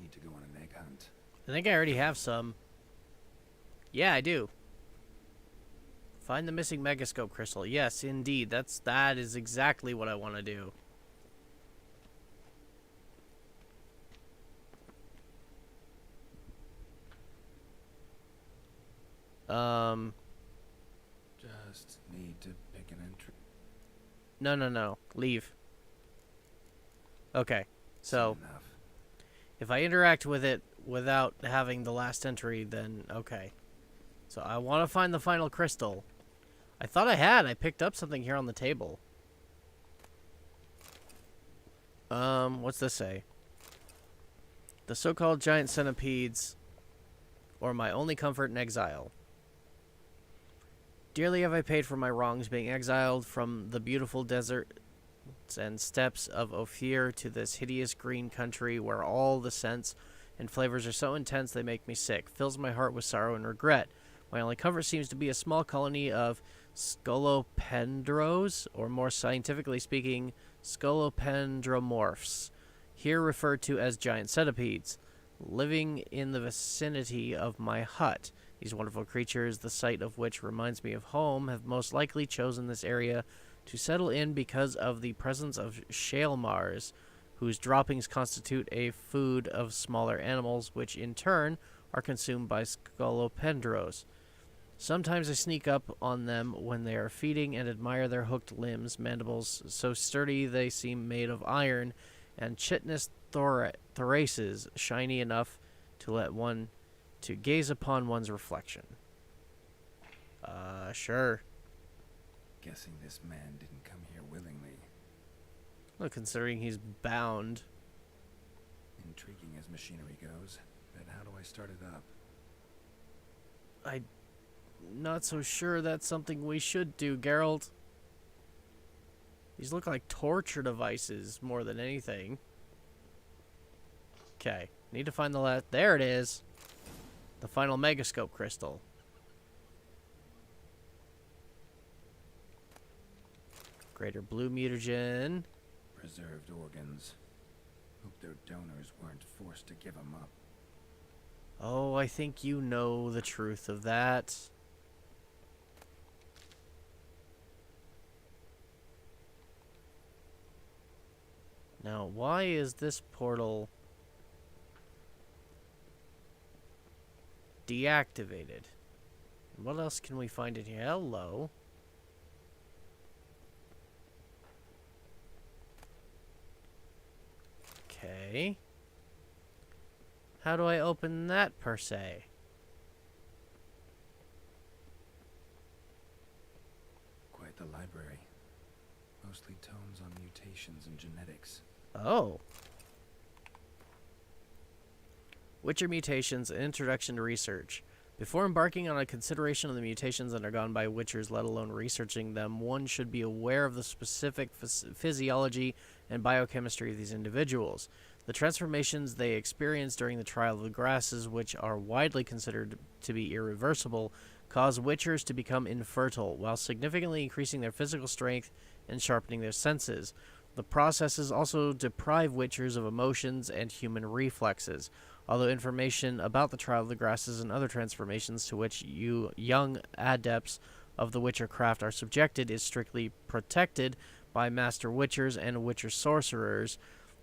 Need to go on an egg hunt. I think I already have some. Yeah, I do. Find the missing megascope crystal. Yes, indeed. That is exactly what I want to do. Just need to pick an entry. No. Leave. Okay. So, if I interact with it without having the last entry, then okay. So I want to find the final crystal. I thought I picked up something here on the table. What's this say? The so-called giant centipedes, or my only comfort in exile. Dearly have I paid for my wrongs, being exiled from the beautiful deserts and steppes of Ophir to this hideous green country where all the scents and flavors are so intense they make me sick, fills my heart with sorrow and regret. My only comfort seems to be a small colony of scolopendros, or more scientifically speaking, scolopendromorphs, here referred to as giant centipedes, living in the vicinity of my hut. These wonderful creatures, the sight of which reminds me of home, have most likely chosen this area to settle in because of the presence of shale mars, whose droppings constitute a food of smaller animals, which in turn are consumed by scolopendros. Sometimes I sneak up on them when they are feeding and admire their hooked limbs, mandibles so sturdy they seem made of iron, and chitinous thoraces shiny enough to let one to gaze upon one's reflection. Sure. Guessing this man didn't come here willingly. Well, considering he's bound. Intriguing as machinery goes, but how do I start it up? I'm not so sure that's something we should do, Geralt. These look like torture devices more than anything. Okay, need to find the last. There it is. The final megascope crystal. Greater blue mutagen. Preserved organs. Hope their donors weren't forced to give them up. Oh, I think you know the truth of that. Now, why is this portal deactivated? What else can we find in here? Hello. Okay. How do I open that, per se? Quite the library. Mostly tomes on mutations and genetics. Oh. Witcher mutations and introduction to research. Before embarking on a consideration of the mutations undergone by Witchers, let alone researching them, one should be aware of the specific physiology and biochemistry of these individuals. The transformations they experience during the trial of the grasses, which are widely considered to be irreversible, cause Witchers to become infertile, while significantly increasing their physical strength and sharpening their senses. The processes also deprive Witchers of emotions and human reflexes. Although information about the trial of the grasses and other transformations to which you young adepts of the Witcher craft are subjected is strictly protected by Master Witchers and Witcher Sorcerers,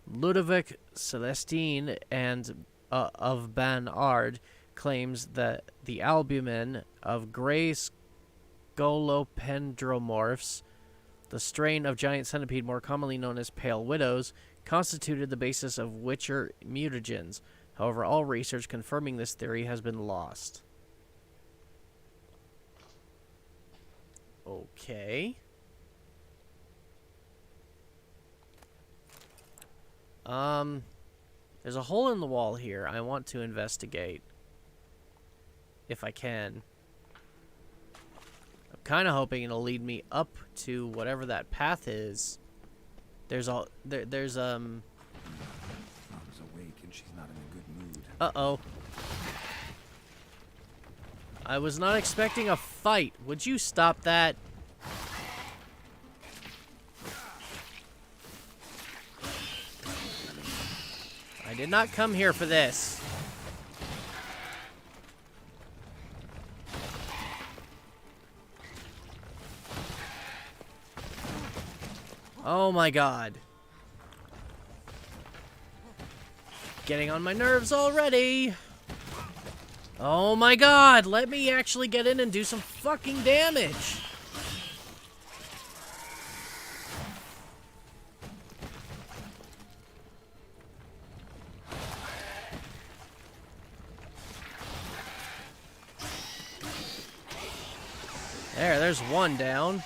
Ludovic Celestine and of Ban Ard claims that the albumin of gray scolopendromorphs, the strain of giant centipede more commonly known as pale widows, constituted the basis of Witcher mutagens. However, all research confirming this theory has been lost. Okay. There's a hole in the wall here I want to investigate. If I can. I'm kind of hoping it'll lead me up to whatever that path is. There's awake and she's not in a good mood. Uh-oh. I was not expecting a fight. Would you stop that? I did not come here for this. Oh my god. Getting on my nerves already. Oh my god, let me actually get in and do some fucking damage. There's one down.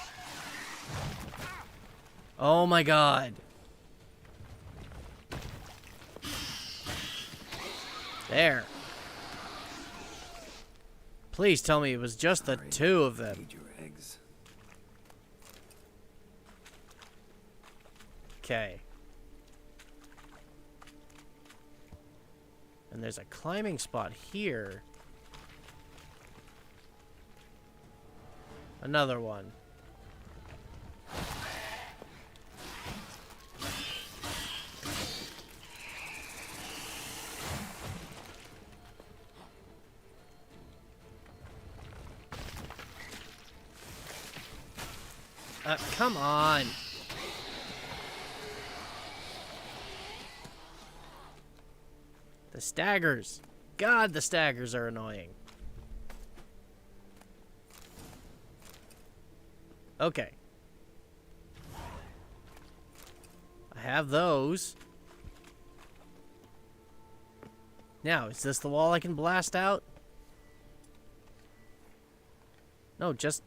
Oh my god. There. Please tell me it was just the two of them. Okay. And there's a climbing spot here. Another one. Come on. The staggers. God, the staggers are annoying. Okay. I have those. Now, is this the wall I can blast out? No, just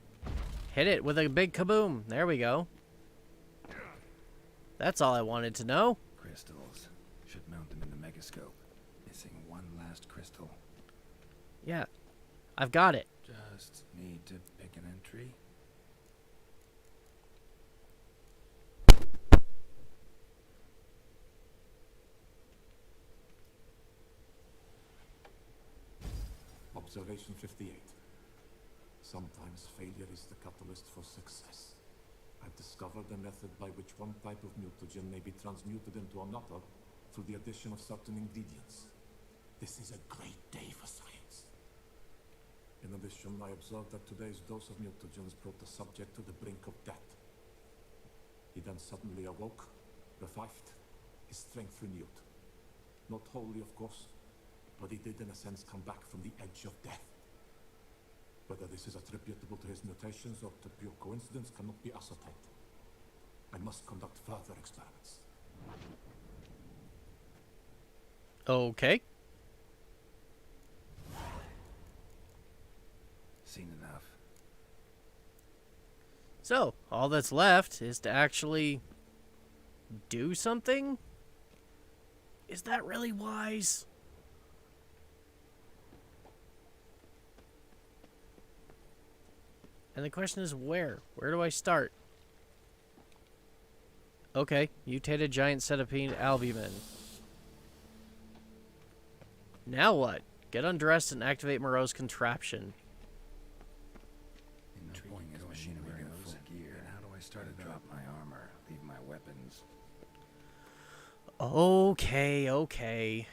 hit it with a big kaboom. There we go. That's all I wanted to know. Crystals. Should mount them in the megascope. Missing one last crystal. Yeah, I've got it. Just need to pick an entry. Observation 58. Sometimes failure is the catalyst for success. I've discovered a method by which one type of mutagen may be transmuted into another through the addition of certain ingredients. This is a great day for science. In addition, I observed that today's dose of mutagens brought the subject to the brink of death. He then suddenly awoke, revived, his strength renewed. Not wholly, of course, but he did in a sense come back from the edge of death. Whether this is attributable to his mutations or to pure coincidence cannot be ascertained. I must conduct further experiments. Okay. Seen enough. So, all that's left is to actually do something? Is that really wise? And the question is where? Where do I start? Okay, mutated giant centipede albumin. Now what? Get undressed and activate Moreau's contraption. Intriguing as machinery goes. Gear. And how do I start to drop my armor? Leave my weapons. Okay, okay.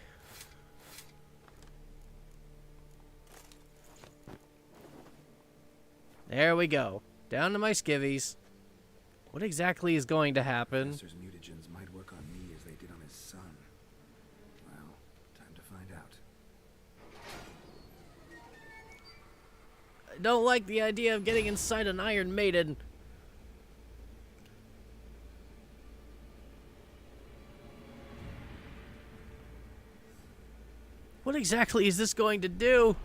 There we go. Down to my skivvies. What exactly is going to happen? Professor's mutagens might work on me as they did on his son. Well, time to find out. I don't like the idea of getting inside an Iron Maiden. What exactly is this going to do?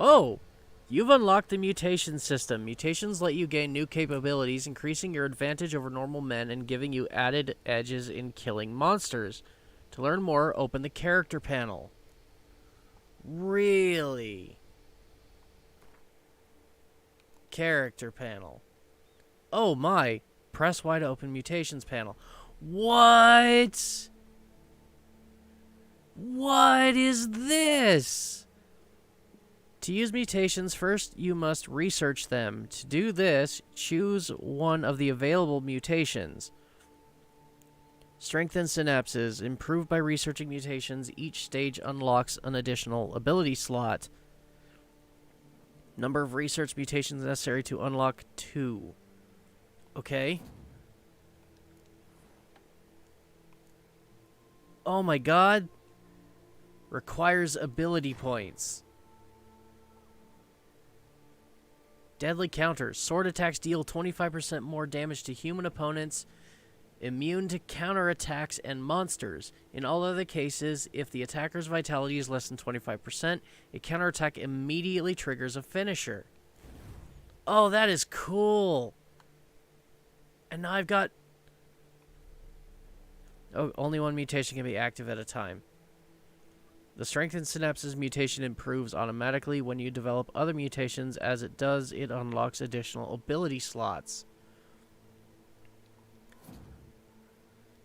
Oh, you've unlocked the mutation system. Mutations let you gain new capabilities, increasing your advantage over normal men and giving you added edges in killing monsters. To learn more, open the character panel. Really? Character panel. Oh my. Press Y to open mutations panel. What? What is this? To use mutations, first you must research them. To do this, choose one of the available mutations. Strengthen synapses. Improved by researching mutations, each stage unlocks an additional ability slot. Number of research mutations necessary to unlock 2. Okay. Oh my god. Requires ability points. Deadly counters. Sword attacks deal 25% more damage to human opponents, immune to counterattacks and monsters. In all other cases, if the attacker's vitality is less than 25%, a counterattack immediately triggers a finisher. Oh, that is cool. And now I've got... Oh, only one mutation can be active at a time. The Strengthened Synapses mutation improves automatically when you develop other mutations. As it does, it unlocks additional ability slots.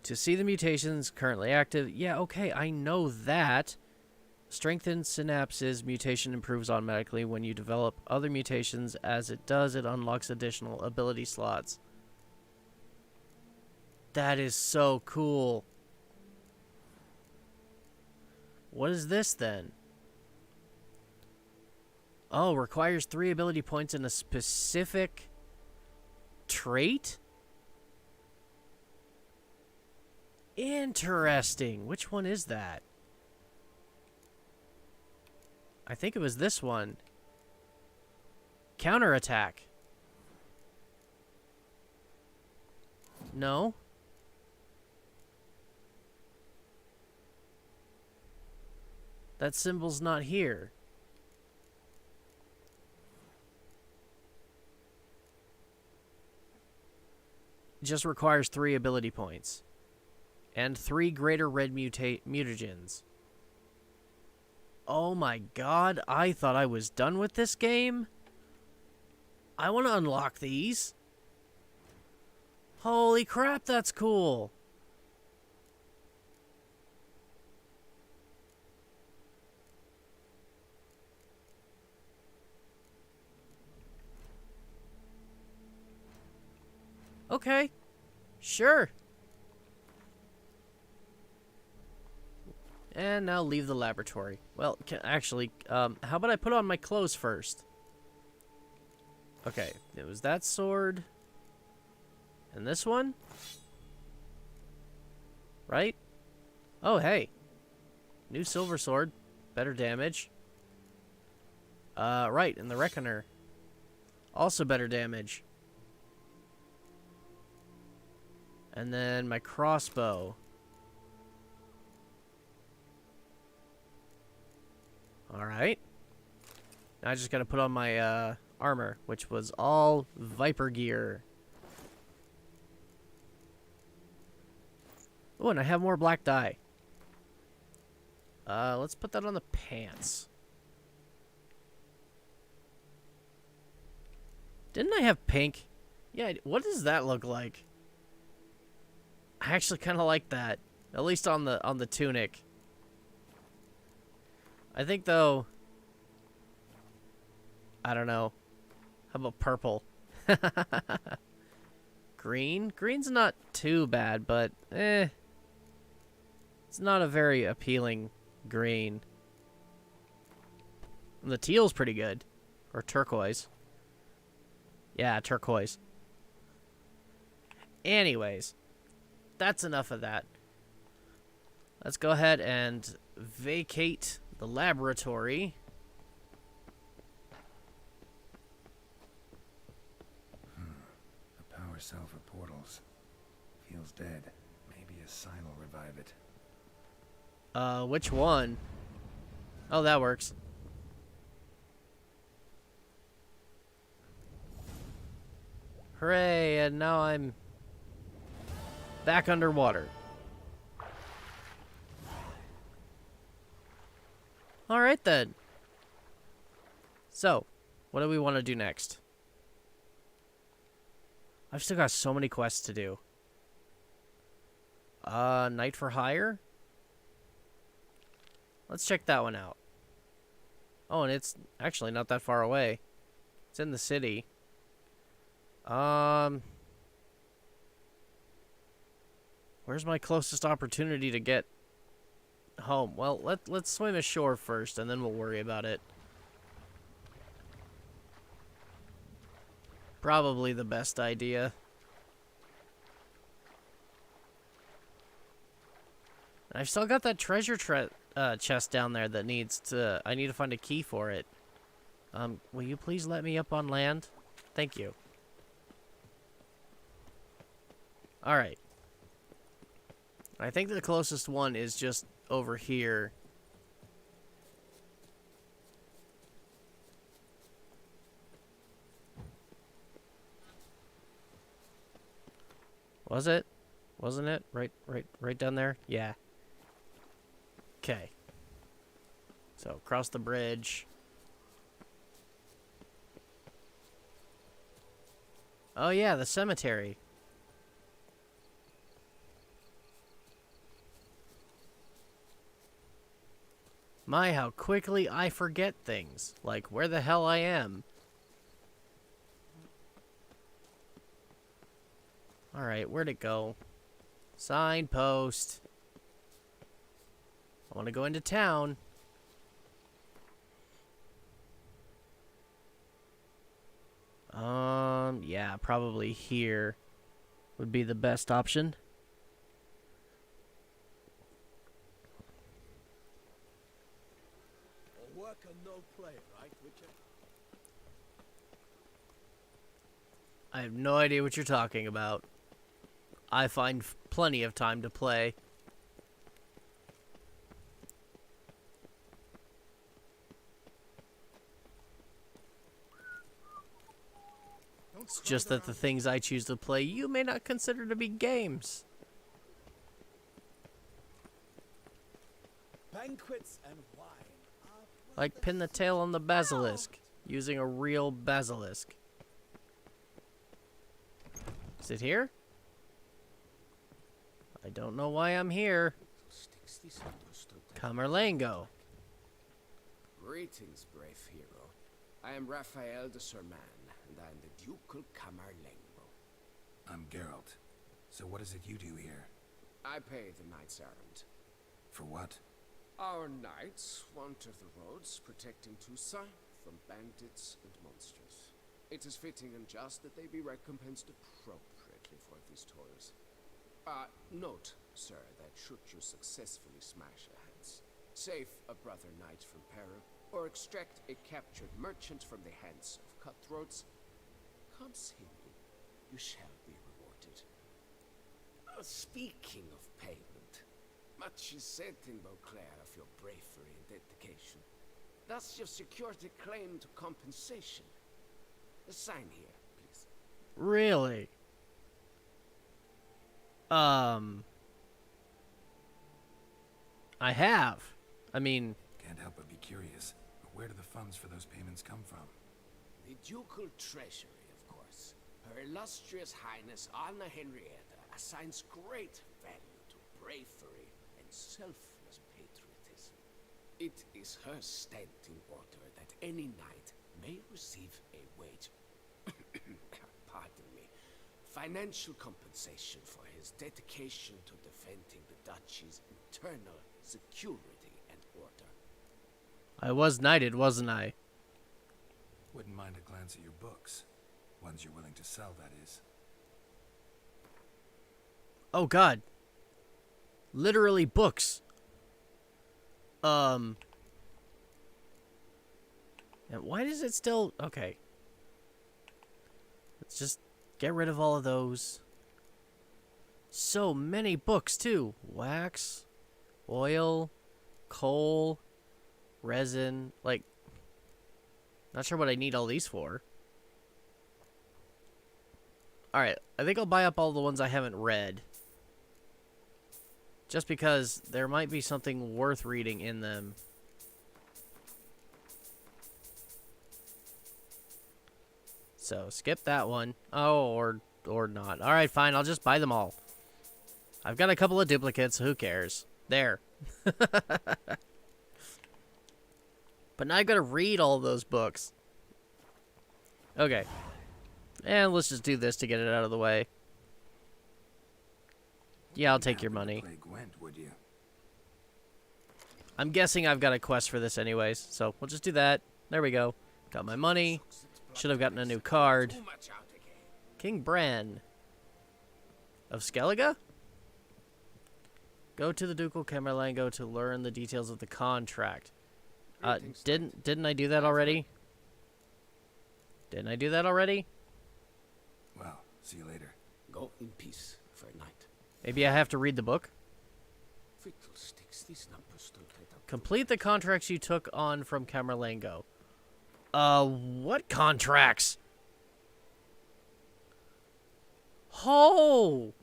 To see the mutations currently active, yeah, okay, I know that. Strengthened Synapses mutation improves automatically when you develop other mutations. As it does, it unlocks additional ability slots. That is so cool. What is this, then? Oh, requires 3 ability points in a specific trait? Interesting. Which one is that? I think it was this one. Counterattack. No? That symbol's not here. It just requires 3 ability points. And 3 greater red mutagens. Oh my god, I thought I was done with this game. I want to unlock these. Holy crap, that's cool. Okay, sure. And now leave the laboratory. Well, actually, how about I put on my clothes first? Okay, it was that sword. And this one? Right? Oh, hey. New silver sword. Better damage. Right, and the Reckoner. Also better damage. And then my crossbow. Alright. Now I just gotta put on my armor, which was all Viper gear. Oh, and I have more black dye. Let's put that on the pants. Didn't I have pink? Yeah, what does that look like? I actually kind of like that. At least on the tunic. I think though, I don't know. How about purple? Green? Green's not too bad, but it's not a very appealing green. And the teal's pretty good. Or turquoise. Yeah, turquoise. Anyways, that's enough of that. Let's go ahead and vacate the laboratory. The power cell for portals. Feels dead. Maybe a sign will revive it. Which one? Oh, that works. Hooray, and now I'm back underwater. Alright then. So, what do we want to do next? I've still got so many quests to do. Night for Hire? Let's check that one out. Oh, and it's actually not that far away. It's in the city. Where's my closest opportunity to get home? Well, let's swim ashore first, and then we'll worry about it. Probably the best idea. I've still got that treasure chest down there that needs to... I need to find a key for it. Will you please let me up on land? Thank you. Alright. I think the closest one is just over here. Was it? Wasn't it? Right down there? Yeah. Okay. So, cross the bridge. Oh yeah, the cemetery. My, how quickly I forget things. Like, where the hell I am. Alright, where'd it go? Signpost. I want to go into town. Yeah, probably here would be the best option. Work and no play, right, Witcher? I have no idea what you're talking about. I find plenty of time to play. It's just that the things I choose to play you may not consider to be games. Banquets and wine. Like pin the tail on the basilisk, using a real basilisk. Is it here? I don't know why I'm here. Camerlengo. Greetings, brave hero. I am Raphael de Serman, and I am the Ducal Camerlengo. I'm Geralt. So what is it you do here? I pay the knight's errand. For what? Our knights wander the roads, protecting Tusa from bandits and monsters. It is fitting and just that they be recompensed appropriately for these toils. Note, sir, that should you successfully smash a hands, save a brother knight from peril, or extract a captured merchant from the hands of cutthroats, come see me. You shall be rewarded. Speaking of payment, much is said in Beauclair of your bravery and dedication. Thus you've secured a claim to compensation. Sign here, please. Really? I have. I mean... Can't help but be curious. But where do the funds for those payments come from? The ducal treasury, of course. Her illustrious Highness Anna Henrietta assigns great value to bravery and selfless patriotism. It is her standing order that any knight may receive a wage, pardon me, financial compensation for his dedication to defending the duchy's internal security and order. I was knighted, wasn't I? Wouldn't mind a glance at your books. Ones you're willing to sell, that is. Oh god. Literally books. And why does it still... Okay. Let's just get rid of all of those. So many books, too. Wax, oil, coal, resin. Like, not sure what I need all these for. Alright, I think I'll buy up all the ones I haven't read. Just because there might be something worth reading in them. So, skip that one. Oh, or not. Alright, fine, I'll just buy them all. I've got a couple of duplicates, so who cares? There. But now I gotta read all those books. Okay. And let's just do this to get it out of the way. Yeah, I'll take your money. Play Gwent, would you? I'm guessing I've got a quest for this anyways, so we'll just do that. There we go. Got my money. Should have gotten a new card. King Bran of Skellige? Go to the Ducal Camerlengo to learn the details of the contract. Didn't I do that already? Didn't I do that already? Well, see you later. Go in peace for a night. Maybe I have to read the book? Fiddlesticks, these numbers don't add up. Complete the contracts you took on from Camerlengo. What contracts? Oh!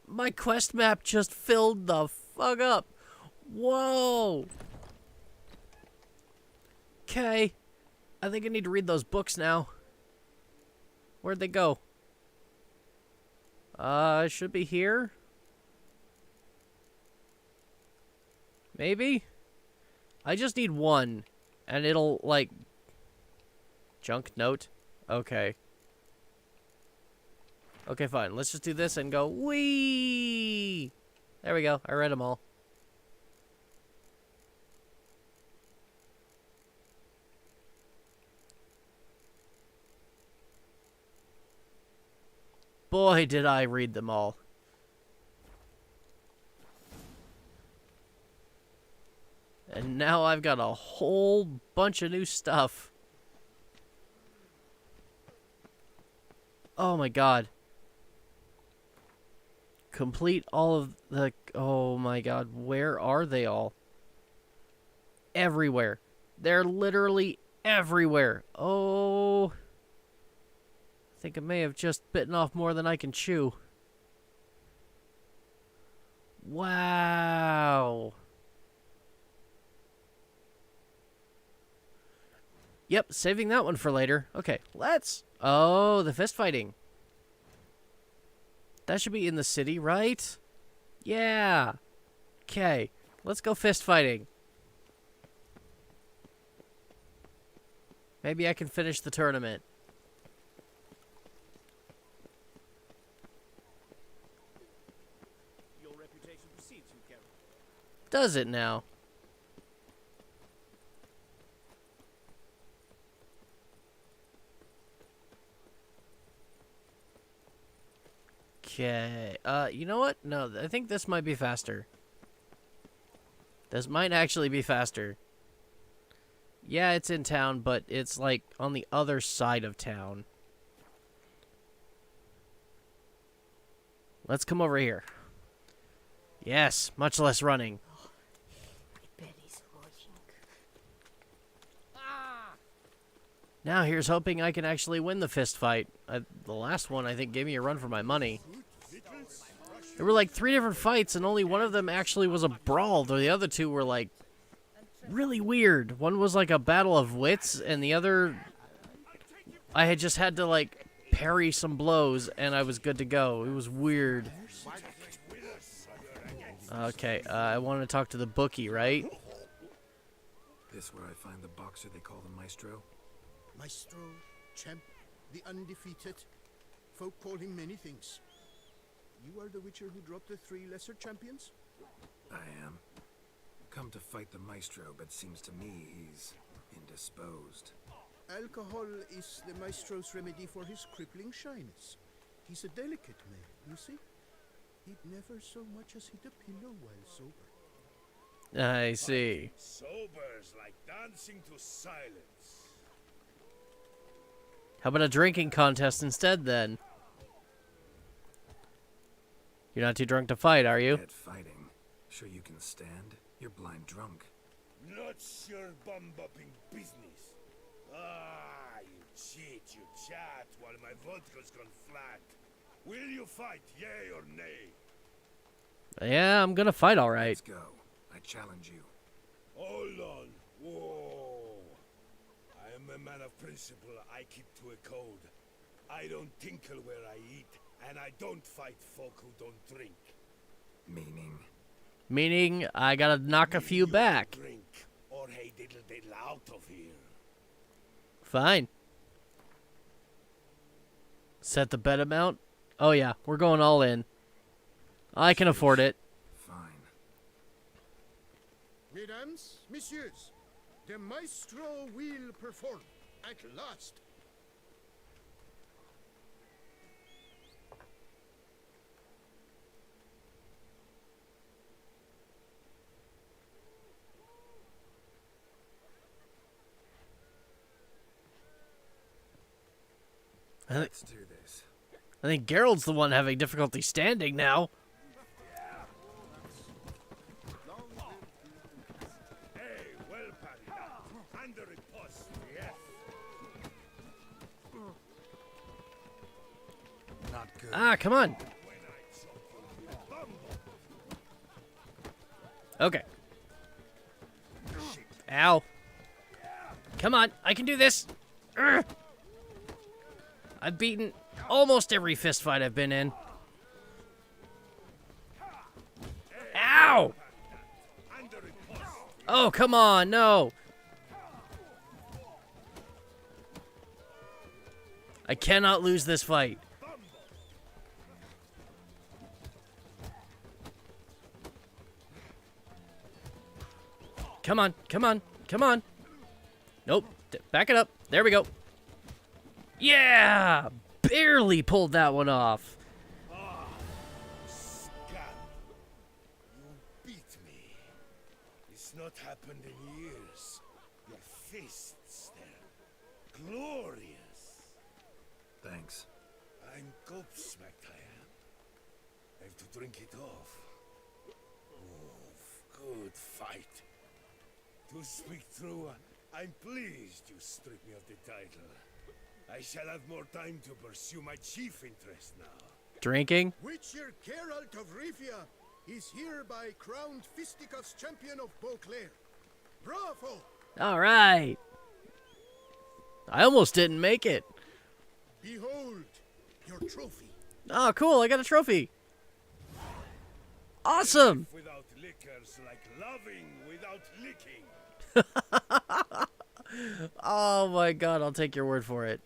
My quest map just filled the fuck up. Whoa! Okay. I think I need to read those books now. Where'd they go? It should be here. Maybe? I just need one. And it'll, like... Junk note? Okay. Okay, fine. Let's just do this and go, whee! There we go. I read them all. Boy, did I read them all. And now I've got a whole bunch of new stuff. Oh my god. Complete all of the... Oh my god, where are they all? Everywhere. They're literally everywhere. Oh... I think I may have just bitten off more than I can chew. Wow. Yep, saving that one for later. Okay, let's... Oh, the fist fighting. That should be in the city, right? Yeah. Okay, let's go fist fighting. Maybe I can finish the tournament. Your reputation precedes you, Geralt. Does it now? Okay. You know what? No, I think this might be faster. This might actually be faster. Yeah, it's in town, but it's like on the other side of town. Let's come over here. Yes, much less running. Belly's hurting. Now here's hoping I can actually win the fist fight. The last one, I think, gave me a run for my money. There were like 3 different fights, and only one of them actually was a brawl. The other 2 were like really weird. One was like a battle of wits, and the other, I had just had to like parry some blows, and I was good to go. It was weird. Okay, I want to talk to the bookie, right? This where I find the boxer they call the Maestro? Maestro, champ, the undefeated. Folk call him many things. You are the Witcher who dropped the 3 lesser champions? I am. Come to fight the Maestro, but seems to me he's indisposed. Alcohol is the Maestro's remedy for his crippling shyness. He's a delicate man, you see? He'd never so much as hit a pillow while sober. I see. Sober's like dancing to silence. How about a drinking contest instead, then? You're not too drunk to fight, are you? At fighting. Sure you can stand? You're blind drunk. Not your bum-bopping business. Ah, you cheat, you chat, while my vodka's gone flat. Will you fight, yay or nay? Yeah, I'm gonna fight all right. Let's go. I challenge you. Hold on. Whoa. I am a man of principle. I keep to a code. I don't tinkle where I eat, and I don't fight folk who don't drink. Meaning? Meaning, I gotta knock a few back. Drink, or hey diddle diddle out of here. Fine. Set the bet amount? Oh yeah, we're going all in. I can afford it. Fine. Mesdames, messieurs, the Maestro will perform at last. Let's do this. I think Geralt's the one having difficulty standing now. Hey, well parried. Under a post, yes. Not good. Ah, come on. Okay. Ow. Come on, I can do this. Urgh. I've beaten almost every fist fight I've been in. Ow! Oh, come on, no. I cannot lose this fight. Come on, come on, come on. Nope, back it up. There we go. Yeah! Barely pulled that one off. Scum. You beat me. It's not happened in years. Your fists, they're glorious. Thanks. I'm gobsmacked, I am. I have to drink it off. Oh, good fight. To speak true, I'm pleased you stripped me of the title. I shall have more time to pursue my chief interest now. Drinking? Witcher Geralt of Rivia is hereby crowned Fisticuffs champion of Beauclair. Bravo! All right. I almost didn't make it. Behold your trophy. Oh, cool. I got a trophy. Awesome. Without liquors, like loving without licking. Oh my god, I'll take your word for it.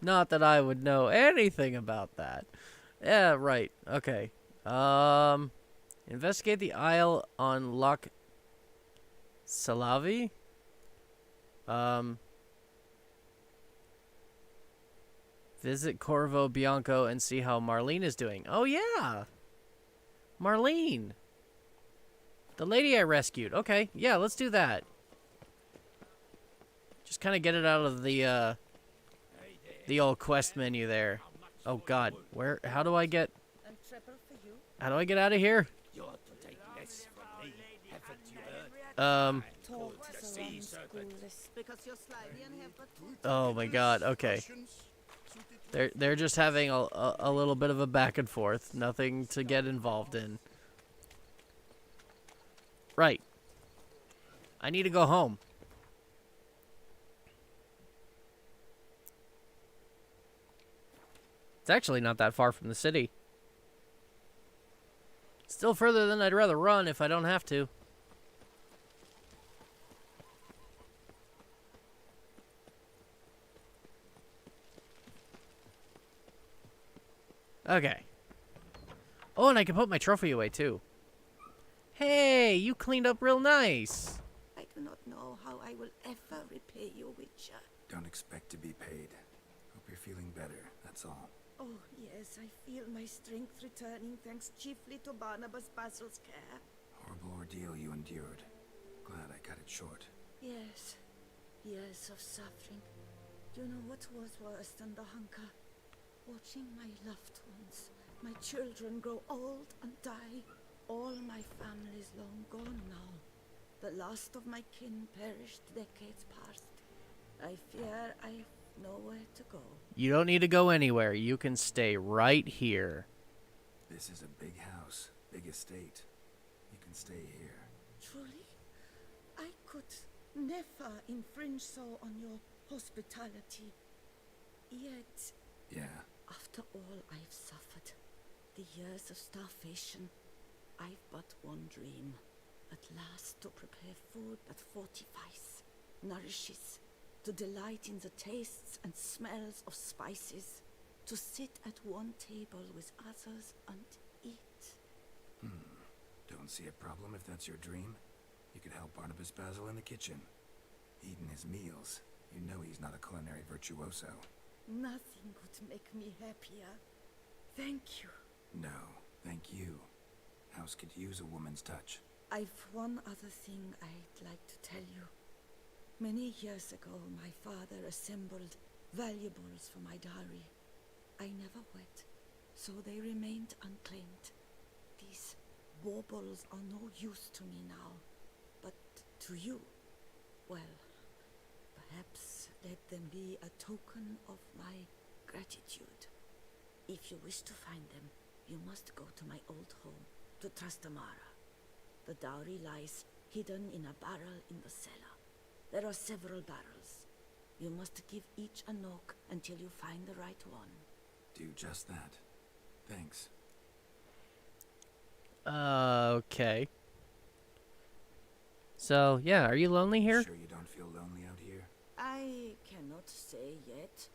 Not that I would know anything about that. Yeah, right. Okay. Investigate the Isle on Loch Salavi. Visit Corvo Bianco and see how Marlene is doing. Oh yeah. Marlene. The lady I rescued. Okay, yeah, let's do that. Just kind of get it out of the, The old quest menu there. Oh God, how do I get out of here? You're to take less from me, haven't you heard? Oh my God, okay. They're just having a little bit of a back and forth. Nothing to get involved in. Right. I need to go home. It's actually not that far from the city. Still further than I'd rather run if I don't have to. Okay. Oh, and I can put my trophy away too. Hey, you cleaned up real nice. I do not know how I will ever repay you, Witcher. Don't expect to be paid. Hope you're feeling better, that's all. Oh, yes, I feel my strength returning thanks chiefly to Barnabas Basil's care. Horrible ordeal you endured. Glad I cut it short. Yes, years of suffering. Do you know what was worse than the hunger? Watching my loved ones, my children grow old and die. All my family's long gone now. The last of my kin perished decades past. I fear I've nowhere to go. You don't need to go anywhere. You can stay right here. This is a big house, big estate. You can stay here. Truly? I could never infringe so on your hospitality. Yet... Yeah. After all I've suffered, the years of starvation, I've but one dream. At last to prepare food that fortifies, nourishes, to delight in the tastes and smells of spices, to sit at one table with others and eat. Don't see a problem if that's your dream. You could help Barnabas Basil in the kitchen. Eating his meals. You know he's not a culinary virtuoso. Nothing could make me happier. Thank you. No, thank you. House could use a woman's touch. I've one other thing I'd like to tell you. Many years ago, my father assembled valuables for my dowry. I never wed, so they remained unclaimed. These baubles are no use to me now, but to you, well, perhaps let them be a token of my gratitude. If you wish to find them, you must go to my old home, to Trastamara. The dowry lies hidden in a barrel in the cellar. There are several barrels. You must give each a knock until you find the right one. Do just that. Thanks. Okay. So, yeah, are you lonely here? Sure you don't feel lonely out here? I cannot say yet.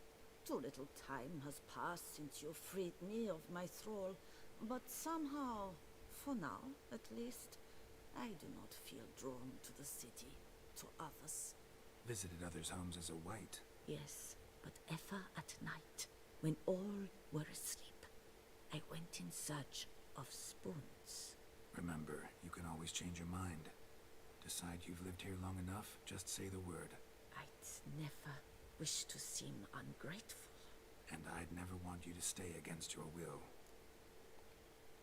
Too little time has passed since you freed me of my thrall, but somehow, for now at least, I do not feel drawn to the city, to others. Visited others' homes as a white. Yes, but ever at night, when all were asleep, I went in search of spoons. Remember, you can always change your mind. Decide you've lived here long enough, just say the word. I'd never wish to seem ungrateful. And I'd never want you to stay against your will.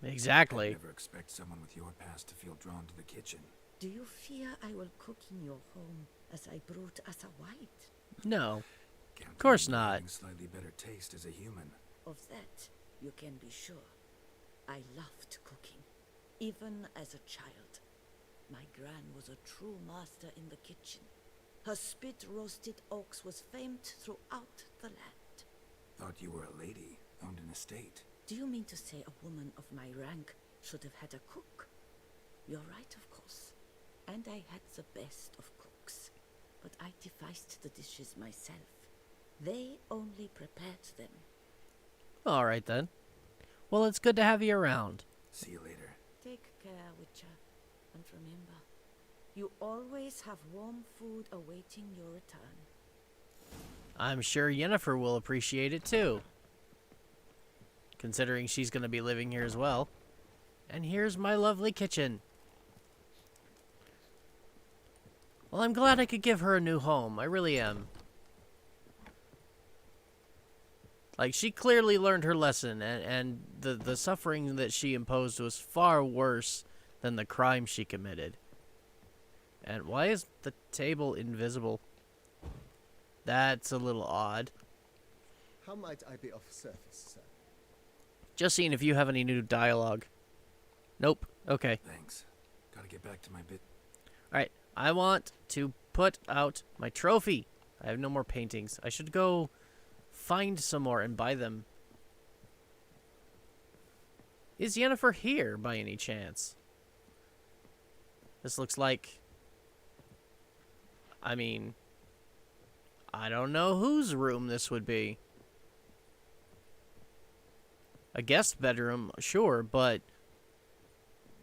Exactly. I'd never expect someone with your past to feel drawn to the kitchen. Do you fear I will cook in your home as I brewed as a white? No. Of course not. Slightly better taste as a human. Of that, you can be sure. I loved cooking, even as a child. My gran was a true master in the kitchen. Her spit-roasted ox was famed throughout the land. Thought you were a lady, owned an estate. Do you mean to say a woman of my rank should have had a cook? You're right, of course. And I had the best of cooks. But I devised the dishes myself. They only prepared them. All right, then. Well, it's good to have you around. See you later. Take care, Witcher. And remember, you always have warm food awaiting your return. I'm sure Yennefer will appreciate it, too. Considering she's going to be living here as well. And here's my lovely kitchen. Well, I'm glad I could give her a new home. I really am. Like, she clearly learned her lesson, and the suffering that she imposed was far worse than the crime she committed. And why is the table invisible? That's a little odd. How might I be of service, sir? Just seeing if you have any new dialogue. Nope. Okay. Thanks. Gotta get back to my bit. Alright. I want to put out my trophy. I have no more paintings. I should go find some more and buy them. Is Yennefer here by any chance? This looks like... I mean... I don't know whose room this would be. A guest bedroom, sure, but...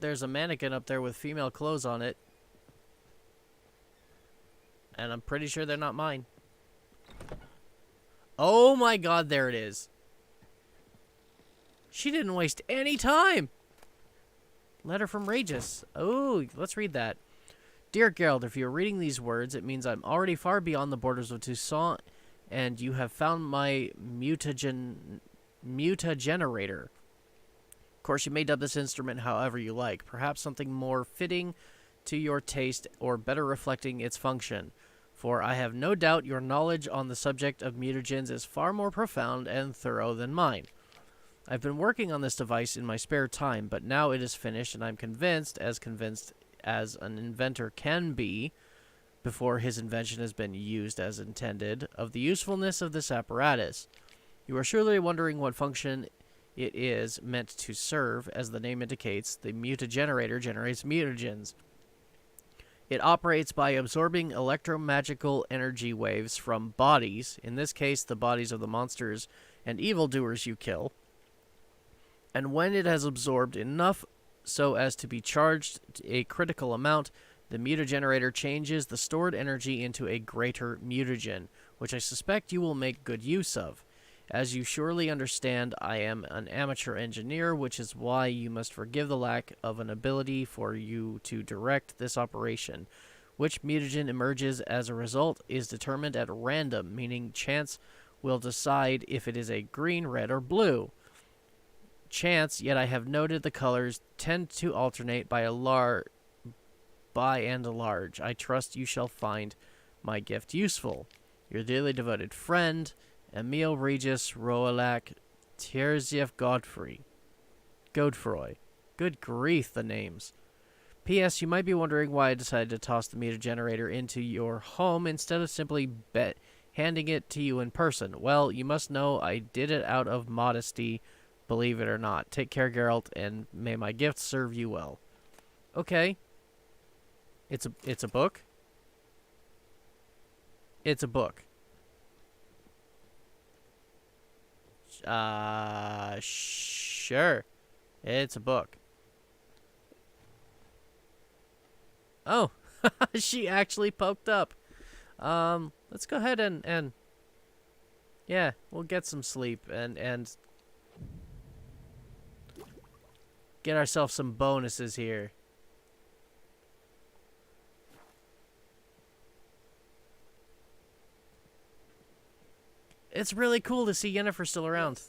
there's a mannequin up there with female clothes on it. And I'm pretty sure they're not mine. Oh my god, there it is. She didn't waste any time. Letter from Regis. Oh, let's read that. Dear Geralt, if you're reading these words, it means I'm already far beyond the borders of Toussaint, and you have found my mutagenerator. Of course, you may dub this instrument however you like. Perhaps something more fitting to your taste or better reflecting its function. For I have no doubt your knowledge on the subject of mutagens is far more profound and thorough than mine. I've been working on this device in my spare time, but now it is finished, and I'm convinced as an inventor can be, before his invention has been used as intended, of the usefulness of this apparatus. You are surely wondering what function it is meant to serve. As the name indicates, the mutagenerator generates mutagens. It operates by absorbing electromagical energy waves from bodies, in this case the bodies of the monsters and evildoers you kill, and when it has absorbed enough so as to be charged a critical amount, the mutagenerator changes the stored energy into a greater mutagen, which I suspect you will make good use of. As you surely understand, I am an amateur engineer, which is why you must forgive the lack of an ability for you to direct this operation. Which mutagen emerges as a result is determined at random, meaning chance will decide if it is a green, red, or blue. Chance, yet I have noted the colors tend to alternate by and large. I trust you shall find my gift useful. Your dearly devoted friend, Emil Regis Roalac Terziev Godfrey. Godefroy. Good grief, the names. P.S. You might be wondering why I decided to toss the mutagenerator into your home instead of simply handing it to you in person. Well, you must know I did it out of modesty, believe it or not. Take care, Geralt, and may my gift serve you well. Okay. It's a book? It's a book. Sure. It's a book. Oh, she actually poked up. Let's go ahead and yeah, we'll get some sleep and get ourselves some bonuses here. It's really cool to see Yennefer still around.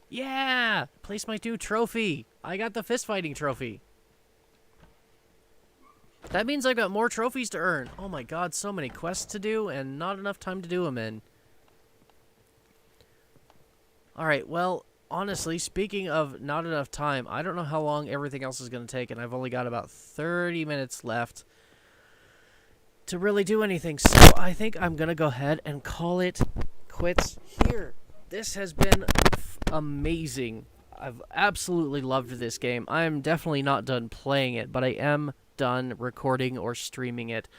Yeah! Place my new trophy. I got the fist fighting trophy. That means I've got more trophies to earn. Oh my god, so many quests to do and not enough time to do them in. Alright, well, honestly, speaking of not enough time, I don't know how long everything else is going to take, and I've only got about 30 minutes left to really do anything. So I think I'm going to go ahead and call it quits here. This has been amazing. I've absolutely loved this game. I am definitely not done playing it, but I am done recording or streaming it.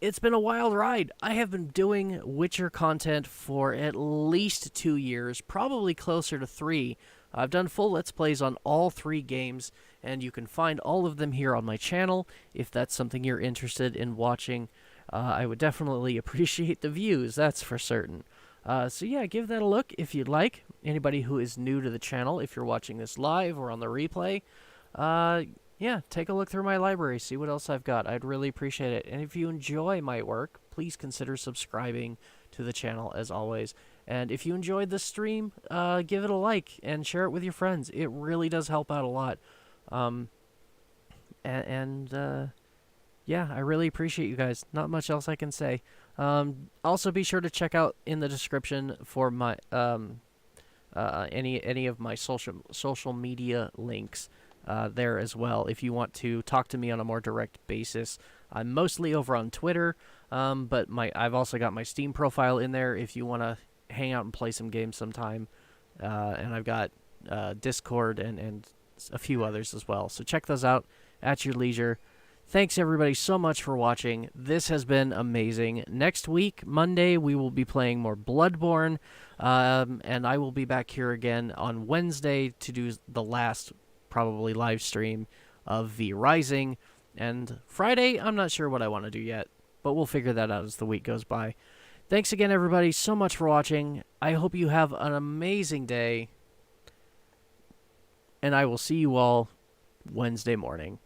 It's been a wild ride. I have been doing Witcher content for at least 2 years, probably closer to 3. I've done full Let's Plays on all 3 games, and you can find all of them here on my channel if that's something you're interested in watching. I would definitely appreciate the views, that's for certain. So yeah, give that a look if you'd like. Anybody who is new to the channel, if you're watching this live or on the replay, yeah, take a look through my library, see what else I've got. I'd really appreciate it. And if you enjoy my work, please consider subscribing to the channel as always. And if you enjoyed the stream, give it a like and share it with your friends. It really does help out a lot. Yeah, I really appreciate you guys. Not much else I can say. Also, be sure to check out in the description for my any of my social media links there as well. If you want to talk to me on a more direct basis, I'm mostly over on Twitter, but I've also got my Steam profile in there if you want to hang out and play some games sometime. And I've got Discord and a few others as well. So check those out at your leisure. Thanks everybody so much for watching. This has been amazing. Next week, Monday, we will be playing more Bloodborne, and I will be back here again on Wednesday to do the last, probably, live stream of V Rising. And Friday, I'm not sure what I want to do yet, but we'll figure that out as the week goes by. Thanks again, everybody, so much for watching. I hope you have an amazing day, and I will see you all Wednesday morning.